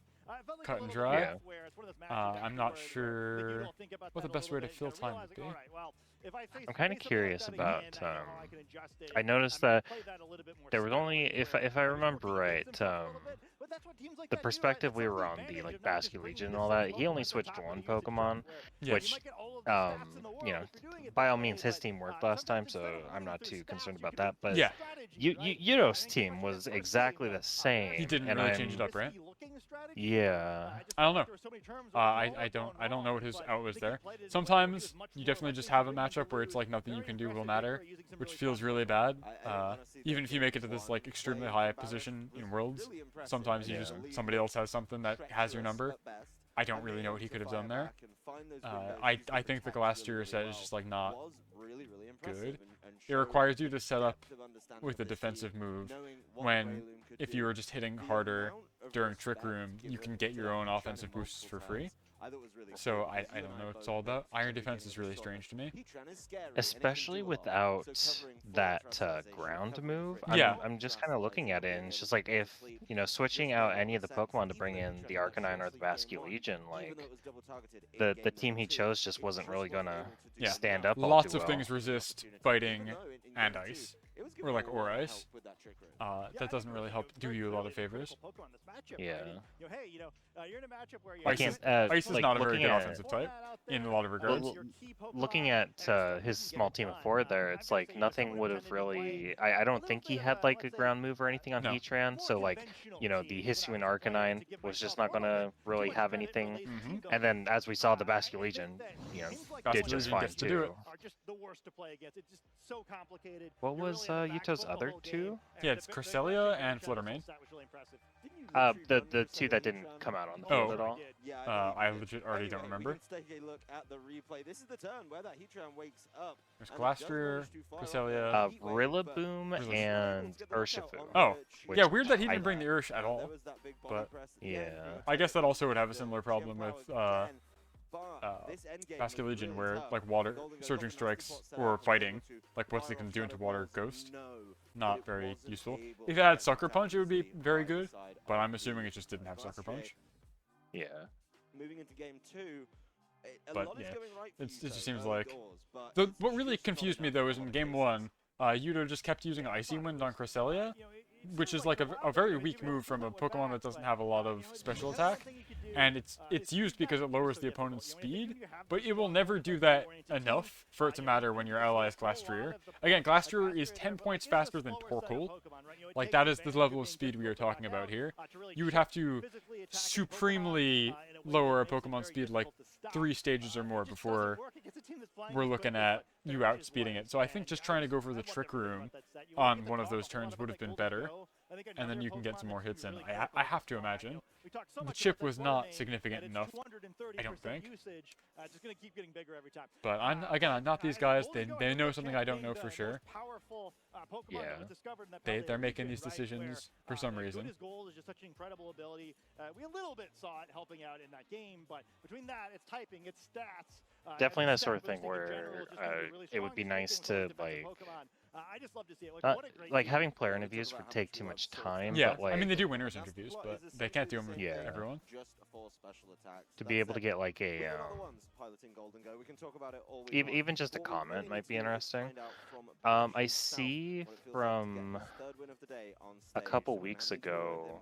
cut and dry. Yeah. I'm not sure what the best way to fill time would be. I'm kind of curious about. I noticed that there was only, if I remember right, the perspective we were on, the like Basculegion and all that, he only switched one Pokemon, which, by all means, his team worked last time, so I'm not too concerned about that. But yeah, Yuto's team was exactly the same. He didn't and really change it up, right? Yeah. I don't know. I don't know what his out was there. Sometimes you definitely just have a matchup where it's like nothing you can do will matter, which feels really bad. Even if you make it to this like extremely high position in Worlds, sometimes you just somebody else has something that has your number. I don't really know what he could have done there. I think the Glastrier set is just like not good. It requires you to set up with a defensive move when if you were just hitting harder during Trick Room, you can get your own offensive boosts for free. So I don't know what it's all about. Iron Defense is really strange to me. Especially without that ground move. I'm just kind of looking at it, and it's just like if, switching out any of the Pokemon to bring in the Arcanine or the Basculegion, like, the team he chose just wasn't really gonna stand up all Lots too of well. things resist fighting and ice. Or ice. That doesn't really help do you a lot of favors. Yeah. You're in a matchup where ice is not a very good offensive type in a lot of regards. Looking at his small team of 4 there, it's like nothing would have really. I don't think he had like a ground move or anything on Heatran, so like the Hisuian Arcanine was just not gonna really have anything. And then as we saw, the Basculegion, did just fine too. What was Yuto's other 2? Yeah, it's Cresselia and Fluttermane. The 2 that didn't come out on the field at all. I legit already don't remember. Let's take a look at the replay. This is the turn where that Heatran wakes up. There's Glastrier, Cresselia, Rillaboom, and Urshifu. Oh, yeah, weird that he didn't bring the Ursh at all. But yeah, I guess that also would have a similar problem with Basculegion, where like water surging strikes or fighting, like what's it gonna do into water ghost? Not very useful. If it had Sucker Punch, it would be very good, but I'm assuming it just didn't have Sucker Punch. Yeah. Moving into game 2. But yeah, it just seems like what really confused me though is in game 1, Yuto just kept using Icy Wind on Cresselia, which is like a very weak move from a Pokemon that doesn't have a lot of special attack, and it's used because it lowers the opponent's speed, but it will never do that enough for it to matter when your ally is Glastrier. Again, Glastrier is 10 points faster than Torkoal. Like, that is the level of speed we are talking about here. You would have to supremely lower a Pokemon's speed like 3 stages or more before we're looking at you outspeeding it. So I think just trying to go for the Trick Room on one of those turns would have been better, and then you can get some more hits in. I have to imagine. The chip was not significant enough, I don't think. But I'm not these guys. They know something I don't know for sure. Yeah, they're making these decisions for some reason. His goal is just such an incredible ability. We a little bit saw it helping out in that game, but between that, it's typing, it's stats. Definitely that sort of thing where it would be nice to like. I just love to see it. Like having player interviews would take too much time. Yeah, but like, I mean they do winners interviews, but they can't do them with everyone. To be able to get like a even just a comment might be interesting. I see from a couple weeks ago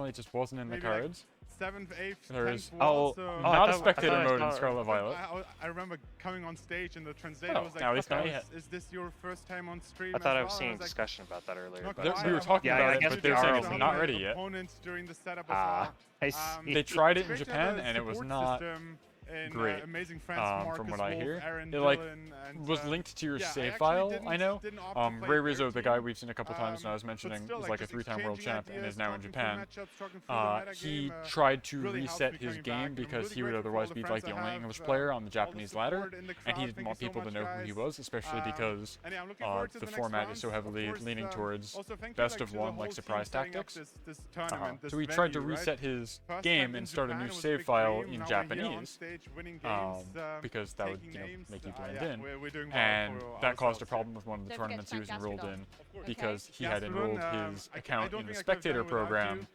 unfortunately just wasn't in the maybe like cards. 7th, 8th, There's 10th wall, so not a spectator mode in Scarlet Violet. I remember coming on stage and the translator Oh, was like, now he's not is this your first time on stream? I thought I as was well?" seeing And I was discussion about that earlier. Not But quite. We were talking about it, but they're saying it's not ready yet. Opponents during the setup as well. I see. They tried it in Great to have Japan a and it was support not system in, great. amazing friends Marcus, From what I Wolf, hear, Aaron, it like Dylan, and, was linked to your yeah, save I file. actually I know. didn't opt to play Ray their Rizzo, the team, guy we've seen a couple times, and I was but mentioning, still, is like like a just 3-time world exchanging champ and ideas, is now in talking through Japan. matchups, talking through the meta He game, tried to really helps reset me his coming back, game and I'm because really he would grateful for all otherwise the be friends like the I only have, English player on the all the Japanese ladder, support in the and he crowd. didn't Thank want you so people to much, know who he guys. was, especially because and yeah, I'm looking forward to the next format is rounds. so Of heavily course, leaning towards also thank you, best like, of to the one, whole like team surprise setting up tactics. this tournament, this So he tried to venue, reset right? his First game time and in start a Japan, new it was a save big file dream. in Now we're here on Japanese, stage winning games, because that would taking names. make you blend Yeah, in, we're doing well and for that caused a ourselves problem with one of the Don't forget tournaments to he was thank enrolled Gastrodon. in, because he had Gastrodon, enrolled his account in the spectator program,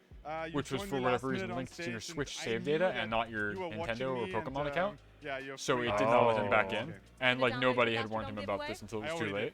which was for whatever reason linked to your Switch save data and not your Nintendo or Pokemon account. yeah, So it did not let him back in, and like nobody had warned him about this until it was too late.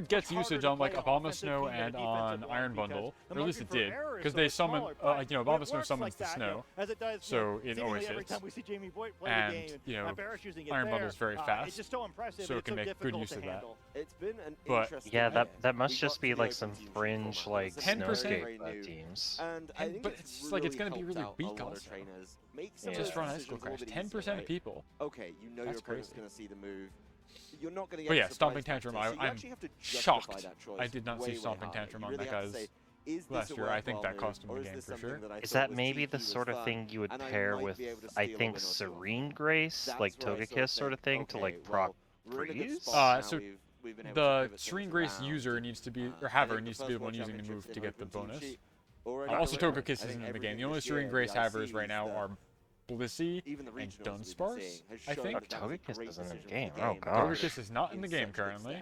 it gets usage on like Abomasnow and on Iron Bundle, or at least it did, because they summon, you know, Abomasnow summons the snow, so it always hits. And, you know, Iron Bundle's very fast, so it can make good use of that. It's been an But yeah, that must just be like some fringe like 10% snowscape teams. But it's just like it's gonna be really weak also. Just run Icicle Crash. 10% of people. Okay, you know your That's opponent's crazy. going to see the move. You're not going to get But yeah, a Stomping surprise Tantrum, factor, so you I'm actually have to shocked. justify that choice I did not see way Stomping harder. Tantrum You on really that have to guy's say, is this last a year. I think worthwhile that cost him move, the or is game this for sure. something that I Is thought that was maybe cheeky, the was sort of fun, thing you would and I pair might with, be able to I steal a think, win or two on? Serene Grace, That's like where I Togekiss sort of thing, to okay, like proc we're in a good freeze? spot now. So We've been able to the pivot things Serene Grace around. user needs to be, or I haver think needs the to be the first one World using the Championships move to in get the Open Team bonus. Sheet already Also, delivered. Togekiss I isn't think in the everything game. The only this Serene year, Grace the havers right ICs, now are Blissey even the and regionals that we've been Dunsparce, seeing has I shown think. that that was a Togekiss great isn't in the decision for game. the Oh game. gosh. Togekiss is not in the game currently.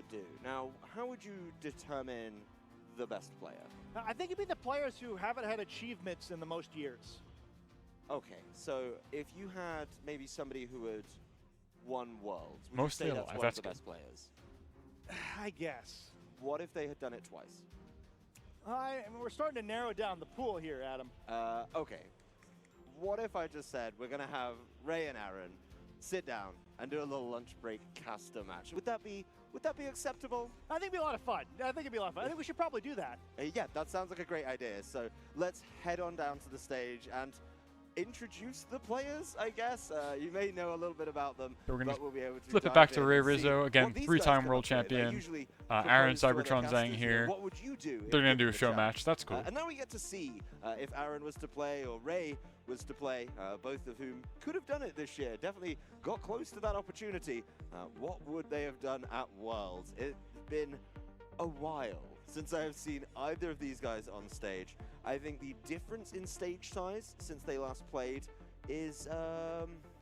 to do. Now, how would you determine the best player? I think it'd be the players who haven't had achievements in the most years. Okay, so if you had maybe somebody who had won Worlds, would Mostly you say alive, that's one of that's the good. best players? I guess. What if they had done it twice? I mean, we're starting to narrow down the pool here, Adam. Okay. What if I just said we're going to have Ray and Aaron sit down and do a little lunch break caster match? Would that be acceptable? I think it'd be a lot of fun. I think we should probably do that. Yeah, that sounds like a great idea. So let's head on down to the stage and introduce the players, I guess. You may know a little bit about them, So we're gonna but we'll be able to flip it dive back to in Ray and see Rizzo, again, what these 3-time guys world come up with. They champion. usually Aaron propose to other Cybertron Zhang casters, here. what would you do if They're gonna given do a the show chance? match. That's cool. And now we get to see if Aaron was to play or Ray was to play, both of whom could have done it this year. Definitely got close to that opportunity. What would they have done at Worlds? It's been a while since I have seen either of these guys on stage. I think the difference in stage size since they last played is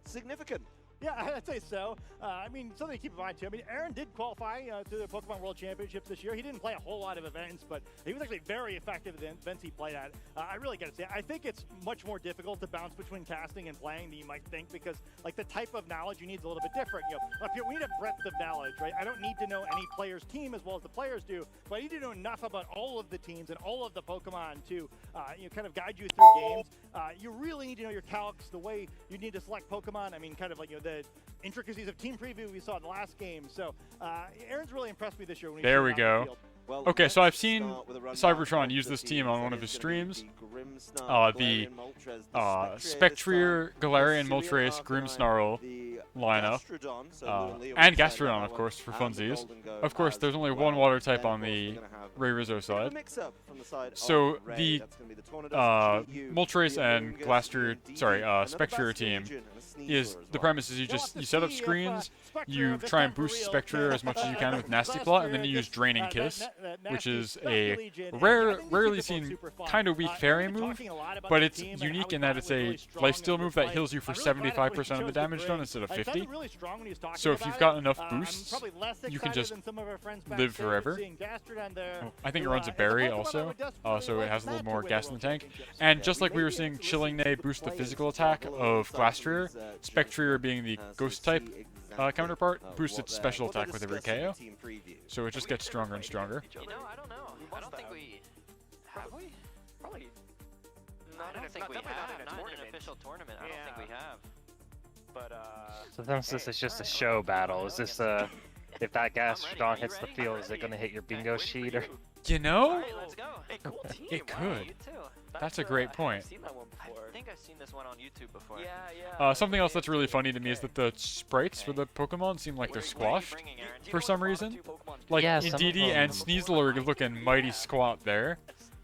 significant. Yeah, I'd say so. I mean, something to keep in mind, too. I mean, Aaron did qualify to the Pokemon World Championships this year. He didn't play a whole lot of events, but he was actually very effective at the events he played at. I really got to say, I think it's much more difficult to bounce between casting and playing than you might think because, like, the type of knowledge you need is a little bit different. You know, we need a breadth of knowledge, right? I don't need to know any player's team as well as the players do, but I need to know enough about all of the teams and all of the Pokemon to, kind of guide you through games. You really need to know your calcs, the way you need to select Pokemon. I mean, kind of like, the intricacies of team preview we saw in the last game. So Aaron's really impressed me this year when There we go. Okay, so I've seen Cybertron use this team on one of his streams. The Spectrier, Galarian, Moltres, Grimmsnarl lineup. And Gastrodon, of course, for funsies. Of course, there's only one water type on the Ray Rizzo side. So the Moltres and Spectrier team is the premise is you set up screens, you try and boost Spectrier as much as you can with Nasty Plot, and then you use Draining Kiss, which is a rarely seen kind of weak fairy move, but it's unique in that it's a lifesteal move that heals you for 75% of the damage done instead of 50. So if you've got enough boosts, you can just live forever. I think it runs a berry also, so it has a little more gas in the tank. And just like we were seeing Chilling Neigh boost the physical attack of Glastrier, Spectrier being the ghost type counterpart, boosts its special attack with every KO. So it just gets stronger and stronger. You know, I don't know. I don't think we... Have we? Probably... I don't think we have. Not in an official tournament. I don't think we have. But, Sometimes this is just a show battle. Is this, if that Gastrodon hits the field, is it going to hit your bingo sheet? Or? You know? Alright, let's go. Hey, cool team. It could. Wow, you too. That's a great point. I've seen that one before. I think I've seen this one on YouTube before. Yeah. Something else that's really funny to me is that the sprites for the Pokemon seem like they're squashed for some reason. Like Indeedee and Sneasel are looking mighty squat there.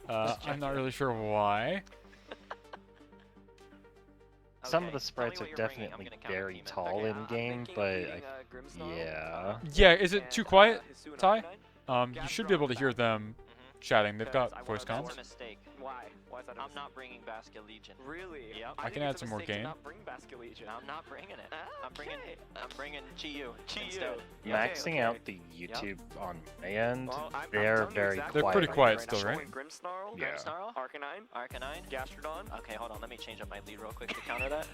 I'm not really sure why. Some of the sprites are definitely very tall in game, but yeah. Yeah, is it too quiet, Ty? You should be able to hear them chatting. They've got voice comms. That's a mistake. Why? Why is that a mistake? I'm not bringing Basket Legion. Really? Yep. I can add some more gain. Not bring Basket Legion. I'm not bringing it. I'm bringing Chi-Yu instead. Maxing out the YouTube on my end, they're very quiet. They're pretty quiet still, right? Grimmsnarl, yeah. Arcanine, Gastrodon. Okay, hold on. Let me change up my lead real quick to counter that.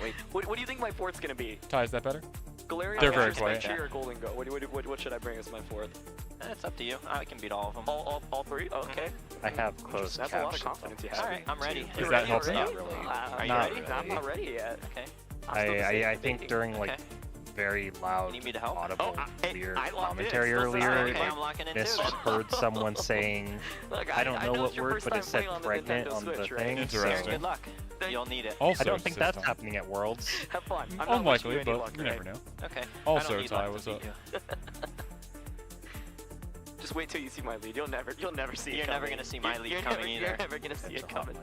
Wait, what do you think my fourth's gonna be? Ty, is that better? Galarian, they're very quiet. Or Golden Go. What should I bring as my fourth? It's up to you. I can beat all of them. All three? Okay. I have closed That's a lot of confidence you have. Alright, I'm ready. Is that helpful? Not really. Are you not ready? really. I'm not ready yet. Okay. I think during like very loud, Need me to help? audible, weird I commentary in. earlier, Okay, I'm locking in too. misheard someone saying, Look, I don't know what it's your word, first but it time said playing pregnant on on the the Switch, right? thing. Interesting. Good luck. You'll need it. Also, I don't think that's happening at Worlds. Have fun. I'm not wishing Unlikely, you any but luck, you right? never know. Okay. Also, I don't need Ty, luck what's to up? beat you. Just wait till you see my lead. You'll never see it. You're never gonna see my lead coming either. You're never gonna see it coming.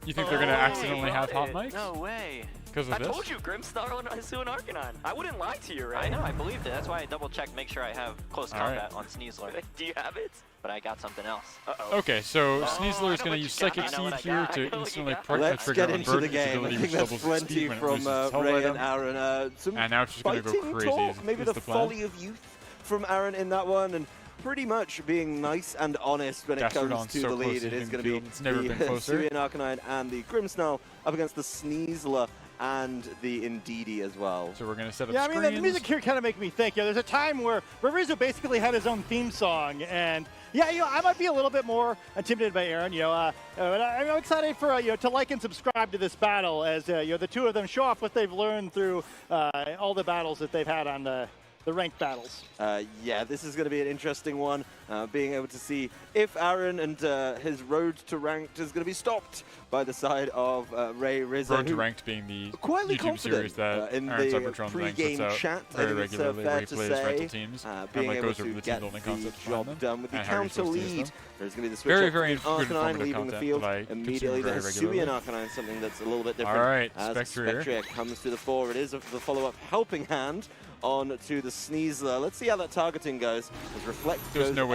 You think they're gonna accidentally have hot mics? No way. Because of I this? told you, Grimmsnarl and Hisuian and Arcanine. I wouldn't lie to you, right? I know, I believed it. That's why I double checked, make sure I have close combat on Sneasler. Do you have it? But I got something else. Okay, so Sneasler is going to use Psychic Seed here to instantly Let's trigger get into the its game. ability, I think which that's doubles its plenty speed when it from loses its hull Ray item. and Aaron. Some And now it's just going to go fighting crazy. talk, maybe is the the plan. folly of youth from Aaron in that one, and pretty much being nice and honest when it comes Gastrodon's to so the close lead. to It is hitting going the to be field. It's never been closer. Hisuian Arcanine and the Grimmsnarl up against the Sneasler and the Indeedee as well. So we're going to set up Yeah, I screens. mean, the music here kind of make me think. Yeah, there's a time where Rizzo basically had his own theme song, and yeah, I might be a little bit more intimidated by Aaron. But I'm excited for to like and subscribe to this battle as the two of them show off what they've learned through all the battles that they've had on the ranked battles. Yeah, this is going to be an interesting one. Being able to see if Aaron and his road to ranked is going to be stopped by the side of Ray Rizzo. Road to Ranked being the quietly YouTube series that in Aaron the Cybertron pre-game puts out chat. very I think it's regularly fair where he to plays say, rental teams being and able goes over to the get team building the concepts job behind them done with the and how you're counter supposed to use lead. them. There's going to be the switch Very, up very between good Arcanine informative leaving the content field. that I Immediately consume the very Hisuian regularly. Arcanine, something that's a little bit different. All right, as Spectrier. Spectrier comes to the fore. It is the follow-up helping hand on to the Sneasler. Let's see how that targeting goes. As Reflect There's goes no way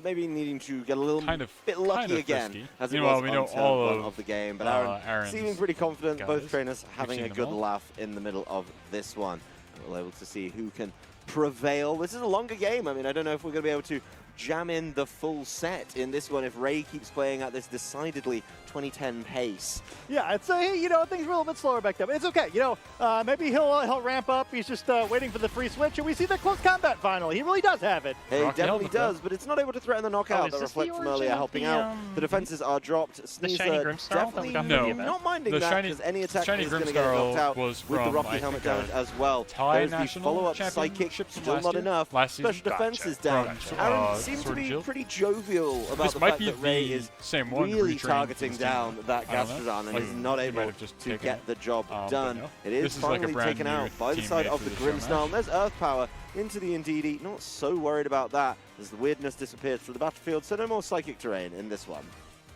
Still, maybe needing to get a little bit lucky again, frisky. as it Meanwhile, was we on know turn all one of, of the game. But Aaron seeming pretty confident, guys. both trainers We've having seen a them good all. laugh in the middle of this one. We're able to see who can prevail. This is a longer game. I mean, I don't know if we're going to be able to jam in the full set in this one if Ray keeps playing at this decidedly 2010 pace. Yeah, it's you know, things were a little bit slower back then. But it's okay. You know, maybe he'll ramp up. He's just waiting for the free switch, and we see the close combat finally. He really does have it. He definitely does, but it's not able to threaten the knockout that Reflect from earlier helping out. The defenses are dropped. Sneezer definitely not minding that because any attack is going to get knocked out with the Rocky helmet damage as well. There's the follow-up psychic, still not enough. Special defense is down. Aaron seems to be pretty jovial about the fact that Ray is really targeting down that Gastrodon and is not able to get the job done. It is finally taken out by the side of the Grimmsnarl. There's Earth Power into the Indeedee. Not so worried about that as the weirdness disappears from the battlefield, so no more psychic terrain in this one.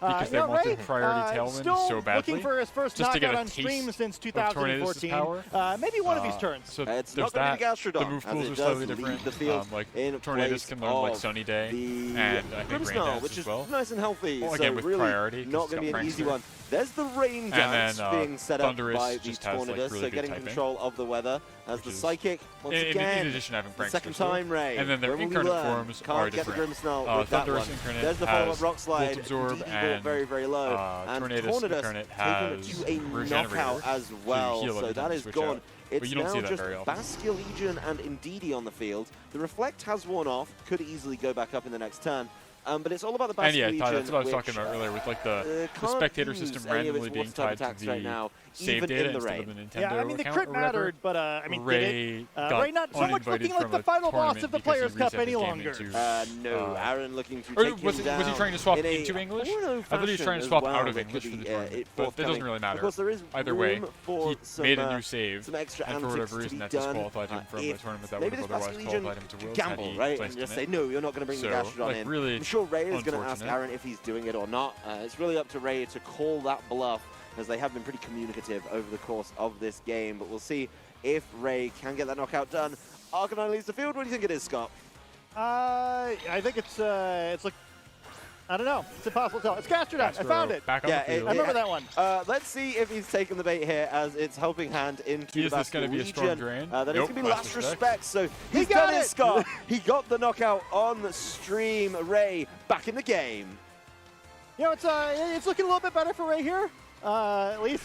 because they wanted priority Tailwind still so badly. Looking for his first just to get knockout a on taste stream since of Tornadus' 2014. power. Maybe one of these turns. So it's there's not going to that. be Gastrodon, The move as pools it are does slightly lead different. the field Like in Tornadus place can learn like of Sunny Day the and I think Rain Grimmsnarl, Dance which as is well. nice and healthy. Well, so again with really priority, not going to be an easy one. There's the Rain Dance being set up Thunderous by the just has, Tornadus, like, really so good getting typing, control of the weather as the Psychic, once in again, addition to having the Prankster second still. time Rain. And then their When will we incarnate learn? forms Can't are get the different. Grimmsnarl with that Thunderous one. incarnate There's the follow-up has Rock Slide, Volt Absorb DD brought very, very low. And Tornadus taking it to a knockout as well, so that is gone. It's now just Baskia Legion and Indeedee on the field. The Reflect has worn off, could easily go back up in the next turn. But it's all about the Baskia Legion. That's what I was talking about earlier with like the spectator system randomly being tied to the save data instead of the Nintendo Yeah, I mean, the crit mattered, but I mean, Ray Ray not so much looking like the final boss of the Players' Cup any longer. No, Aaron looking to take him down. Was he trying to swap into English? I thought he was trying to swap out of English for the tournament, but that doesn't really matter. Either way, he made a new save, and for whatever reason that disqualified him from a tournament that would have otherwise qualified him to Worlds had he right? placed And just in say, it. no, you're not going to bring the Gastrodon in. Really I'm sure Ray is going to ask Aaron if he's doing it or not. It's really up to Ray to call that bluff, as they have been pretty communicative over the course of this game. But we'll see if Ray can get that knockout done. Arcanine leads the field. What do you think it is, Scott? I think it's like, I don't know. It's impossible to tell. It's Gastrodon. I found it. Back on the field. I remember that one. Let's see if he's taken the bait here, as it's helping hand into the Is this going to be a strong drain? That is going to be last respect. So he got done it, Scott. He got the knockout on the stream. Ray back in the game. You know, it's looking a little bit better for Ray here. At least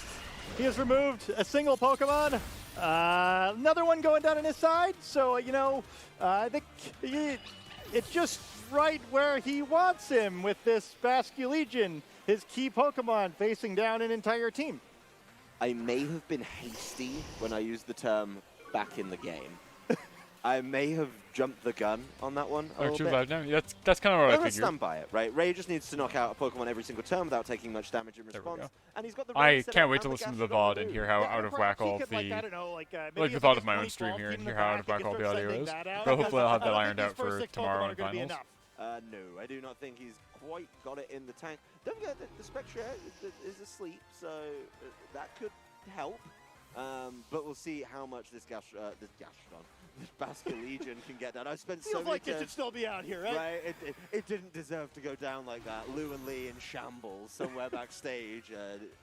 he has removed a single Pokemon. Another one going down on his side. So, you know, I think it's just right where he wants him with this Baskia Legion, his key Pokemon facing down an entire team. I may have been hasty when I used the term back in the game. I may have jumped the gun on that one a little bit. No, that's kind of what I figured. Let's stand by it, right? Ray just needs to knock out a Pokemon every single turn without taking much damage in response. And he's got the I can't wait to listen to the VOD and hear how out of whack all of the the VOD of my own stream here and hear how out of whack all the audio is. But hopefully I'll have that ironed out for tomorrow in finals. No, I do not think he's quite got it in the tank. Don't forget that the Spectre is asleep, so that could help. But we'll see how much this Baskia Legion can get done. I spent so many many like it should still be out here, right? Right, it didn't deserve to go down like that. Lou and Lee in shambles somewhere backstage,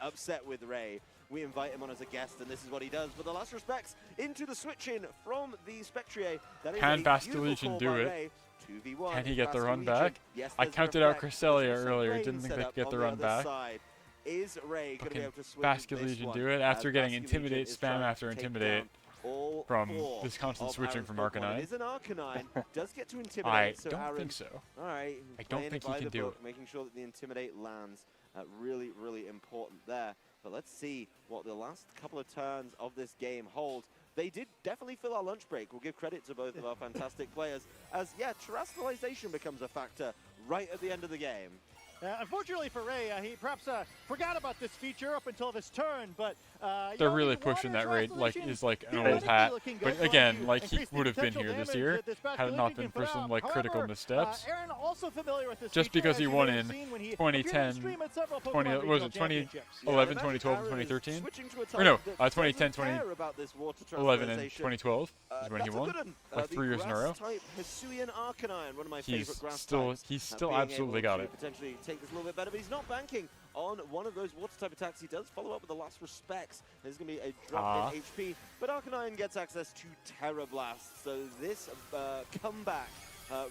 upset with Ray. We invite him on as a guest, and this is what he does. But the last respects into the switch-in from the Spectrier. Can Baskia Legion do it? 2v1. Can he get the run back? Yes, I counted out Cresselia earlier. Didn't think they could get the run back. Is Ray going to be able to swing Baskia Legion do it after getting Intimidate spam after Intimidate from this constant switching from Arcanine? It is an Arcanine. Does get to Intimidate. I so don't Aaron, think so. All right. I don't think he can do it. Making sure that the Intimidate lands. Really, really important there. But let's see what the last couple of turns of this game hold. They did definitely fill our lunch break. We'll give credit to both of our fantastic players. As, yeah, terrestrialization becomes a factor right at the end of the game. Unfortunately for Ray, he perhaps forgot about this feature up until this turn, but they're really pushing that Ray is like an old hat. But again, like he would have been here this year had it not been for some like critical missteps. Aaron also familiar with this just because he won in 2010, 2011, 2012, and 2013. Or no, 2010, 2011, and 2012 is when he won, like 3 years in a row. He's still absolutely got it. Potentially take this a little bit better, but he's not banking on one of those water type attacks. He does follow up with the last respects. There's going to be a drop in HP, but Arcanine gets access to Terra Blast. So this comeback,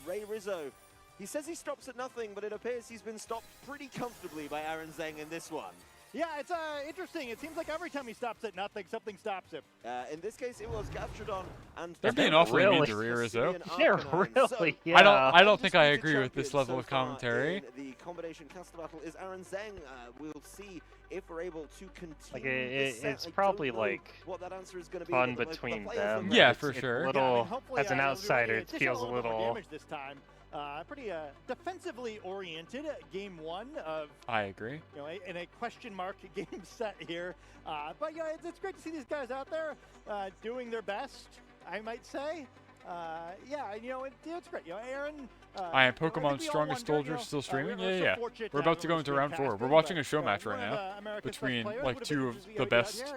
Ray Rizzo, he says he stops at nothing, but it appears he's been stopped pretty comfortably by Aaron Zeng in this one. Yeah, it's interesting. It seems like every time he stops at nothing, something stops him. In this case, it was Gastrodon and... They're being awfully mean to Rizzo. They're really, yeah. I don't think I agree with this level of commentary. The combination caster battle is Aaron Zeng. We'll see if we're able to continue. Like it's probably like what that answer is going to be fun between them. Yeah, for sure. Little, as an outsider, it feels a little... This time. Pretty defensively oriented game one of. I agree. You know, in a question mark game set here, but yeah, it's great to see these guys out there doing their best. I might say. Yeah, you know, it's great. You know, Aaron. I am Pokemon Strongest Soldier still streaming. Yeah. We're about to go into round 4. We're watching a show match right now between like two of the best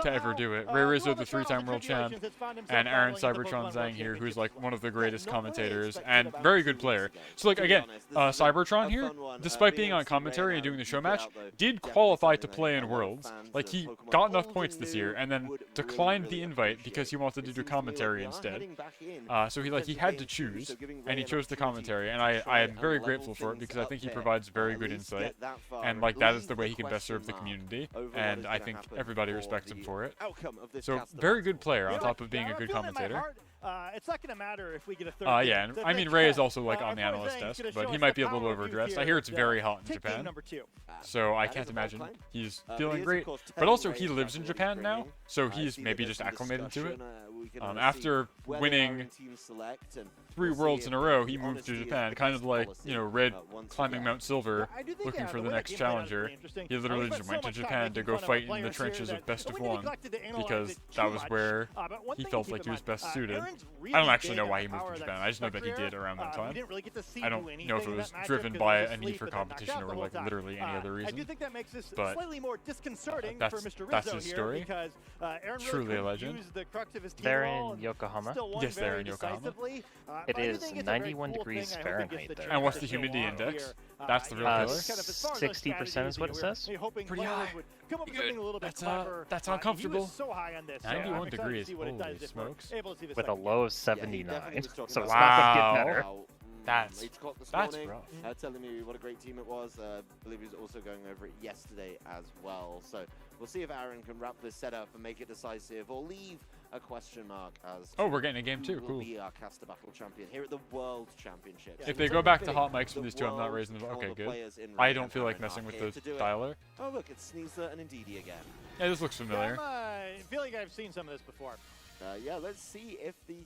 to ever do it. Ray Rizzo, the 3-time world champ, and Aaron Cybertron Zhang here, who's like one of the greatest commentators and very good player. So like again, Cybertron here, despite being on commentary and doing the show match, did qualify to play in Worlds. Like he got enough points this year and then declined the invite because he wanted to do commentary instead. So he had to choose. and he chose the commentary, and I am very grateful for it because I think he provides very good insight, and like that is the way he can best serve the community, and I think everybody respects him for it. So very good player on top of being a good commentator. It's not going to matter if we get a third. Yeah, and I mean Ray is also like on the analyst desk, but he might be a little overdressed. I hear it's very hot in Japan, so I can't imagine he's feeling great. But also he lives in Japan now, so he's maybe just acclimated to it. After winning 3 worlds in a row, he moved to Japan, kind of like, you know, Red climbing Mount Silver, looking for the next challenger. He literally just went to Japan to go fight in the trenches of Best of One, because that was where he felt like he was best suited. I don't actually know why he moved to Japan, I just know that he did around that time. I don't know if it was driven by a need for competition or like literally any other reason. But that's his story. Truly a legend. They're in Yokohama? Yes, they're in Yokohama. It is 91 degrees Fahrenheit there. And what's the humidity index? That's the real killer. 60% is what it says. Pretty high. Good. That's uncomfortable. 91 degrees. Holy smokes. With a low of 79. So it's not wow. gonna get better. That's rough. Telling me what a great team it was. I believe he was also going over it yesterday as well. So we'll see if Aaron can wrap this setup and make it decisive, or leave a question mark as oh, we're getting a game too. Cool. Be our caster battle champion here at the World Championships. If they go back to hot mics from these two, I'm not raising them. Okay, good. I don't feel like messing with the dialer. Oh look, it's Sneasler and Indeedee again. Yeah, this looks familiar. I feel like I've seen some of this before. Yeah, let's see if the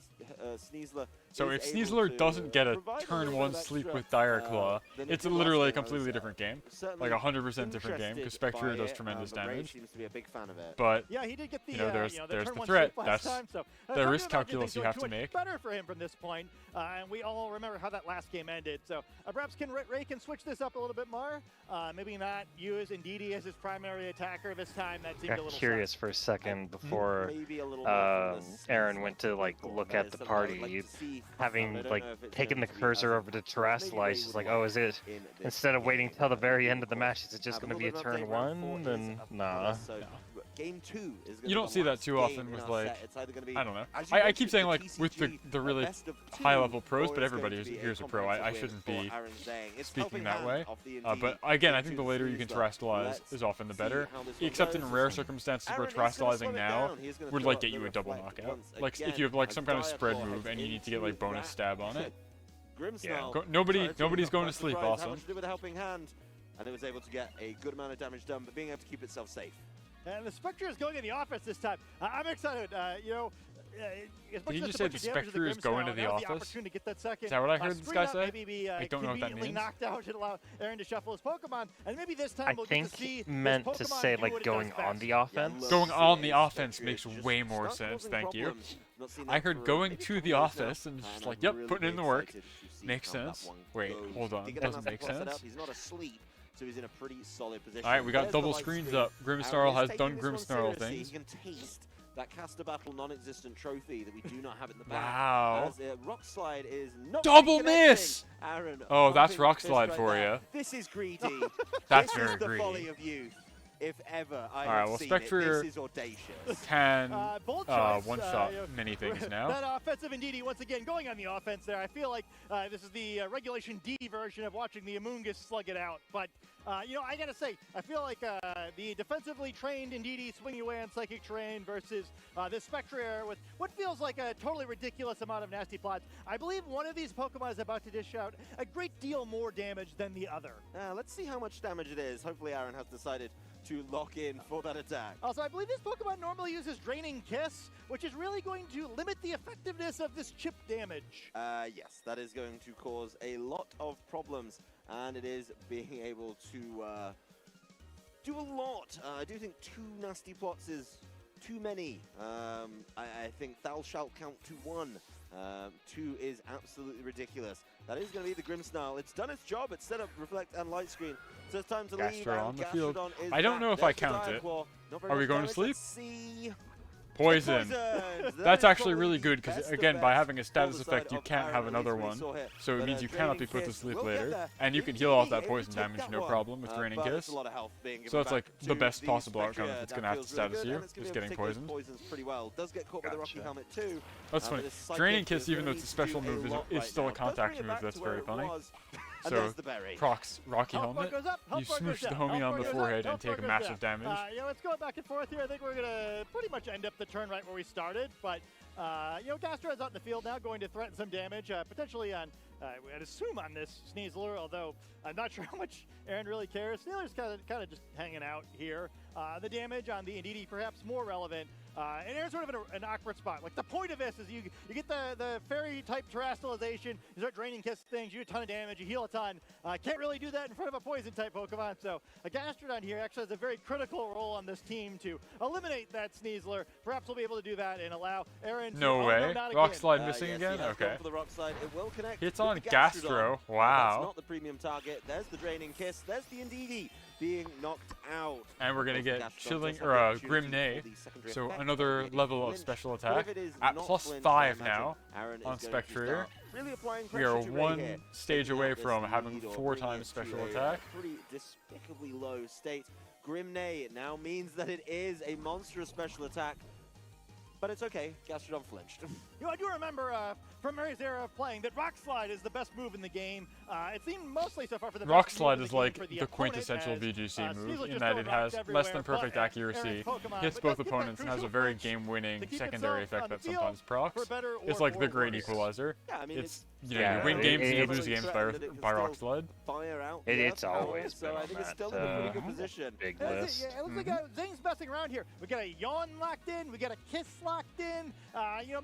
Sneasler. So if Sneasler doesn't get a turn 1 sleep with Dire Claw, it's literally a completely different game. Like 100% different game, because Spectre does tremendous damage. Seems to be a big fan of it. But yeah, he did get the, you know, there's the the threat. That's the risk calculus calculus you have to make. Better for him from this point, and we all remember how that last game ended. So perhaps Ray can switch this up a little bit more. Maybe not use Indeedee as his primary attacker this time. That seemed a little curious for a second before Aaron went to like look at the party, having like taken the cursor over to Terrestrialize. She's like, oh, is it instead of waiting till the very end of the match, is it just going to be a turn 1? Then nah. Game 2 is you don't see that too often with like, I don't know. I keep saying like with the really high level pros, but everybody here's a pro. I shouldn't be speaking that way. But again, I think the later you can terrestrialize is often the better. Except in rare circumstances where terrestrializing now would like get you a double knockout. Like if you have like some kind of spread move and you need to get like bonus stab on it. Yeah. Nobody's going to sleep. Awesome. And it was able to get a good amount of damage done, but being able to keep itself safe. And the Spectre is going in the offense this time. I'm excited. You know, did you just say the Spectre is going to the office? Is that what I heard this guy say? I don't know what that means. Knocked out should allow Aaron to shuffle his Pokemon, and maybe this time we'll get to see meant to say like going on the offense. Going on the offense makes way more sense. Thank you. I heard going to the office and just like, yep, putting in the work. Makes sense. Wait, hold on. Doesn't make sense. He's not asleep. So he's in a pretty solid position. Alright, we got double screens up. Grimmsnarl has done Grimmsnarl things. He can taste that caster battle non-existent trophy that we do not have in the back. Wow. As, Rock Slide is not double miss! Aaron, oh, that's Rock Slide for you. This is greedy. That's this very is the greedy. Folly of youth. If ever I have seen Spectre it, this is audacious. Can one-shot many things now. That offensive Indeedee once again going on the offense there. I feel like this is the Regulation D version of watching the Amoongus slug it out. But, you know, I got to say, I feel like the defensively trained Indeedee swinging away on Psychic Terrain versus this Spectre with what feels like a totally ridiculous amount of nasty plots. I believe one of these Pokemon is about to dish out a great deal more damage than the other. Let's see how much damage it is. Hopefully Aaron has decided to lock in for that attack. Also, I believe this Pokemon normally uses Draining Kiss, which is really going to limit the effectiveness of this chip damage. Yes, that is going to cause a lot of problems, and it is being able to do a lot. I do think 2 nasty plots is too many. I think thou shalt count to 1. 2 is absolutely ridiculous. That is going to be the Grimmsnarl. It's done its job. It's set up Reflect and Light Screen. So it's time to leave. On the field. I don't know if I count it. Are we going to sleep? Poison. That's actually really good because, again, by having a status effect, you can't have another one. So it means you cannot be put to sleep later. And you can heal off that poison damage no problem with Draining Kiss. So it's like the best possible outcome if it's going to have to status you, just getting poisoned. That's funny. Draining Kiss, even though it's a special move, is still a contact move that's very funny. So, procs Rocky Helmet, you smoosh the homie on the forehead and take massive damage. It's going back and forth here. I think we're going to pretty much end up the turn right where we started, but Gastrodon's out in the field now, going to threaten some damage, potentially on, I'd assume on this Sneasler, although I'm not sure how much Aaron really cares. Sneasler's kind of just hanging out here. The damage on the Indeedee perhaps more relevant. And Aaron's sort of in an awkward spot. Like, the point of this is you get the fairy-type terrestrialization, you start draining kiss things, you do a ton of damage, you heal a ton. Can't really do that in front of a poison-type Pokemon, so a Gastrodon here actually has a very critical role on this team to eliminate that Sneasler. Perhaps we'll be able to do that and allow Aaron to... No way. Rock Slide missing again? Okay. Hits on Gastro. Wow. That's not the premium target. There's the Draining Kiss. There's the Indeedee being knocked out. And we're going to get Chilling, or Grimnay, so another level of special attack at +5 now on Spectrier. We are one stage away from having 4 times special attack. Pretty despicably low state. Grimnay now means that it is a monstrous special attack. But it's okay, Gastrodon flinched. I do remember from Mary's era of playing that Rock Slide is the best move in the game. It seemed mostly so far for the Rock best Slide move is like the quintessential VGC move in that it has less than perfect accuracy, hits both opponents, and has a very game-winning secondary effect that sometimes procs. It's like the great equalizer. It's, you win games and you lose games by Rock Slide. It's always been so I think it's still in a pretty good position. Big list. It looks like Zane's messing around here. We got a Yawn locked in, we got a Kiss locked in.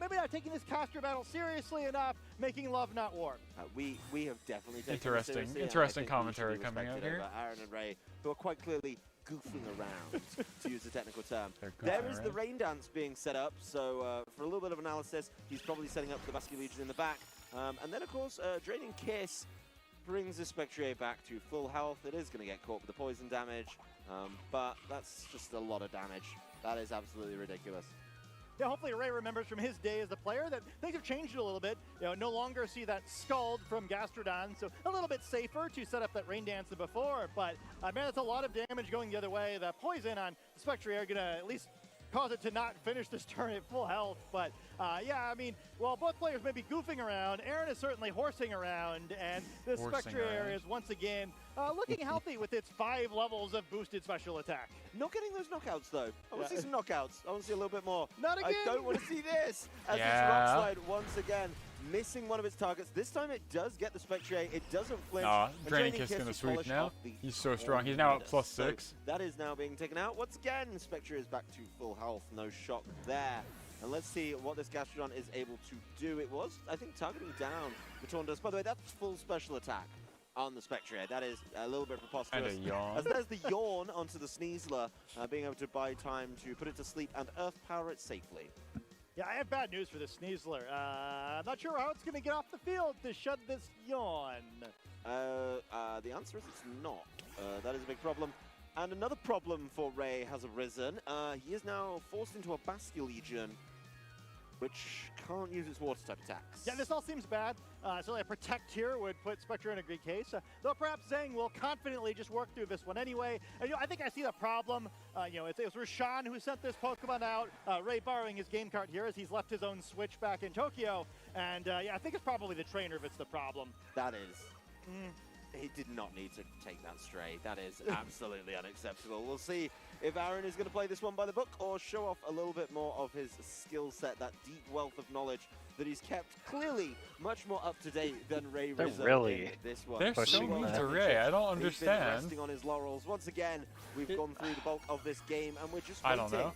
Maybe not taking this caster battle seriously enough, making love not war. We have definitely taken it seriously. Interesting commentary coming out here. Aaron and Ray, who are quite clearly goofing around, to use a technical term. There is the Rain Dance being set up, so for a little bit of analysis, he's probably setting up the Basket Legion in the back. And then, of course, Draining Kiss brings the Spectrier back to full health. It is going to get caught with the poison damage, but that's just a lot of damage. That is absolutely ridiculous. Yeah, hopefully Ray remembers from his day as a player that things have changed a little bit. No longer see that Scald from Gastrodon, so a little bit safer to set up that Rain Dance than before. But, man, that's a lot of damage going the other way. The poison on Spectrier going to at least cause it to not finish this turn at full health. But, while both players may be goofing around, Aaron is certainly horsing around, and the Spectrier is once again looking healthy with its 5 levels of boosted special attack. Not getting those knockouts, though. I want to see some knockouts. I want to see a little bit more. Not again! I don't want to see this! As this Rock Slide once again missing one of its targets. This time it does get the Spectrier. It doesn't flinch. Draining Kiss going to sweep now. He's so strong. He's now at +6. So that is now being taken out. Once again, Spectrier is back to full health. No shock there. And let's see what this Gastrodon is able to do. It was, I think, targeting down the Tornadus. By the way, that's full special attack on the Spectrier. That is a little bit preposterous. And a Yawn. As there's the Yawn onto the Sneasler, being able to buy time to put it to sleep and Earth Power it safely. Yeah, I have bad news for this Sneasler. I'm not sure how it's going to get off the field to shut this Yawn. The answer is it's not. That is a big problem. And another problem for Ray has arisen. He is now forced into a Basket Legion, which can't use its water type attacks. Yeah, this all seems bad. Certainly a Protect here would put Spectre in a great case. Though perhaps Zhang will confidently just work through this one anyway. And, I think I see the problem. It was Roshan who sent this Pokemon out. Ray borrowing his game card here as he's left his own Switch back in Tokyo. And, I think it's probably the trainer that's the problem. That is. He did not need to take that stray. That is absolutely unacceptable. We'll see if Aaron is going to play this one by the book or show off a little bit more of his skill set, that deep wealth of knowledge that he's kept clearly much more up to date than Ray Rizzo in this one. They're so mean to Ray. I don't understand. He's been resting on his laurels. Once again, we've gone through the bulk of this game, and we're just waiting. I don't know.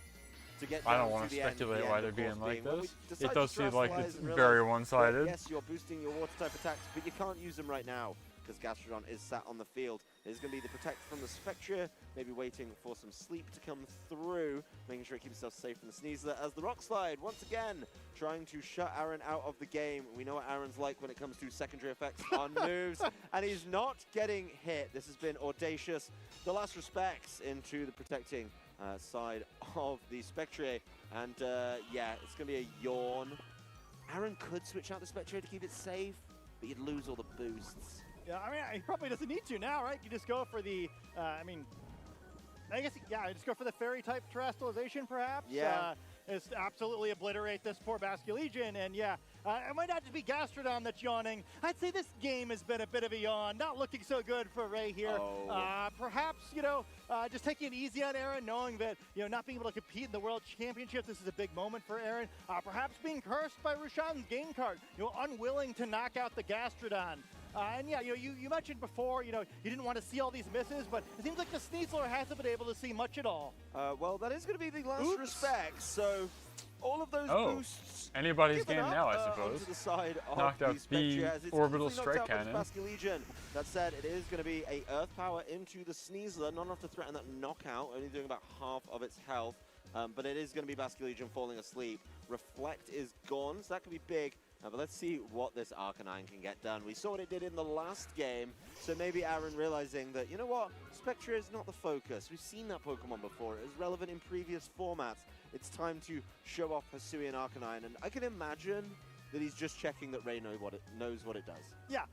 I don't want to speculate why they're being like this. It does seem like it's very one-sided. Yes, you're boosting your water type attacks, but you can't use them right now because Gastrodon is sat on the field. There's going to be the Protect from the Spectre, maybe waiting for some sleep to come through, making sure it keeps itself safe from the Sneasler, as the Rock Slide, once again, trying to shut Aaron out of the game. We know what Aaron's like when it comes to secondary effects on moves, and he's not getting hit. This has been audacious. The last respects into the protecting side of the Spectre. And yeah, it's going to be a yawn. Aaron could switch out the Spectre to keep it safe, but you'd lose all the boosts. Yeah, I mean, he probably doesn't need to now, right? You just go for the, I guess, yeah, just go for the fairy-type terrestrialization, perhaps. Yeah. Just absolutely obliterate this poor Basculegion, and yeah, it might not just be Gastrodon that's yawning. I'd say this game has been a bit of a yawn, not looking so good for Ray here. Perhaps, just taking it easy on Aaron, knowing that, not being able to compete in the World Championship, this is a big moment for Aaron. Perhaps being cursed by Roshan's game card, unwilling to knock out the Gastrodon. And yeah, you mentioned before, you didn't want to see all these misses, but it seems like the Sneasler hasn't been able to see much at all. Well, that is going to be the last respect, so all of those boosts. Anybody's game now, I suppose. Onto the side of knocked out the orbital strike cannon. Legion. That said, it is going to be a Earth Power into the Sneasler, not enough to threaten that knockout, only doing about half of its health. But it is going to be Basculegion falling asleep. Reflect is gone, so that could be big. But let's see what this Arcanine can get done. We saw what it did in the last game, so maybe Aaron realizing that, you know what, Spectre is not the focus. We've seen that Pokemon before. It was relevant in previous formats. It's time to show off Hisuian Arcanine, and I can imagine that he's just checking that Ray knows what it does. Yeah.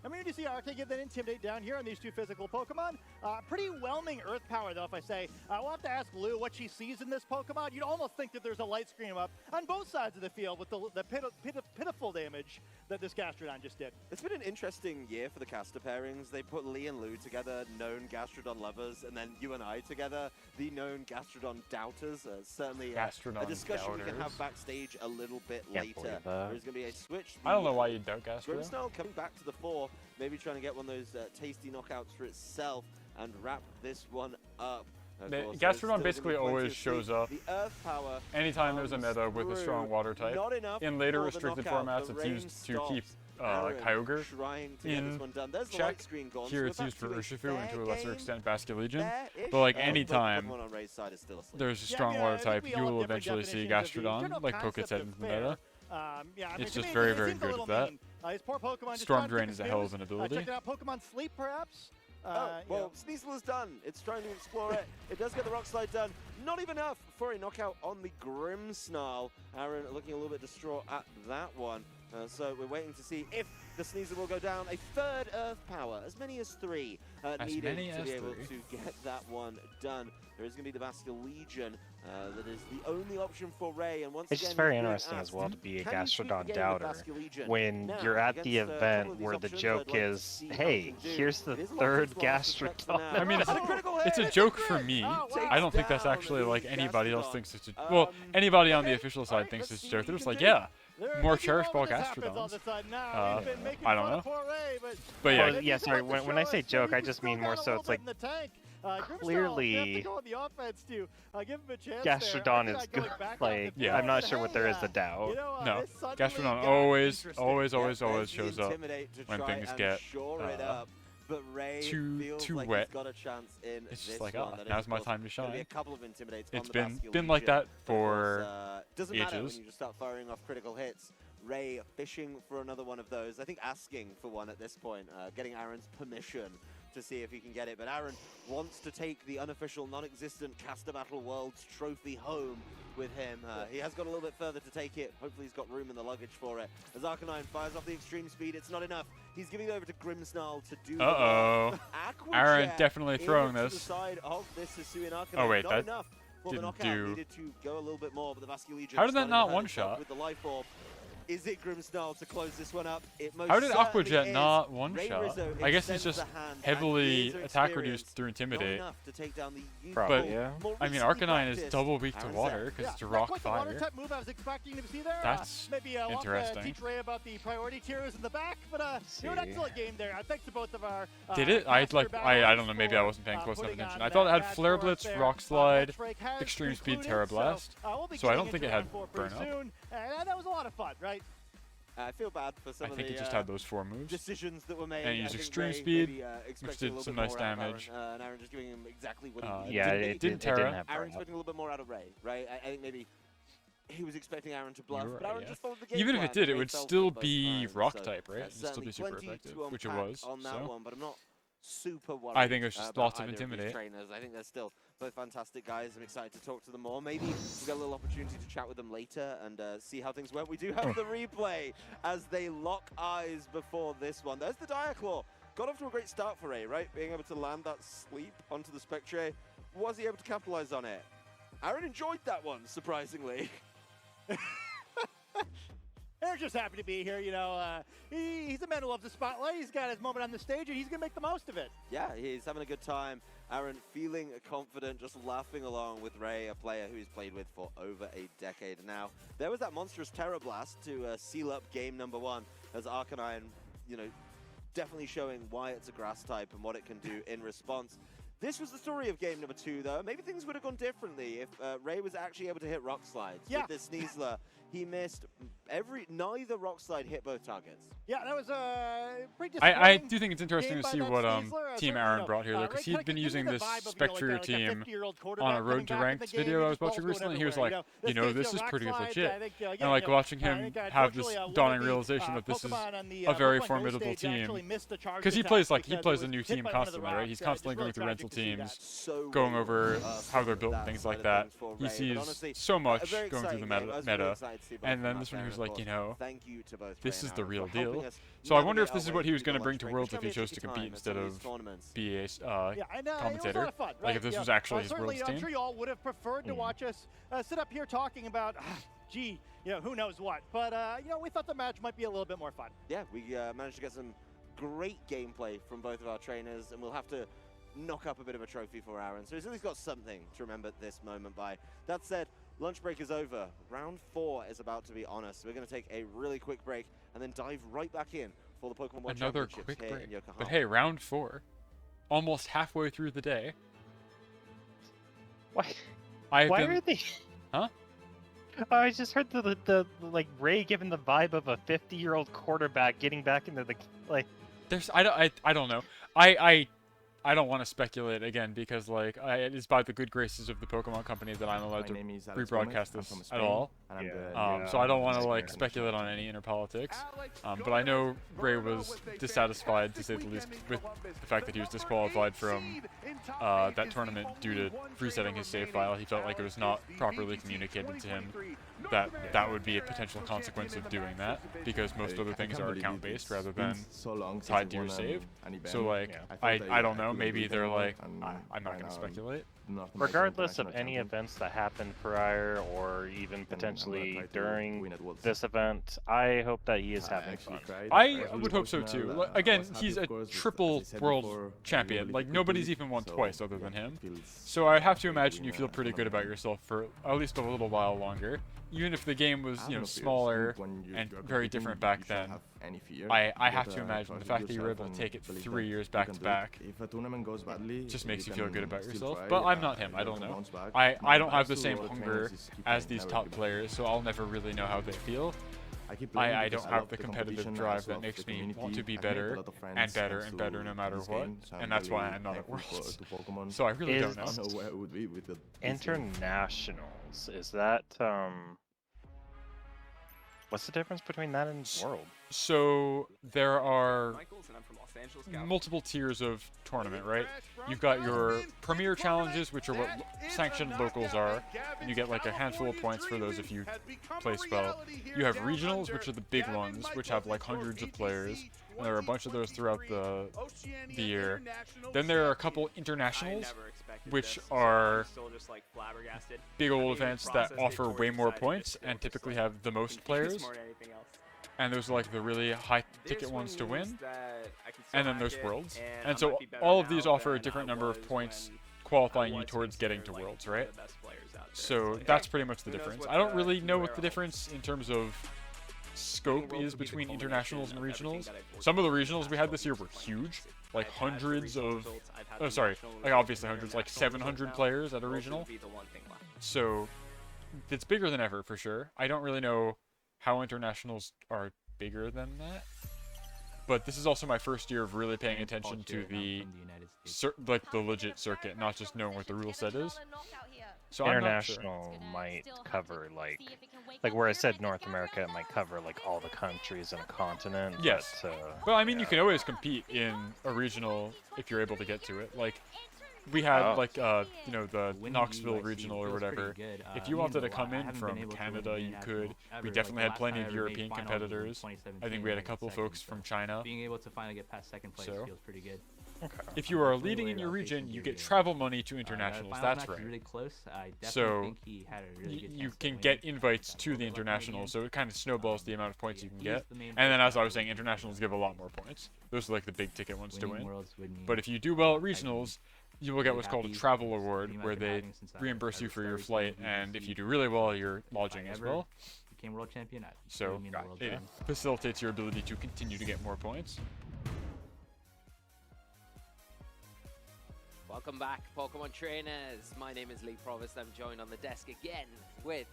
I mean, you see Arcanine get that Intimidate down here on these two physical Pokemon. Pretty whelming Earth Power, though, if I say. We'll have to ask Lou what she sees in this Pokemon. You'd almost think that there's a Light Screen up on both sides of the field with the pitiful damage that this Gastrodon just did. It's been an interesting year for the caster pairings. They put Lee and Lou together, known Gastrodon lovers, and then you and I together, the known Gastrodon doubters. Certainly a discussion we can have backstage a little bit later. There's going to be a switch. I don't know why you doubt Gastrodon. Grimmsnarl coming back to the fore, maybe trying to get one of those tasty knockouts for itself and wrap this one up. Gastrodon basically always shows up the Earth Power anytime there's a meta with a strong water type. In later restricted formats, it's used to keep Kyogre in check. Here it's used for Urshifu and to a lesser extent Basculegion. But like anytime there's a strong water type, you will eventually see Gastrodon, like poke its head into the meta. It's just very, very good at that. His poor Pokemon Storm Drain is a hell of an ability. Checking out Pokemon Sleep, perhaps? Well, Sneasel is done. It's trying to explore it. It does get the Rock Slide done. Not even enough for a knockout on the Grimmsnarl. Aaron looking a little bit distraught at that one. So we're waiting to see if the Sneasel will go down. A third Earth Power, as many as 3 needed to be able to get that one done. There is going to be the Basculegion. That is the only option for Ray. And once it's just very interesting as well to be a Gastrodon doubter when you're at the event where the joke is, hey, here's the third Gastrodon. I mean, it's a joke for me. I don't think that's actually like anybody else thinks it's a well, anybody on the official side thinks it's a joke. They're just like, yeah, more Cherish Ball Gastrodons. I don't know. But yeah. Well, yeah, sorry, when I say joke, I just mean more so it's like clearly Gastrodon is good. Like, yeah. I'm not sure what there is to doubt. No, Gastrodon always shows up when things get but Ray too like wet. He's got a chance in it's just this like, one. now's my time to shine. Be a couple of intimidates it's on the been like that for doesn't ages. Matter when you just start firing off critical hits. Ray fishing for another one of those. I think asking for one at this point, getting Aaron's permission to see if he can get it. But Aaron wants to take the unofficial, non-existent Caster Battle Worlds trophy home with him. He has got a little bit further to take it. Hopefully he's got room in the luggage for it. As Arcanine fires off the extreme speed, it's not enough. He's giving it over to Grimmsnarl to do the work. Aaron definitely throwing this. The side of this Arcanine. Oh wait, not that enough. Well, didn't the knockout do. Needed to go a little bit more, but the Basculegion. How did that not one shot? With the Life Orb. Is it Grimmsnarl to close this one up? It most How did certainly Aquajet is. not one Ray shot? Rizzo I guess he's extends just the hand, heavily and attack reduced through Intimidate. Not enough to take down the Probably, yeah. I mean, Arcanine is double weak to water because it's a rock fire. Water type move I was expecting to see there. That's maybe interesting. Teach Ray about the priority tiers in the back, but excellent game there. Thanks to both of our. Did it? I don't know. Maybe I wasn't paying close enough attention. I thought it had Flare Blitz, Rock Slide, Extreme Speed, Terra Blast. So I don't think it had Burn Up. And that was a lot of fun, right? I feel bad for some of the I think it just had those 4 moves. Decisions that were made. And used Extreme Speed, which did some nice damage. And Aaron just giving him exactly what he needed. Yeah, it didn't Terra. Aaron expecting a little bit more out of Ray, right? I think maybe he was expecting Aaron to bluff, but Aaron just followed the game. Even if it did, it would still be Rock so type, right? It would still be super effective, which it was. On that one, but I'm not super worried. I think it was just lots of Intimidate. Trainers. I think there's still Both fantastic guys. I'm excited to talk to them more. Maybe we'll get a little opportunity to chat with them later and see how things went. We do have the replay as they lock eyes before this one. There's the Diaclaw. Got off to a great start for Ray, right? Being able to land that sleep onto the Spectre. Was he able to capitalize on it? Aaron enjoyed that one, surprisingly. Aaron's just happy to be here, you know. He's a man who loves the spotlight. He's got his moment on the stage, and he's going to make the most of it. Yeah, he's having a good time. Aaron feeling confident, just laughing along with Ray, a player who he's played with for over a decade now. There was that monstrous Terror Blast to seal up game number 1 as Arcanine, you know, definitely showing why it's a grass type and what it can do in response. This was the story of game number 2, though. Maybe things would have gone differently if Ray was actually able to hit Rock Slides. Yeah. With this Sneasler, he missed neither Rock Slide hit both targets. Yeah, that was pretty disappointing. I do think it's interesting to see what Team Aaron brought here, though, because he'd been using this Spectre team on a Road to Ranked video I was watching recently. He was like, you know, this is pretty legit. And like watching him have this dawning realization that this is a very formidable team, because he plays a new team constantly, right? He's constantly going through rental teams, going over how they're built and things like that. He sees so much going through the meta. And then this one he was like, you know, this is the real deal. So I wonder if this is what he was going to bring to Worlds if he chose to compete instead of be a commentator. Like if this was actually his Worlds team. I'm sure you all would have preferred to watch us sit up here talking about, gee, you know, who knows what. But, you know, we thought the match might be a little bit more fun. Yeah, we managed to get some great gameplay from both of our trainers, and we'll have to knock up a bit of a trophy for Aaron. So he's at least got something to remember this moment by. That said, lunch break is over. Round 4 is about to be on us. So we're going to take a really quick break and then dive right back in for the Pokemon World Another Championships quick here break. in Yokohama. But hey, round 4. Almost halfway through the day. Why are they? Huh? I just heard the like Ray giving the vibe of a 50-year-old quarterback getting back into the like. I don't know. I don't want to speculate again because like it is by the good graces of the Pokemon Company that I'm allowed to rebroadcast this at all. So I don't want to like speculate on any inner politics. But I know Ray was dissatisfied, to say the least, with the fact that he was disqualified from that tournament due to resetting his save file. He felt like it was not properly communicated to him that that would be a potential consequence of doing that, because most other things are account-based rather than tied to your save. So like, I don't know. Maybe they're like, I'm not going to speculate. Regardless of any events that happened prior or even potentially during this event, I hope that he is having fun. I would hope so too. Again, he's a triple world champion. Like nobody's even won twice other than him. So I have to imagine you feel pretty good about yourself for at least a little while longer. Even if the game was, you know, smaller and very different back then, I have to imagine the fact that you were able to take it 3 years back to back just makes you feel good about yourself. But I'm not him. I don't know. I don't have the same hunger as these top players, so I'll never really know how they feel. I don't have the competitive drive that makes me want to be better and better and better no matter what, and that's why I'm not at Worlds. So I really don't know. Internationals, is that what's the difference between that and World? So there are multiple tiers of tournament, right? You've got your premier challenges, which are what sanctioned locals are, and you get like a handful of points for those if you place well. You have regionals, which are the big ones, which have like hundreds of players, and there are a bunch of those throughout the year. Then there are a couple internationals, which are big old events that offer way more points and typically have the most players. And those are like the really high ticket ones to win. And then there's Worlds. And so all of these offer a different number of points qualifying you towards getting to Worlds, right? So that's pretty much the difference. I don't really know what the difference in terms of scope is between internationals and regionals. Some of the regionals we had this year were huge. Like hundreds of, oh sorry, like obviously hundreds, like 700 players at a regional. So it's bigger than ever for sure. I don't really know how internationals are bigger than that. But this is also my first year of really paying attention to the legit circuit, not just knowing what the rule set is. So International might cover like where I said North America, it might cover like all the countries in a continent. Yes. Well, I mean, you can always compete in a regional if you're able to get to it. Like, we had like you know, the Knoxville regional or whatever. If you wanted to come in from Canada, you could. We definitely had plenty of European competitors. I think we had a couple folks from China. Being able to finally get past second place feels pretty good. Okay. If you are leading in your region, you get travel money to internationals. That's right. Really close. I definitely so think he had a really good you chance can get invites to the internationals, so it kind of snowballs the amount of points you can get. And then, as I was saying, internationals give a lot more points. Those are like the big ticket ones to win. But if you do well at regionals, you will get what's called a travel award, where they reimburse you for your flight, and if you do really well, your lodging as well. Became world champion. So it facilitates your ability to continue to get more points. Welcome back, Pokemon trainers. My name is Lee Provost. I'm joined on the desk again with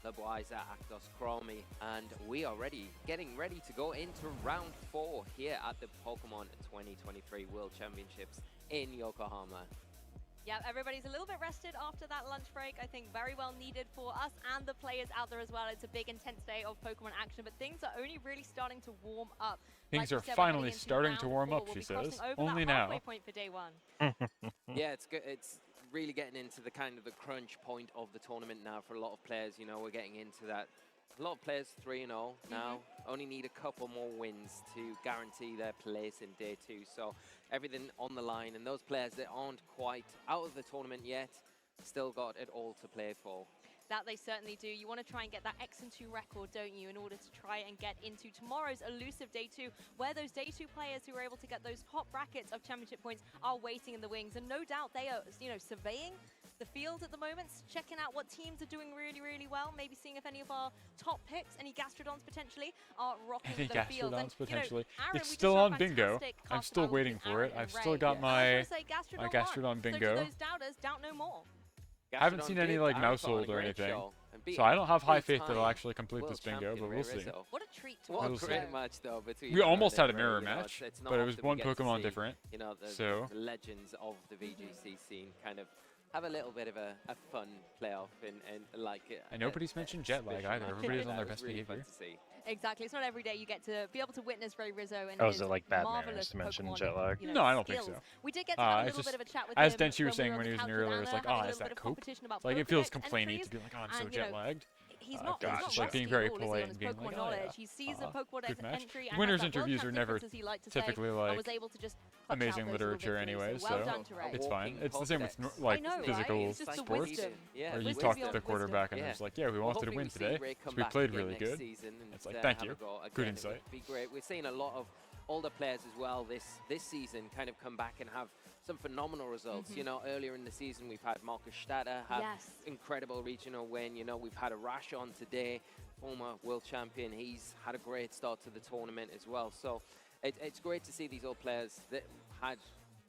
Lebwiser, Actos, Chromie, and we are getting ready to go into round 4 here at the Pokemon 2023 World Championships in Yokohama. Yeah, everybody's a little bit rested after that lunch break. I think very well needed for us and the players out there as well. It's a big, intense day of Pokemon action, but things are only really starting to warm up. Things are finally starting to warm up, she says. Only now. Point for day 1. Yeah, it's good. It's really getting into the kind of the crunch point of the tournament now for a lot of players. You know, we're getting into that. A lot of players 3-0 now. Only need a couple more wins to guarantee their place in day 2. So everything on the line, and those players that aren't quite out of the tournament yet still got it all to play for. That they certainly do. You want to try and get that X&2 record, don't you, in order to try and get into tomorrow's elusive Day 2, where those Day 2 players who are able to get those top brackets of championship points are waiting in the wings. And no doubt they are, you know, surveying the field at the moment, checking out what teams are doing really, really well, maybe seeing if any of our top picks, any Gastrodons potentially, are rocking the field. Gastrodons potentially. You know, Aaron, it's still on bingo. I'm cast still battle waiting with for Aaron it. I've and still Ray. got my Gastrodon bingo. So to those doubters, doubt no more. I haven't seen any like mouse hold or anything, so I don't have high faith that I'll actually complete this bingo, but we'll see. What a treat to watch. What a great match though between. We almost had a Ray, mirror you know, match, it's but it was one Pokemon see, different. You know, so the legends of the VGC scene kind of have a little bit of a fun playoff and like. And nobody's mentioned jet lag either. Everybody's on their best behavior. Exactly. It's not every day you get to be able to witness Ray Rizzo and is it like bad manners to mention jet lag? You know, no, I don't think so. We did get to have a little bit of a chat with as him. Denchi was saying when he was in here earlier, it's like, oh, is that cope? Like, it feels complainy to be like, oh, I'm so jet lagged. He's not, just like being very polite and being like, oh, yeah. He sees a Pokemon entry and winners' interviews are never typically like amazing literature anyway, so it's fine. It's the same with like physical sports, where you talk to the quarterback and it's like, yeah, we wanted to win today, so we played really good. It's like, thank you, good insight. Be great. We're seeing a lot of older players as well this season kind of come back and have some phenomenal results. You know, earlier in the season we've had Marcus Stadter have incredible regional win. You know, we've had a Rashon today, former world champion. He's had a great start to the tournament as well. So it's great to see these old players that had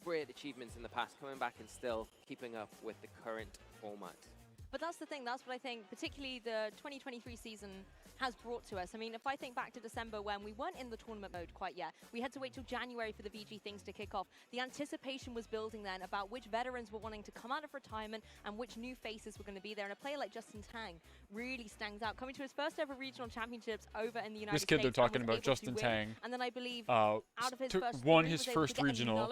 great achievements in the past coming back and still keeping up with the current format. But that's the thing, that's what I think, particularly the 2023 season has brought to us. I mean, if I think back to December when we weren't in the tournament mode quite yet, we had to wait till January for the VG things to kick off. The anticipation was building then about which veterans were wanting to come out of retirement and which new faces were going to be there. And a player like Justin Tang really stands out, coming to his first ever regional championships over in the United States. This kid they're talking about, Justin Tang, and then I believe out of his first won his first regional,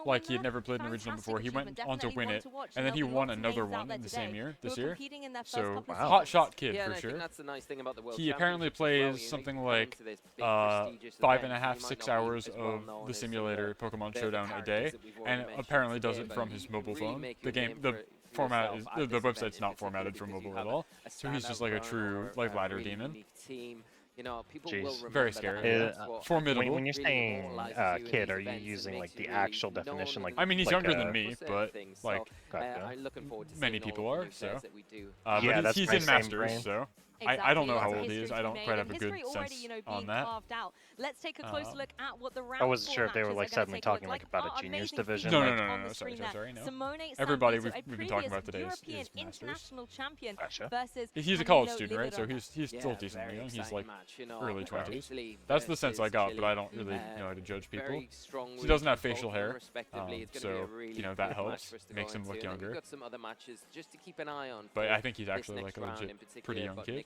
like he had never played in a regional before. He went on to win it, and then he won another one in the same year, this year. So hot shot kid for sure. That's the nice thing about the World He apparently plays something like 5.5, 6 hours of the simulator Pokemon Showdown a day, and apparently does it from his mobile phone. The format is the website's not formatted for mobile at all, so he's just like a true like ladder demon. You know, people will very scary. Formidable. When you're saying kid, are you using like the actual definition? Like, I mean, he's younger than me, but like I'm looking forward to many people are. So, yeah, but he's in Masters, brain. so. Exactly. I don't know how old he is. I don't quite have a good sense on that. Let's take a closer look at what the round I wasn't sure if they were like suddenly talking like about a juniors division. No. Sorry. No. Everybody we've been talking about today is international champion versus. He's a college student, right? So he's still decently young. He's like early 20s. That's the sense I got, but I don't really know how to judge people. He doesn't have facial hair, so you know that helps. Makes him look younger. Got some other matches just to keep an eye on. But I think he's actually like a legit pretty young kid.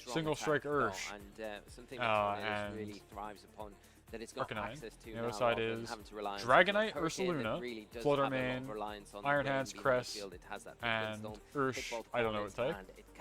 strong Single attack strike got, Ursh. and something that Tornadoes and really thrives upon, that it's got Arcanine. access to The now other side rather than is having to rely on Dragonite, something like Hurricane that Ursaluna, really does Flutter have a lot Mane, of reliance on Iron the Hands, brain behind the Cress, field. It has that and Storm, Ursh, I don't know what type. and it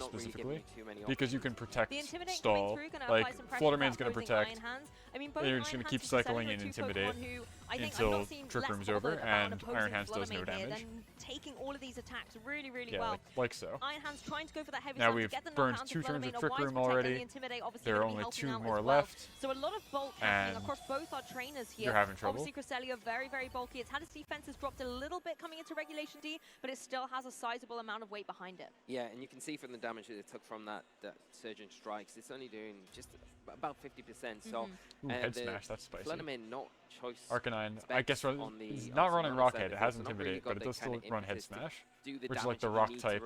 specifically, because you can protect The Intimidate stall. coming through, gonna Like, apply some pressure Flutterman's without going to posing protect, Iron Hands. I mean, and you're just going to keep cycling in Intimidate. Who until Trick Room's over, and Iron Hands does no damage. Then taking all of these attacks really, really Yeah, well. like so. Iron Hands trying to go for that heavy Now slam we've to get the burned knockout 2 turns of of Trick Wise Room Protect, already. and the Intimidate obviously There are going to be only helping 2 out more as well. left. So a lot of bulk happening And across both our trainers here. you're having trouble. Obviously, Cresselia very, very bulky. It's had its defenses dropped a little bit coming into Regulation D, but it still has a sizable amount of weight behind it. Yeah, and you can see from the damage that it took from that Surgeon Strikes, it's only doing just about 50%. So, head smash, that's spicy. Floodamane not choice. Arcanine, I guess it's not running Rockhead, it has Intimidate, but it does still run Head Smash, which is like the Rock type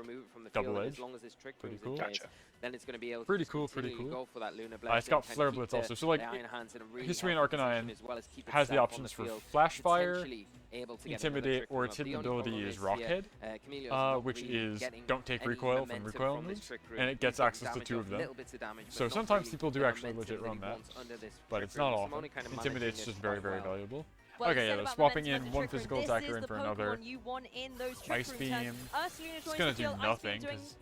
double edge. Pretty cool. Then it's going to be able pretty to cool. go for that Luna Blast. It's got Flare Blitz also, so like History and Arcanine has the options for Flash Fire, Intimidate, or its hidden ability is Rockhead, which is don't take recoil from recoil moves, and it gets access to 2 of them. So sometimes people do actually legit run that, but it's not often. Intimidate's just very, very valuable. Well, okay, yeah, they're swapping in one physical attacker in for another. Ice Beam. It's gonna do nothing because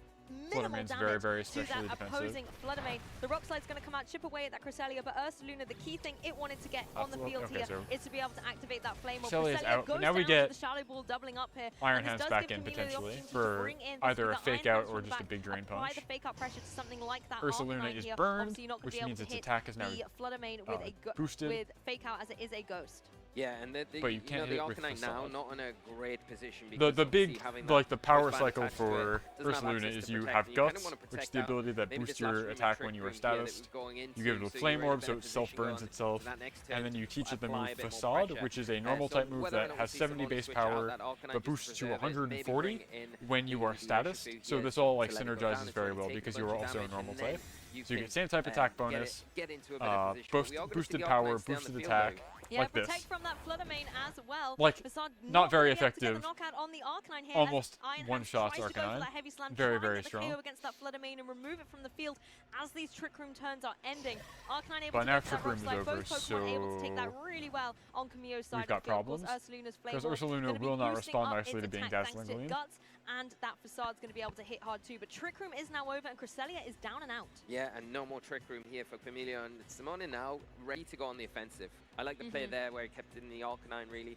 Fluttermane's very, very specially defensive. Opposing Fluttermane. The Rock Slide's going to come out, chip away at that Cresselia, but Ursaluna, the key thing it wanted to get on the field here is to be able to activate that flame. Cresselia's out, but now we get the Shadow Ball doubling up here. Iron Hands back in potentially for either a fake out or just a big drain punch. Apply the fake out pressure to something like that. Ursaluna is burned, which means its attack is now boosted. With fake out as it is a ghost. Yeah, and but you can't hit the it with Arcanine now not in a great position. The big, like the power cycle for Ursaluna is you have Guts, which is the ability that boosts your attack when you are statused. You give it a Flame Orb so it self-burns itself, and then you teach it the move Facade, which is a normal type move that has 70 base power, but boosts to 140 when you are statused. So this all like synergizes very well because you are also a normal type. So you get same type attack bonus, boosted power, boosted attack. Yeah, like protect this. from that Fluttermane as well. Like, not very effective. On the Arcanine here, almost one-shots Arcanine. Very, very strong. Against that Fluttermane and remove it from the field as these Trick Room turns are ending. Arcanine able but to now get Trick that Room is over, both Pokemon so able to take that really well on Camille's side. we've got problems. Because Ursaluna will not respond nicely to being Dazzling Gleam. And that Facade's going to be able to hit hard too. But Trick Room is now over and Cresselia is down and out. Yeah, and no more Trick Room here for Camellia. And Simone now ready to go on the offensive. I like the play there where he kept in the Arcanine really.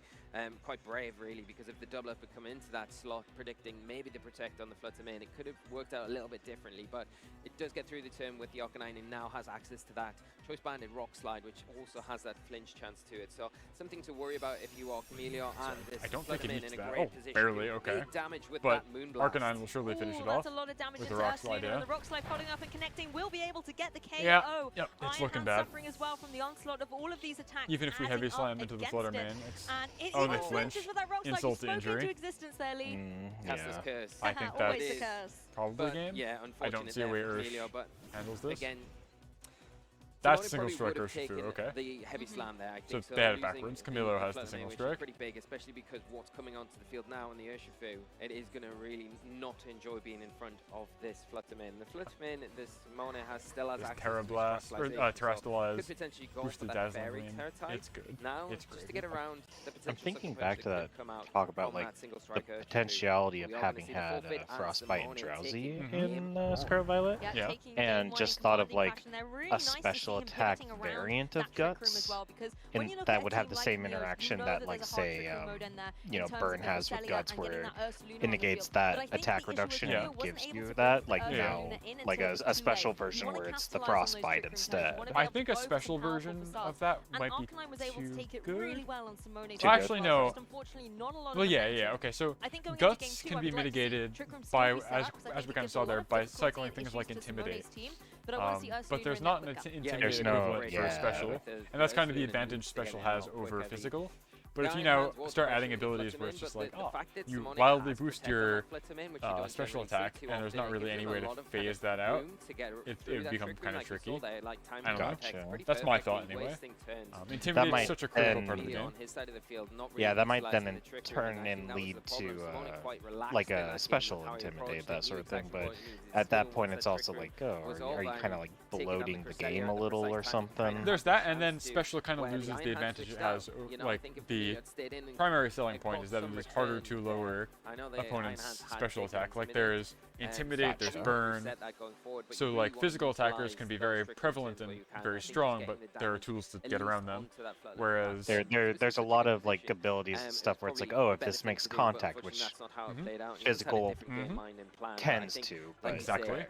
Quite brave really because if the double up had come into that slot predicting maybe the protect on the Fluttermane, it could have worked out a little bit differently, but it does get through the turn with the Arcanine and now has access to that Choice Banded Rock Slide, which also has that flinch chance to it. So something to worry about if you are Camellia and this I don't think it Fluttermane needs in a that. great Oh, position. barely, okay. Big damage with but that Moonblast. Arcanine will surely finish it That's off a lot of damage with into the Rock Slide, and the Rock Slide following up and connecting will be able to get the KO. Yeah, yep, it's Iron looking Hand bad. suffering as well from the onslaught of all of these attacks. Even if we heavy slam into the Fluttermane, it's oh, they flinch. Insult to injury. That's this curse. I think that's probably game. Yeah, I don't see a way Ursh handles this. Again, that's single strike Urshifu, okay. The heavy slam there, I So think. they had it backwards. Camilo has the single strike. Pretty big, especially because what's coming onto the field now in the Urshifu, it is going to really not enjoy being in front of this Fluttermane. The Fluttermane, this Mona still has access Terrablast, to or Terrastella could potentially go boosted for that Dazzling fairy Gleam. terror type. It's good. Now, it's just to get around the potential. I'm thinking back to that talk about like the potentiality of having had Frostbite and Drowsy in Scarlet Violet, and just thought of like a special attack variant of Guts, and that would have the same interaction that like say you know Burn has with Guts, where it negates that attack reduction and gives you that like now like a special version where it's the Frostbite instead. I think a special version of that might be too good. Well, actually, no. Well, yeah, okay. So Guts can be mitigated by, as we kind of saw there, by cycling things like Intimidate. But there's not an Intimidate equivalent for a special, and that's kind of the advantage special has over physical. But if you now start adding abilities where it's just like, oh, you wildly boost your special attack, and there's not really any way to phase that out, it would become kind of tricky. I don't know. That's my thought anyway. Intimidate is such a critical part of the game. Yeah, that might then turn and lead to like a special Intimidate, that sort of thing. But at that point, it's also like, oh, are you kind of like bloating the game a little or something? There's that, and then special kind of loses the advantage it has, like the the primary selling point is that it is harder to lower opponents' special attack. Like there's Intimidate, there's Burn. So like physical attackers can be very prevalent and very strong, but there are tools to get around them. Whereas there's a lot of like abilities and stuff where it's like, oh, if this makes contact, which physical tends to. But exactly.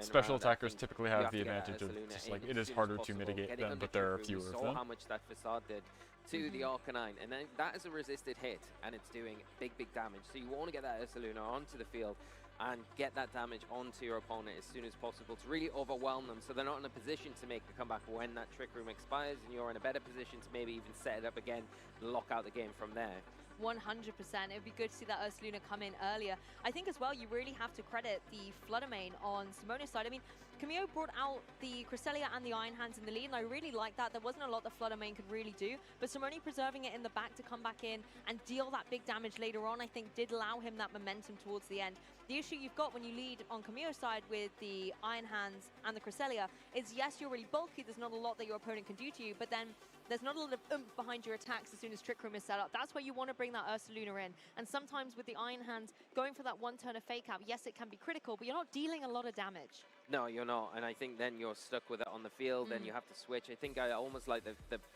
Special attackers typically have the advantage of just like it is harder to mitigate them, but there are fewer of them. How much that facade did to the Arcanine, and then that is a resisted hit, and it's doing big damage. So you want to get that Ursaluna onto the field and get that damage onto your opponent as soon as possible to really overwhelm them, so they're not in a position to make the comeback when that Trick Room expires, and you're in a better position to maybe even set it up again, lock out the game from there. 100%. It would be good to see that Ursaluna come in earlier. I think as well, you really have to credit the Flutter Mane on Simone's side. I mean, Camille brought out the Cresselia and the Iron Hands in the lead, and I really like that. There wasn't a lot that Flutter Mane could really do, but Simone preserving it in the back to come back in and deal that big damage later on, I think did allow him that momentum towards the end. The issue you've got when you lead on Camille's side with the Iron Hands and the Cresselia is, yes, you're really bulky, there's not a lot that your opponent can do to you, but then there's not a lot of oomph behind your attacks as soon as Trick Room is set up. That's where you want to bring that Ursaluna in. And sometimes with the Iron Hands, going for that one turn of Fake Out, yes, it can be critical, but you're not dealing a lot of damage. No, you're not, and I think then you're stuck with it on the field, and you have to switch. I think I almost like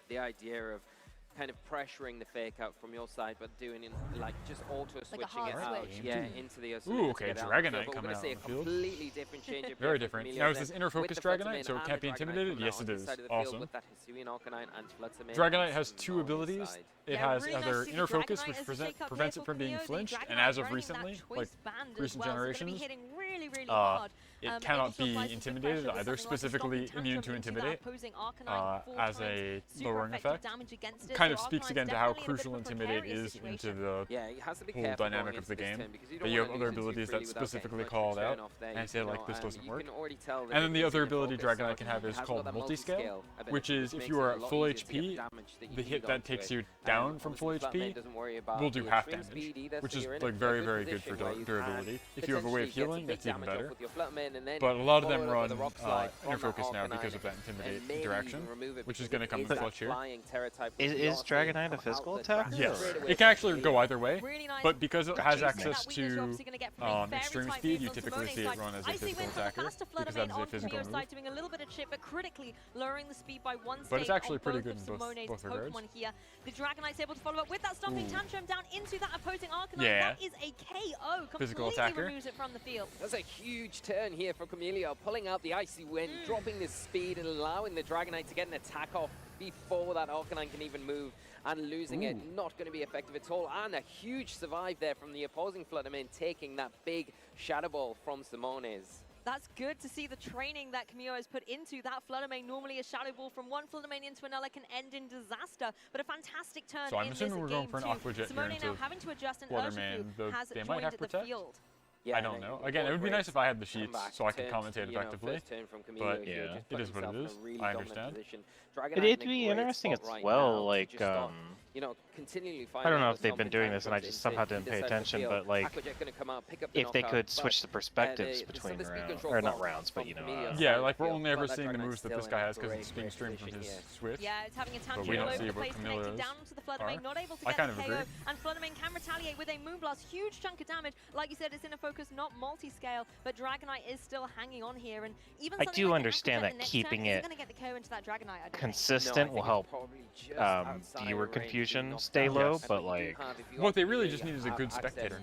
the idea of kind of pressuring the Fake Out from your side, but doing it like just auto-switching it out, into the Ursaluna. Ooh, okay, Dragonite coming out on the field. Completely different change of very different. Now is this inner focus Dragonite, so it can't be intimidated? Yes, it is. Awesome. Dragonite has two abilities. It has either inner focus, which prevents it from being flinched, and as of recently, like recent generations, it cannot be intimidated either, specifically immune to Intimidate as a lowering effect. Kind of speaks again to how crucial Intimidate is into the whole dynamic of the game. That you have other abilities that specifically call it out and say like this doesn't work. And then the other ability Dragonite can have is called Multiscale, which is if you are at full HP, the hit that takes you down from full HP will do half damage, which is like very good for durability. If you have a way of healing, that's even better. But a lot of them run inner focus now because of that Intimidate interaction, which is going to come in clutch here. Is Dragonite a physical attack? Yes. It can actually go either way, but because it has access to extreme speed, you typically see it run as a physical attacker, because that is a physical move. Doing a little bit of chip, but critically lowering the speed by one stage. But it's actually pretty good in both regards. Here. The Dragonite's able to follow up with that Stomping Tantrum down into that opposing Arcanine. Yeah. That is a KO. Physical Completely attacker. removes it from the field. That's a huge turn here for Camilio, pulling out the Icy Wind, dropping the speed and allowing the Dragonite to get an attack off before that Arcanine can even move, and losing it. Not going to be effective at all. And a huge survive there from the opposing Fluttermane, taking that big Shadow Ball from Simone's. That's good to see the training that Camille has put into that Fluttermane. Normally a Shadow Ball from one Fluttermane into another can end in disaster, but a fantastic turn so I'm in assuming we're going for an Aqua Jet Simone here now into having to adjust, and Fluttermane, though has they might joined have the Protect? field. I don't know. Again, it would be nice if I had the sheets so I could commentate effectively, but yeah, it is what it is. I understand. It'd be interesting as well, like, you know, continually I don't know if they've been doing this and I just somehow didn't pay attention, but like, if they could switch the perspectives between rounds, or not rounds, but you know. Yeah, like we're only ever seeing the moves that this guy has because it's being streamed from his Switch. Yeah, it's having a tantrum but we all don't over see the what place, Camilla connecting is. down to the Fluttermane, not able to I get kind the of KO, agree. and Fluttermane can retaliate with a Moonblast, huge chunk of damage. Like you said, it's inner focus, not multi-scale, but Dragonite is still hanging on here, and even I do understand that keeping it consistent will help viewer confusion stay low, but like, what they really just need is a good spectator.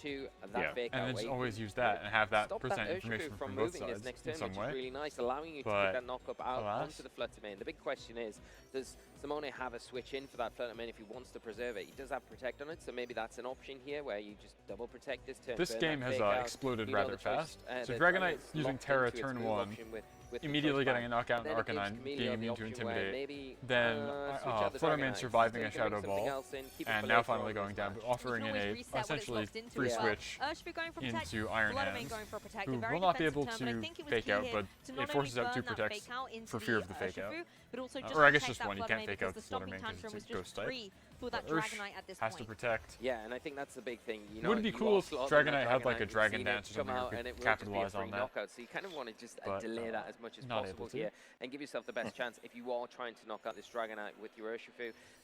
To that fake and out then just wave. always use that and have that Stop present that information from from both moving his sides next in turn, some which way. is really nice, allowing you to But get that knock-up out alas. onto the Fluttermane. The big question is, does Simone have a switch in for that Fluttermane if he wants to preserve it? He does have Protect on it, so maybe that's an option here where you just double protect this turn. This burn game that has fake out. exploded You know rather the choice, fast. So the Dragonite Dragonite's using locked Terra into its turn move 1, option with the immediately choice getting a back. knockout Then on it gives Arcanine, being Camillo the immune to option where Intimidate, maybe, then switch out the Fluttermane Dragonite, surviving a instead of Shadow something Ball, else in, keep it and for now later finally on going this down, match. but offering in a essentially free switch into Iron Hands, who will not be able to fake out, but it forces out 2 protects for fear of the fake out. Or I guess just one, you can't fake out the Fluttermane because it's a ghost type. For that Ursh Dragonite at this has point. to protect. Yeah, and I think that's the big thing. You It know, would be you cool are if slotted on that Dragonite had like a you've Dragon seen Dance or it come something out, where and you it could will just be a capitalize free on that. knockout. So you kind of want to just But, delay that as much as not possible able to. here and give yourself the best chance if you are trying to knock out this Dragonite with your Urshifu.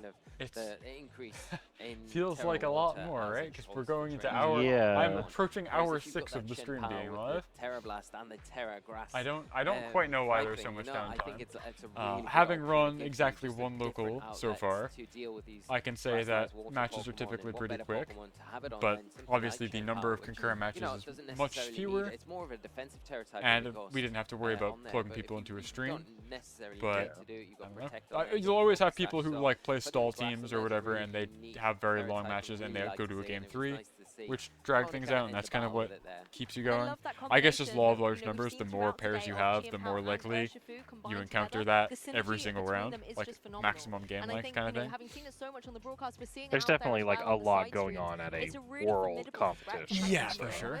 kind of the increase in feels like a lot more, right? Because we're going into I'm approaching hour 6 of the stream being live. Terra Blast and the Terra Grass. I don't quite know why there's so much downtime. Having run exactly one local so far, I can say that matches are typically pretty quick, but obviously the number of concurrent matches is much fewer, and we didn't have to worry about plugging people into a stream. But you'll always have people who like play stall teams or whatever, and they have very long matches and they go to a game 3, which drag things out, and that's kind of what keeps you going. I guess just law of large numbers, the more pairs you have, the more likely you encounter that every single round, like maximum game length kind of thing. There's definitely like a lot going on at a world competition. Yeah, for sure.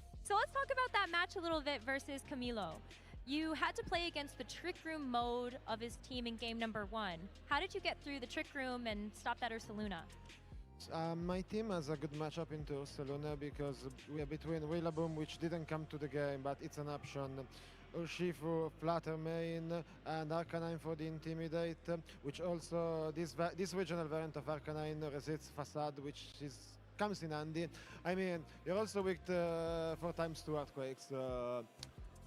So let's talk about that match a little bit versus Camilo. You had to play against the Trick Room mode of his team in game number 1. How did you get through the Trick Room and stop that Ursaluna? My team has a good matchup into Barcelona because we are between Rillaboom, which didn't come to the game, but it's an option. Urshifu, Flutter Main, and Arcanine for the Intimidate, which also this regional variant of Arcanine resists Facade, which comes in handy. I mean, you're also weak to 4x2 Earthquakes,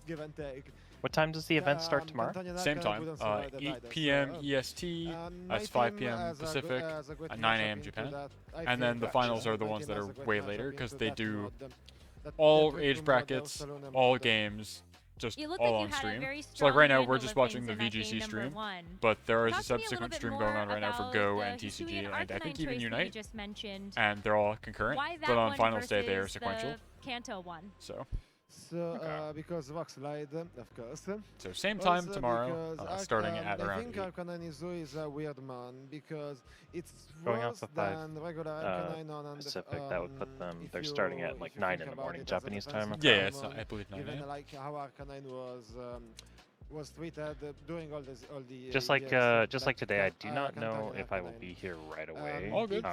give and take. What time does the event start tomorrow? Same time, 8 p.m. EST, that's 5 p.m. Pacific, at 9 a.m. Japan. And then the finals are the ones that are way later because they do all age brackets, all games, just all on stream. So like right now we're just watching the VGC stream, but there is a subsequent stream going on right now for Go and TCG and I think even Unite, and they're all concurrent, but on finals day they are sequential. Kanto one. So. Because Rock Slide, of course. So same time tomorrow, starting at around 8. I think Arcanine Izu is a weird man because it's going off the than regular Arcanine on Pacific. That would put them. They're starting at like 9 in the morning Japanese time. Yeah, it's I believe 9 Given like how Arcanine was tweeted during all the just like today, I do not know if I will be here right away. All good.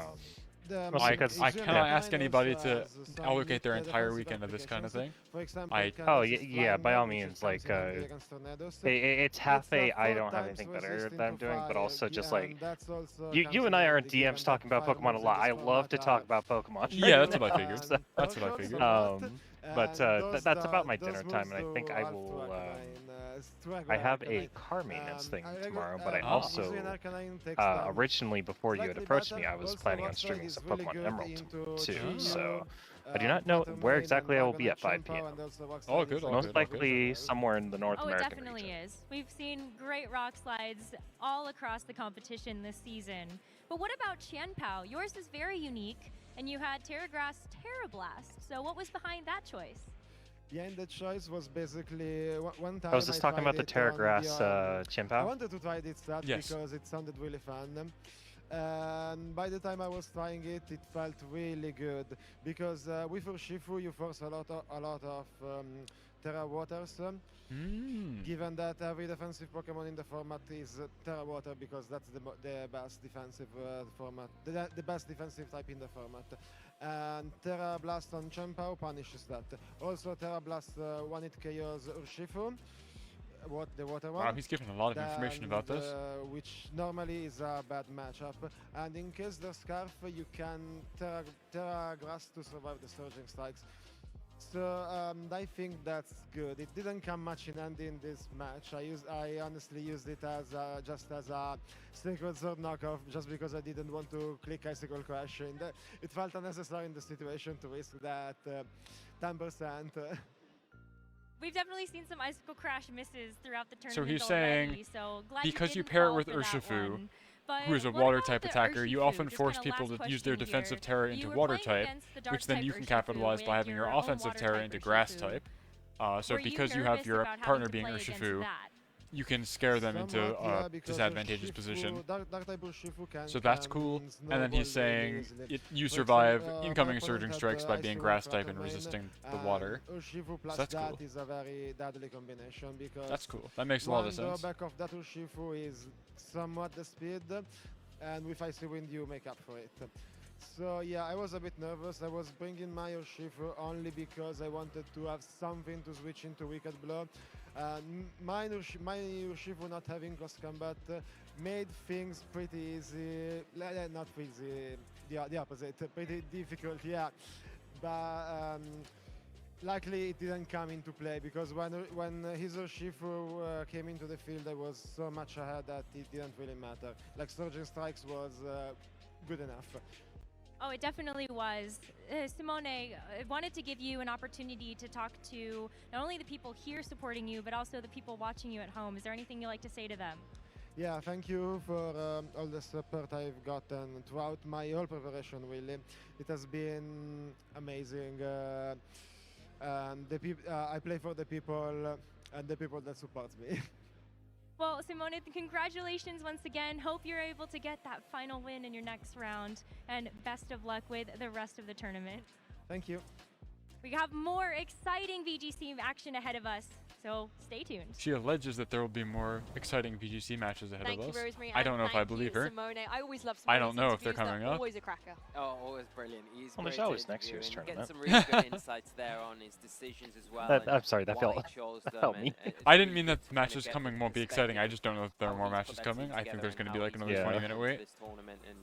I cannot ask anybody to allocate their entire weekend to this kind of thing. Yeah, by all means, like it's half I don't have anything better that I'm doing, but also just like you and I are in DMs talking about Pokemon a lot. I love to talk about Pokemon. Yeah, that's what I figured. That's what I figured. But that's about my dinner time, and I think I will. I have a car maintenance thing tomorrow, but I also originally before you had approached me, I was planning on streaming some Pokemon Emerald too. So I do not know where exactly I will be at 5 p.m. Oh, good. Most likely somewhere in the North American region. Oh, it definitely is. We've seen great rock slides all across the competition this season. But what about Qianpao? Yours is very unique, and you had Terra Grass, Terra Blast. So what was behind that choice? Behind the choice was basically one time. I was just talking about the Terra Grass Qianpao. I wanted to try this stat yes. because it sounded really fun. And by the time I was trying it, it felt really good because with Urshifu you force a lot of Terra Waters. Given that every defensive Pokemon in the format is Terra Water because that's the best defensive format, the best defensive type in the format. And Terra Blast on Qianpao punishes that. Also Terra Blast one-hit KOs Urshifu. The water one. Wow, he's given a lot of information about this. Which normally is a bad matchup. And in case there's Scarf, you can Terra Grass to survive the Surging Strikes. So I think that's good. It didn't come much in handy in this match. I honestly used it as just as a Sacred Sword knockoff, just because I didn't want to click Icicle Crash. And it felt unnecessary in the situation to risk that 10%. We've definitely seen some Icicle Crash misses throughout the tournament. So he's already, saying so because you pair it with Urshifu, who is a water type attacker, you often force people to use their defensive Terra into water type, which then you can capitalize by having your offensive Terra into grass type. So because you have your partner being Urshifu, you can scare them into a disadvantageous position. So that's cool. And then he's saying you survive incoming Surging Strikes by being grass type and resisting the water. So that's cool. Is a very deadly combination because that's cool. That makes a lot of sense. The drawback of that Urshifu is somewhat the speed, and with Icy Wind you make up for it. So yeah, I was a bit nervous. I was bringing my Urshifu only because I wanted to have something to switch into Wicked Blow. My Urshifu not having close combat made things pretty easy. Not easy, the opposite. Pretty difficult, yeah. But luckily it didn't come into play because when his Urshifu came into the field, I was so much ahead that it didn't really matter. Like Surging Strikes was good enough. Oh, it definitely was. Simone, I wanted to give you an opportunity to talk to not only the people here supporting you, but also the people watching you at home. Is there anything you'd like to say to them? Yeah, thank you for all the support I've gotten throughout my whole preparation, really. It has been amazing. And I play for the people and the people that support me. Well, Simone, congratulations once again. Hope you're able to get that final win in your next round, and best of luck with the rest of the tournament. Thank you. We have more exciting VGC action ahead of us, so stay tuned. She alleges that there will be more exciting VGC matches ahead of us. Thank you, Rosemary. I don't know if I believe her. Simone. I always love Simone's I don't know if they're interviews. coming They're up. always a cracker. Oh, always brilliant. He's Well, great there's always to next year's interview, and tournament. Getting some really good insights there on his decisions as well. That, and I'm sorry, that why felt, he chose that them, felt and me. it's I didn't really mean good that to matches get coming the won't be exciting. I just don't know if there are how more he's matches put that coming. team I think together there's going to and be how like he's another prepared 20-minute for wait. this tournament, and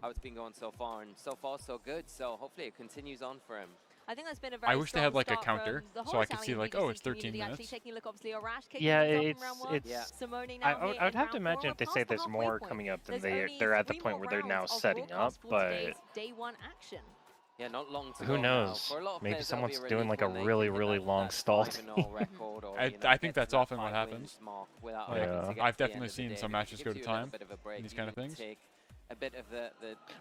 how it's been going so far, and so far so good. So hopefully it continues on for him. I think that's been a very I wish they had like a counter so I could see like, oh, it's 13 minutes. Taking a look, obviously, Arash kicking Yeah, things off in round one. it's. Simone I now here would in have to round four. imagine if they We're say past the there's halfway more point. coming up, then There's only they're at the 3 point more where they're now rounds of setting up. broadcast for But today's day one action. Yeah, not long to who go now. knows? For a lot of Maybe players, that'll be someone's a doing relief like a when they really, can hit really that long stall. 5-0 record, or, I you know, think get that's to that often what 5 happens. wins mark without Like, having to get I've to the definitely end of the seen day, some because matches it go gives to you a little time bit of a break. in these You kind of can things. take a bit of the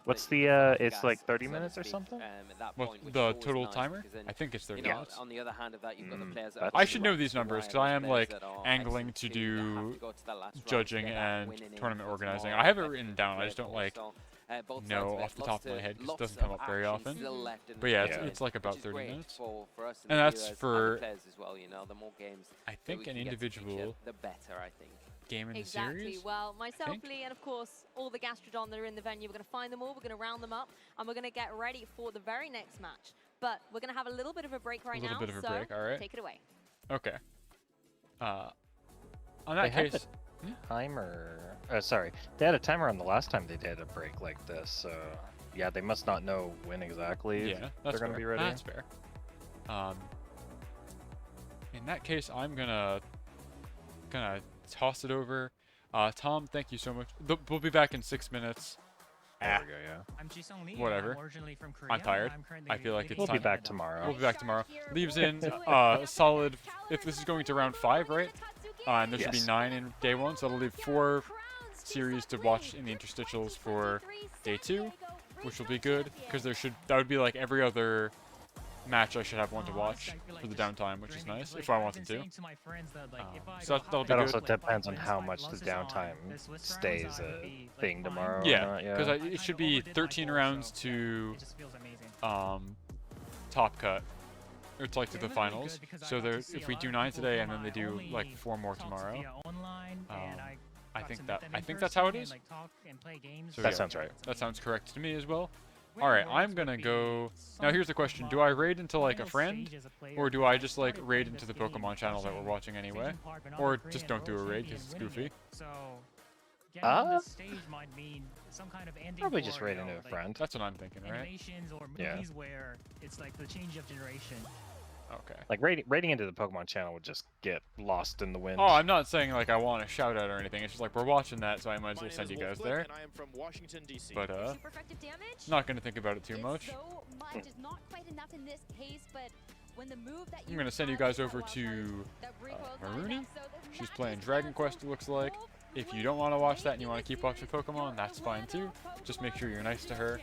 What's the the, foot off it's gas, like 30 so to minutes or speak, something? at that What's point, which the is always total nice, timer? because then, I think it's 30 you know, minutes. on the other hand of that, you've got the players that I are should know really these well numbers to because I wire, am those like players that are angling to excellent too, that have do to go to that last round to judging get that and winning in tournament for organizing. tomorrow. I have it written down. I just don't Great like ball. Both sides know of it. off the Lots top of my head because it lots doesn't of come up very action often. still left in But the yeah, tournament, it's like about which is 30 great minutes. for us And the that's viewers for, and the players as well. You know, the more games I that think, we an can get to feature, individual the better, I think. game in the Exactly. series. Well, myself, think. Lee, and of course, all the Gastrodon that are in the venue, we're going to find them all, we're going to round them up, and we're going to get ready for the very next match. But we're going to have a little bit of a break right now. A little bit of a so break, all right. take it away. Okay. On They that had case, a timer. Sorry, they had a timer on the last time they did a break like this. So yeah, they must not know when exactly yeah, they're going to be ready. That's fair. In that case, I'm gonna toss it over. Tom, thank you so much. We'll be back in 6 minutes. There we go, yeah. I'm Jisung Lee. Whatever. I'm originally from Korea. I'm tired. I'm currently I feel like it's We'll time. be back tomorrow. We'll be back tomorrow. Leaves in solid. If this is going to round 5, right? And there should be Yes. 9 in day 1, so that'll leave 4 series to watch in the interstitials for day 2, which will be good because that would be like every other match I should have one to watch for the downtime, which is nice if I wanted to. So that'll be That good. also depends on how much the downtime stays a thing tomorrow. or Yeah, not, because it should be 13 rounds to top cut. It's like to the finals. So if we do 9 today and then they do like 4 more tomorrow, I think that's how it is. So, That sounds right. That sounds correct to me as well. All right, I'm gonna go. Now here's the question: do I raid into like a friend, or do I just like raid into the Pokemon channel that we're watching anyway, or just don't do a raid because it's goofy? Probably just raid into a friend. That's what I'm thinking, right? Animations or Yeah. movies where it's like the change of generation. Okay. Like raiding into the Pokemon channel would just get lost in the wind. Oh, I'm not saying like I want a shout out or anything. It's just like we're watching that, so I might as well send you guys there. I am from Washington, D.C. But Super effective damage. not gonna think about it too much. So much is not quite enough in this case, but when the move that I'm gonna send you guys over to Maruni. She's playing Dragon Quest, it looks like. If you don't want to watch that and you want to keep watching Pokemon, that's fine too. Just make sure you're nice to her.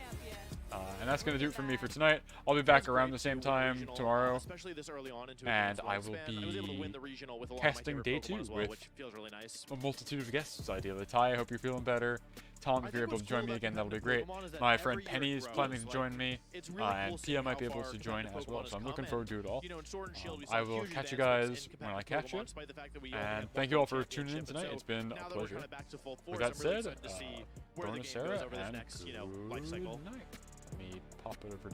And that's going to do it for me for tonight. I'll be back around the same time tomorrow. Especially this early on into And I will I was able to win the be regional with a lot of my testing favorite day Pokemon 2 as well, with which feels really nice. a multitude of guests, ideally. Ty, I hope you're feeling better. Tom, if you're able to join me again, that'll be great. My friend Penny is planning to join me, and Pia might be able to join as well, so I'm looking forward to it all. I will catch you guys when I catch you, and thank you all for tuning in tonight. It's been a pleasure. With that said, bonus Sarah, and good night. Let me pop it over